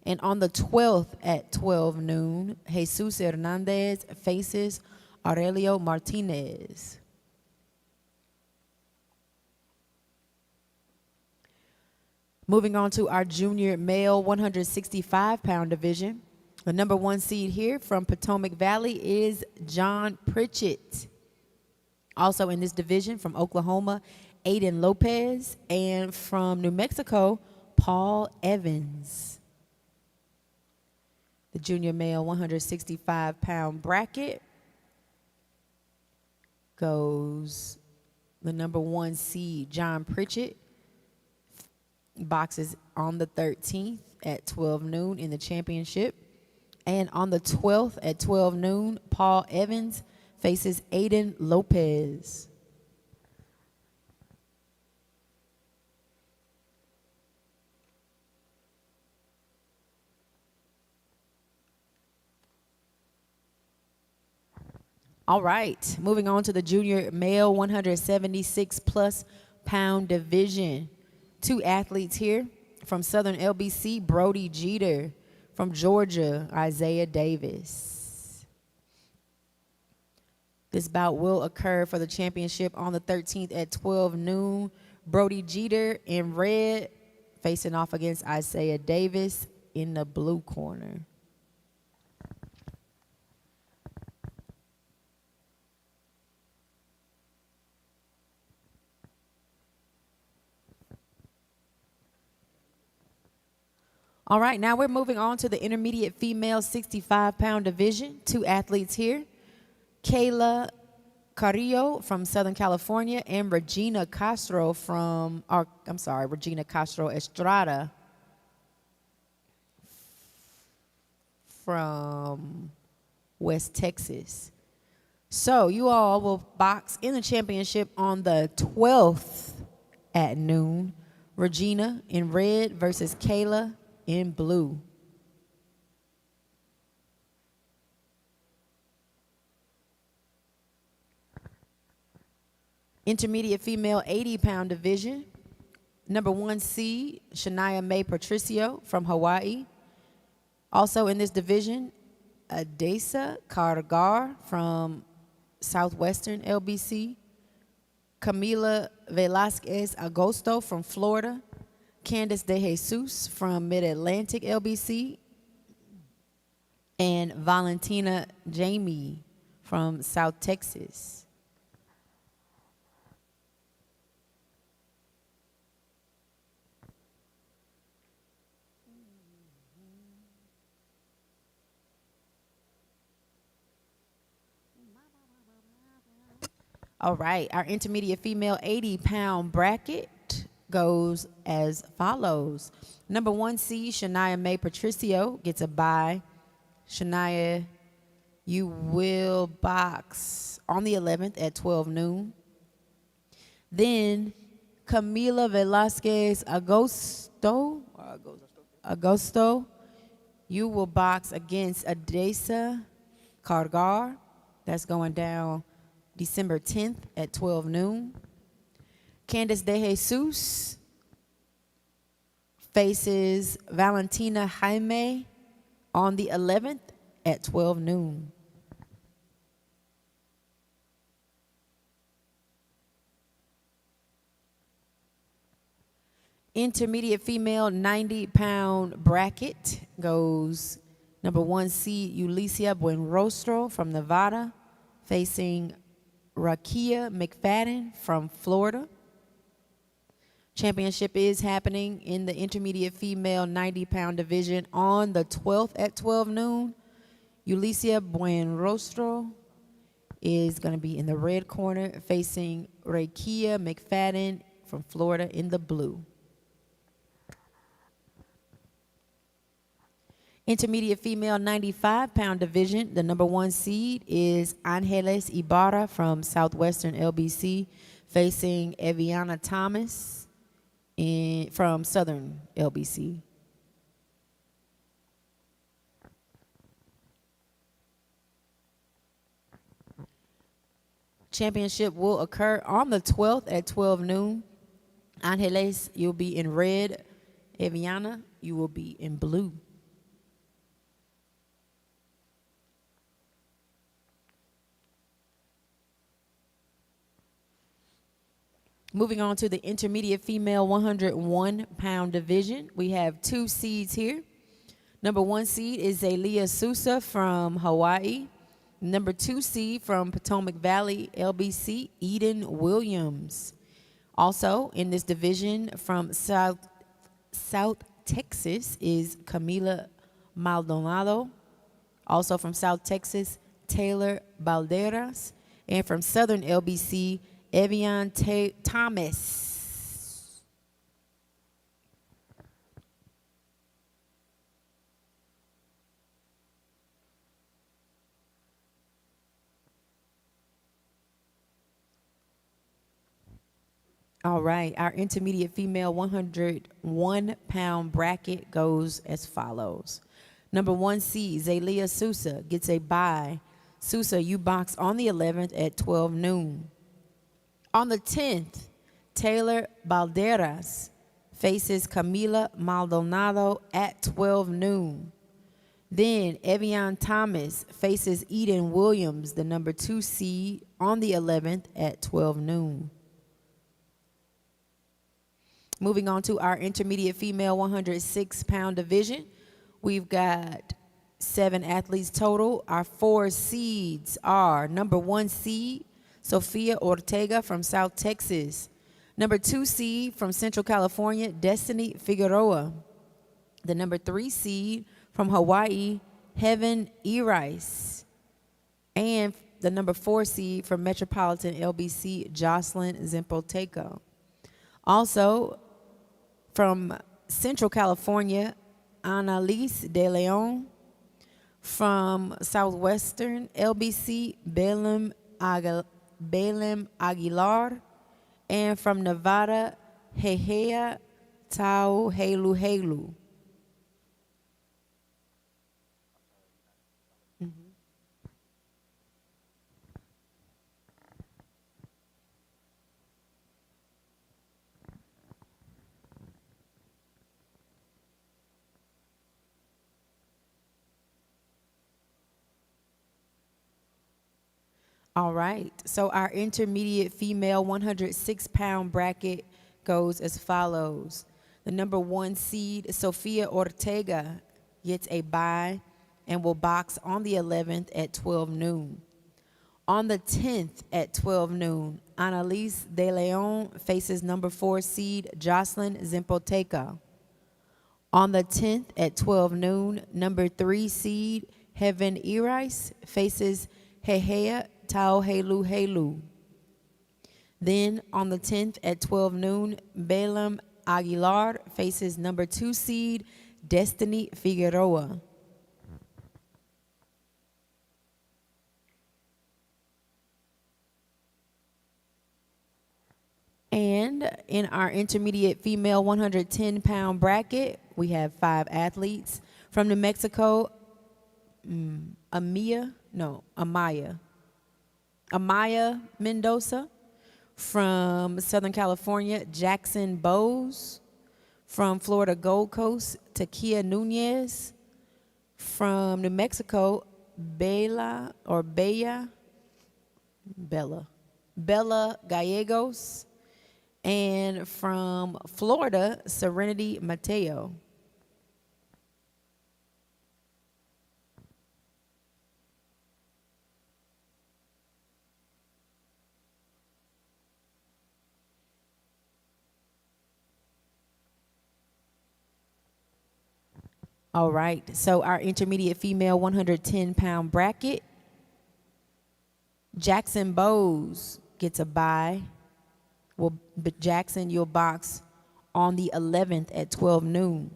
And on the 12th at 12 noon, Jesus Hernandez faces Aurelio Martinez. Moving on to our junior male 165-pound division. The number 1 seed here from Potomac Valley is John Pritchett. Also in this division from Oklahoma, Aiden Lopez. And from New Mexico, Paul Evans. The junior male 165-pound bracket goes the number 1 seed, John Pritchett. Boxes on the 13th at 12 noon in the championship. And on the 12th at 12 noon, Paul Evans faces Aiden Lopez. All right, moving on to the junior male 176+ pound division. 2 athletes here. From Southern LBC, Brody Jeter. From Georgia, Isaiah Davis. This bout will occur for the championship on the 13th at 12 noon. Brody Jeter in red facing off against Isaiah Davis in the blue corner. All right, now we're moving on to the intermediate female 65-pound division. 2 athletes here. Kayla Carrillo from Southern California and Regina Castro Regina Castro Estrada from West Texas. So you all will box in the championship on the 12th at noon. Regina in red versus Kayla in blue. Intermediate female 80-pound division. Number 1 seed, Shania Mae Patricio from Hawaii. Also in this division, Adesa Cargar from Southwestern LBC, Camila Velasquez Agosto from Florida, Candace De Jesus from Mid-Atlantic LBC, and Valentina Jamie from South Texas. All right, our intermediate female 80-pound bracket goes as follows. Number 1 seed, Shania Mae Patricio, gets a bye. Shania, you will box on the 11th at 12 noon. Then Camila Velasquez Agosto, you will box against Adesa Cargar. That's going down December 10th at 12 noon. Candace De Jesus faces Valentina Jaime on the 11th at 12 noon. Intermediate female 90-pound bracket goes number 1 seed Ulicia Buenrostro from Nevada facing Rakia McFadden from Florida. Championship is happening in the intermediate female 90-pound division on the 12th at 12 noon. Ulicia Buenrostro is going to be in the red corner facing Rakia McFadden from Florida in the blue. Intermediate female 95-pound division, the number 1 seed is Angeles Ibarra from Southwestern LBC facing Eviana Thomas from Southern LBC. Championship will occur on the 12th at 12 noon. Angeles, you'll be in red. Eviana, you will be in blue. Moving on to the intermediate female 101-pound division, we have 2 seeds here. Number 1 seed is Zelia Sousa from Hawaii. Number 2 seed from Potomac Valley LBC, Eden Williams. Also in this division from South Texas is Camila Maldonado. Also from South Texas, Taylor Balderas. And from Southern LBC, Evian Thomas. All right, our intermediate female 101-pound bracket goes as follows. Number 1 seed, Zelia Sousa, gets a bye. Sousa, you box on the 11th at 12 noon. On the 10th, Taylor Balderas faces Camila Maldonado at 12 noon. Then Evian Thomas faces Eden Williams, the number 2 seed, on the 11th at 12 noon. Moving on to our intermediate female 106-pound division, we've got 7 athletes total. Our 4 seeds are number 1 seed, Sofia Ortega from South Texas. Number 2 seed from Central California, Destiny Figueroa. The number 3 seed from Hawaii, Heaven E. Rice. And the number 4 seed from Metropolitan LBC, Jocelyn Zempoteco. Also, from Central California, Annalise De Leon. From Southwestern LBC, Balaam Aguilar, and from Nevada, Hehea Tau Helu Helu. All right. So our intermediate female 106-pound bracket goes as follows. The number 1 seed, Sofia Ortega, gets a bye and will box on the 11th at 12 noon. On the 10th at 12 noon, Annalise De Leon faces number 4 seed, Jocelyn Zimpoteca. On the 10th at 12 noon, number 3 seed, Heaven Iris faces Hehea Tau Helu Helu. Then on the 10th at 12 noon, Balaam Aguilar faces number 2 seed, Destiny Figueroa. And in our intermediate female 110-pound bracket, we have 5 athletes. From New Mexico, Amaya Mendoza. From Southern California, Jackson Bowes. From Florida Gold Coast, Takia Nunez. From New Mexico, Bella Gallegos. And from Florida, Serenity Mateo. All right, so our intermediate female 110-pound bracket, Jackson Bowes gets a bye. Well, but Jackson, you'll box on the 11th at 12 noon.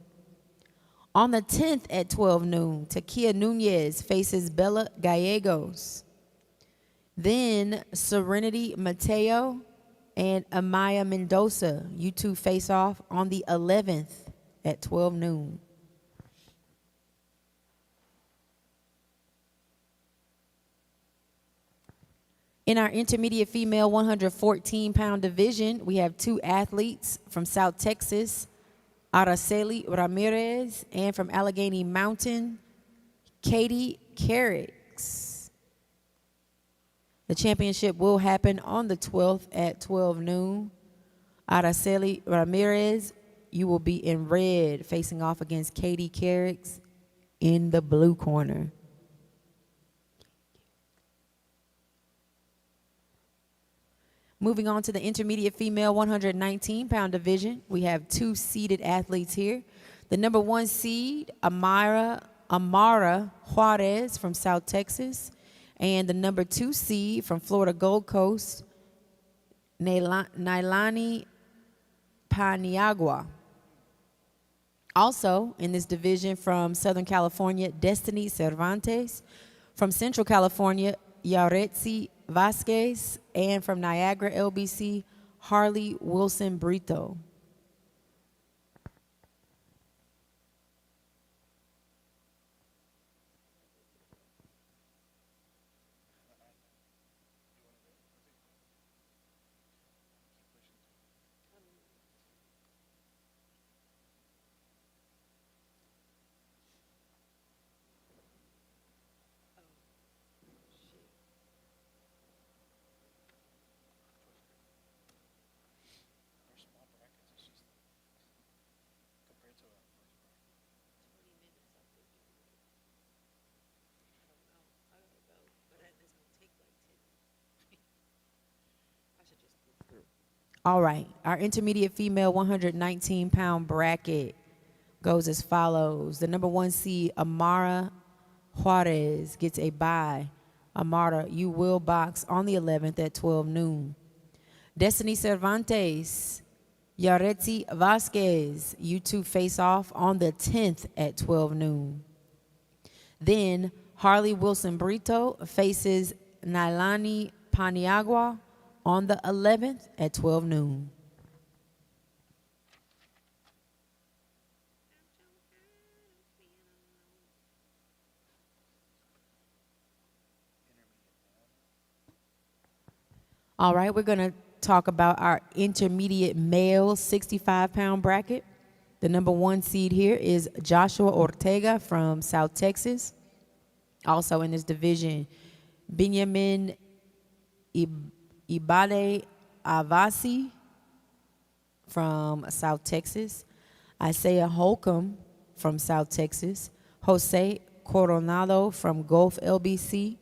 On the 10th at 12 noon, Takia Nunez faces Bella Gallegos. Then Serenity Mateo and Amaya Mendoza, you two face off on the 11th at 12 noon. In our intermediate female 114-pound division, we have 2 athletes from South Texas, Araceli Ramirez, and from Allegheny Mountain, Katie Carricks. The championship will happen on the 12th at 12 noon. Araceli Ramirez, you will be in red, facing off against Katie Carricks in the blue corner. Moving on to the intermediate female 119-pound division, we have 2 seeded athletes here. The number 1 seed, Amara Juarez from South Texas, and the number 2 seed from Florida Gold Coast, Nailani Paniagua. Also in this division from Southern California, Destiny Cervantes. From Central California, Yaretsi Vasquez, and from Niagara LBC, Harley Wilson Brito. They're small brackets. It's just compared to our first bracket. 20 minutes, I think. I don't know. I gotta go. But that is gonna take like 10. I should just move through. All right, our intermediate female 119-pound bracket goes as follows. The number 1 seed, Amara Juarez, gets a bye. Amara, you will box on the 11th at 12 noon. Destiny Cervantes, Yaretsi Vasquez, you two face off on the 10th at 12 noon. Then Harley Wilson Brito faces Nailani Paniagua on the 11th at 12 noon. All right, we're going to talk about our intermediate male 65-pound bracket. The number 1 seed here is Joshua Ortega from South Texas. Also in this division, Benjamin Ibade Avasi from South Texas, Isaiah Holcomb from South Texas, Jose Coronado from Gulf LBC,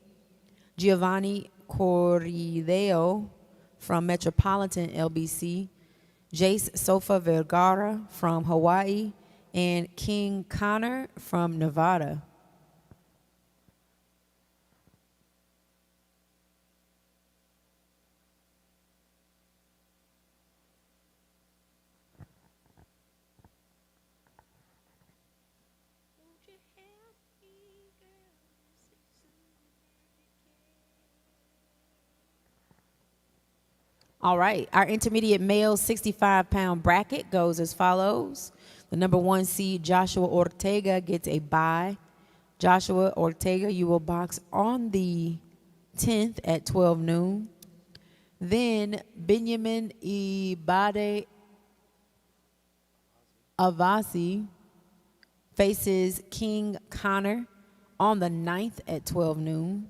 Giovanni Corrideo from Metropolitan LBC, Jace Sofa Vergara from Hawaii, and King Connor from Nevada. All right, our intermediate male 65-pound bracket goes as follows. The number 1 seed, Joshua Ortega, gets a bye. Joshua Ortega, you will box on the 10th at 12 noon. Then Benjamin Ibade Avasi faces King Connor on the 9th at 12 noon.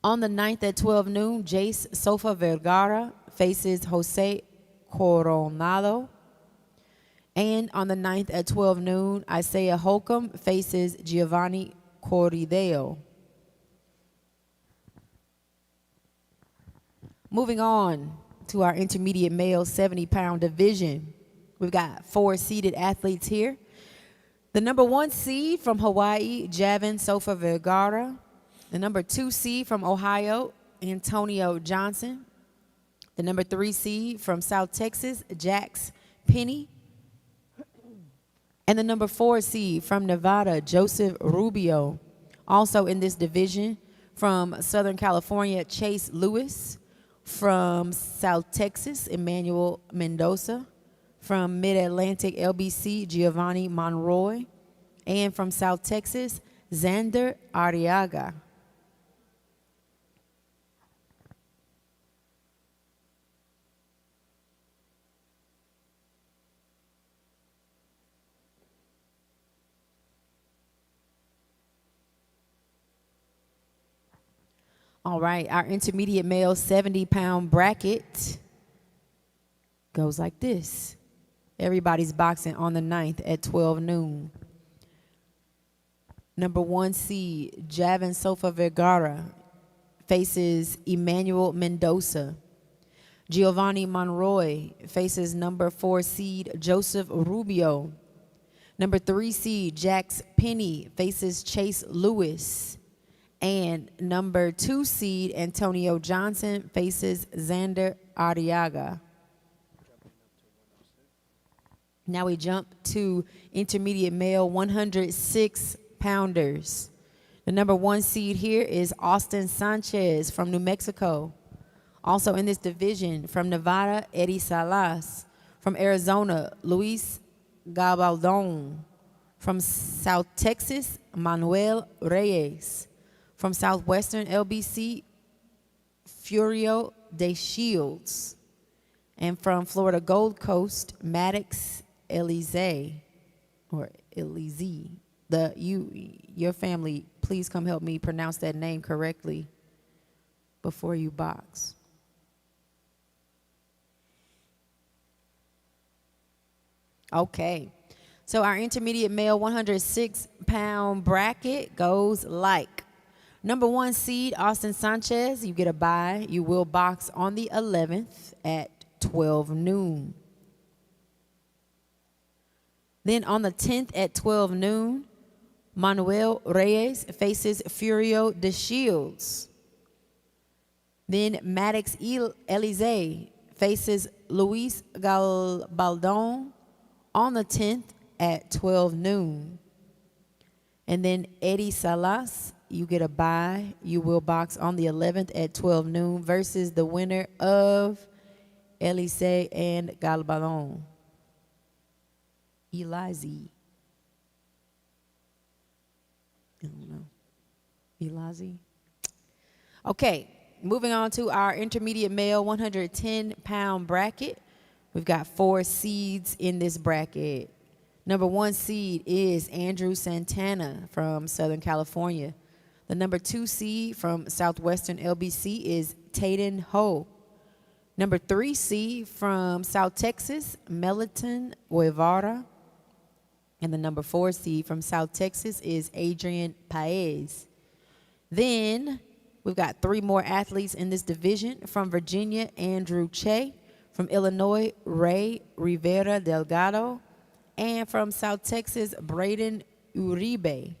On the 9th at 12 noon, Jace Sofa Vergara faces Jose Coronado. And on the 9th at 12 noon, Isaiah Holcomb faces Giovanni Corrideo. Moving on to our intermediate male 70-pound division. We've got 4 seeded athletes here. The number 1 seed from Hawaii, Javin Sofa Vergara. The number 2 seed from Ohio, Antonio Johnson. The number 3 seed from South Texas, Jax Penny. And the number 4 seed from Nevada, Joseph Rubio. Also in this division, from Southern California, Chase Lewis. From South Texas, Emmanuel Mendoza. From Mid-Atlantic LBC, Giovanni Monroy. And from South Texas, Xander Arriaga. All right, our intermediate male 70-pound bracket goes like this. Everybody's boxing on the 9th at 12 noon. Number 1 seed, Javin Sofa Vergara faces Emmanuel Mendoza. Giovanni Monroy faces number 4 seed, Joseph Rubio. Number 3 seed, Jax Penny faces Chase Lewis. And number 2 seed, Antonio Johnson, faces Xander Arriaga. Now we jump to intermediate male 106-pounders. The number 1 seed here is Austin Sanchez from New Mexico. Also in this division, from Nevada, Eddie Salas. From Arizona, Luis Gabaldon. From South Texas, Manuel Reyes. From Southwestern LBC, Furio De Shields. And from Florida Gold Coast, Maddox Elize, or Elize. Your family, please come help me pronounce that name correctly before you box. Okay, so our intermediate male 106-pound bracket goes like: number 1 seed, Austin Sanchez, you get a bye. You will box on the 11th at 12 noon. Then on the 10th at 12 noon, Manuel Reyes faces Furio De Shields. Then Maddox Elize faces Luis Gabaldon on the 10th at 12 noon. And then Eddie Salas, you get a bye. You will box on the 11th at 12 noon versus the winner of Elize and Gabaldon. Elize. I don't know. Elize. Okay, moving on to our intermediate male 110-pound bracket. We've got 4 seeds in this bracket. Number 1 seed is Andrew Santana from Southern California. The number 2 seed from Southwestern LBC is Taden Ho. Number 3 seed from South Texas, Meliton Guevara. And the number 4 seed from South Texas is Adrian Paez. Then we've got 3 more athletes in this division. From Virginia, Andrew Che. From Illinois, Ray Rivera Delgado. And from South Texas, Braden Uribe.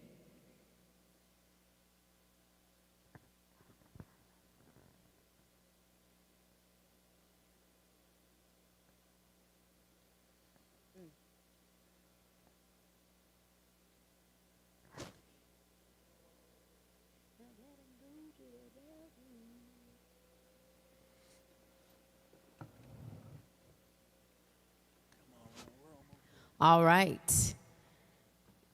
All right.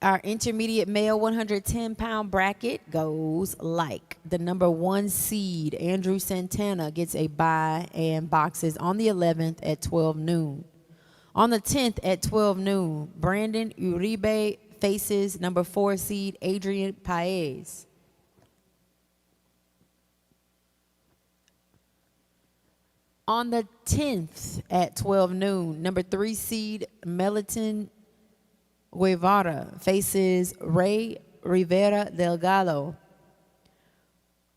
Our intermediate male 110-pound bracket goes like the number 1 seed, Andrew Santana, gets a bye and boxes on the 11th at 12 noon. On the 10th at 12 noon, Brandon Uribe faces number 4 seed, Adrian Paez. On the 10th at 12 noon, number 3 seed Meliton Guevara faces Ray Rivera Delgado.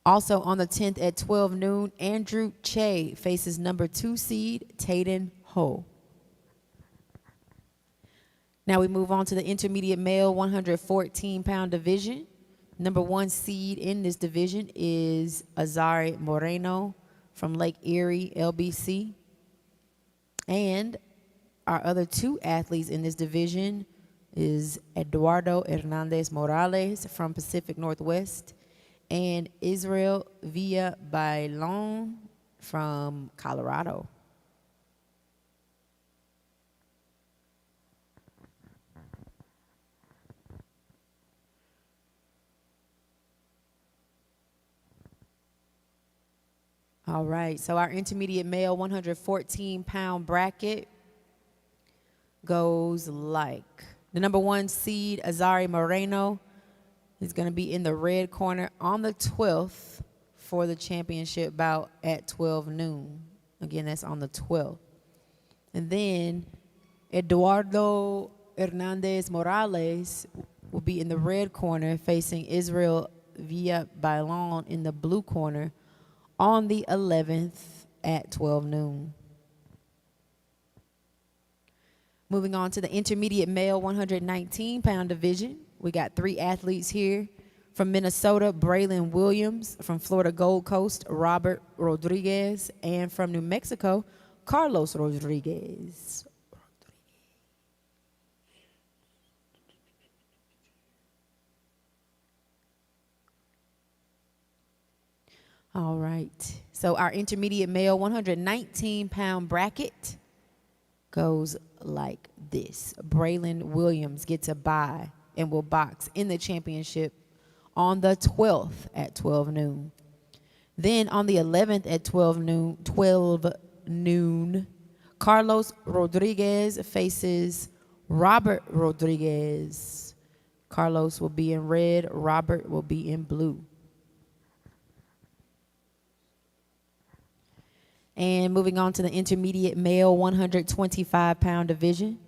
Also on the 10th at 12 noon, Andrew Che faces number 2 seed Taden Ho. Now we move on to the intermediate male 114-pound division. Number 1 seed in this division is Azari Moreno from Lake Erie, LBC. And our other 2 athletes in this division is Eduardo Hernandez Morales from Pacific Northwest and Israel Villa Bailon from Colorado. All right, so our intermediate male 114-pound bracket goes like the number 1 seed, Azari Moreno, is going to be in the red corner on the 12th for the championship bout at 12 noon. Again, that's on the 12th. And then Eduardo Hernandez Morales will be in the red corner facing Israel Villa Bailon in the blue corner on the 11th at 12 noon. Moving on to the intermediate male 119-pound division. We got 3 athletes here. From Minnesota, Braylon Williams. From Florida Gold Coast, Robert Rodriguez. And from New Mexico, Carlos Rodriguez. All right. So our intermediate male 119-pound bracket goes like this. Braylon Williams gets a bye and will box in the championship on the 12th at 12 noon. Then on the 11th at 12 noon, Carlos Rodriguez faces Robert Rodriguez. Carlos will be in red, Robert will be in blue. And moving on to the intermediate male 125-pound division.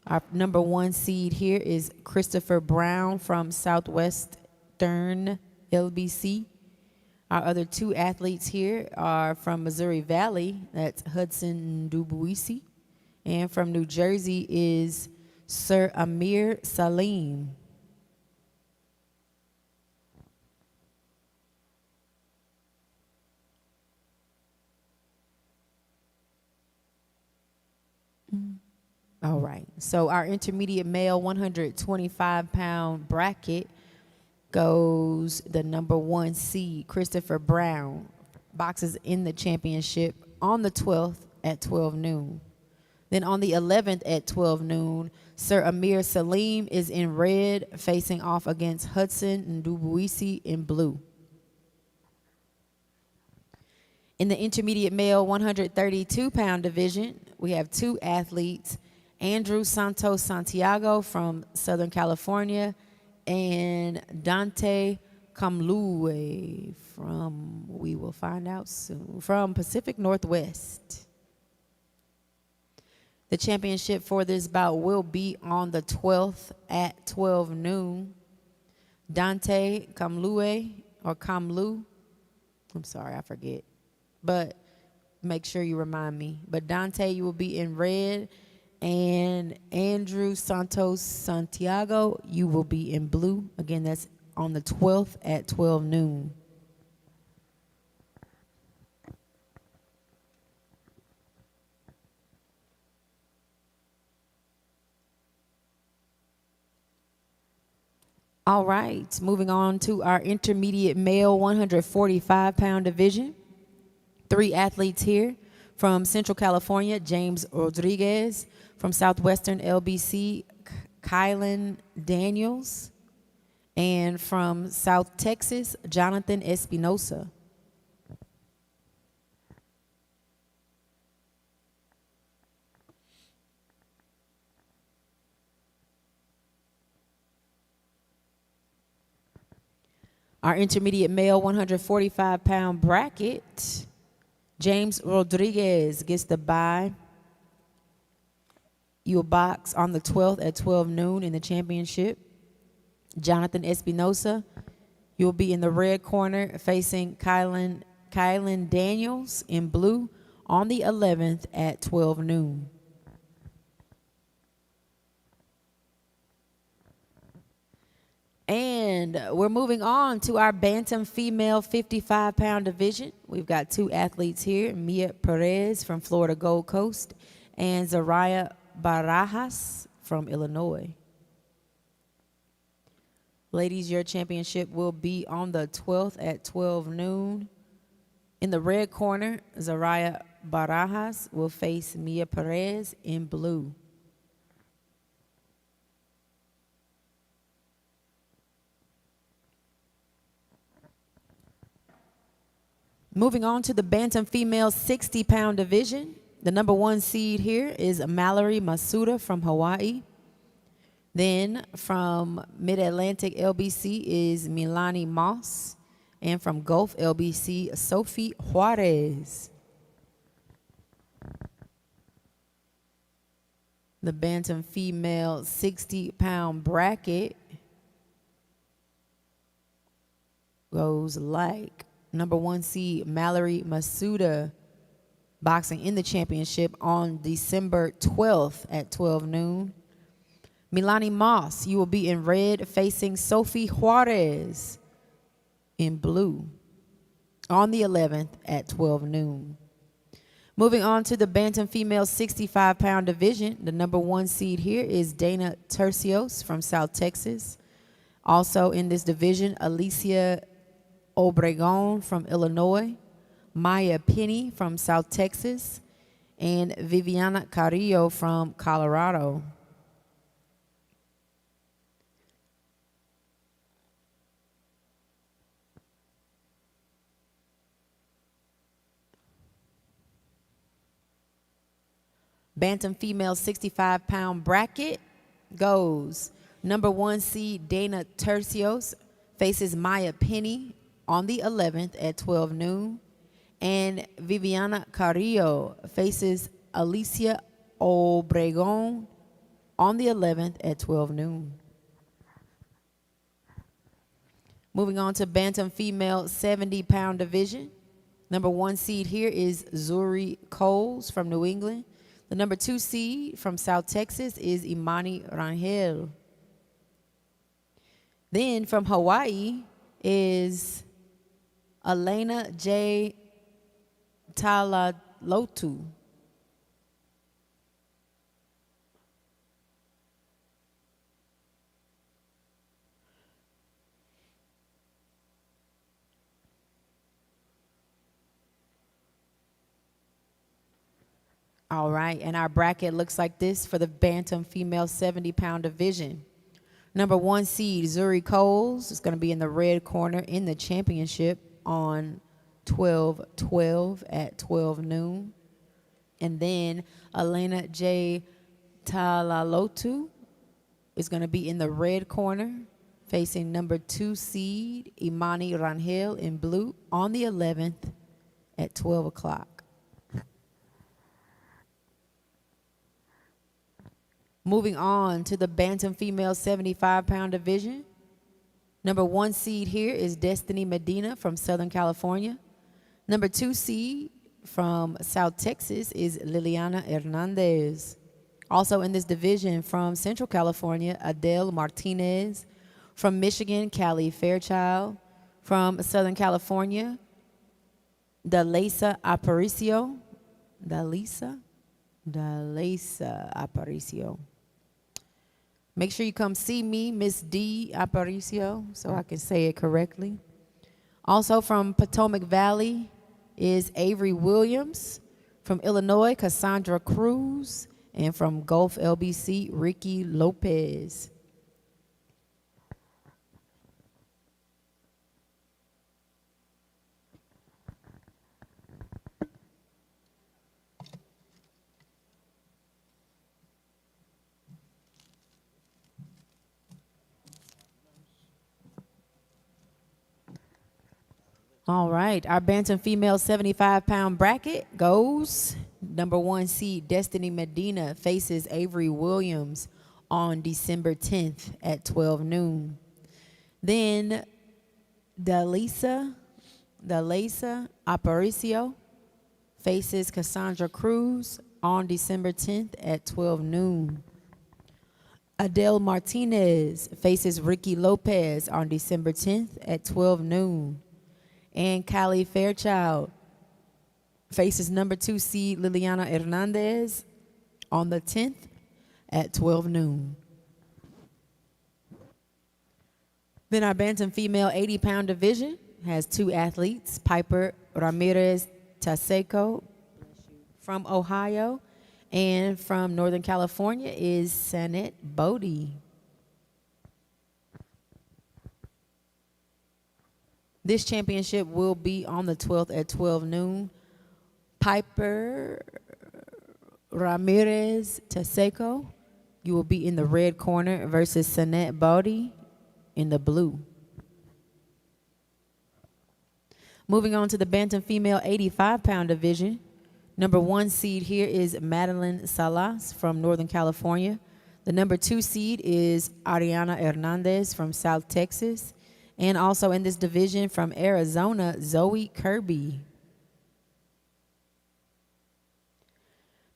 Our number 1 seed here is Christopher Brown from Southwestern LBC. Our other 2 athletes here are from Missouri Valley, that's Hudson Dubuisi. And from New Jersey is Sir Amir Salim. All right, so our intermediate male 125-pound bracket goes the number 1 seed, Christopher Brown, boxes in the championship on the 12th at 12 noon. Then on the 11th at 12 noon, Sir Amir Salim is in red, facing off against Hudson Ndubuisi in blue. In the intermediate male 132-pound division, we have 2 athletes, Andrew Santos Santiago from Southern California and Dante Kamlue from, we will find out soon, from Pacific Northwest. The championship for this bout will be on the 12th at 12 noon. Dante Kamlue, or Kamlu, I'm sorry, I forget. But make sure you remind me. But Dante, you will be in red. And Andrew Santos Santiago, you will be in blue. Again, that's on the 12th at 12 noon. All right, moving on to our intermediate male 145-pound division. 3 athletes here. From Central California, James Rodriguez. From Southwestern LBC, Kylan Daniels. And from South Texas, Jonathan Espinosa. Our intermediate male 145-pound bracket, James Rodriguez gets the bye. You'll box on the 12th at 12 noon in the championship. Jonathan Espinosa, you'll be in the red corner facing Kylan Daniels in blue on the 11th at 12 noon. And we're moving on to our bantam female 55-pound division. We've got 2 athletes here, Mia Perez from Florida Gold Coast and Zaraya Barajas from Illinois. Ladies, your championship will be on the 12th at 12 noon. In the red corner, Zaraya Barajas will face Mia Perez in blue. Moving on to the bantam female 60-pound division. The number 1 seed here is Mallory Masuda from Hawaii. Then from Mid-Atlantic LBC is Milani Moss. And from Gulf LBC, Sophie Juarez. The bantam female 60-pound bracket goes like number 1 seed Mallory Masuda boxing in the championship on December 12th at 12 noon. Milani Moss, you will be in red facing Sophie Juarez in blue on the 11th at 12 noon. Moving on to the bantam female 65-pound division, the number 1 seed here is Dana Tercios from South Texas. Also in this division, Alicia Obregon from Illinois, Maya Penny from South Texas, and Viviana Carrillo from Colorado. Bantam female 65-pound bracket goes number 1 seed Dana Tercios faces Maya Penny on the 11th at 12 noon. And Viviana Carrillo faces Alicia Obregon on the 11th at 12 noon. Moving on to bantam female 70-pound division. Number 1 seed here is Zuri Coles from New England. The number 2 seed from South Texas is Imani Rangel. Then from Hawaii is Elena J. Talalotu. All right, and our bracket looks like this for the bantam female 70-pound division. Number 1 seed Zuri Coles is going to be in the red corner in the championship on 12/12 at 12 noon. And then Elena J. Talalotu is going to be in the red corner facing number 2 seed Imani Rangel in blue on the 11th at 12 o'clock. Moving on to the Bantam Female 75-pound division. Number 1 seed here is Destiny Medina from Southern California. Number 2 seed from South Texas is Liliana Hernandez. Also in this division from Central California, Adele Martinez. From Michigan, Callie Fairchild. From Southern California, Dalisa Aparicio. Dalisa Aparicio. Make sure you come see me, Miss D. Aparicio, so I can say it correctly. Also from Potomac Valley is Avery Williams. From Illinois, Cassandra Cruz. And from Gulf LBC, Ricky Lopez. All right, our Bantam Female 75-pound bracket goes number 1 seed Destiny Medina faces Avery Williams on December 10th at 12 noon. Then Dalisa Aparicio faces Cassandra Cruz on December 10th at 12 noon. Adele Martinez faces Ricky Lopez on December 10th at 12 noon. And Callie Fairchild faces number 2 seed Liliana Hernandez on the 10th at 12 noon. Then our Bantam Female 80-pound division has 2 athletes, Piper Ramirez Taseco from Ohio, and from Northern California is Sanette Bodie. This championship will be on the 12th at 12 noon. Piper Ramirez Taseco, you will be in the red corner versus Sanette Bodie in the blue. Moving on to the Bantam Female 85-pound division. Number 1 seed here is Madeline Salas from Northern California. The number 2 seed is Ariana Hernandez from South Texas. And also in this division from Arizona, Zoe Kirby.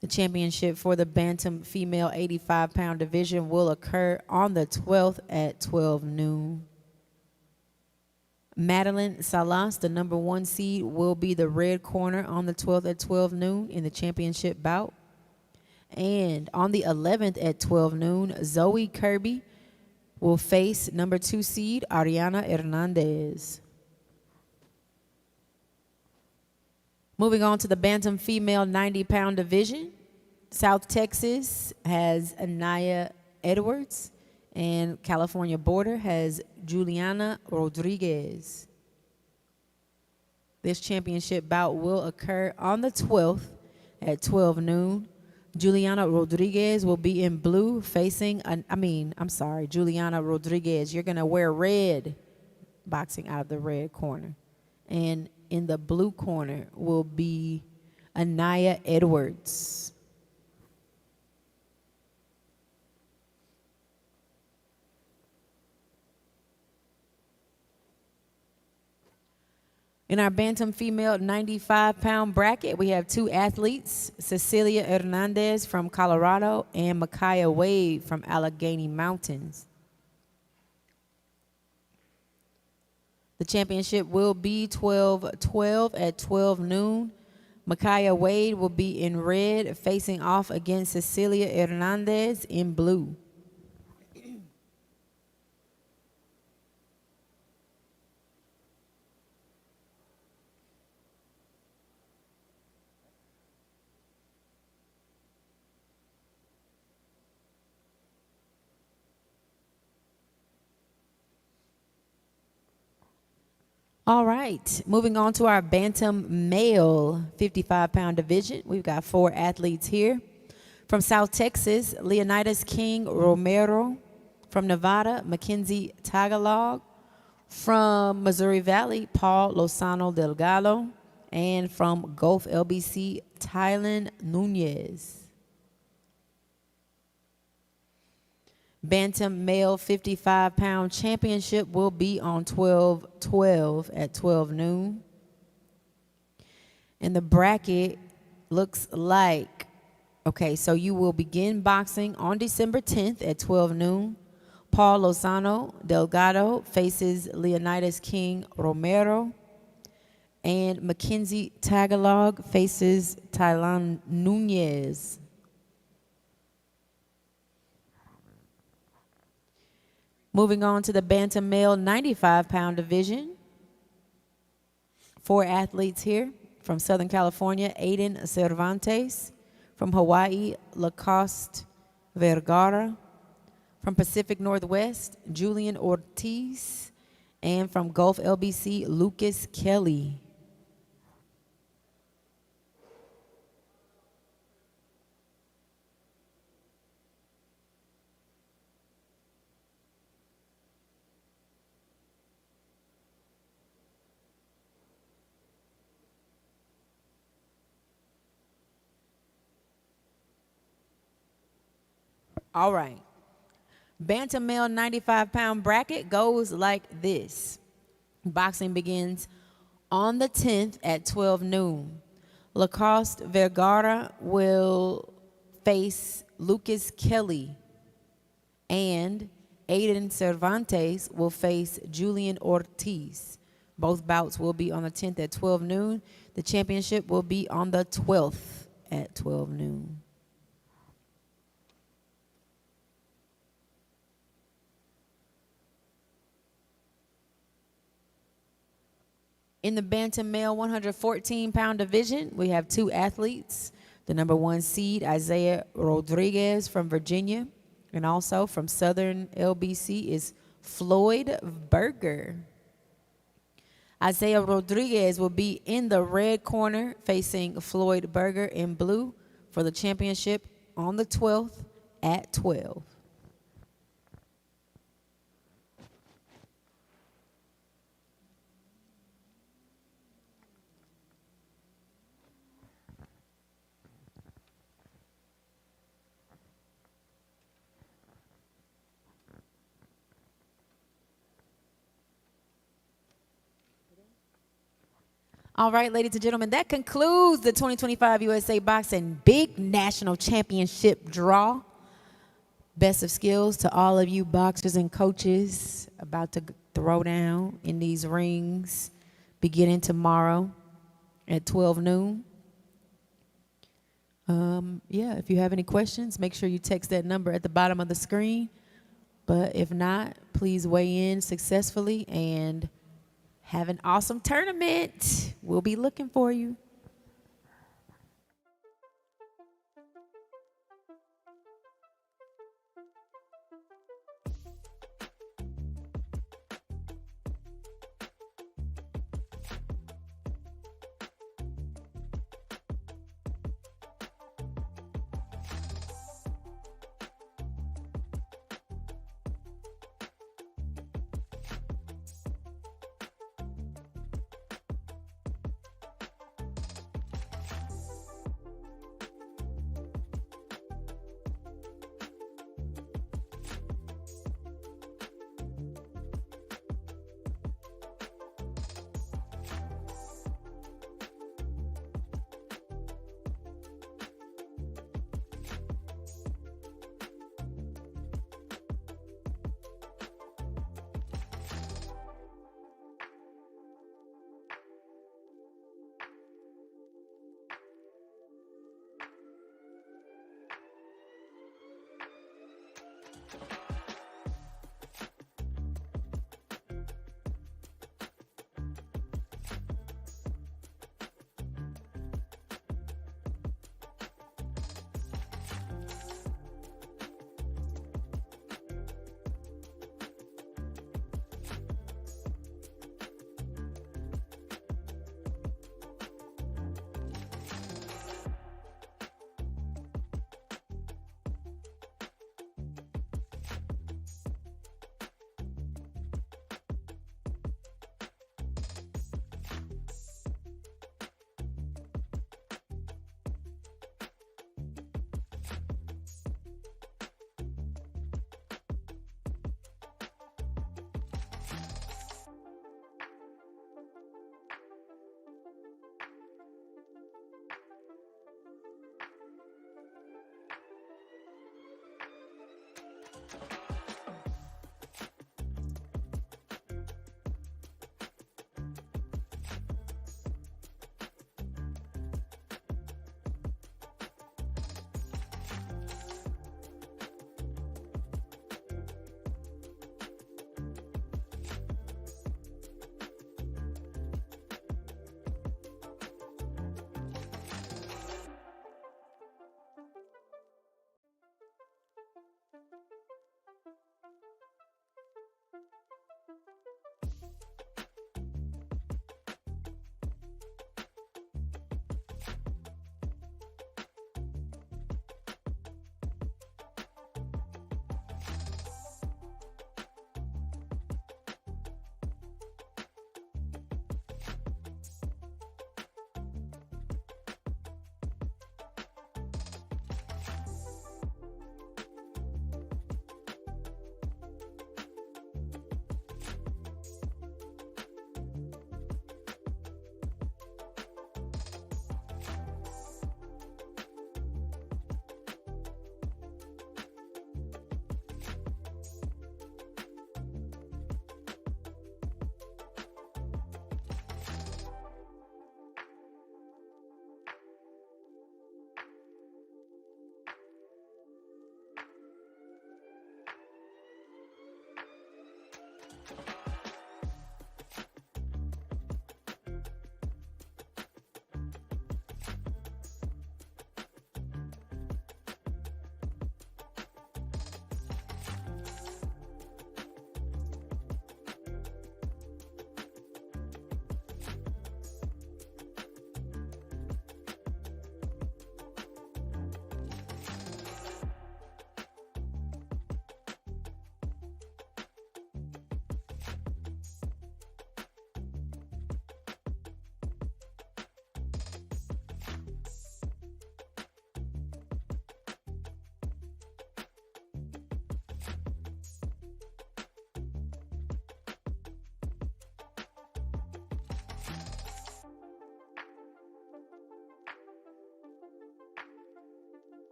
The championship for the Bantam Female 85-pound division will occur on the 12th at 12 noon. Madeline Salas, the number 1 seed, will be the red corner on the 12th at 12 noon in the championship bout. And on the 11th at 12 noon, Zoe Kirby will face number 2 seed Ariana Hernandez. Moving on to the Bantam Female 90-pound division, South Texas has Anaya Edwards, and California Border has Juliana Rodriguez. This championship bout will occur on the 12th at 12 noon. Juliana Rodriguez will be in blue facing, Juliana Rodriguez, you're going to wear red, boxing out of the red corner. And in the blue corner will be Anaya Edwards. In our Bantam Female 95-pound bracket, we have 2 athletes, Cecilia Hernandez from Colorado and Micaiah Wade from Allegheny Mountains. The championship will be 12-12 at 12 noon. Micaiah Wade will be in red, facing off against Cecilia Hernandez in blue. All right, moving on to our Bantam Male 55-pound division. We've got 4 athletes here. From South Texas, Leonidas King Romero. From Nevada, Mackenzie Tagalog. From Missouri Valley, Paul Lozano Delgado. And from Gulf LBC, Tylen Nunez. Bantam Male 55-pound championship will be on 12/12 at 12 noon. And the bracket looks like, okay, so you will begin boxing on December 10th at 12 noon. Paul Lozano Delgado faces Leonidas King Romero. And Mackenzie Tagalog faces Tylan Nunez. Moving on to the Bantam Male 95-pound division. 4 athletes here. From Southern California, Aiden Cervantes. From Hawaii, Lacoste Vergara. From Pacific Northwest, Julian Ortiz. And from Gulf LBC, Lucas Kelly. All right. Bantam Male 95-pound bracket goes like this. Boxing begins on the 10th at 12 noon. Lacoste Vergara will face Lucas Kelly. And Aiden Cervantes will face Julian Ortiz. Both bouts will be on the 10th at 12 noon. The championship will be on the 12th at 12 noon. In the Bantam Male 114-pound division, we have 2 athletes. The number 1 seed, Isaiah Rodriguez from Virginia. And also from Southern LBC is Floyd Berger. Isaiah Rodriguez will be in the red corner facing Floyd Berger in blue for the championship on the 12th at 12. All right, ladies and gentlemen, that concludes the 2025 USA Boxing Big National Championship draw. Best of skills to all of you boxers and coaches about to throw down in these rings beginning tomorrow at 12 noon. Yeah, if you have any questions, make sure you text that number at the bottom of the screen. But if not, please weigh in successfully and have an awesome tournament. We'll be looking for you.